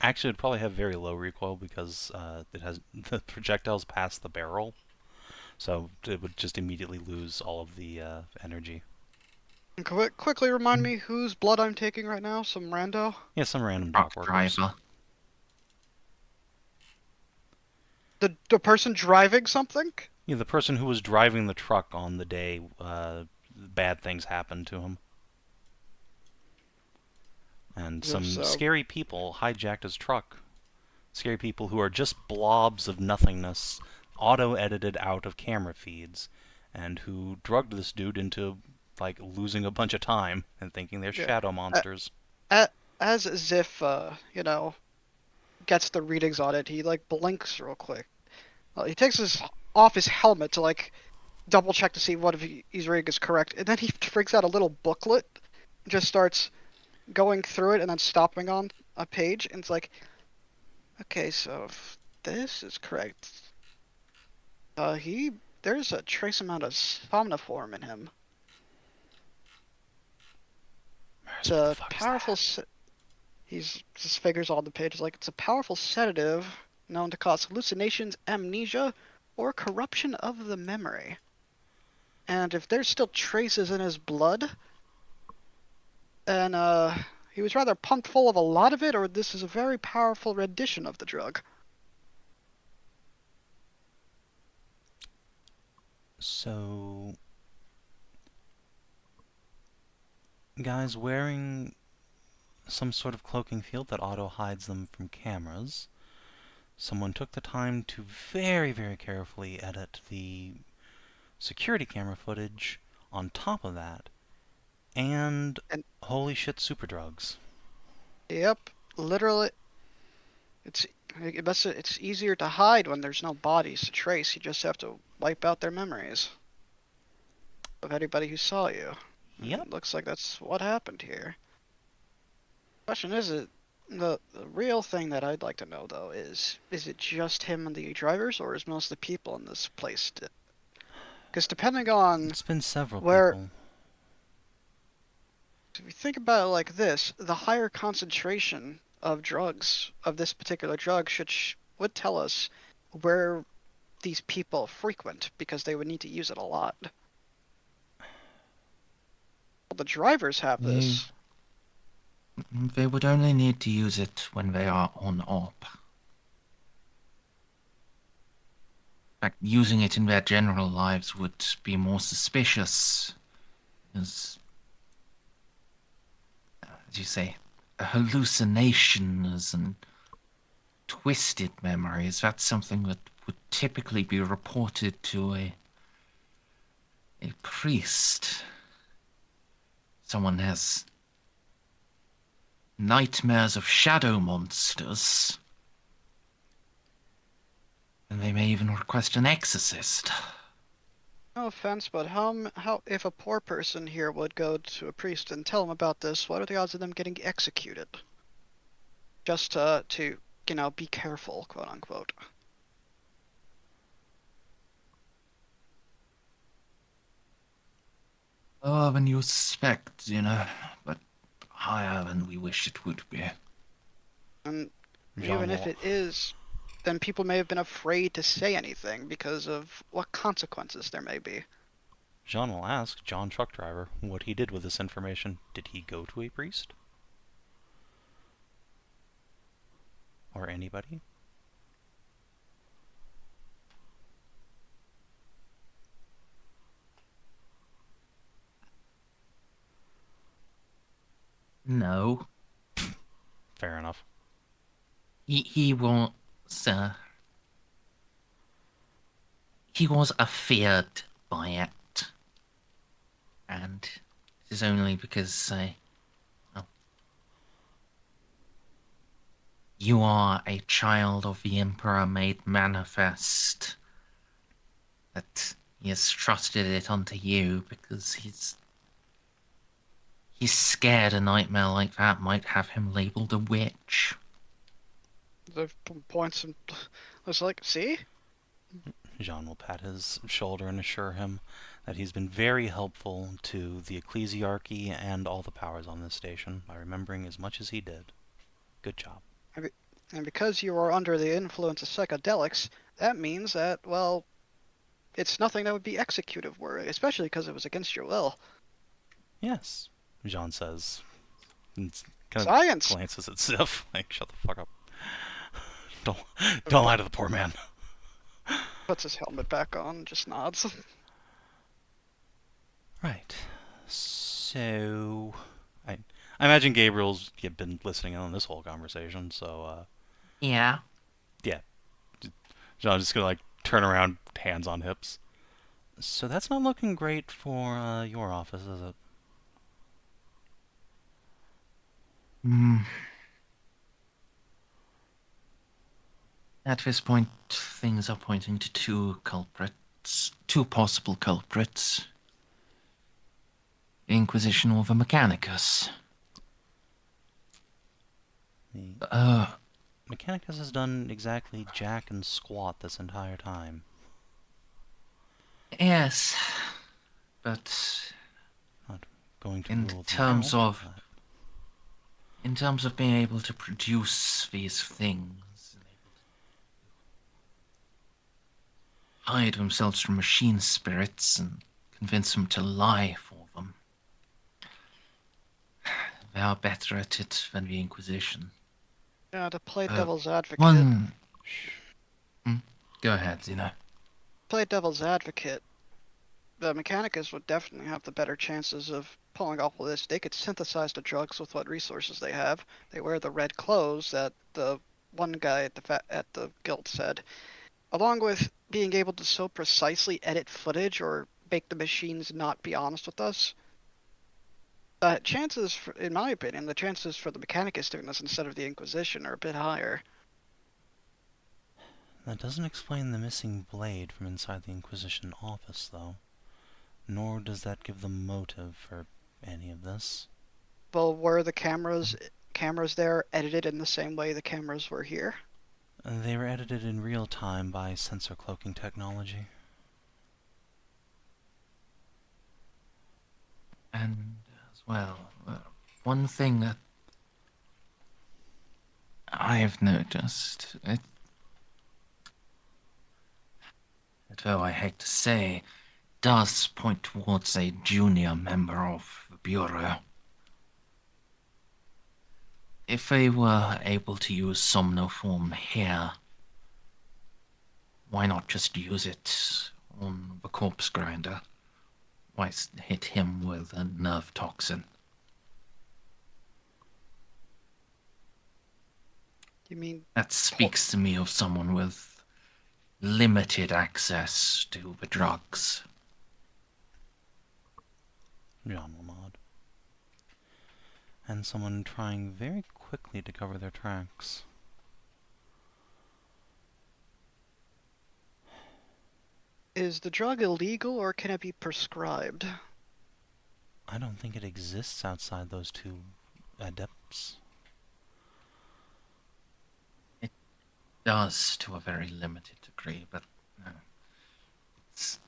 Actually, it'd probably have very low recoil because it has the projectiles past the barrel, so it would just immediately lose all of the energy. And quickly remind me whose blood I'm taking right now. Some rando. Yeah, some random Truck dock workers. driver. The person driving something. Yeah, the person who was driving the truck on the day bad things happened to him. And some So- scary people hijacked his truck. Scary people who are just blobs of nothingness, auto-edited out of camera feeds, and who drugged this dude into, like, losing a bunch of time and thinking they're Yeah. shadow monsters. As Xiph, gets the readings on it, he like blinks real quick. He takes off his helmet to like double check to see what if he's reading is correct, and then he brings out a little booklet, and just starts going through it, and then stopping on a page, and it's like, okay, so if this is correct, there's a trace amount of somniform in him. It's What the a fuck is powerful. that? He's just figures on the page like it's a powerful sedative known to cause hallucinations, amnesia, or corruption of the memory. And if there's still traces in his blood, then he was rather pumped full of a lot of it, or this is a very powerful rendition of the drug. So, guys wearing some sort of cloaking field that auto-hides them from cameras. Someone took the time to very, very carefully edit the security camera footage on top of that. And holy shit, super drugs. Yep, literally. It's easier to hide when there's no bodies to trace. You just have to wipe out their memories of anybody who saw you. Yep. It looks like that's what happened here. Question is, the real thing that I'd like to know though is it just him and the drivers, or is most of the people in this place? Because depending on It's been several where, people. if you think about it like this, the higher concentration of drugs of this particular drug would tell us where these people frequent, because they would need to use it a lot. Well, the drivers have this. They would only need to use it when they are on op. In fact, using it in their general lives would be more suspicious, as you say, hallucinations and twisted memories. That's something that would typically be reported to a priest. Someone has nightmares of shadow monsters, and they may even request an exorcist. No offense, but how if a poor person here would go to a priest and tell him about this, what are the odds of them getting executed? Just to be careful, quote unquote. Lower than you suspect, but higher than we wish it would be. And Jeanne even if will- it is, then people may have been afraid to say anything because of what consequences there may be. Jeanne will ask John Truck Driver what he did with this information. Did he go to a priest? Or anybody? No. Fair enough. He was, he was afeared by it. And it is only because, well, you are a child of the Emperor made manifest that he has trusted it onto you, because he's scared a nightmare like that might have him labeled a witch. The points and was like, see? Jeanne will pat his shoulder and assure him that he's been very helpful to the ecclesiarchy and all the powers on this station by remembering as much as he did. Good job. And because you are under the influence of psychedelics, that means that, well, it's nothing that would be executive worthy, especially because it was against your will. Yes, Jeanne says. And kind of Science! glances at Xiph, like, shut the fuck up. Don't lie to the poor man. Puts his helmet back on and just nods. Right. So, I imagine Gabriel's been listening in on this whole conversation, so, Yeah. yeah. John's just gonna, like, turn around, hands on hips. So that's not looking great for, your office, is it? At this point, things are pointing to two possible culprits. The Inquisition or the Mechanicus. The Mechanicus has done exactly jack and squat this entire time. Yes, but Not going to in rule them terms out, of in terms of being able to produce these things, and able to hide themselves from machine spirits and convince them to lie for them, they are better at it than the Inquisition. Yeah, to play devil's advocate. One. Go ahead, Zeno. Play devil's advocate. The Mechanicus would definitely have the better chances of pulling off all this. They could synthesize the drugs with what resources they have. They wear the red clothes that the one guy at the guild said. Along with being able to so precisely edit footage or make the machines not be honest with us. Chances, in my opinion, the chances for the Mechanicus doing this instead of the Inquisition are a bit higher. That doesn't explain the missing blade from inside the Inquisition office, though. Nor does that give them motive for any of this. Well, were the cameras there edited in the same way the cameras were here? They were edited in real time by sensor cloaking technology. And as well, one thing that I've noticed, though I hate to say, does point towards a junior member of the Bureau. If they were able to use somnoform here, why not just use it on the corpse grinder? Why hit him with a nerve toxin? You mean That speaks to me of someone with limited access to the drugs. Jeanne will nod. And someone trying very quickly to cover their tracks. is the drug illegal or can it be prescribed? I don't think it exists outside those two adepts. It does to a very limited degree, but it's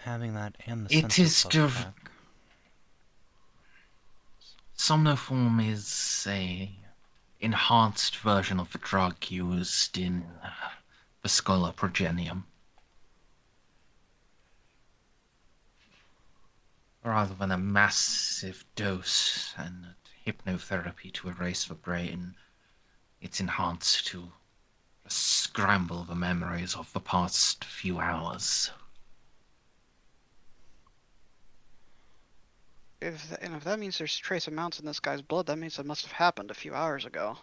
Having that and the It sensor is cloak to- back. Somnoform is a enhanced version of the drug used in the Scholar Progenium. Rather than a massive dose and hypnotherapy to erase the brain, it's enhanced to scramble the memories of the past few hours. If that means there's trace amounts in this guy's blood, that means it must have happened a few hours ago.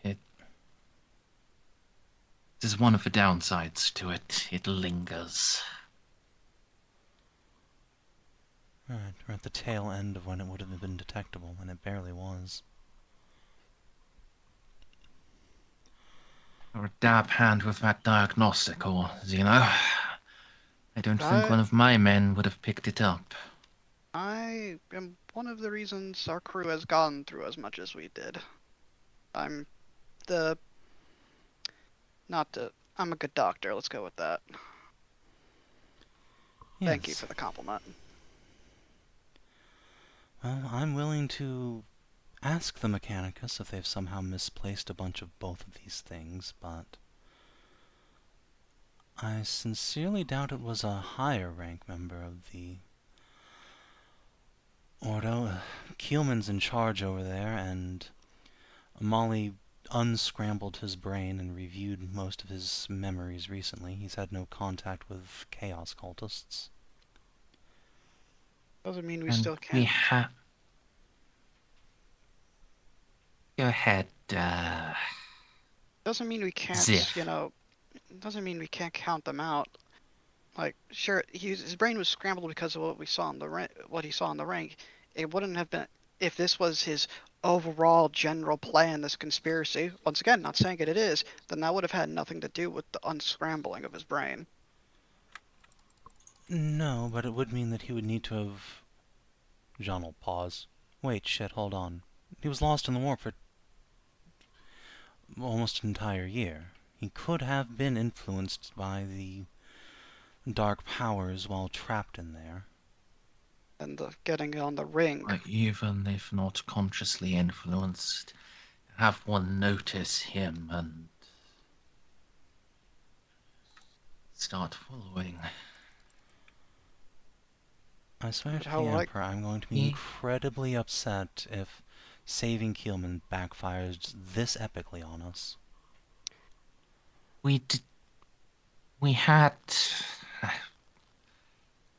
It is one of the downsides to it. It lingers. Alright, we're at the tail end of when it would have been detectable, and it barely was. Or a dab hand with that diagnostic, or, Zeno. I don't think one of my men would have picked it up. I am one of the reasons our crew has gone through as much as we did. I'm a good doctor, let's go with that. Thank you Yes. for the compliment. Well, I'm willing to ask the Mechanicus if they've somehow misplaced a bunch of both of these things, but I sincerely doubt it was a higher rank member of the Ordo. Keelman's in charge over there, and Molly unscrambled his brain and reviewed most of his memories recently. He's had no contact with Chaos cultists. Doesn't mean we And still we can't. have. Go ahead, Doesn't mean we can't. Xiph. You know. Doesn't mean we can't count them out. Like, sure, his brain was scrambled because of what we saw in the what he saw in the rank. It wouldn't have been if this was his overall general plan, this conspiracy. Once again, not saying it is. Then that would have had nothing to do with the unscrambling of his brain. No, but it would mean that he would need to have... Jeanne will pause. Wait, shit, hold on. He was lost in the warp for almost an entire year. He could have been influenced by the dark powers while trapped in there. And the getting on the ring. Even if not consciously influenced, have one notice him and start following. I swear But to how the like- Emperor, I'm going to be Ye- incredibly upset if saving Keelman backfires this epically on us. We had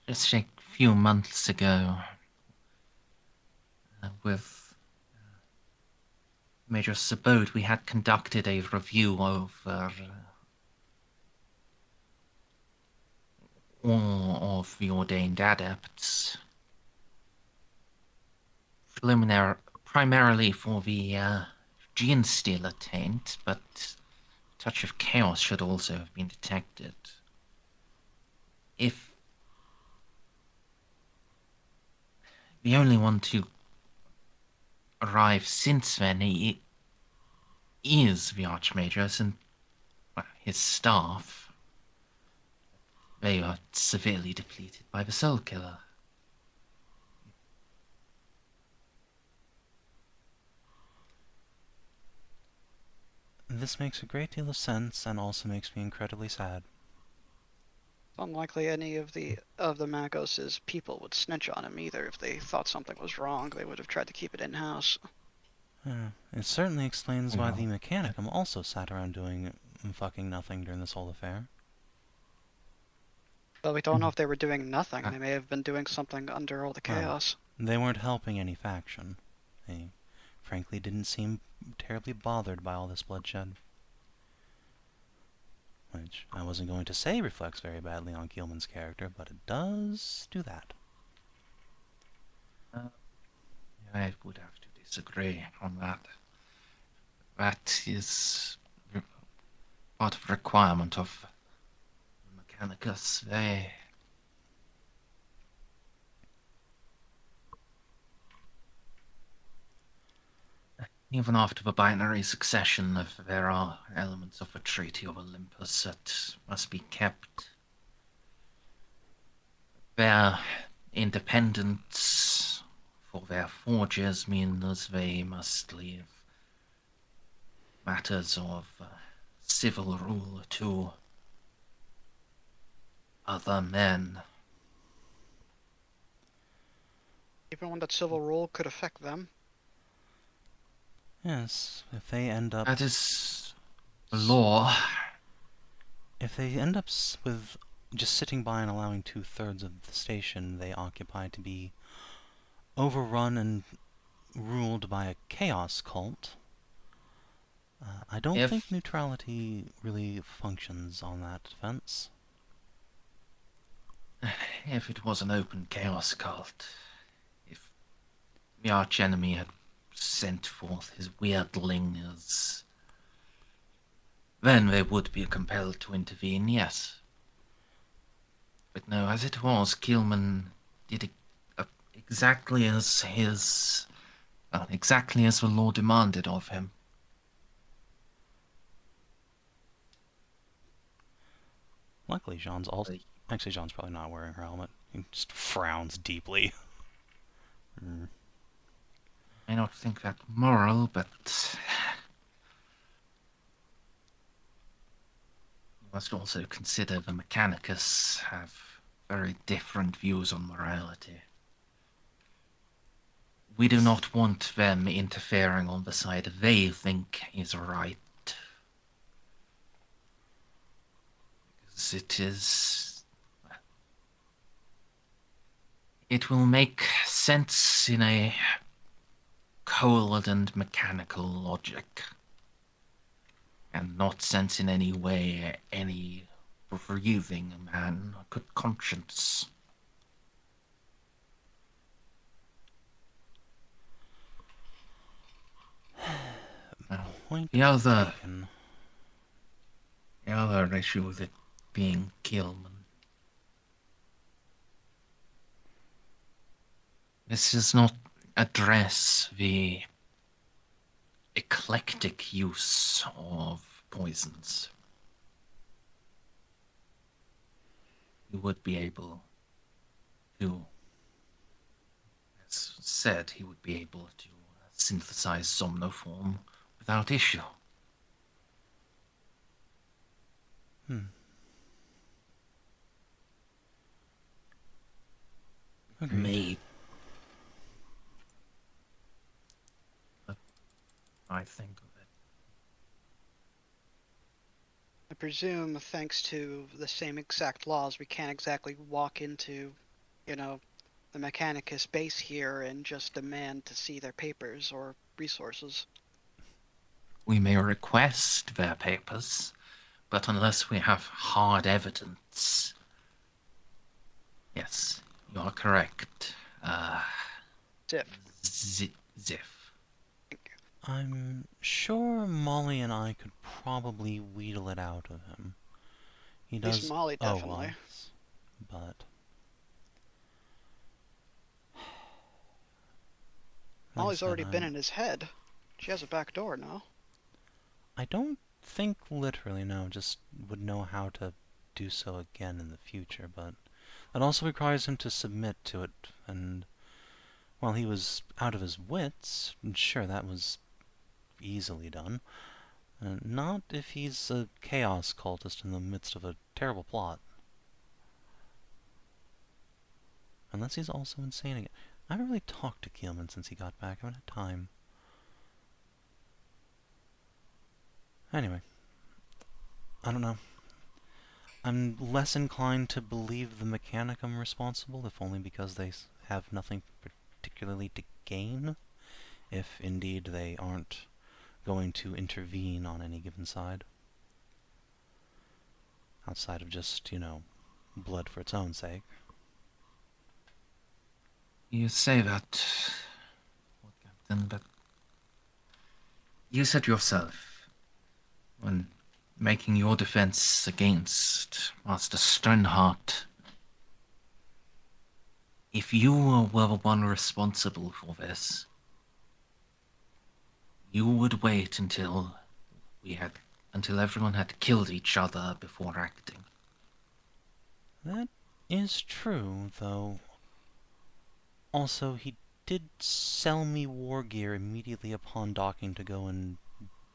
just a few months ago with Major Sabot, we had conducted a review over all of the ordained adepts. Primarily for the Jeanne stealer taint, but a touch of chaos should also have been detected. If the only one to arrive since then is the Archmagus and his staff. They are severely depleted by the Soul Killer. This makes a great deal of sense and also makes me incredibly sad. It's unlikely any of the Magos' people would snitch on him either. If they thought something was wrong, they would have tried to keep it in-house. It certainly explains why the Well, Mechanicum also sat around doing fucking nothing during this whole affair. But we don't know if they were doing nothing. Uh, They may have been doing something under all the Well, chaos. They weren't helping any faction. They frankly didn't seem terribly bothered by all this bloodshed. Which I wasn't going to say reflects very badly on Keelman's character, but it does do that. I would have to disagree on that. That is part of the requirement of Mechanicus. They... Even after the binary succession, there are elements of the Treaty of Olympus that must be kept. Their independence for their forges means they must leave matters of civil rule to other men. Even when that civil rule could affect them. Yes, if they end up... That is the law. If they end up with just sitting by and allowing 2/3 of the station they occupy to be overrun and ruled by a chaos cult, I don't think neutrality really functions on that defense. If it was an open chaos cult, if the archenemy had sent forth his weirdlings, then they would be compelled to intervene, yes. But no, as it was, Keelman did exactly as exactly as the law demanded of him. Luckily, Jeanne's also Actually, Jeanne's probably not wearing her helmet. He just frowns deeply. I don't think that moral, but you must also consider the Mechanicus have very different views on morality. We do not want them interfering on the side they think is right. Because it will make sense in a cold and mechanical logic, and not sense in any way any breathing man could conscience. Point The other taken. issue with it being Gilman. This does not address the eclectic use of poisons. You would be able to, as said, he would be able to synthesize somnoform without issue. Agreed. Maybe. But I think of it. I presume, thanks to the same exact laws, we can't exactly walk into, the Mechanicus base here and just demand to see their papers or resources. We may request their papers, but unless we have hard evidence. Yes, you are correct. Xiph. Xiph. I'm sure Molly and I could probably wheedle it out of him. He At least does Molly, owe definitely. us, but Molly's already been in his head. She has a back door, no? I don't think literally, no, just would know how to do so again in the future, but that also requires him to submit to it, and while he was out of his wits, sure, that was easily done. Not if he's a chaos cultist in the midst of a terrible plot. Unless he's also insane again. I haven't really talked to Keelman since he got back. I haven't had time. Anyway. I don't know. I'm less inclined to believe the Mechanicum responsible, if only because they have nothing particularly to gain. If indeed they aren't going to intervene on any given side. Outside of just, blood for its own sake. You say that, Captain, but you said yourself, when making your defense against Master Stoneheart, if you were the one responsible for this, you would wait until everyone had killed each other before acting. That is true, though. Also, he did sell me war gear immediately upon docking to go and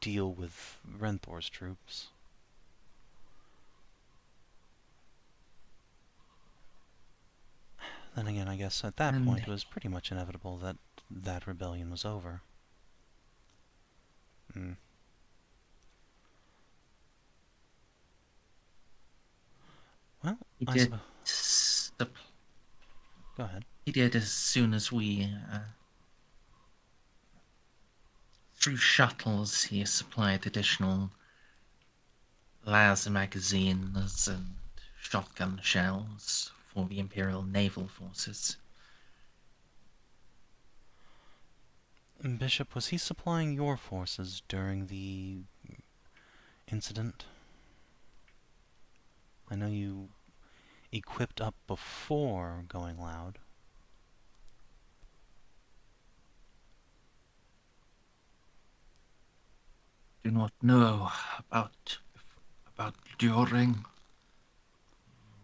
deal with Renthor's troops. Then again, I guess at that point it was pretty much inevitable that that rebellion was over. Well, I suppose... Go ahead. He did as soon as we... through shuttles, he supplied additional laser magazines and shotgun shells for the Imperial Naval Forces. Bishop, was he supplying your forces during the incident? I know you equipped up before going loud. Do not know about during.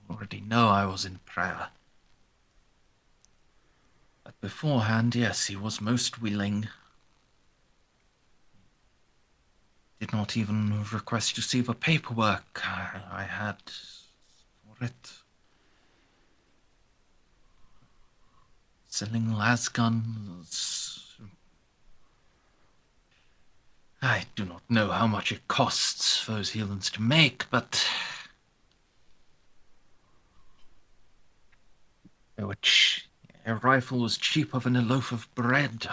already know I was in prayer. But beforehand, yes, he was most willing. Did not even request to see the paperwork I had for it. Selling lasguns. I do not know how much it costs those healings to make, but which a rifle was cheaper than a loaf of bread.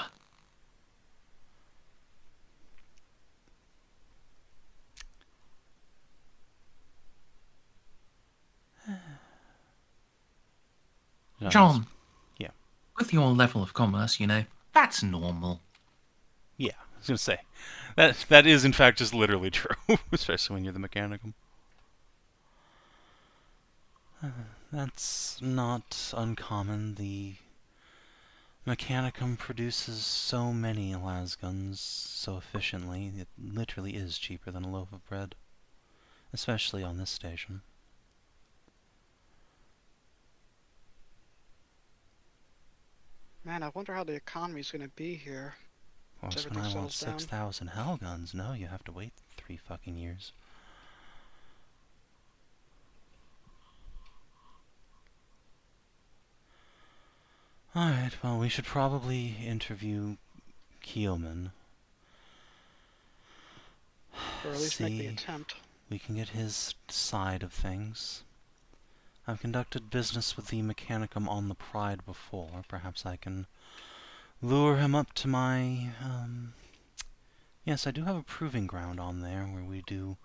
John, Yeah. with your level of commerce, that's normal. Yeah, I was gonna say that is in fact just literally true, especially when you're the Mechanicum. That's not uncommon. The Mechanicum produces so many lasguns so efficiently, it literally is cheaper than a loaf of bread, especially on this station. Man, I wonder how the economy's gonna be here. Of course, when Everything I want settles down. 6,000 Hellguns, no, you have to wait 3 fucking years. Alright, well, we should probably interview Keelman. Or at least make the See, attempt. we can get his side of things. I've conducted business with the Mechanicum on the Pride before. Perhaps I can lure him up to my, Yes, I do have a proving ground on there where we do,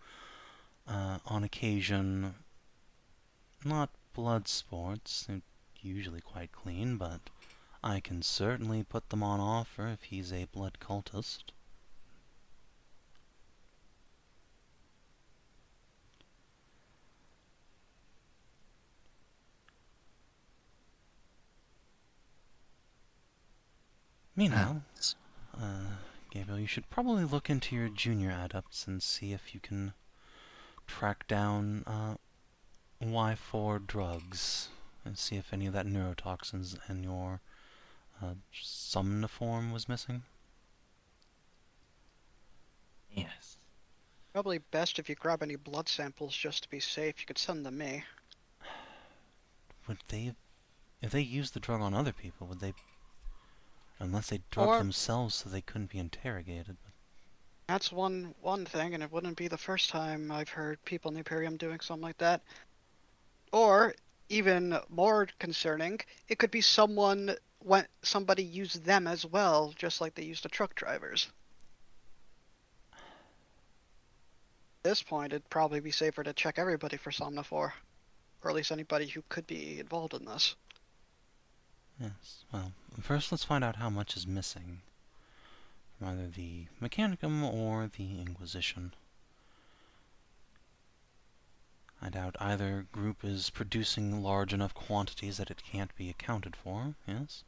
on occasion, not blood sports. They're usually quite clean, but I can certainly put them on offer if he's a blood cultist. Meanwhile, Gabriel, you should probably look into your junior adepts and see if you can track down Y4 drugs and see if any of that neurotoxins and your somniform was missing. Yes. Probably best if you grab any blood samples just to be safe. You could send them to me. Would they, if they used the drug on other people, would they, unless they drugged Or themselves so they couldn't be interrogated? that's one thing, and it wouldn't be the first time I've heard people in the Imperium doing something like that. Or even more concerning, it could be somebody used them as well, just like they used the truck drivers. At this point, it'd probably be safer to check everybody for Somnifor, or at least anybody who could be involved in this. Yes, well, first let's find out how much is missing from either the Mechanicum or the Inquisition. I doubt either group is producing large enough quantities that it can't be accounted for, yes?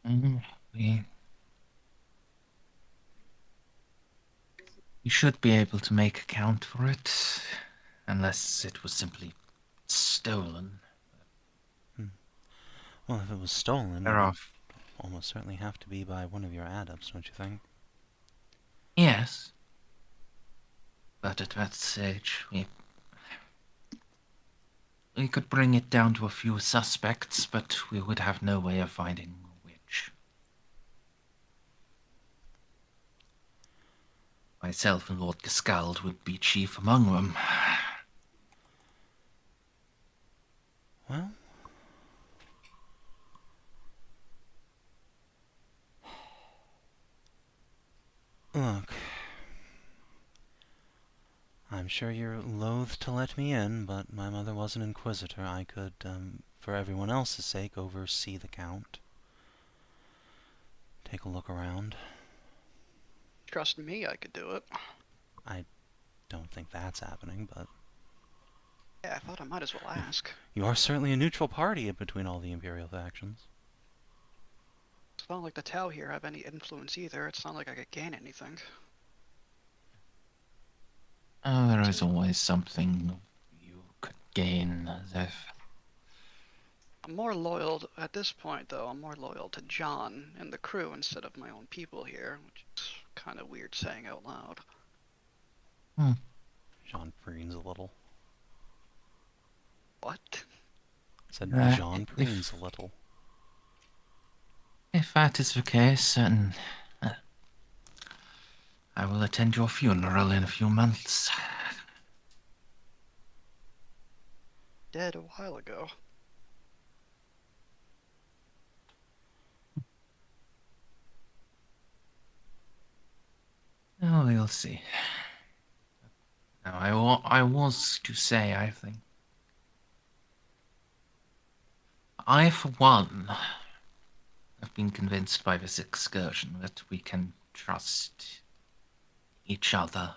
We should be able to make account for it, unless it was simply stolen. Well, if it was stolen, it There are... would almost certainly have to be by one of your adepts, don't you think? Yes. But at that stage, we could bring it down to a few suspects, but we would have no way of finding which. Myself and Lord Gascald would be chief among them. Well, look, I'm sure you're loath to let me in, but my mother was an Inquisitor. I could, for everyone else's sake, oversee the count. Take a look around. Trust me, I could do it. I don't think that's happening, but Yeah, I thought I might as well ask. you are certainly a neutral party between all the Imperial factions. It's not like the Tau here have any influence either. It's not like I could gain anything. Oh, there is always something you could gain, Xiph. I'm more loyal at this point, though. I'm more loyal to John and the crew instead of my own people here, which is kind of weird saying out loud. Jeanne preens a little. What? Said Uh, Jeanne preens a little. If that is the case, then I will attend your funeral in a few months. Dead a while ago. Oh, we'll see. Now, I was to say, I think. I, for one, have been convinced by this excursion that we can trust each other.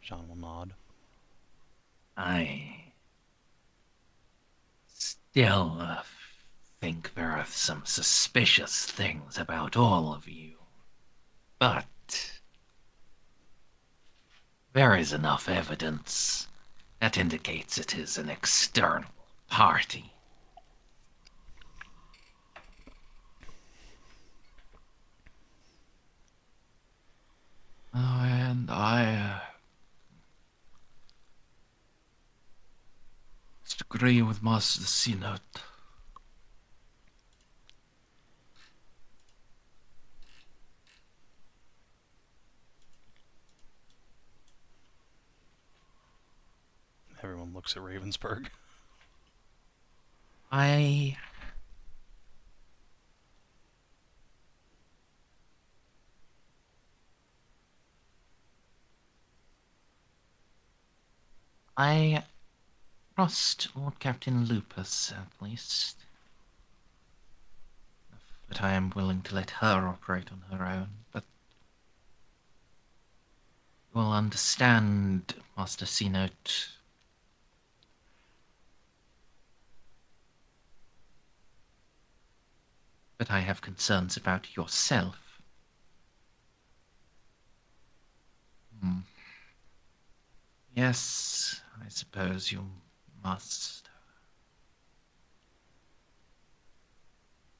Jeanne will nod. I still think there are some suspicious things about all of you. But there is enough evidence that indicates it is an external party. Oh, and I must agree with Master Synod. Everyone looks at Ravensburg. I trust Lord Captain Lupus, at least. But I am willing to let her operate on her own. But you will understand, Master Synod, that I have concerns about yourself. Yes, I suppose you must.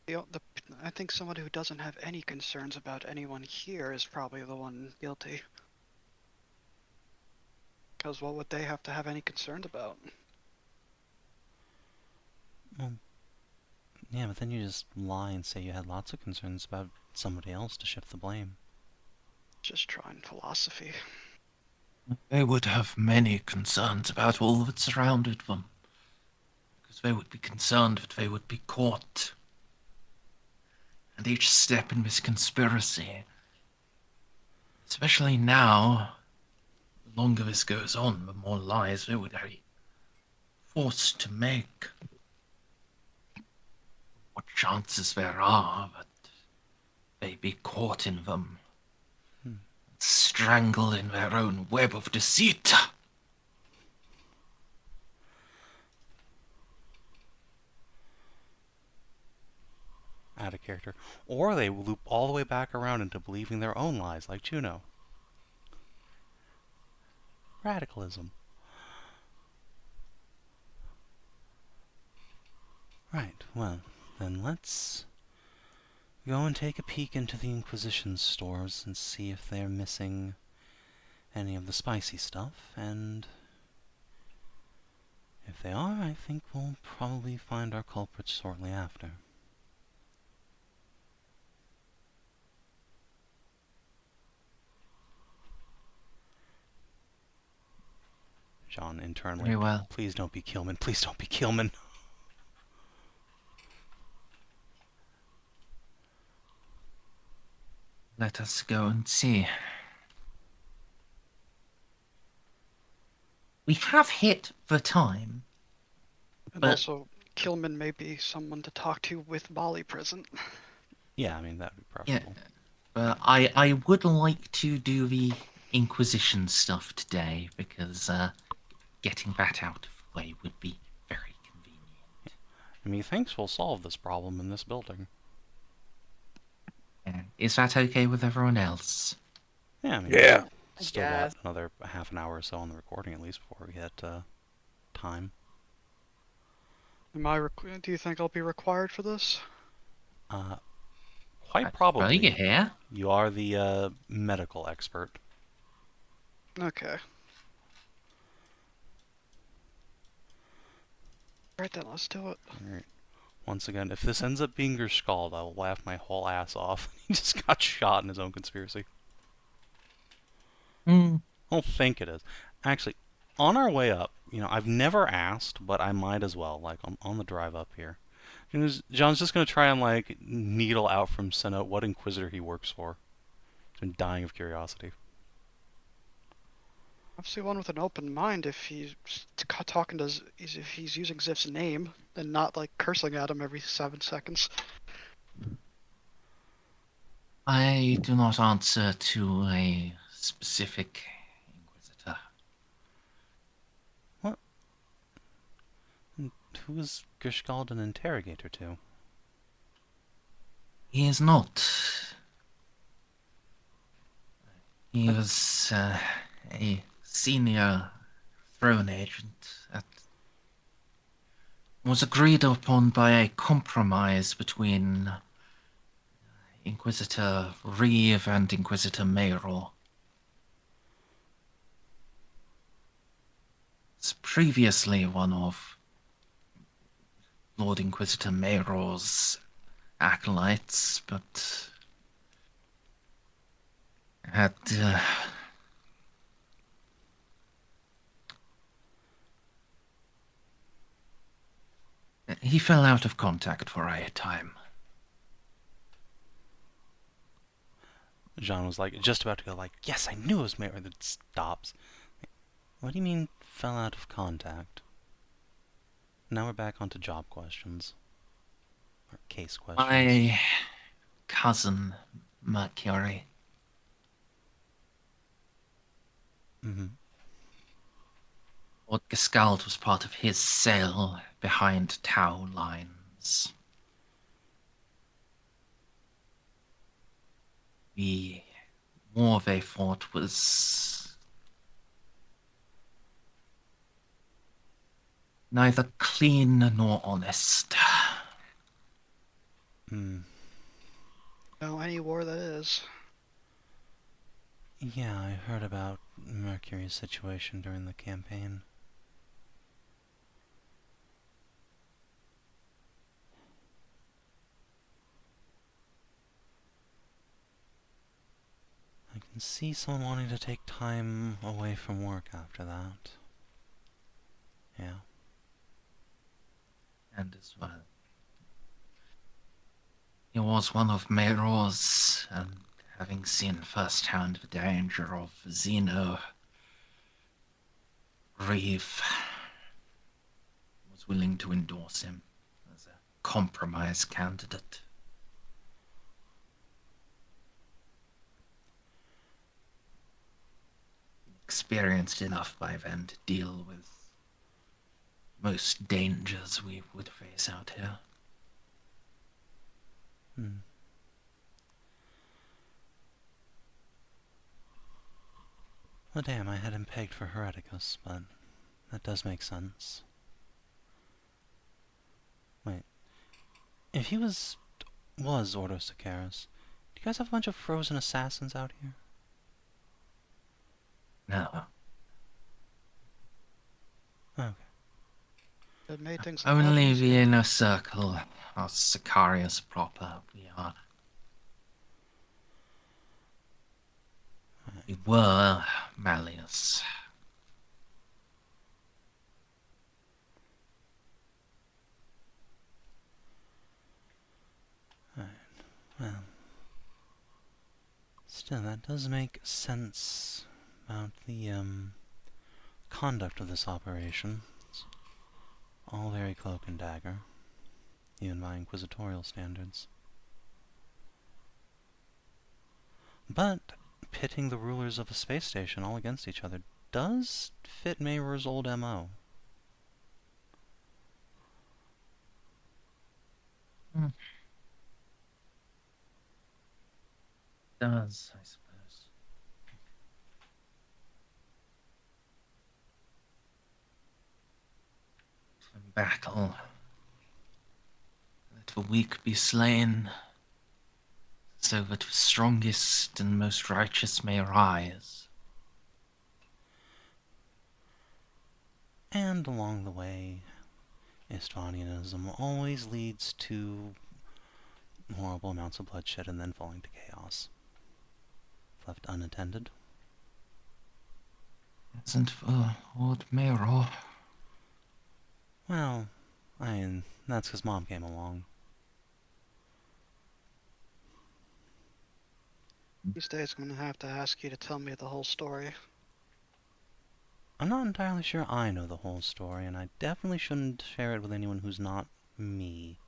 I think someone who doesn't have any concerns about anyone here is probably the one guilty. Because what would they have to have any concerns about? Well, yeah, but then you just lie and say you had lots of concerns about somebody else to shift the blame. Just trying philosophy. They would have many concerns about all that surrounded them. Because they would be concerned that they would be caught. And each step in this conspiracy, especially now, the longer this goes on, the more lies they would be forced to make. What chances there are that they be caught in them, strangled in their own web of deceit. Out of character. Or they loop all the way back around into believing their own lies, like Juno. Radicalism. Right, well, then let's go and take a peek into the Inquisition stores and see if they're missing any of the spicy stuff, and if they are, I think we'll probably find our culprits shortly after. Jeanne internally. Very well. Please don't be Killman. Please don't be Killman. Let us go and see. We have hit the time. And But- also, Killman may be someone to talk to with Bali present. Yeah, I mean, that would be Yeah, preferable. but I would like to do the Inquisition stuff today because getting that out of the way would be very convenient. I mean, thanks we'll solve this problem in this building. And Is that okay with everyone else? Yeah, I mean, Yeah. still guess. got another half an hour or so on the recording at least before we hit time. Do you think I'll be required for this? Quite Well, probably. you're here. You are the medical expert. Okay. Right then, let's do it. Alright. Once again, if this ends up being your scald, I will laugh my whole ass off. He just got shot in his own conspiracy. Hmm. I don't think it is. Actually, on our way up, I've never asked, but I might as well, like, on the drive up here. John's just going to try and, like, needle out from Senna what Inquisitor he works for. He's been dying of curiosity. Obviously, one with an open mind if he's talking to, if he's using Xip's name and not like cursing at him every 7 seconds. I do not answer to a specific Inquisitor. What? Who is Gerskald an interrogator to? He is not. He was a senior throne agent that was agreed upon by a compromise between Inquisitor Reeve and Inquisitor Mayro. It's previously one of Lord Inquisitor Mayro's acolytes, but had he fell out of contact for a time. Jeanne was like just about to go like, yes, I knew it was Mary. Then stops. What do you mean fell out of contact? Now we're back onto job questions. Or case questions. My cousin, Mercury. Mm-hmm. Lord Gescald was part of his cell behind Tau lines. The war they fought was neither clean nor honest. Hmm. No, any war that is. Yeah, I heard about Mercury's situation during the campaign. I can see someone wanting to take time away from work after that. Yeah. And as well, he was one of Mayro's, and having seen firsthand the danger of Zeno, Reeve was willing to endorse him as a compromise candidate. Experienced enough by then to deal with most dangers we would face out here. Hmm. Well, damn, I had him pegged for Hereticus, but that does make sense. Wait. If he was Ordo Sicaris, do you guys have a bunch of frozen assassins out here? No, Okay. It made things a lot only the easier. inner circle of Sicarius proper we are. We were Malleus. Well, still, that does make sense about the, conduct of this operation. It's all very cloak and dagger, even by inquisitorial standards. But pitting the rulers of a space station all against each other does fit Mayor's old MO. does, I suppose. In battle, let the weak be slain, so that the strongest and most righteous may rise. And along the way, Istvanianism always leads to horrible amounts of bloodshed and then falling to chaos. If left unattended. Isn't the Lord Mayor? Well, that's because Mom came along. These days I'm gonna have to ask you to tell me the whole story. I'm not entirely sure I know the whole story, and I definitely shouldn't share it with anyone who's not me.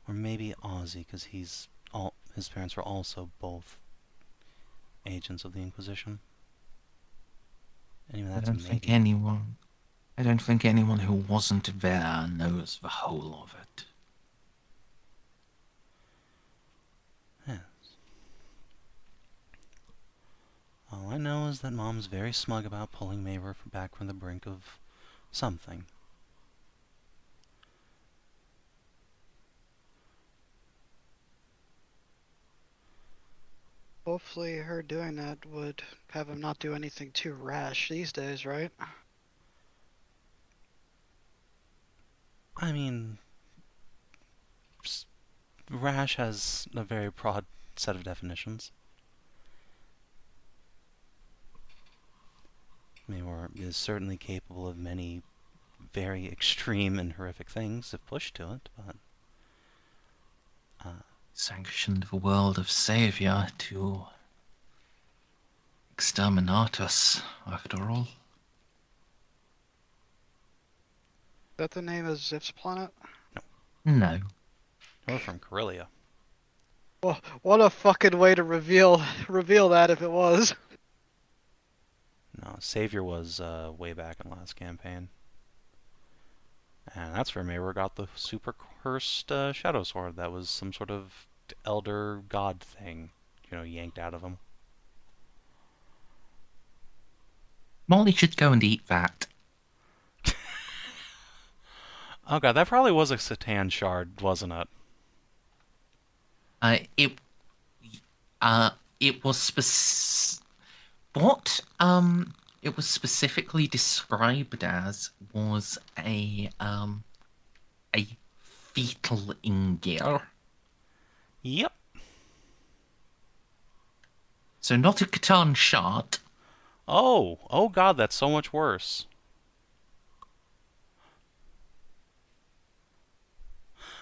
Or maybe Ozzy, because his parents were also both agents of the Inquisition. Anyway, I that's don't think anyone who wasn't there knows the whole of it. Yes. All I know is that Mom's very smug about pulling Maver back from the brink of something. Hopefully her doing that would have him not do anything too rash these days, right? I mean, rash has a very broad set of definitions. Maver is certainly capable of many very extreme and horrific things if pushed to it, but Sanctioned the world of Savior to exterminate us, after all. Is that the name of Xip's planet? No. we're from Corellia. Well, what a fucking way to reveal that if it was. No, Savior was way back in the last campaign. And that's where Maver got the super cursed Shadow Sword that was some sort of elder god thing, yanked out of him. Molly should go and eat that. Oh god, that probably was a Satan shard, wasn't it? It was what it was specifically described as was a fetal ingir. Yep. So not a Catan shard. Oh god, that's so much worse.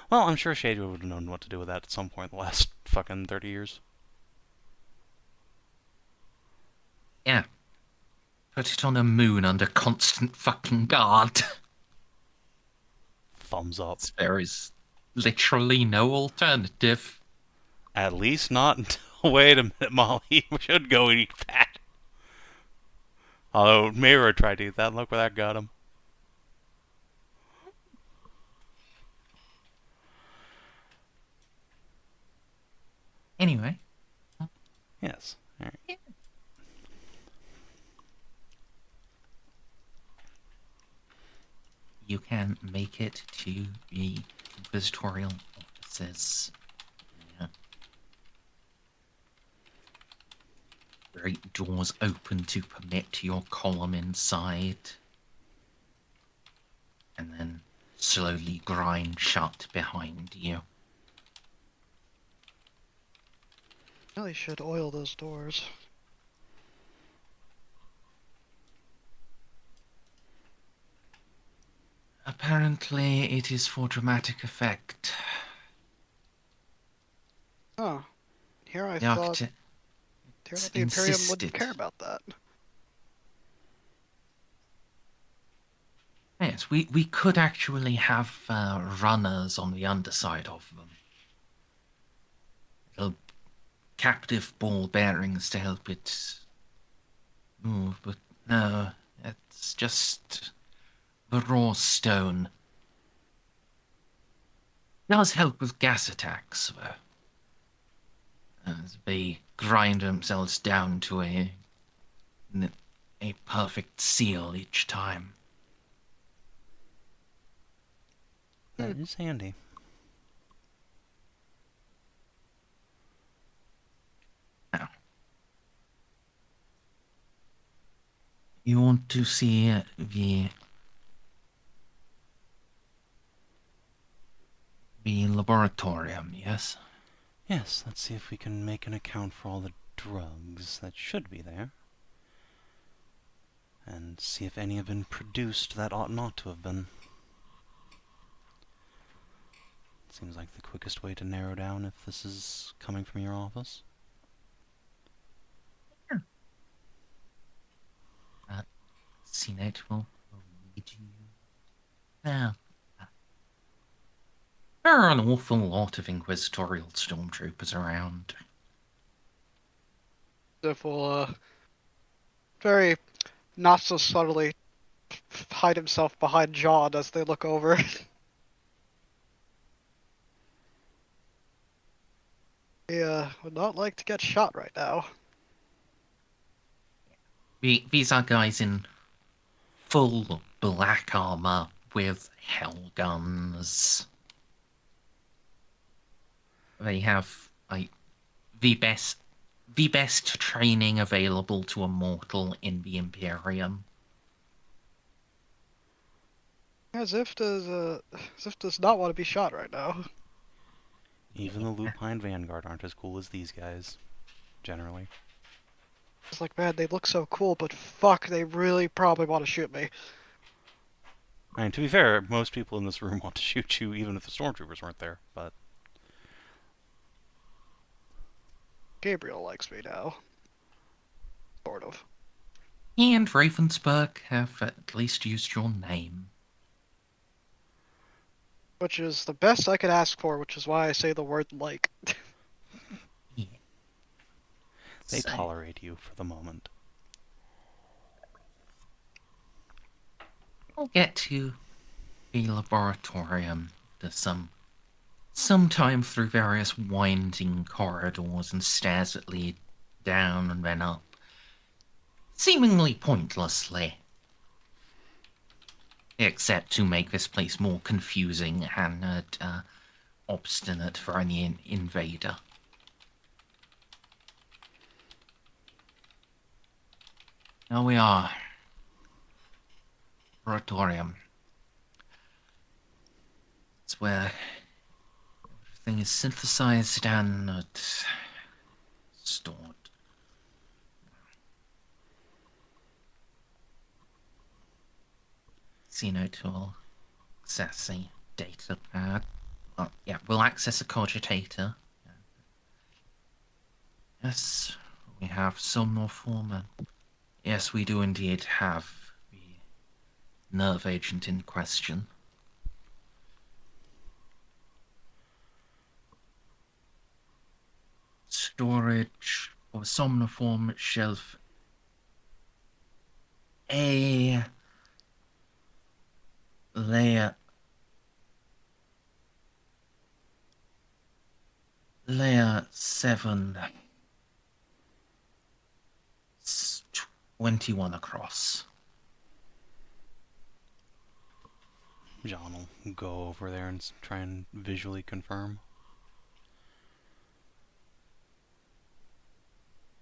Well, I'm sure Shade would have known what to do with that at some point in the last fucking 30 years. Yeah. Put it on a moon under constant fucking guard. Thumbs up. There is literally no alternative. At least not until... Wait a minute, Molly. We should go and eat that. Although, Mira tried to eat that, and look where that got him. Anyway. Yes. All right. Yeah. You can make it to the inquisitorial offices. Yeah. Great doors open to permit your column inside. And then slowly grind shut behind you. Really should oil those doors. Apparently, it is for dramatic effect. Oh, here I The thought architect the Imperium insisted. wouldn't care about that. Yes, we could actually have runners on the underside of them. Little captive ball bearings to help it move, but no, it's just the raw stone. does help with gas attacks, though. As they grind themselves down to a perfect seal each time. That is handy. Now, you want to see the laboratorium, yes? Yes, let's see if we can make an account for all the drugs that should be there. And see if any have been produced that ought not to have been. Seems like the quickest way to narrow down if this is coming from your office. CNET will read you. Yeah. There are an awful lot of Inquisitorial stormtroopers around. Xiph will, very not so subtly hide himself behind Jeanne as they look over. He, would not like to get shot right now. These are guys in full black armor with hell guns. They have the best training available to a mortal in the Imperium. Yeah, Xiph does not want to be shot right now. Even the Lupine Vanguard aren't as cool as these guys, generally. It's like, man, they look so cool, but fuck, they really probably want to shoot me. I mean, to be fair, most people in this room want to shoot you even if the stormtroopers weren't there, but... Gabriel likes me now. Sort of. He and Ravensburg have at least used your name. Which is the best I could ask for, which is why I say the word like. Yeah. They So, tolerate you for the moment. I'll get to the laboratorium. There's sometime through various winding corridors and stairs that lead down and then up. Seemingly pointlessly. Except to make this place more confusing and obstinate for any invader. Now we are. Laboratorium. It's where everything is synthesized and stored. Xeno tool. Access the data pad. Yeah, we'll access a cogitator. Yes, we have somnoform. Yes, we do indeed have the nerve agent in question. Storage for somnoform shelf A. Layer 7. 21 across. Jeanne will go over there and try and visually confirm.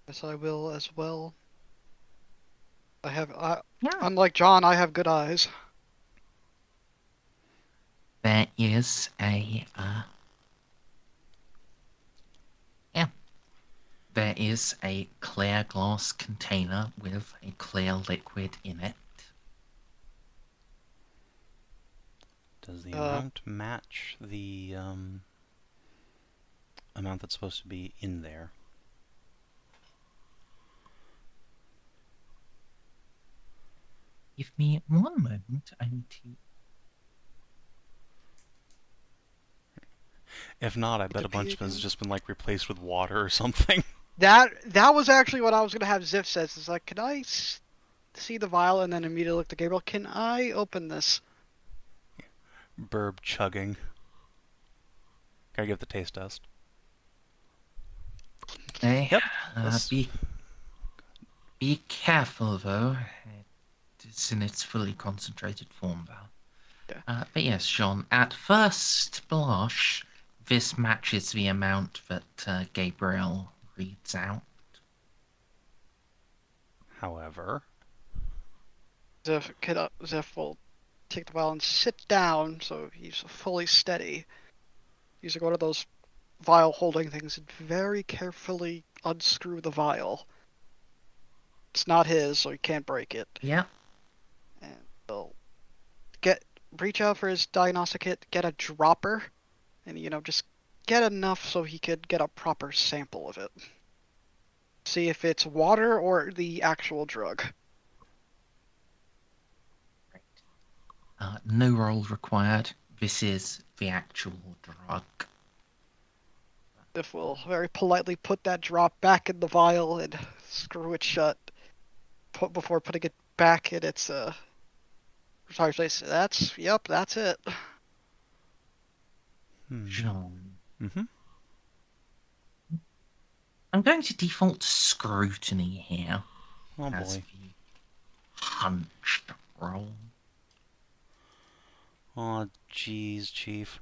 Yes, I will as well. Yeah. Unlike Jeanne, I have good eyes. There is a there is a clear glass container with a clear liquid in it. Does the amount match the amount that's supposed to be in there? Give me one moment. I need to. If not, I bet a bunch of them has just been like replaced with water or something. That was actually what I was gonna have Xiph says. It's like, can I see the vial? And then immediately look to Gabriel. Can I open this? Burb chugging. Gotta give the taste test. Okay. Yep. Be careful though. It's in its fully concentrated form, Val. Yeah. But yes, Jeanne, at first blush, this matches the amount that Gabriel reads out. However, Xiph will take the vial and sit down so he's fully steady. Using one of those vial holding things and very carefully unscrew the vial. It's not his, so he can't break it. Yeah. And he'll reach out for his diagnostic kit, get a dropper, and just get enough so he could get a proper sample of it. See if it's water or the actual drug. No roll required. This is the actual drug. Xiph will very politely put that drop back in the vial and screw it shut before putting it back in its reserve place. That's it. Jeanne. Mm-hmm. I'm going to default to scrutiny here. Oh as boy. the hunched roll. Oh jeez, Chief.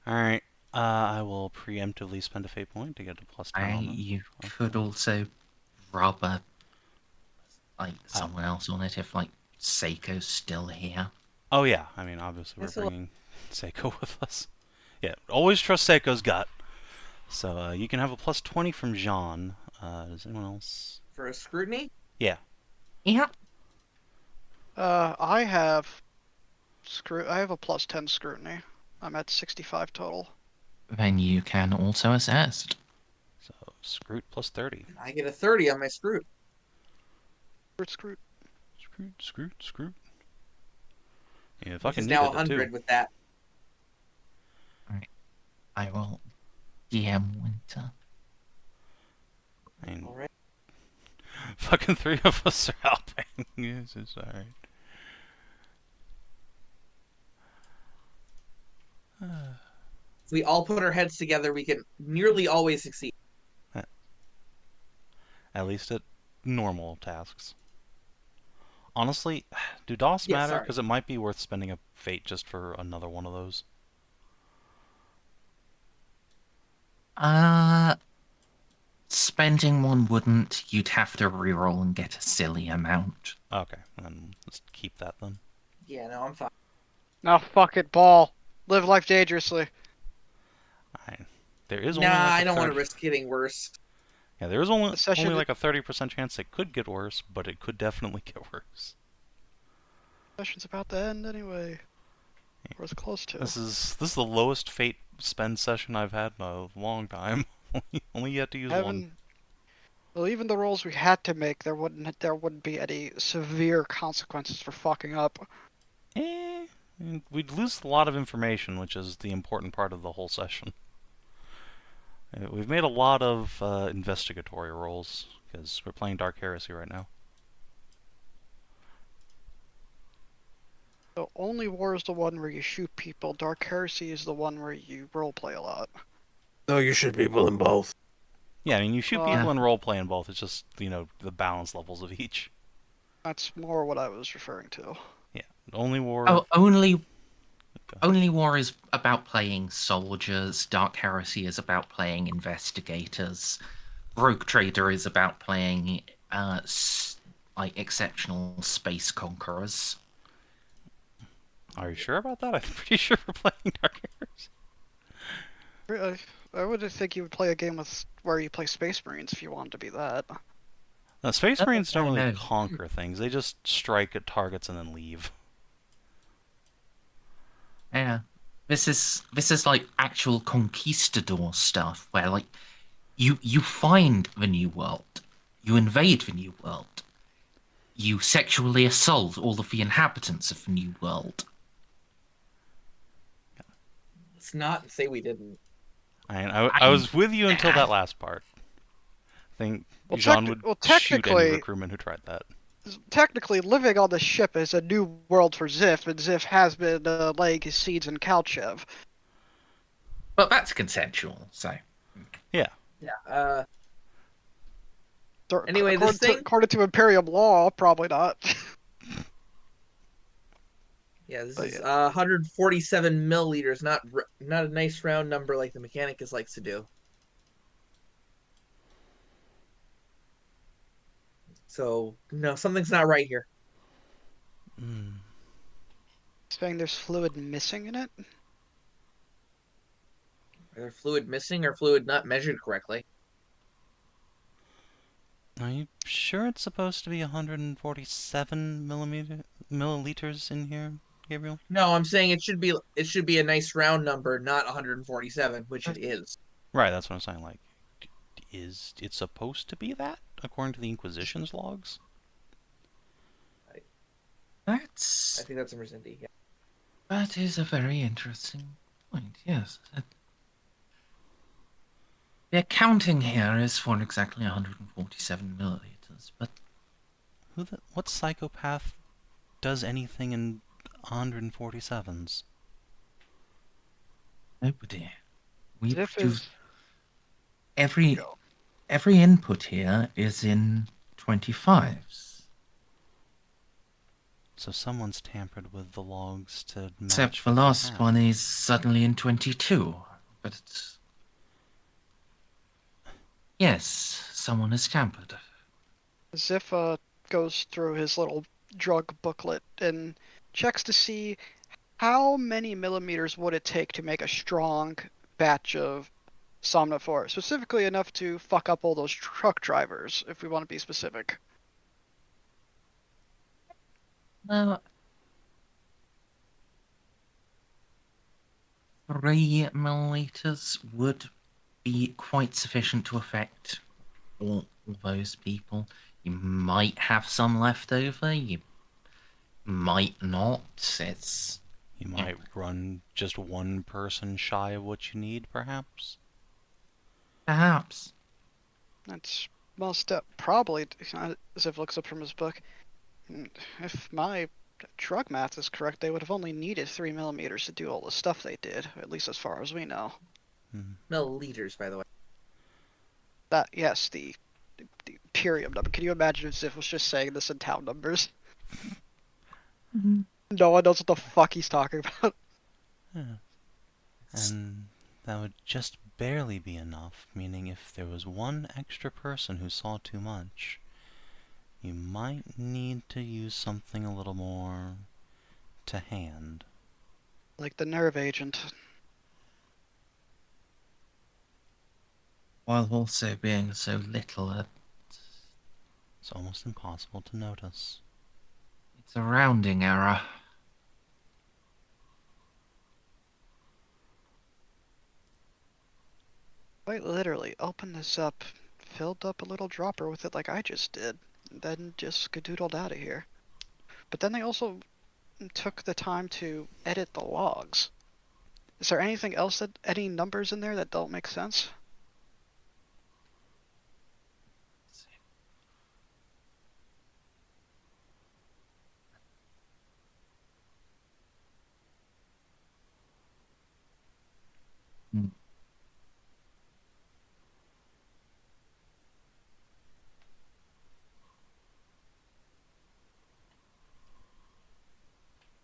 Alright. I will preemptively spend a fate point to get a +10 on them. You could also rub someone else on it if Ceiko's still here. Oh yeah, I mean obviously we're That's a bringing Ceiko with us. Yeah, always trust Ceiko's gut. So you can have a +20 from Jeanne. Does anyone else? For a scrutiny? Yeah. Yeah. I have a +10 scrutiny. I'm at 65 total. Then you can also assist. So Scroot +30. I get a 30 on my scrut. Scroot. Scroot. Yeah, Which fucking is now needed it, too. 100 with that. Alright. I will DM Winter. I mean, Alright. fucking 3 of us are helping. Yes, it's alright. If we all put our heads together, we can nearly always succeed. At least at normal tasks. Honestly, do DOS Yeah, matter? sorry. Because it might be worth spending a fate just for another one of those. Spending one wouldn't. You'd have to reroll and get a silly amount. Okay, then let's keep that then. Yeah, no, I'm fine. Now fuck it, ball. Live life dangerously. There is Nah, only like I a don't want 30 to risk getting worse. Yeah, there is only session- like a 30% chance it could get worse, but it could definitely get worse. Session's about to end anyway. Or it's close to. This is the lowest fate spend session I've had in a long time. Only yet to use one. Well, even the rolls we had to make, there wouldn't be any severe consequences for fucking up. We'd lose a lot of information, which is the important part of the whole session. We've made a lot of investigatory rolls, because we're playing Dark Heresy right now. So only War is the one where you shoot people. Dark Heresy is the one where you roleplay a lot. No, you should be in both. Yeah, I mean, you shoot people Yeah. and roleplay in both. It's just, the balance levels of each. That's more what I was referring to. Yeah, only War... Oh, only War is about playing soldiers. Dark Heresy is about playing investigators. Rogue Trader is about playing exceptional space conquerors. Are you sure about that? I'm pretty sure we're playing Dark Heresy. I would think you would play a game where you play Space Marines if you wanted to be that. No, Space Marines don't really no. conquer things. They just strike at targets and then leave. Yeah, this is like actual conquistador stuff, where you find the new world, you invade the new world, you sexually assault all of the inhabitants of the new world. Let's not say we didn't. I was with you until that last part. I think Well, Jeanne would shoot any technically- recruitment who tried that. Technically, living on the ship is a new world for Xiph, and Xiph has been laying his seeds in Kalchev. But that's consensual, so. Yeah. Yeah. Anyway, this thing. According to Imperium law, probably not. Yeah, this But is yeah. 147 milliliters. Not a nice round number like the Mechanicus likes to do. So no, something's not right here. Mm. Saying there's fluid missing in it? Either fluid missing or fluid not measured correctly. Are you sure it's supposed to be 147 milliliters in here, Gabriel? No, I'm saying it should be a nice round number, not 147, which it is. Right, that's what I'm saying. Like, is it supposed to be that, according to the Inquisition's logs? I That's. think that's a Merzendi. Yeah. That is a very interesting point, yes. The accounting here is for exactly 147 milliliters, but What psychopath does anything in 147s? nobody. We Xiph produce is every input here is in 25s. So someone's tampered with the logs to match. Except the what they last have. one is suddenly in 22. But it's... Yes, someone has tampered. Xiph goes through his little drug booklet and checks to see how many millimeters would it take to make a strong batch of Somniphore, specifically enough to fuck up all those truck drivers, if we want to be specific. Now, 3 milliliters would be quite sufficient to affect all those people. You might have some left over, you might not. It's... You might run just one person shy of what you need, perhaps? Perhaps. That's most probably, Xiph looks up from his book. If my drug math is correct, they would have only needed 3 millimeters to do all the stuff they did, at least as far as we know. Milliliters, by the way. That, yes, the Imperium number. Can you imagine if Xiph was just saying this in town numbers? No one knows what the fuck he's talking about. Yeah. And that would just barely be enough, meaning if there was one extra person who saw too much, you might need to use something a little more to hand. Like the nerve agent. While also being so little, It's almost impossible to notice. it's a rounding error. Quite literally, opened this up, filled up a little dropper with it like I just did, and then just skedoodled out of here. But then they also took the time to edit the logs. Is there anything else any numbers in there that don't make sense?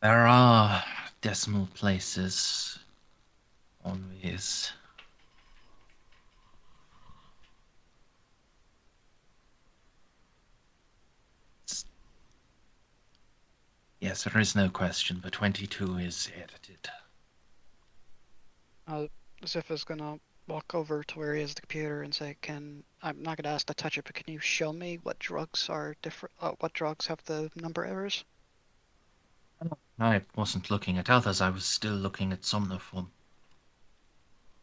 There are decimal places on these. Yes, there is no question, but 22 is edited. Xiph is gonna walk over to where he is the computer and say, I'm not gonna ask to touch it, but can you show me what drugs are different, what drugs have the number errors? I wasn't looking at others, I was still looking at Somniform.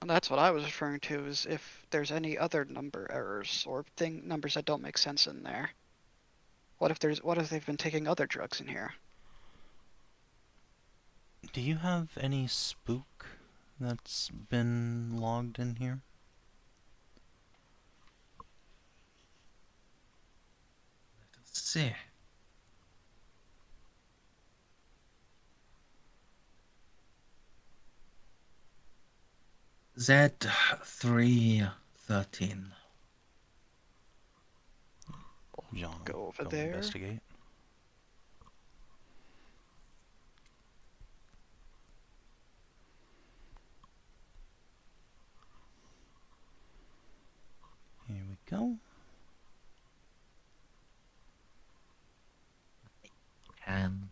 And that's what I was referring to, is if there's any other number errors or numbers that don't make sense in there. What if they've been taking other drugs in here? Do you have any spook that's been logged in here? Let's see. Z313. Jeanne Go will over go there. investigate. Here we go. And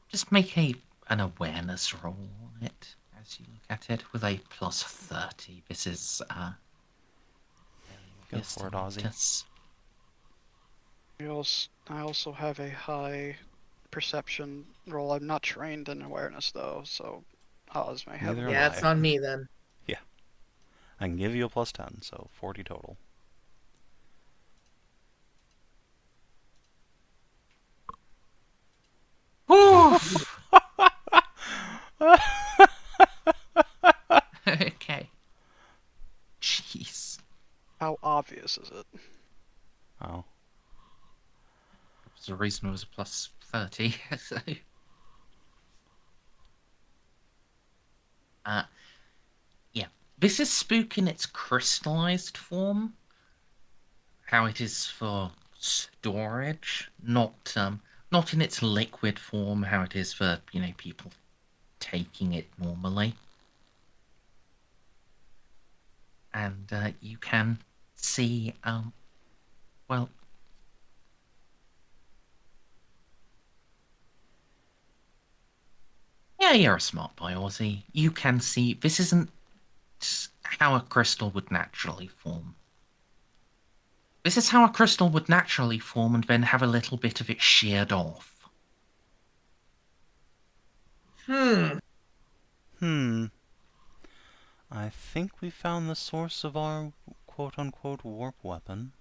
just make an awareness roll on it as you look at it with a plus 30. This is fairly Go obvious for to it, Ozzy. notice. I also have a high perception roll. I'm not trained in awareness though, so Oz may have. Neither am Yeah, it's on me then. I can give you a plus 10, so 40 total. Oof! Okay. Jeez. How obvious is it? Oh. There's a reason it was a plus 30. So. Yeah. This is spook in its crystallized form. How it is for storage, not in its liquid form, how it is for, people taking it normally. And you can see, well, yeah, you're a smart boy, Ozzy. You can see this isn't how a crystal would naturally form. This is how a crystal would naturally form and then have a little bit of it sheared off. Hmm. I think we found the source of our quote-unquote warp weapon.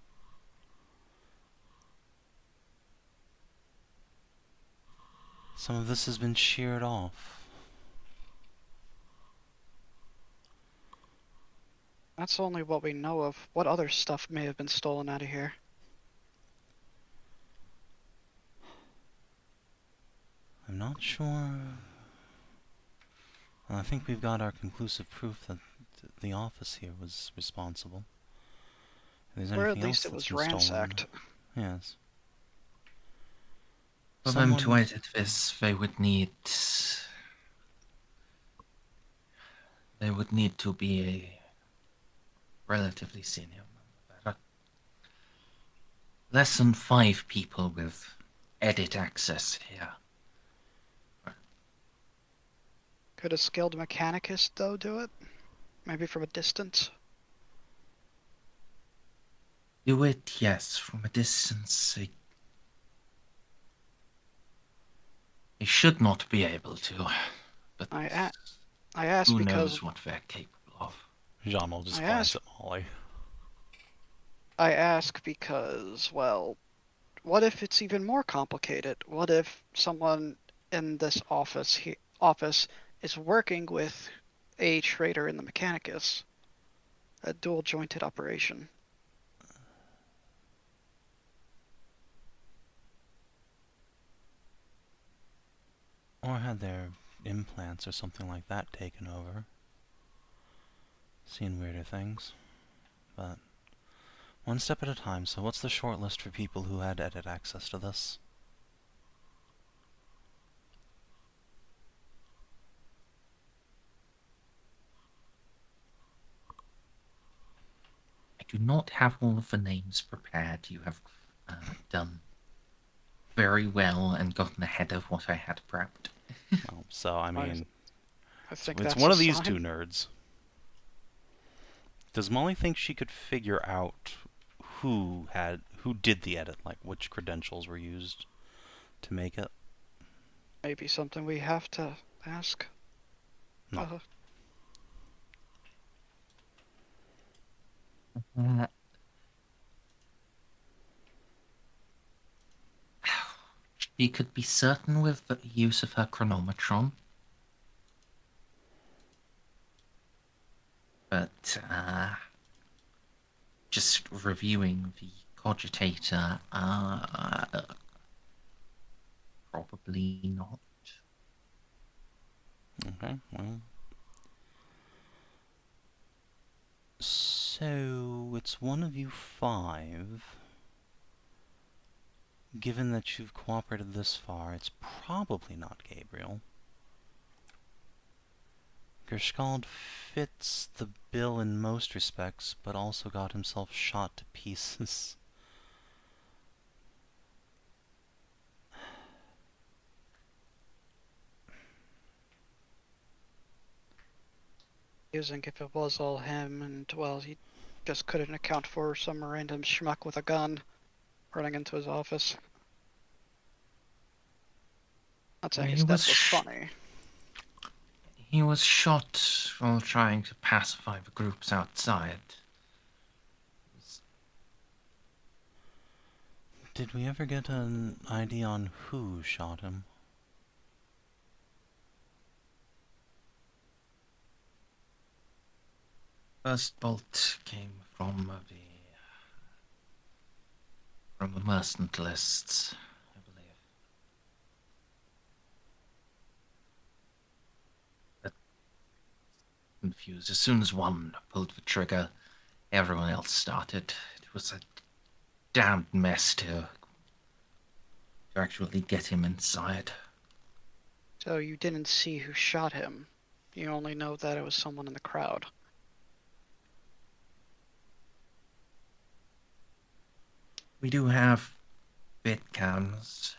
Some of this has been sheared off. That's only what we know of. What other stuff may have been stolen out of here? I'm not sure. I think we've got our conclusive proof that the office here was responsible. If there's Or at anything least else it that's was been stolen, ransacked. yes. For them to Someone- edit this, they would need to be a relatively senior member. There are less than 5 people with edit access here. Could a skilled mechanicist, though, do it? Maybe from a distance? Do it, yes, from a distance. They should not be able to, but I ask who because knows what they're capable of. Jeanne will just I glance asked- at Molly. I ask because, well, what if it's even more complicated? What if someone in this office is working with a trader in the Mechanicus? A dual jointed operation. Or had their implants or something like that taken over. Seen weirder things. But one step at a time, so what's the short list for people who had edit access to this? I do not have all of the names prepared. You have done very well and gotten ahead of what I had prepped. Well, so, I mean, I think it's that's one a of these sign. two nerds. Does Molly think she could figure out who did the edit, like which credentials were used to make it? Maybe something we have to ask. No. She could be certain with the use of her chronometron. But just reviewing the cogitator, probably not. Okay, well, So, it's one of you 5. Given that you've cooperated this far, it's probably not Gabriel. Gerskald fits the bill in most respects, but also got himself shot to pieces. Using if it was all him, and well, he just couldn't account for some random schmuck with a gun running into his office. Not saying his death was funny. He was shot while trying to pacify the groups outside. Did we ever get an idea on who shot him? First bolt came from the mercenary lists, I believe. But confused. As soon as one pulled the trigger, everyone else started. It was a damned mess to actually get him inside. So you didn't see who shot him. You only know that it was someone in the crowd. We do have bit cams.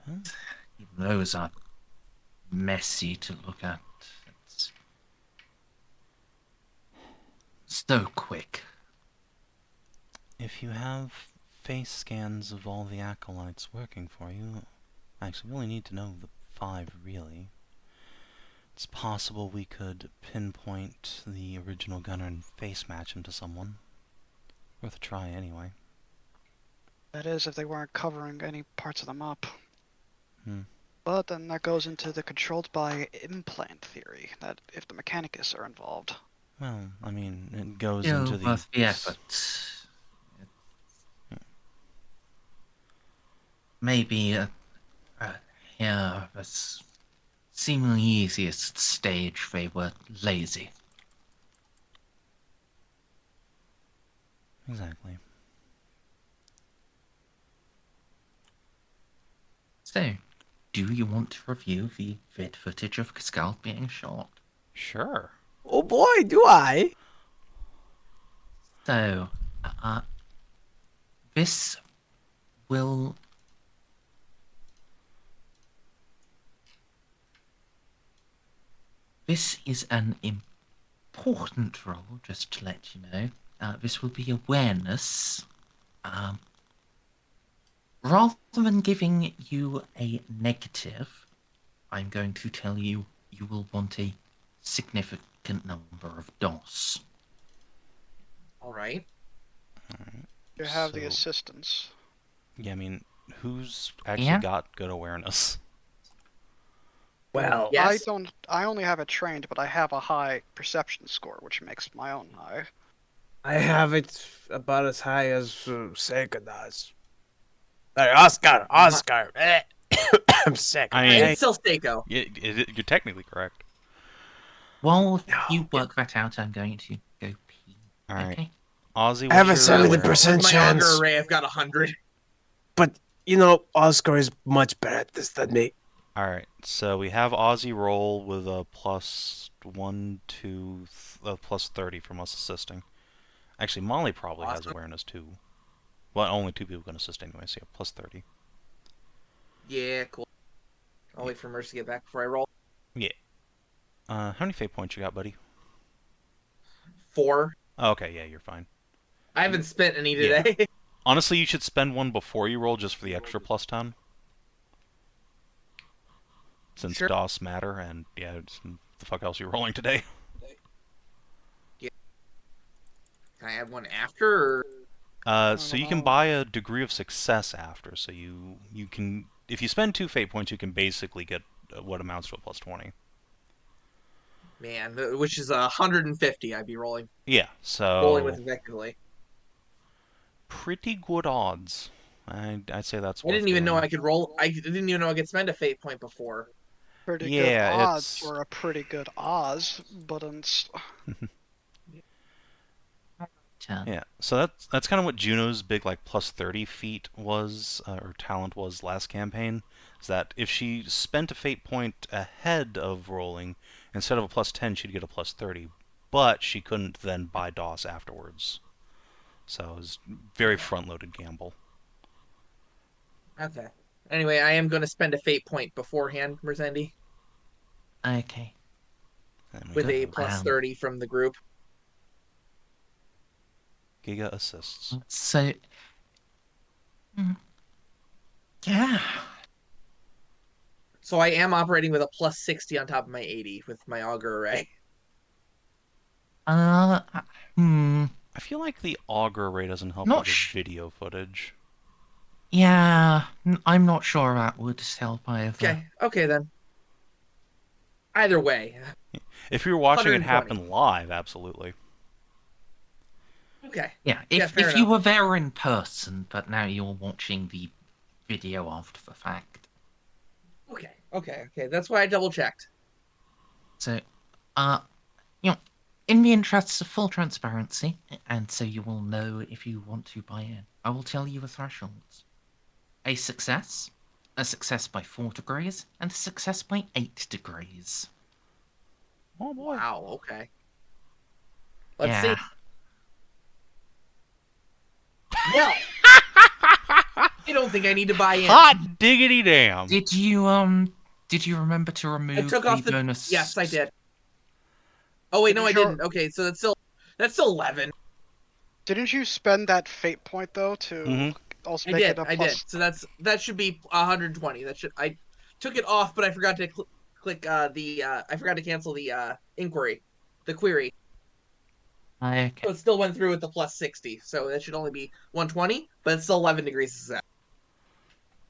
Huh? Even those are messy to look at. It's so quick. If you have face scans of all the acolytes working for you, actually, we only need to know the 5, really. It's possible we could pinpoint the original gunner and face match him to someone. Worth a try, anyway. That is, if they weren't covering any parts of them up. Hmm. But then that goes into the controlled by implant theory, that if the Mechanicus are involved. Well, I mean, it goes Still into the... worth the effort. Maybe here, this seemingly easiest stage, they were lazy. Exactly. So, do you want to review the vid footage of Cascal being shot? Sure. Oh boy, do I! So, this will... This is an important role, just to let you know. This will be awareness. Rather than giving you a negative, I'm going to tell you you will want a significant number of DOS. Alright. You have the So- assistants. Yeah, I mean, who's actually Yeah? got good awareness? Well, Yes. I only have it trained, but I have a high perception score, which makes my own high. I have it about as high as Ceiko does. Sorry, Ozcar. I'm sick. I mean- It's still Ceiko. You're technically correct. While No. you work that out, I'm going to go pee. Alright. Okay? Ozzy, I have a what's your 70% awareness? With my chance. auger array, I've got 100. But, you know, Ozcar is much better at this than me. Alright, so we have Ozzy roll with a plus 30 from us assisting. Actually, Molly probably has Awesome. awareness too. Well, only 2 people can assist anyway, so yeah, plus 30. Yeah, cool. I'll wait for Mercy to get back before I roll. How many fate points you got, buddy? 4. Oh, okay, yeah, you're fine. I haven't spent any Yeah. today. Honestly, you should spend one before you roll just for the extra plus 10. Since Sure. DOS matter, and yeah, the fuck else are you rolling today? Can I add one after? Or... So you can know. buy a degree of success after, so you can, if you spend 2 fate points, you can basically get what amounts to a plus 20. Man, which is 150 I'd be rolling. Yeah, Rolling with so effectively. pretty good odds. I'd say that's. I didn't even know I could roll. I didn't even know I could spend a fate point before. Pretty good Yeah, odds it's for a pretty good Oz, but yeah. So that's kind of what Juno's big like plus 30 feat was or talent was last campaign. Is that if she spent a fate point ahead of rolling, instead of a plus 10, she'd get a plus 30, but she couldn't then buy DOS afterwards. So it was very front-loaded gamble. Okay. Anyway, I am going to spend a fate point beforehand, Merzendi, Okay. And we with got a plus Wow. 30 from the group. Giga assists. So, yeah. So I am operating with a plus 60 on top of my 80 with my auger array. Uh, hmm. I feel like the auger array doesn't help Not with the sh- video footage. Yeah, I'm not sure that would help either. Okay then. Either way. If you're watching it 120. happen live, absolutely. Okay. Yeah, Yeah, if fair you enough. were there in person, but now you're watching the video after the fact. Okay. That's why I double checked. So, uh, you know, in the interests of full transparency, and so you will know if you want to buy in, I will tell you the thresholds. A success by 4 degrees, and a success by 8 degrees. Oh boy. Wow, okay. Let's Yeah. see. Well, I don't think I need to buy in. Hot diggity damn. Did you remember to remove I took off the the bonus? Yes, I did. Oh wait, no, I Sure. didn't. Okay, so that's still 11. didn't you spend that fate point though to Mhm. also I make did. it a I plus? did. So that should be 120. I took it off, but I forgot to click I forgot to cancel the the query. Okay. So it still went through with the plus 60. So that should only be 120, but it's still 11 degrees south.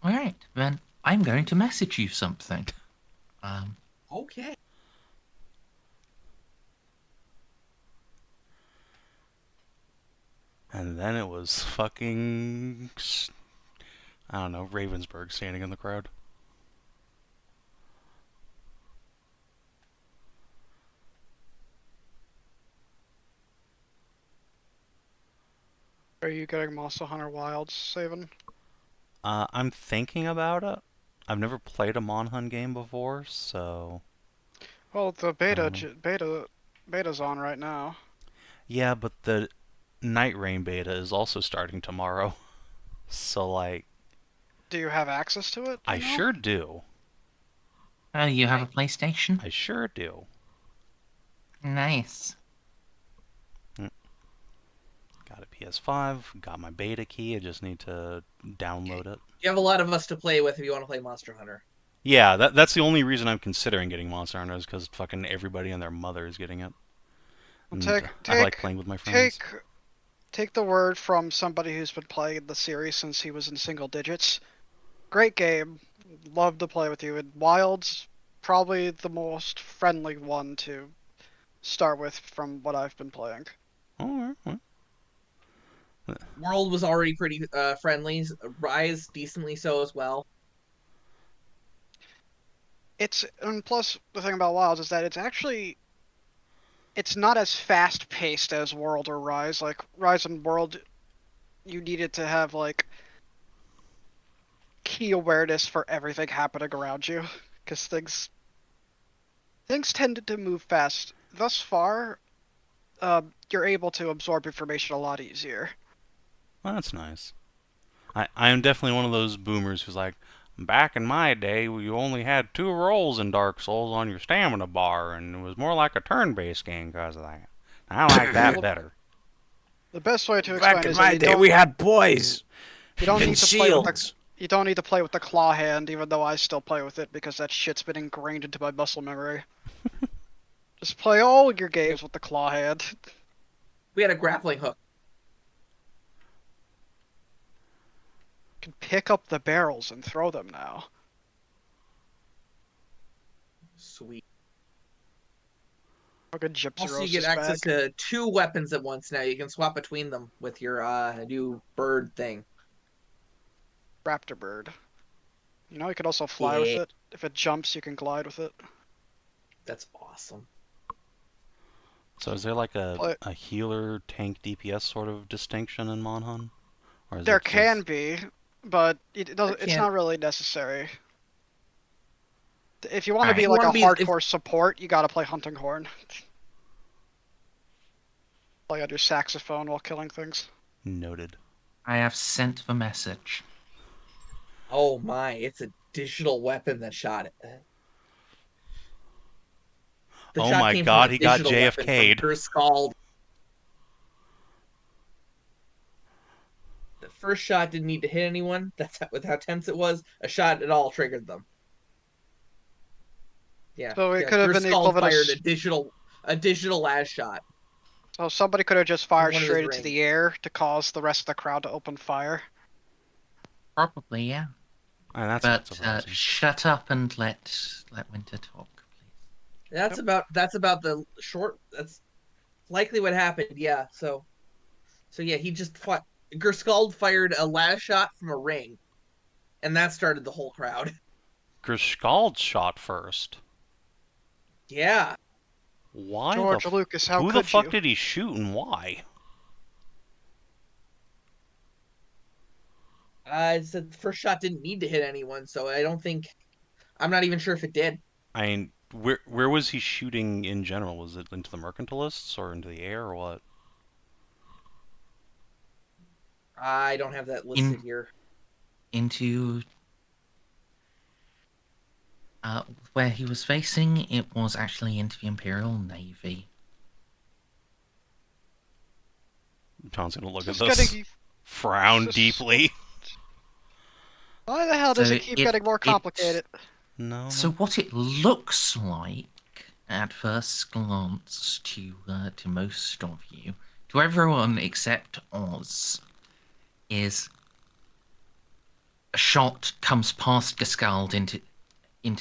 All right, then I'm going to message you something. Okay. And then it was fucking, I don't know, Ravensburg standing in the crowd. Are you getting Monster Hunter Wilds, Savin? I'm thinking about it. I've never played a Monhun game before, so Well, the Um, beta's on right now. yeah, but the Night Rain beta is also starting tomorrow. So like, Do you have access to it? Do I you know? sure do. Oh, you have a PlayStation? I sure do. Nice. Got a PS5, got my beta key, I just need to download it. You have a lot of us to play with if you want to play Monster Hunter. Yeah, that's the only reason I'm considering getting Monster Hunter is because fucking everybody and their mother is getting it. Well, And I like playing with my friends. take the word from somebody who's been playing the series since he was in single digits. Great game. Love to play with you. And Wild's probably the most friendly one to start with from what I've been playing. Oh, all right. World was already pretty friendly. Rise decently so as well. And plus the thing about Wilds is that it's not as fast paced as World or Rise. Like Rise and World, you needed to have like key awareness for everything happening around you, because things tended to move fast. Thus far, you're able to absorb information a lot easier. Well, that's nice. I am definitely one of those boomers who's like, back in my day, you only had 2 rolls in Dark Souls on your stamina bar, and it was more like a turn-based game because of that. I like that better. The best way to Back explain in is my that day, we had boys you don't and need to play with the shields. you don't need to play with the claw hand, even though I still play with it because that shit's been ingrained into my muscle memory. Just play all your games with the claw hand. We had a grappling hook. You can pick up the barrels and throw them now. Sweet. Fucking gypsy Also, you roast get this access bag. to 2 weapons at once now. You can swap between them with your new bird thing. Raptor bird. You know, you could also fly with Yeah. it. If it jumps, you can glide with it. That's awesome. So is there like But a healer tank DPS sort of distinction in Monhan? Or is there it can just... be, but it doesn't. It's can't- not really necessary. If you want to Alright. be If you like a wanna be- if- hardcore support, you gotta play Hunting Horn. Play on your saxophone while killing things. Noted. I have sent the message. Oh my, it's a digital weapon that shot it. The Oh shot my came god, from a he got digital weapon from JFK'd. Gerskald. The first shot didn't need to hit anyone. That's with how tense it was. A shot at all triggered them. Yeah. So it yeah, could have been the Gerskald equivalent of. fired a digital last shot. So somebody could have just fired one of his straight into rings. the air to cause the rest of the crowd to open fire. Probably, yeah. And that's not But surprising. shut up and let Winter talk, please. That's about the short. That's likely what happened. Yeah. So yeah, he just fought. Gerskald fired a last shot from a ring, and that started the whole crowd. Gerskald shot first. Yeah. Why George the Lucas, how Who could the fuck you? did he shoot and why? I said the first shot didn't need to hit anyone, so I don't think. I'm not even sure if it did. I mean, where was he shooting in general? Was it into the mercantilists or into the air or what? I don't have that listed here. Into where he was facing, it was actually into the Imperial Navy. John's gonna look at Just this, getting- frown Just- deeply. Why the hell does So it keep it- getting more it's- complicated? No. So what it looks like at first glance to most of you, to everyone except Oz, is a shot comes past Geskald into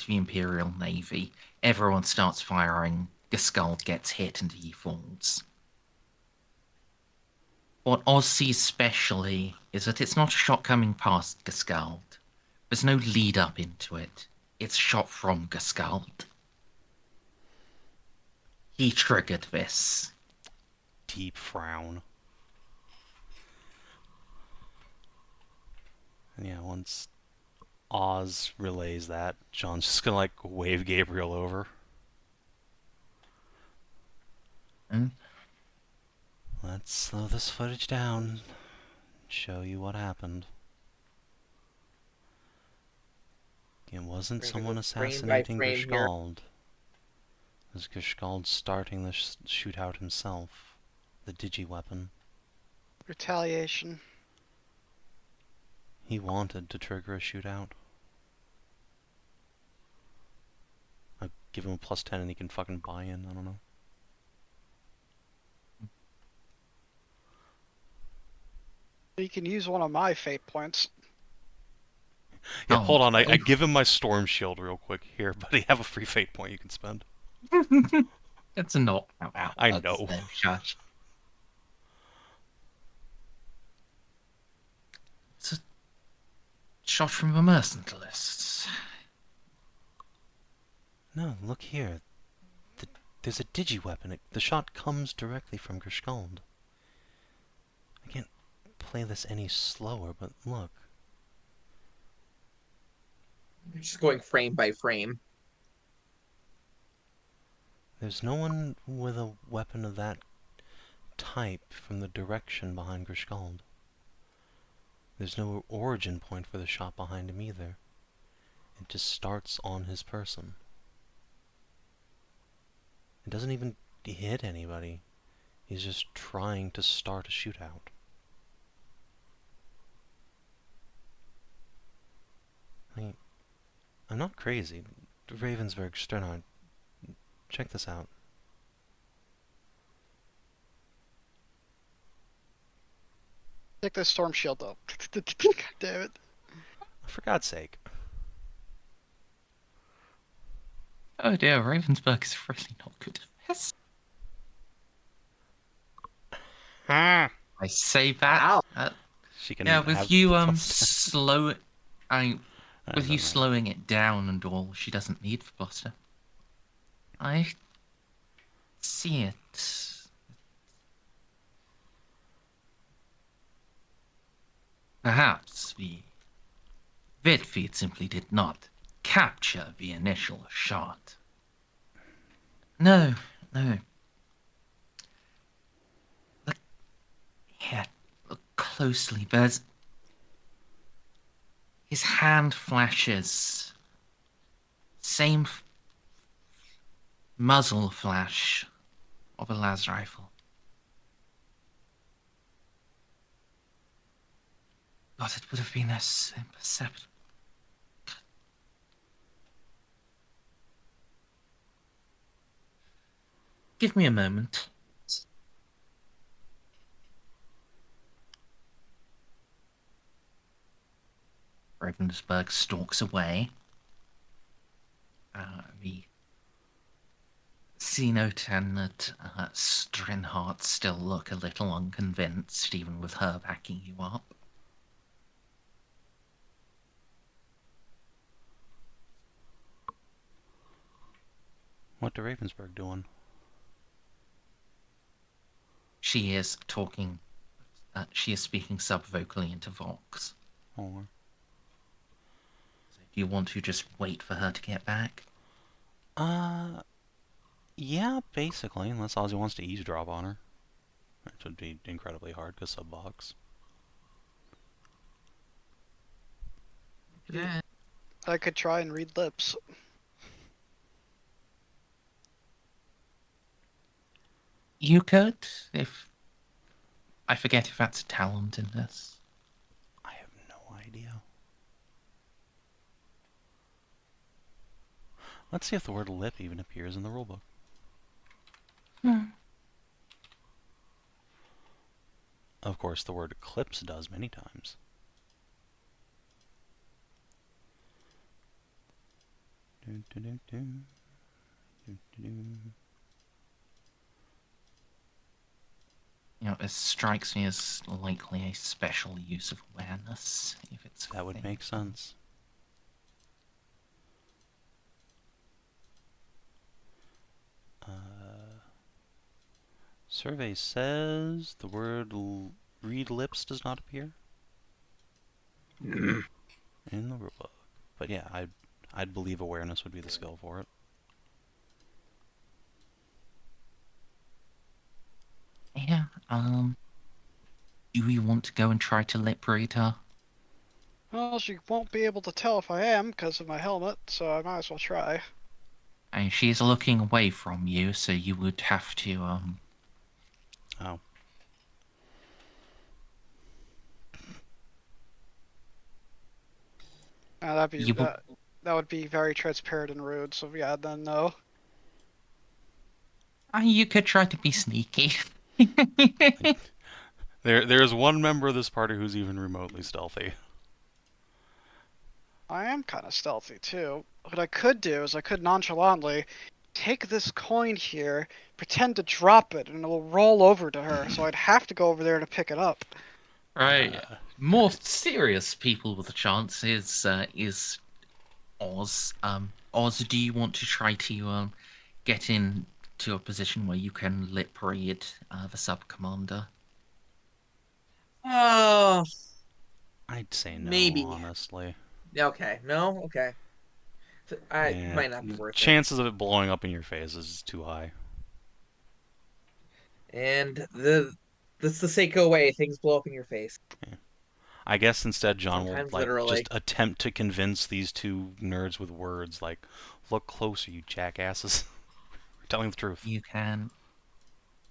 the Imperial Navy. Everyone starts firing. Geskald gets hit and he falls. What Oz sees specially is that it's not a shot coming past Geskald. There's no lead up into it. It's a shot from Geskald. He triggered this. Deep frown. And yeah, once Oz relays that, John's just gonna like wave Gabriel over. Hmm? Let's slow this footage down and show you what happened. It wasn't We're gonna someone go frame by assassinating frame here. Gerskald. It was Gerskald starting the shootout himself. The digi-weapon. Retaliation. He wanted to trigger a shootout. I'll give him a +10 and he can fucking buy in, I don't know. You can use one of my fate points. Yeah, Oh, hold on, I okay. give him my storm shield real quick. Here, buddy, have a free fate point you can spend. It's a knockout. Out. I That's know. no shot. It's a shot from the mercantilists. No, look here. There's a digi-weapon. The shot comes directly from Gerskald. I can't play this any slower, but look. Just going frame by frame. There's no one with a weapon of that type from the direction behind Gerskald. There's no origin point for the shot behind him either. It just starts on his person. It doesn't even hit anybody. He's just trying to start a shootout. I'm not crazy. Ravensburg, Sternhard, check this out. Take this storm shield though. God damn it. For God's sake. Oh dear, Ravensburg is really not good at this. I say that. Ow. She can Yeah, have with you the +10. slow. With you doesn't matter. slowing it down and all, she doesn't need for bluster. I see it. Perhaps the Vidfeed simply did not capture the initial shot. No, no. Look here. Look closely. There's... His hand flashes. Same muzzle flash of a las rifle. God, it would have been as imperceptible. Give me a moment. Ravensburg stalks away. The Lieutenant Strinhart still look a little unconvinced, even with her backing you up. What to Ravensburg doing? She is talking. She is speaking subvocally into Vox. Or So do you want to just wait for her to get back? yeah, basically, unless Ozzy wants to eavesdrop on her. Which would be incredibly hard, because subvox. I could try and read lips. You could, if... I forget if that's a talent in this. I have no idea. Let's see if the word lip even appears in the rulebook. Of course, the word eclipse does many times. You know, it strikes me as likely a special use of awareness, if it's... That would make sense. Survey says the word read lips does not appear in the rulebook. But yeah, I'd believe awareness would be the skill for it. Yeah, do we want to go and try to lip read her? Well, she won't be able to tell if I am because of my helmet, so I might as well try. And she's looking away from you, so you would have to, Oh. You would... that would be very transparent and rude. So yeah, then no. You could try to be sneaky. There's one member of this party who's even remotely stealthy. I am kind of stealthy too. What I could do is I could nonchalantly take this coin here, pretend to drop it, and it will roll over to her. So I'd have to go over there to pick it up. Right. More serious people with a chance is Oz. Oz, do you want to try to get into a position where you can lip read the sub commander? Oh, I'd say no, maybe. honestly. Okay. No. Okay. So Yeah, might not be worth it. chances of it blowing up in your face is too high. And that's the Ceiko way. Things blow up in your face. Yeah. I guess instead John will Sometimes like literally. just attempt to convince these two nerds with words like, "Look closer, you jackasses." We're telling the truth. You can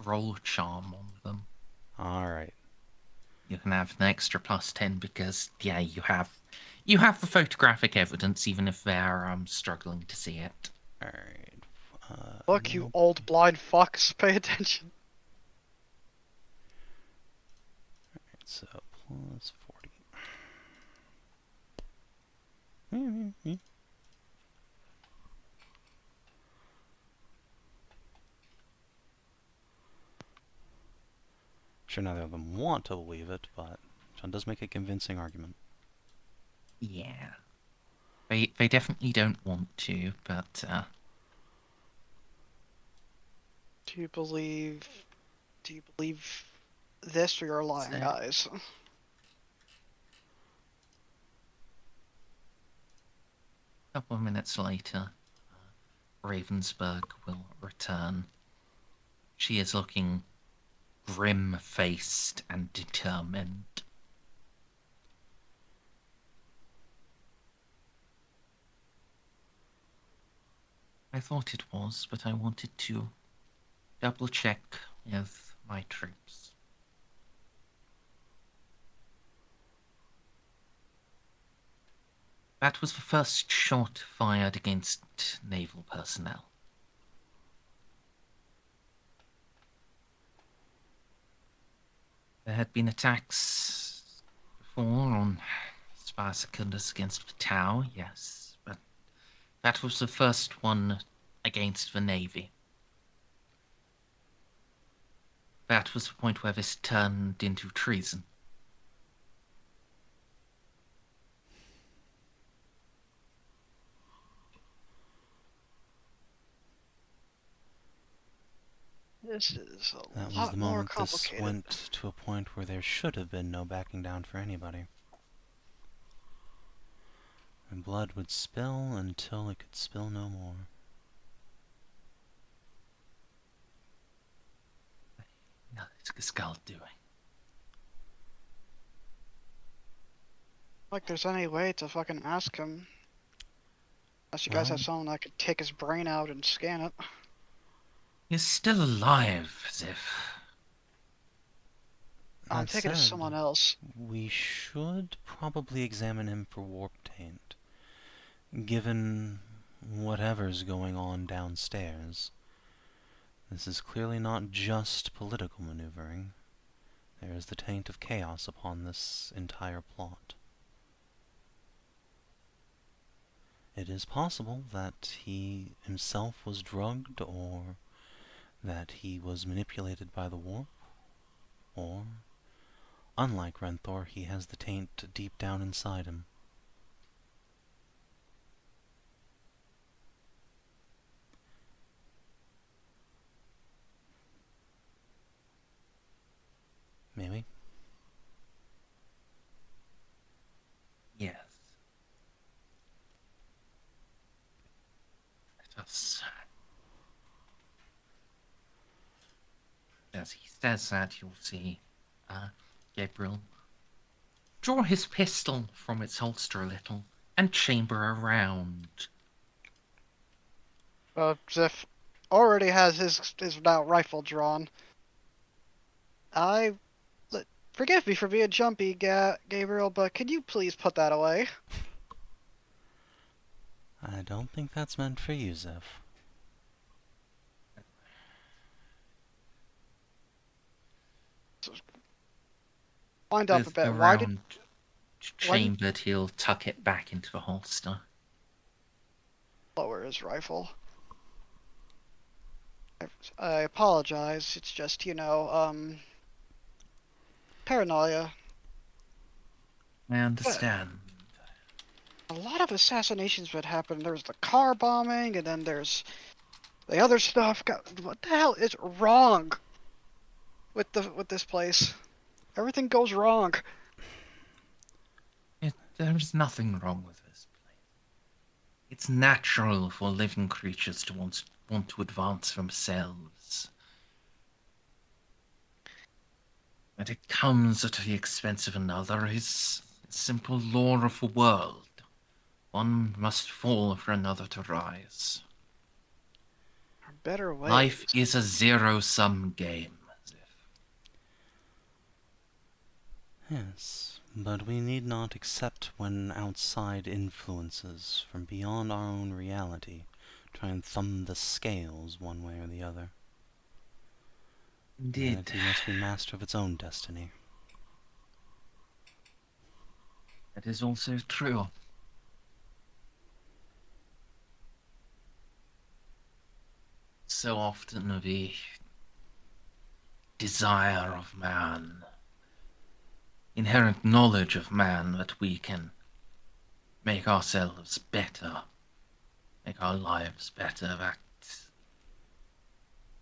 roll charm on them. All right. You can have an extra +10 because yeah, you have the photographic evidence, even if they're struggling to see it. All right. Look, you old blind fucks, pay attention. So plus 40. Sure, neither of them want to believe it, but John does make a convincing argument. Yeah. They definitely don't want to, but Do you believe this or your lying So- eyes? a couple of minutes later, Ravensburg will return. She is looking grim-faced and determined. I thought it was, but I wanted to double-check with my troops. That was the first shot fired against naval personnel. There had been attacks before on Spy Secundus against the Tau, yes, but that was the first one against the Navy. That was the point where this turned into treason. This is a That was lot the more moment this complicated. went to a point where there should have been no backing down for anybody. And blood would spill until it could spill no more. What is Skull doing? Like there's any way to fucking ask him. Unless you guys have Well- someone that could take his brain out and scan it. He's still alive, Xiph. I'm That taking it to said, someone else. we should probably examine him for warp taint. Given whatever's going on downstairs. This is clearly not just political maneuvering. There is the taint of chaos upon this entire plot. It is possible that he himself was drugged, or that he was manipulated by the warp, or, unlike Renthor, he has the taint deep down inside him. Maybe. Yes. Let us. As he says that, you'll see Gabriel draw his pistol from its holster a little and chamber around. Xiph already has his now rifle drawn. Forgive me for being jumpy, Gabriel, but could you please put that away? I don't think that's meant for you, Xiph. Wind up a With bit. the Why did round chambered, he'll tuck it back into the holster. lower his rifle? I apologize. It's just, paranoia. I understand. A lot of assassinations would happen. There's the car bombing, and then there's the other stuff. God, what the hell is wrong with this place? Everything goes wrong. There's nothing wrong with this place. It's natural for living creatures to want to advance themselves. But it comes at the expense of another is simple law of the world. One must fall for another to rise. Better ways. Life is a zero-sum game. Yes, but we need not accept when outside influences from beyond our own reality try and thumb the scales one way or the other. Indeed. Humanity must be master of its own destiny. That is also true. So often the desire of man, inherent knowledge of man that we can make ourselves better, make our lives better.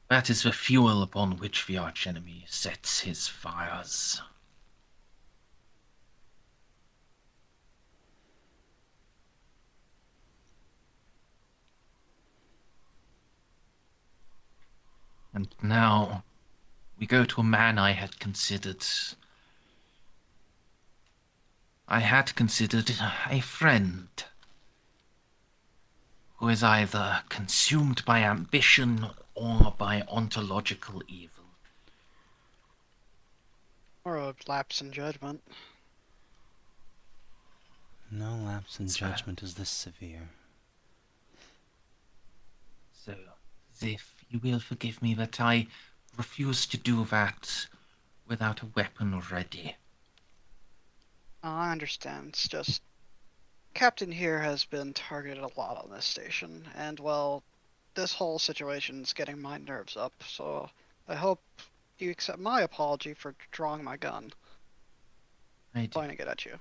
That is the fuel upon which the archenemy sets his fires. And now we go to a man I had considered a friend, who is either consumed by ambition or by ontological evil. Or a lapse in judgment. No lapse in So- judgment is this severe. So, if you will forgive me that I refuse to do that without a weapon ready. I understand. It's just Captain here has been targeted a lot on this station, and well, this whole situation's getting my nerves up, so I hope you accept my apology for drawing my gun, I do. pointing it at you.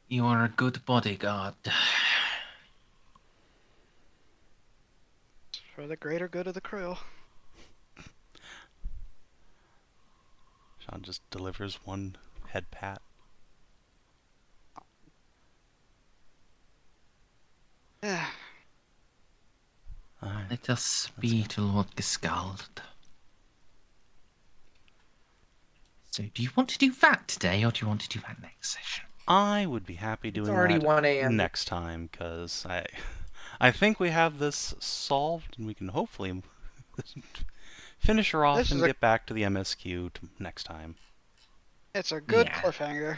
You are a good bodyguard. For the greater good of the crew. Jeanne just delivers one head pat. Yeah. Alright. Let us be to Lord Giscald. So, do you want to do that today, or do you want to do that next session? I would be happy doing already that 1 a.m. next time, because I think we have this solved, and we can hopefully finish her off This and is a- get back to the MSQ next time. It's a good Yeah. cliffhanger.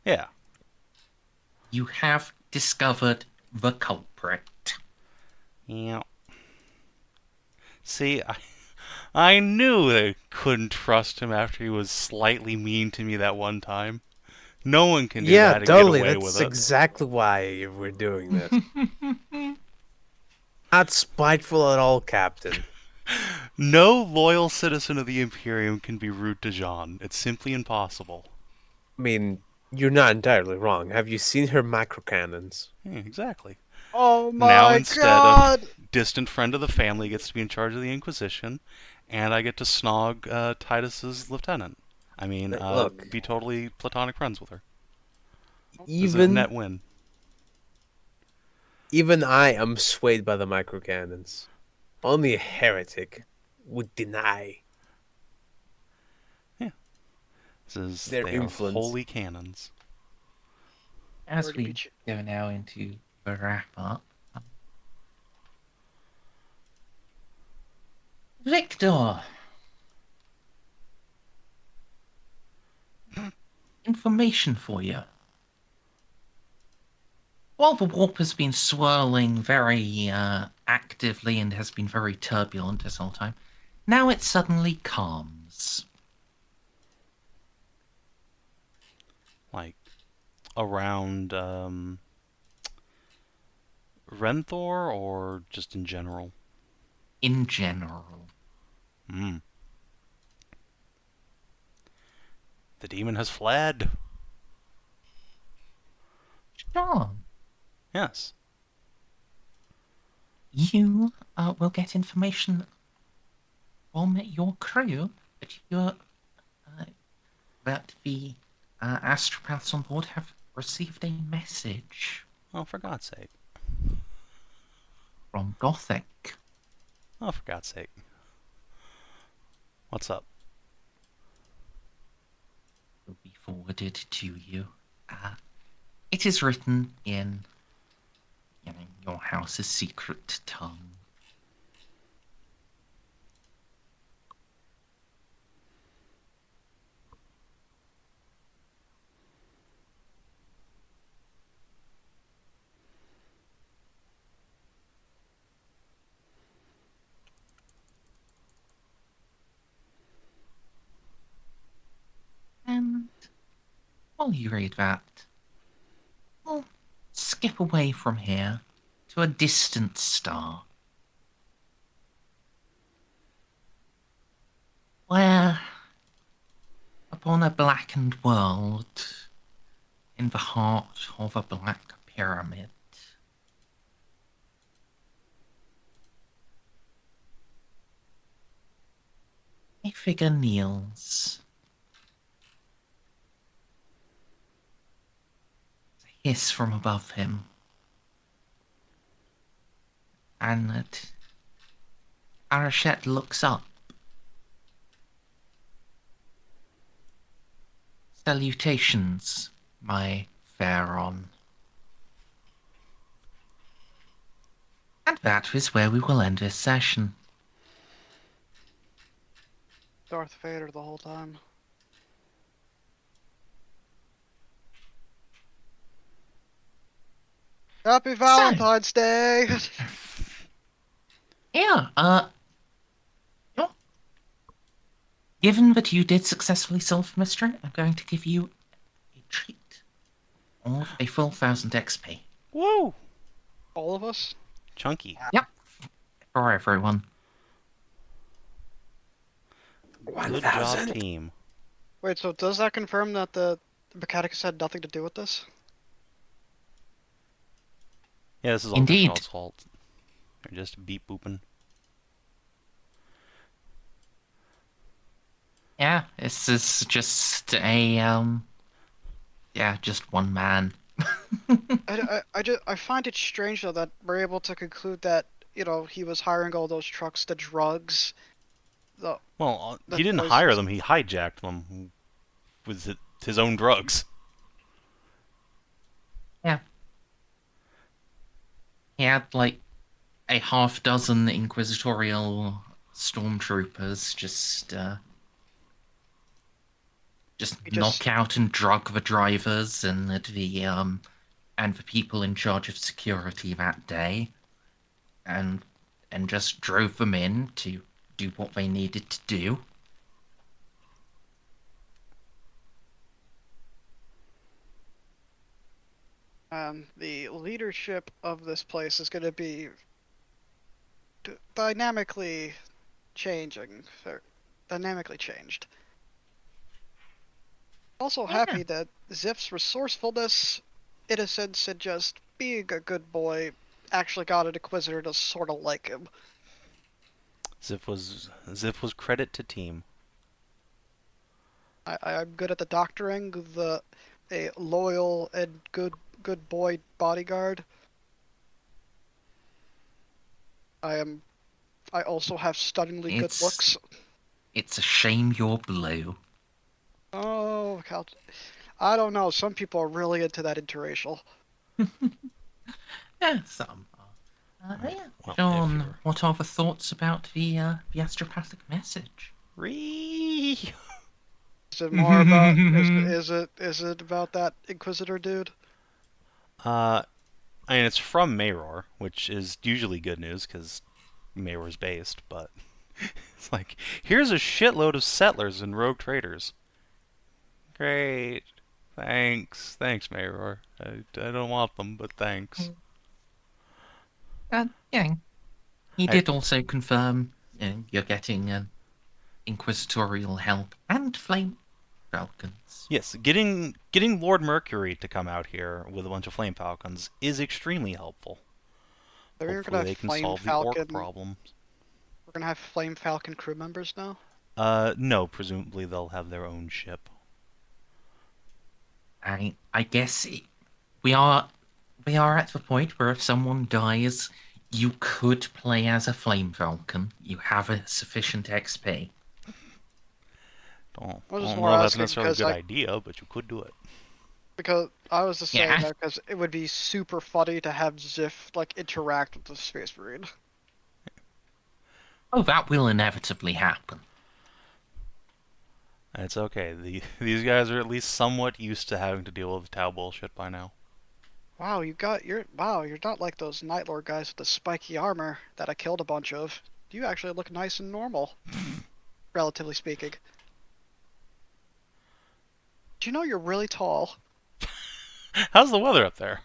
Yeah. You have discovered the culprit. Yeah. See, I knew I couldn't trust him after he was slightly mean to me that one time. No one can do Yeah, that and totally. get away That's with it. exactly why we're doing this. Not spiteful at all, Captain. No loyal citizen of the Imperium can be rude to Jeanne. It's simply impossible. I mean, you're not entirely wrong. Have you seen her macrocannons? Yeah, exactly. Oh Now my instead god! of distant friend of the family gets to be in charge of the Inquisition, and I get to snog Titus's lieutenant. I mean, Look. be totally platonic friends with her. It's a Even net win. even I am swayed by the microcannons. Only a heretic would deny. This is, Their they influence. are holy cannons. As Word we beach. go now into the wrap up, Victor, information for you. While the warp has been swirling very actively and has been very turbulent this whole time, now it suddenly calms. Like, around Renthor or just in general? In general. Hmm. The demon has fled. Sean, Yes. you will get information from your crew that the astropaths on board have received a message Oh, for God's sake. from Gothic. Oh, for God's sake. What's up? Will be forwarded to you. It is written in, your house's secret tongue. And while you read that, we'll skip away from here to a distant star, where, upon a blackened world, in the heart of a black pyramid. A figure kneels. A hiss from above him. And Arachette looks up. Salutations, my Pharaon. And that is where we will end this session. Darth Vader the whole time. Happy Valentine's Day! Yeah, yeah. Given that you did successfully solve the mystery, I'm going to give you a treat of a full 1000 XP. Woo! All of us? Chunky. Yep, for everyone. Good 1,000. job, team. Wait, so does that confirm that the Mechanicus had nothing to do with this? Yeah, this is all Indeed. Griswold's fault. They're just beep booping. Yeah, this is just just one man. I find it strange though that we're able to conclude that, you know, he was hiring all those trucks to drugs. Well, The he didn't poisons. hire them, he hijacked them with his own drugs. Yeah. He had like a half dozen inquisitorial stormtroopers just He knock just- out and drug the drivers and the people in charge of security that day, and just drove them in to do what they needed to do. The leadership of this place is going to be dynamically changing. Dynamically changed. Also happy that Xip's resourcefulness, innocence, and just being a good boy actually got an Inquisitor to sort of like him. Xiph was credit to team. I'm good at the doctoring, a loyal and good boy bodyguard. I also have stunningly good It's- looks. It's a shame you're blue. Oh, I don't know. Some people are really into that interracial. Yeah, some are. Yeah. Well, John, if you're- what are the thoughts about the astropathic message? Is it more about is it about that Inquisitor dude? I mean, it's from Mayror, which is usually good news because Mayror's based, but it's like, here's a shitload of settlers and rogue traders. Great. Thanks, Mayror. I don't want them, but thanks. Yeah. He did also confirm you're getting inquisitorial help and flame falcons. Yes, getting Lord Mercury to come out here with a bunch of flame falcons is extremely helpful. They're Hopefully gonna they have can Flame solve the orc Falcon. problem. We're gonna have Flame Falcon crew members now. No, presumably they'll have their own ship. I guess we are at the point where if someone dies, you could play as a flame falcon. You have a sufficient XP. Don't I was just know more if that's asking necessarily a because, good like- idea, but you could do it. Because I was just saying Yeah. that because it would be super funny to have Xiph like interact with the Space Marine. Oh, that will inevitably happen. It's okay. These guys are at least somewhat used to having to deal with Tau bullshit by now. Wow, you're not like those Night Lord guys with the spiky armor that I killed a bunch of. You actually look nice and normal, relatively speaking. Do you know you're really tall? How's the weather up there?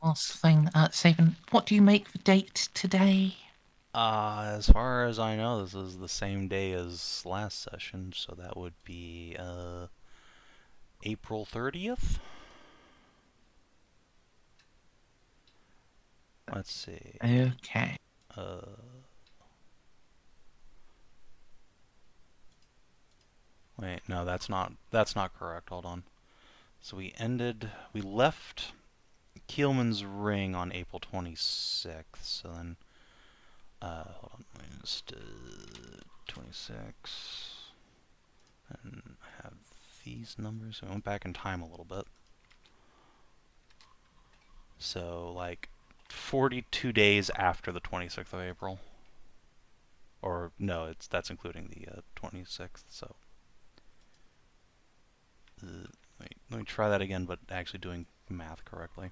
Last thing, Savin, what do you make the date today? As far as I know, this is the same day as last session, so that would be April 30th. Let's see. Okay. Wait, no, that's not correct. Hold on. So we left Keelman's Ring on April 26th. So then, hold on, let me just 26, and I have these numbers. So I went back in time a little bit. So like 42 days after the 26th of April. Or no, that's including the 26th. So let me try that again, but actually doing math correctly.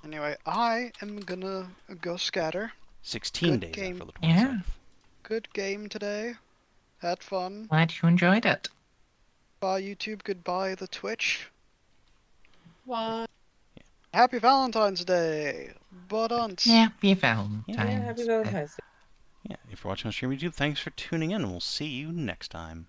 Anyway, I am gonna go scatter. 16 Good days game. after the 26th. Yeah. Good game today. Had fun. Glad you enjoyed it. Bye YouTube, goodbye the Twitch. What? Happy Valentine's Day! But Happy Valentine's Yeah, happy Day. Valentine's Day. Yeah, if you're watching on stream YouTube, thanks for tuning in, and we'll see you next time.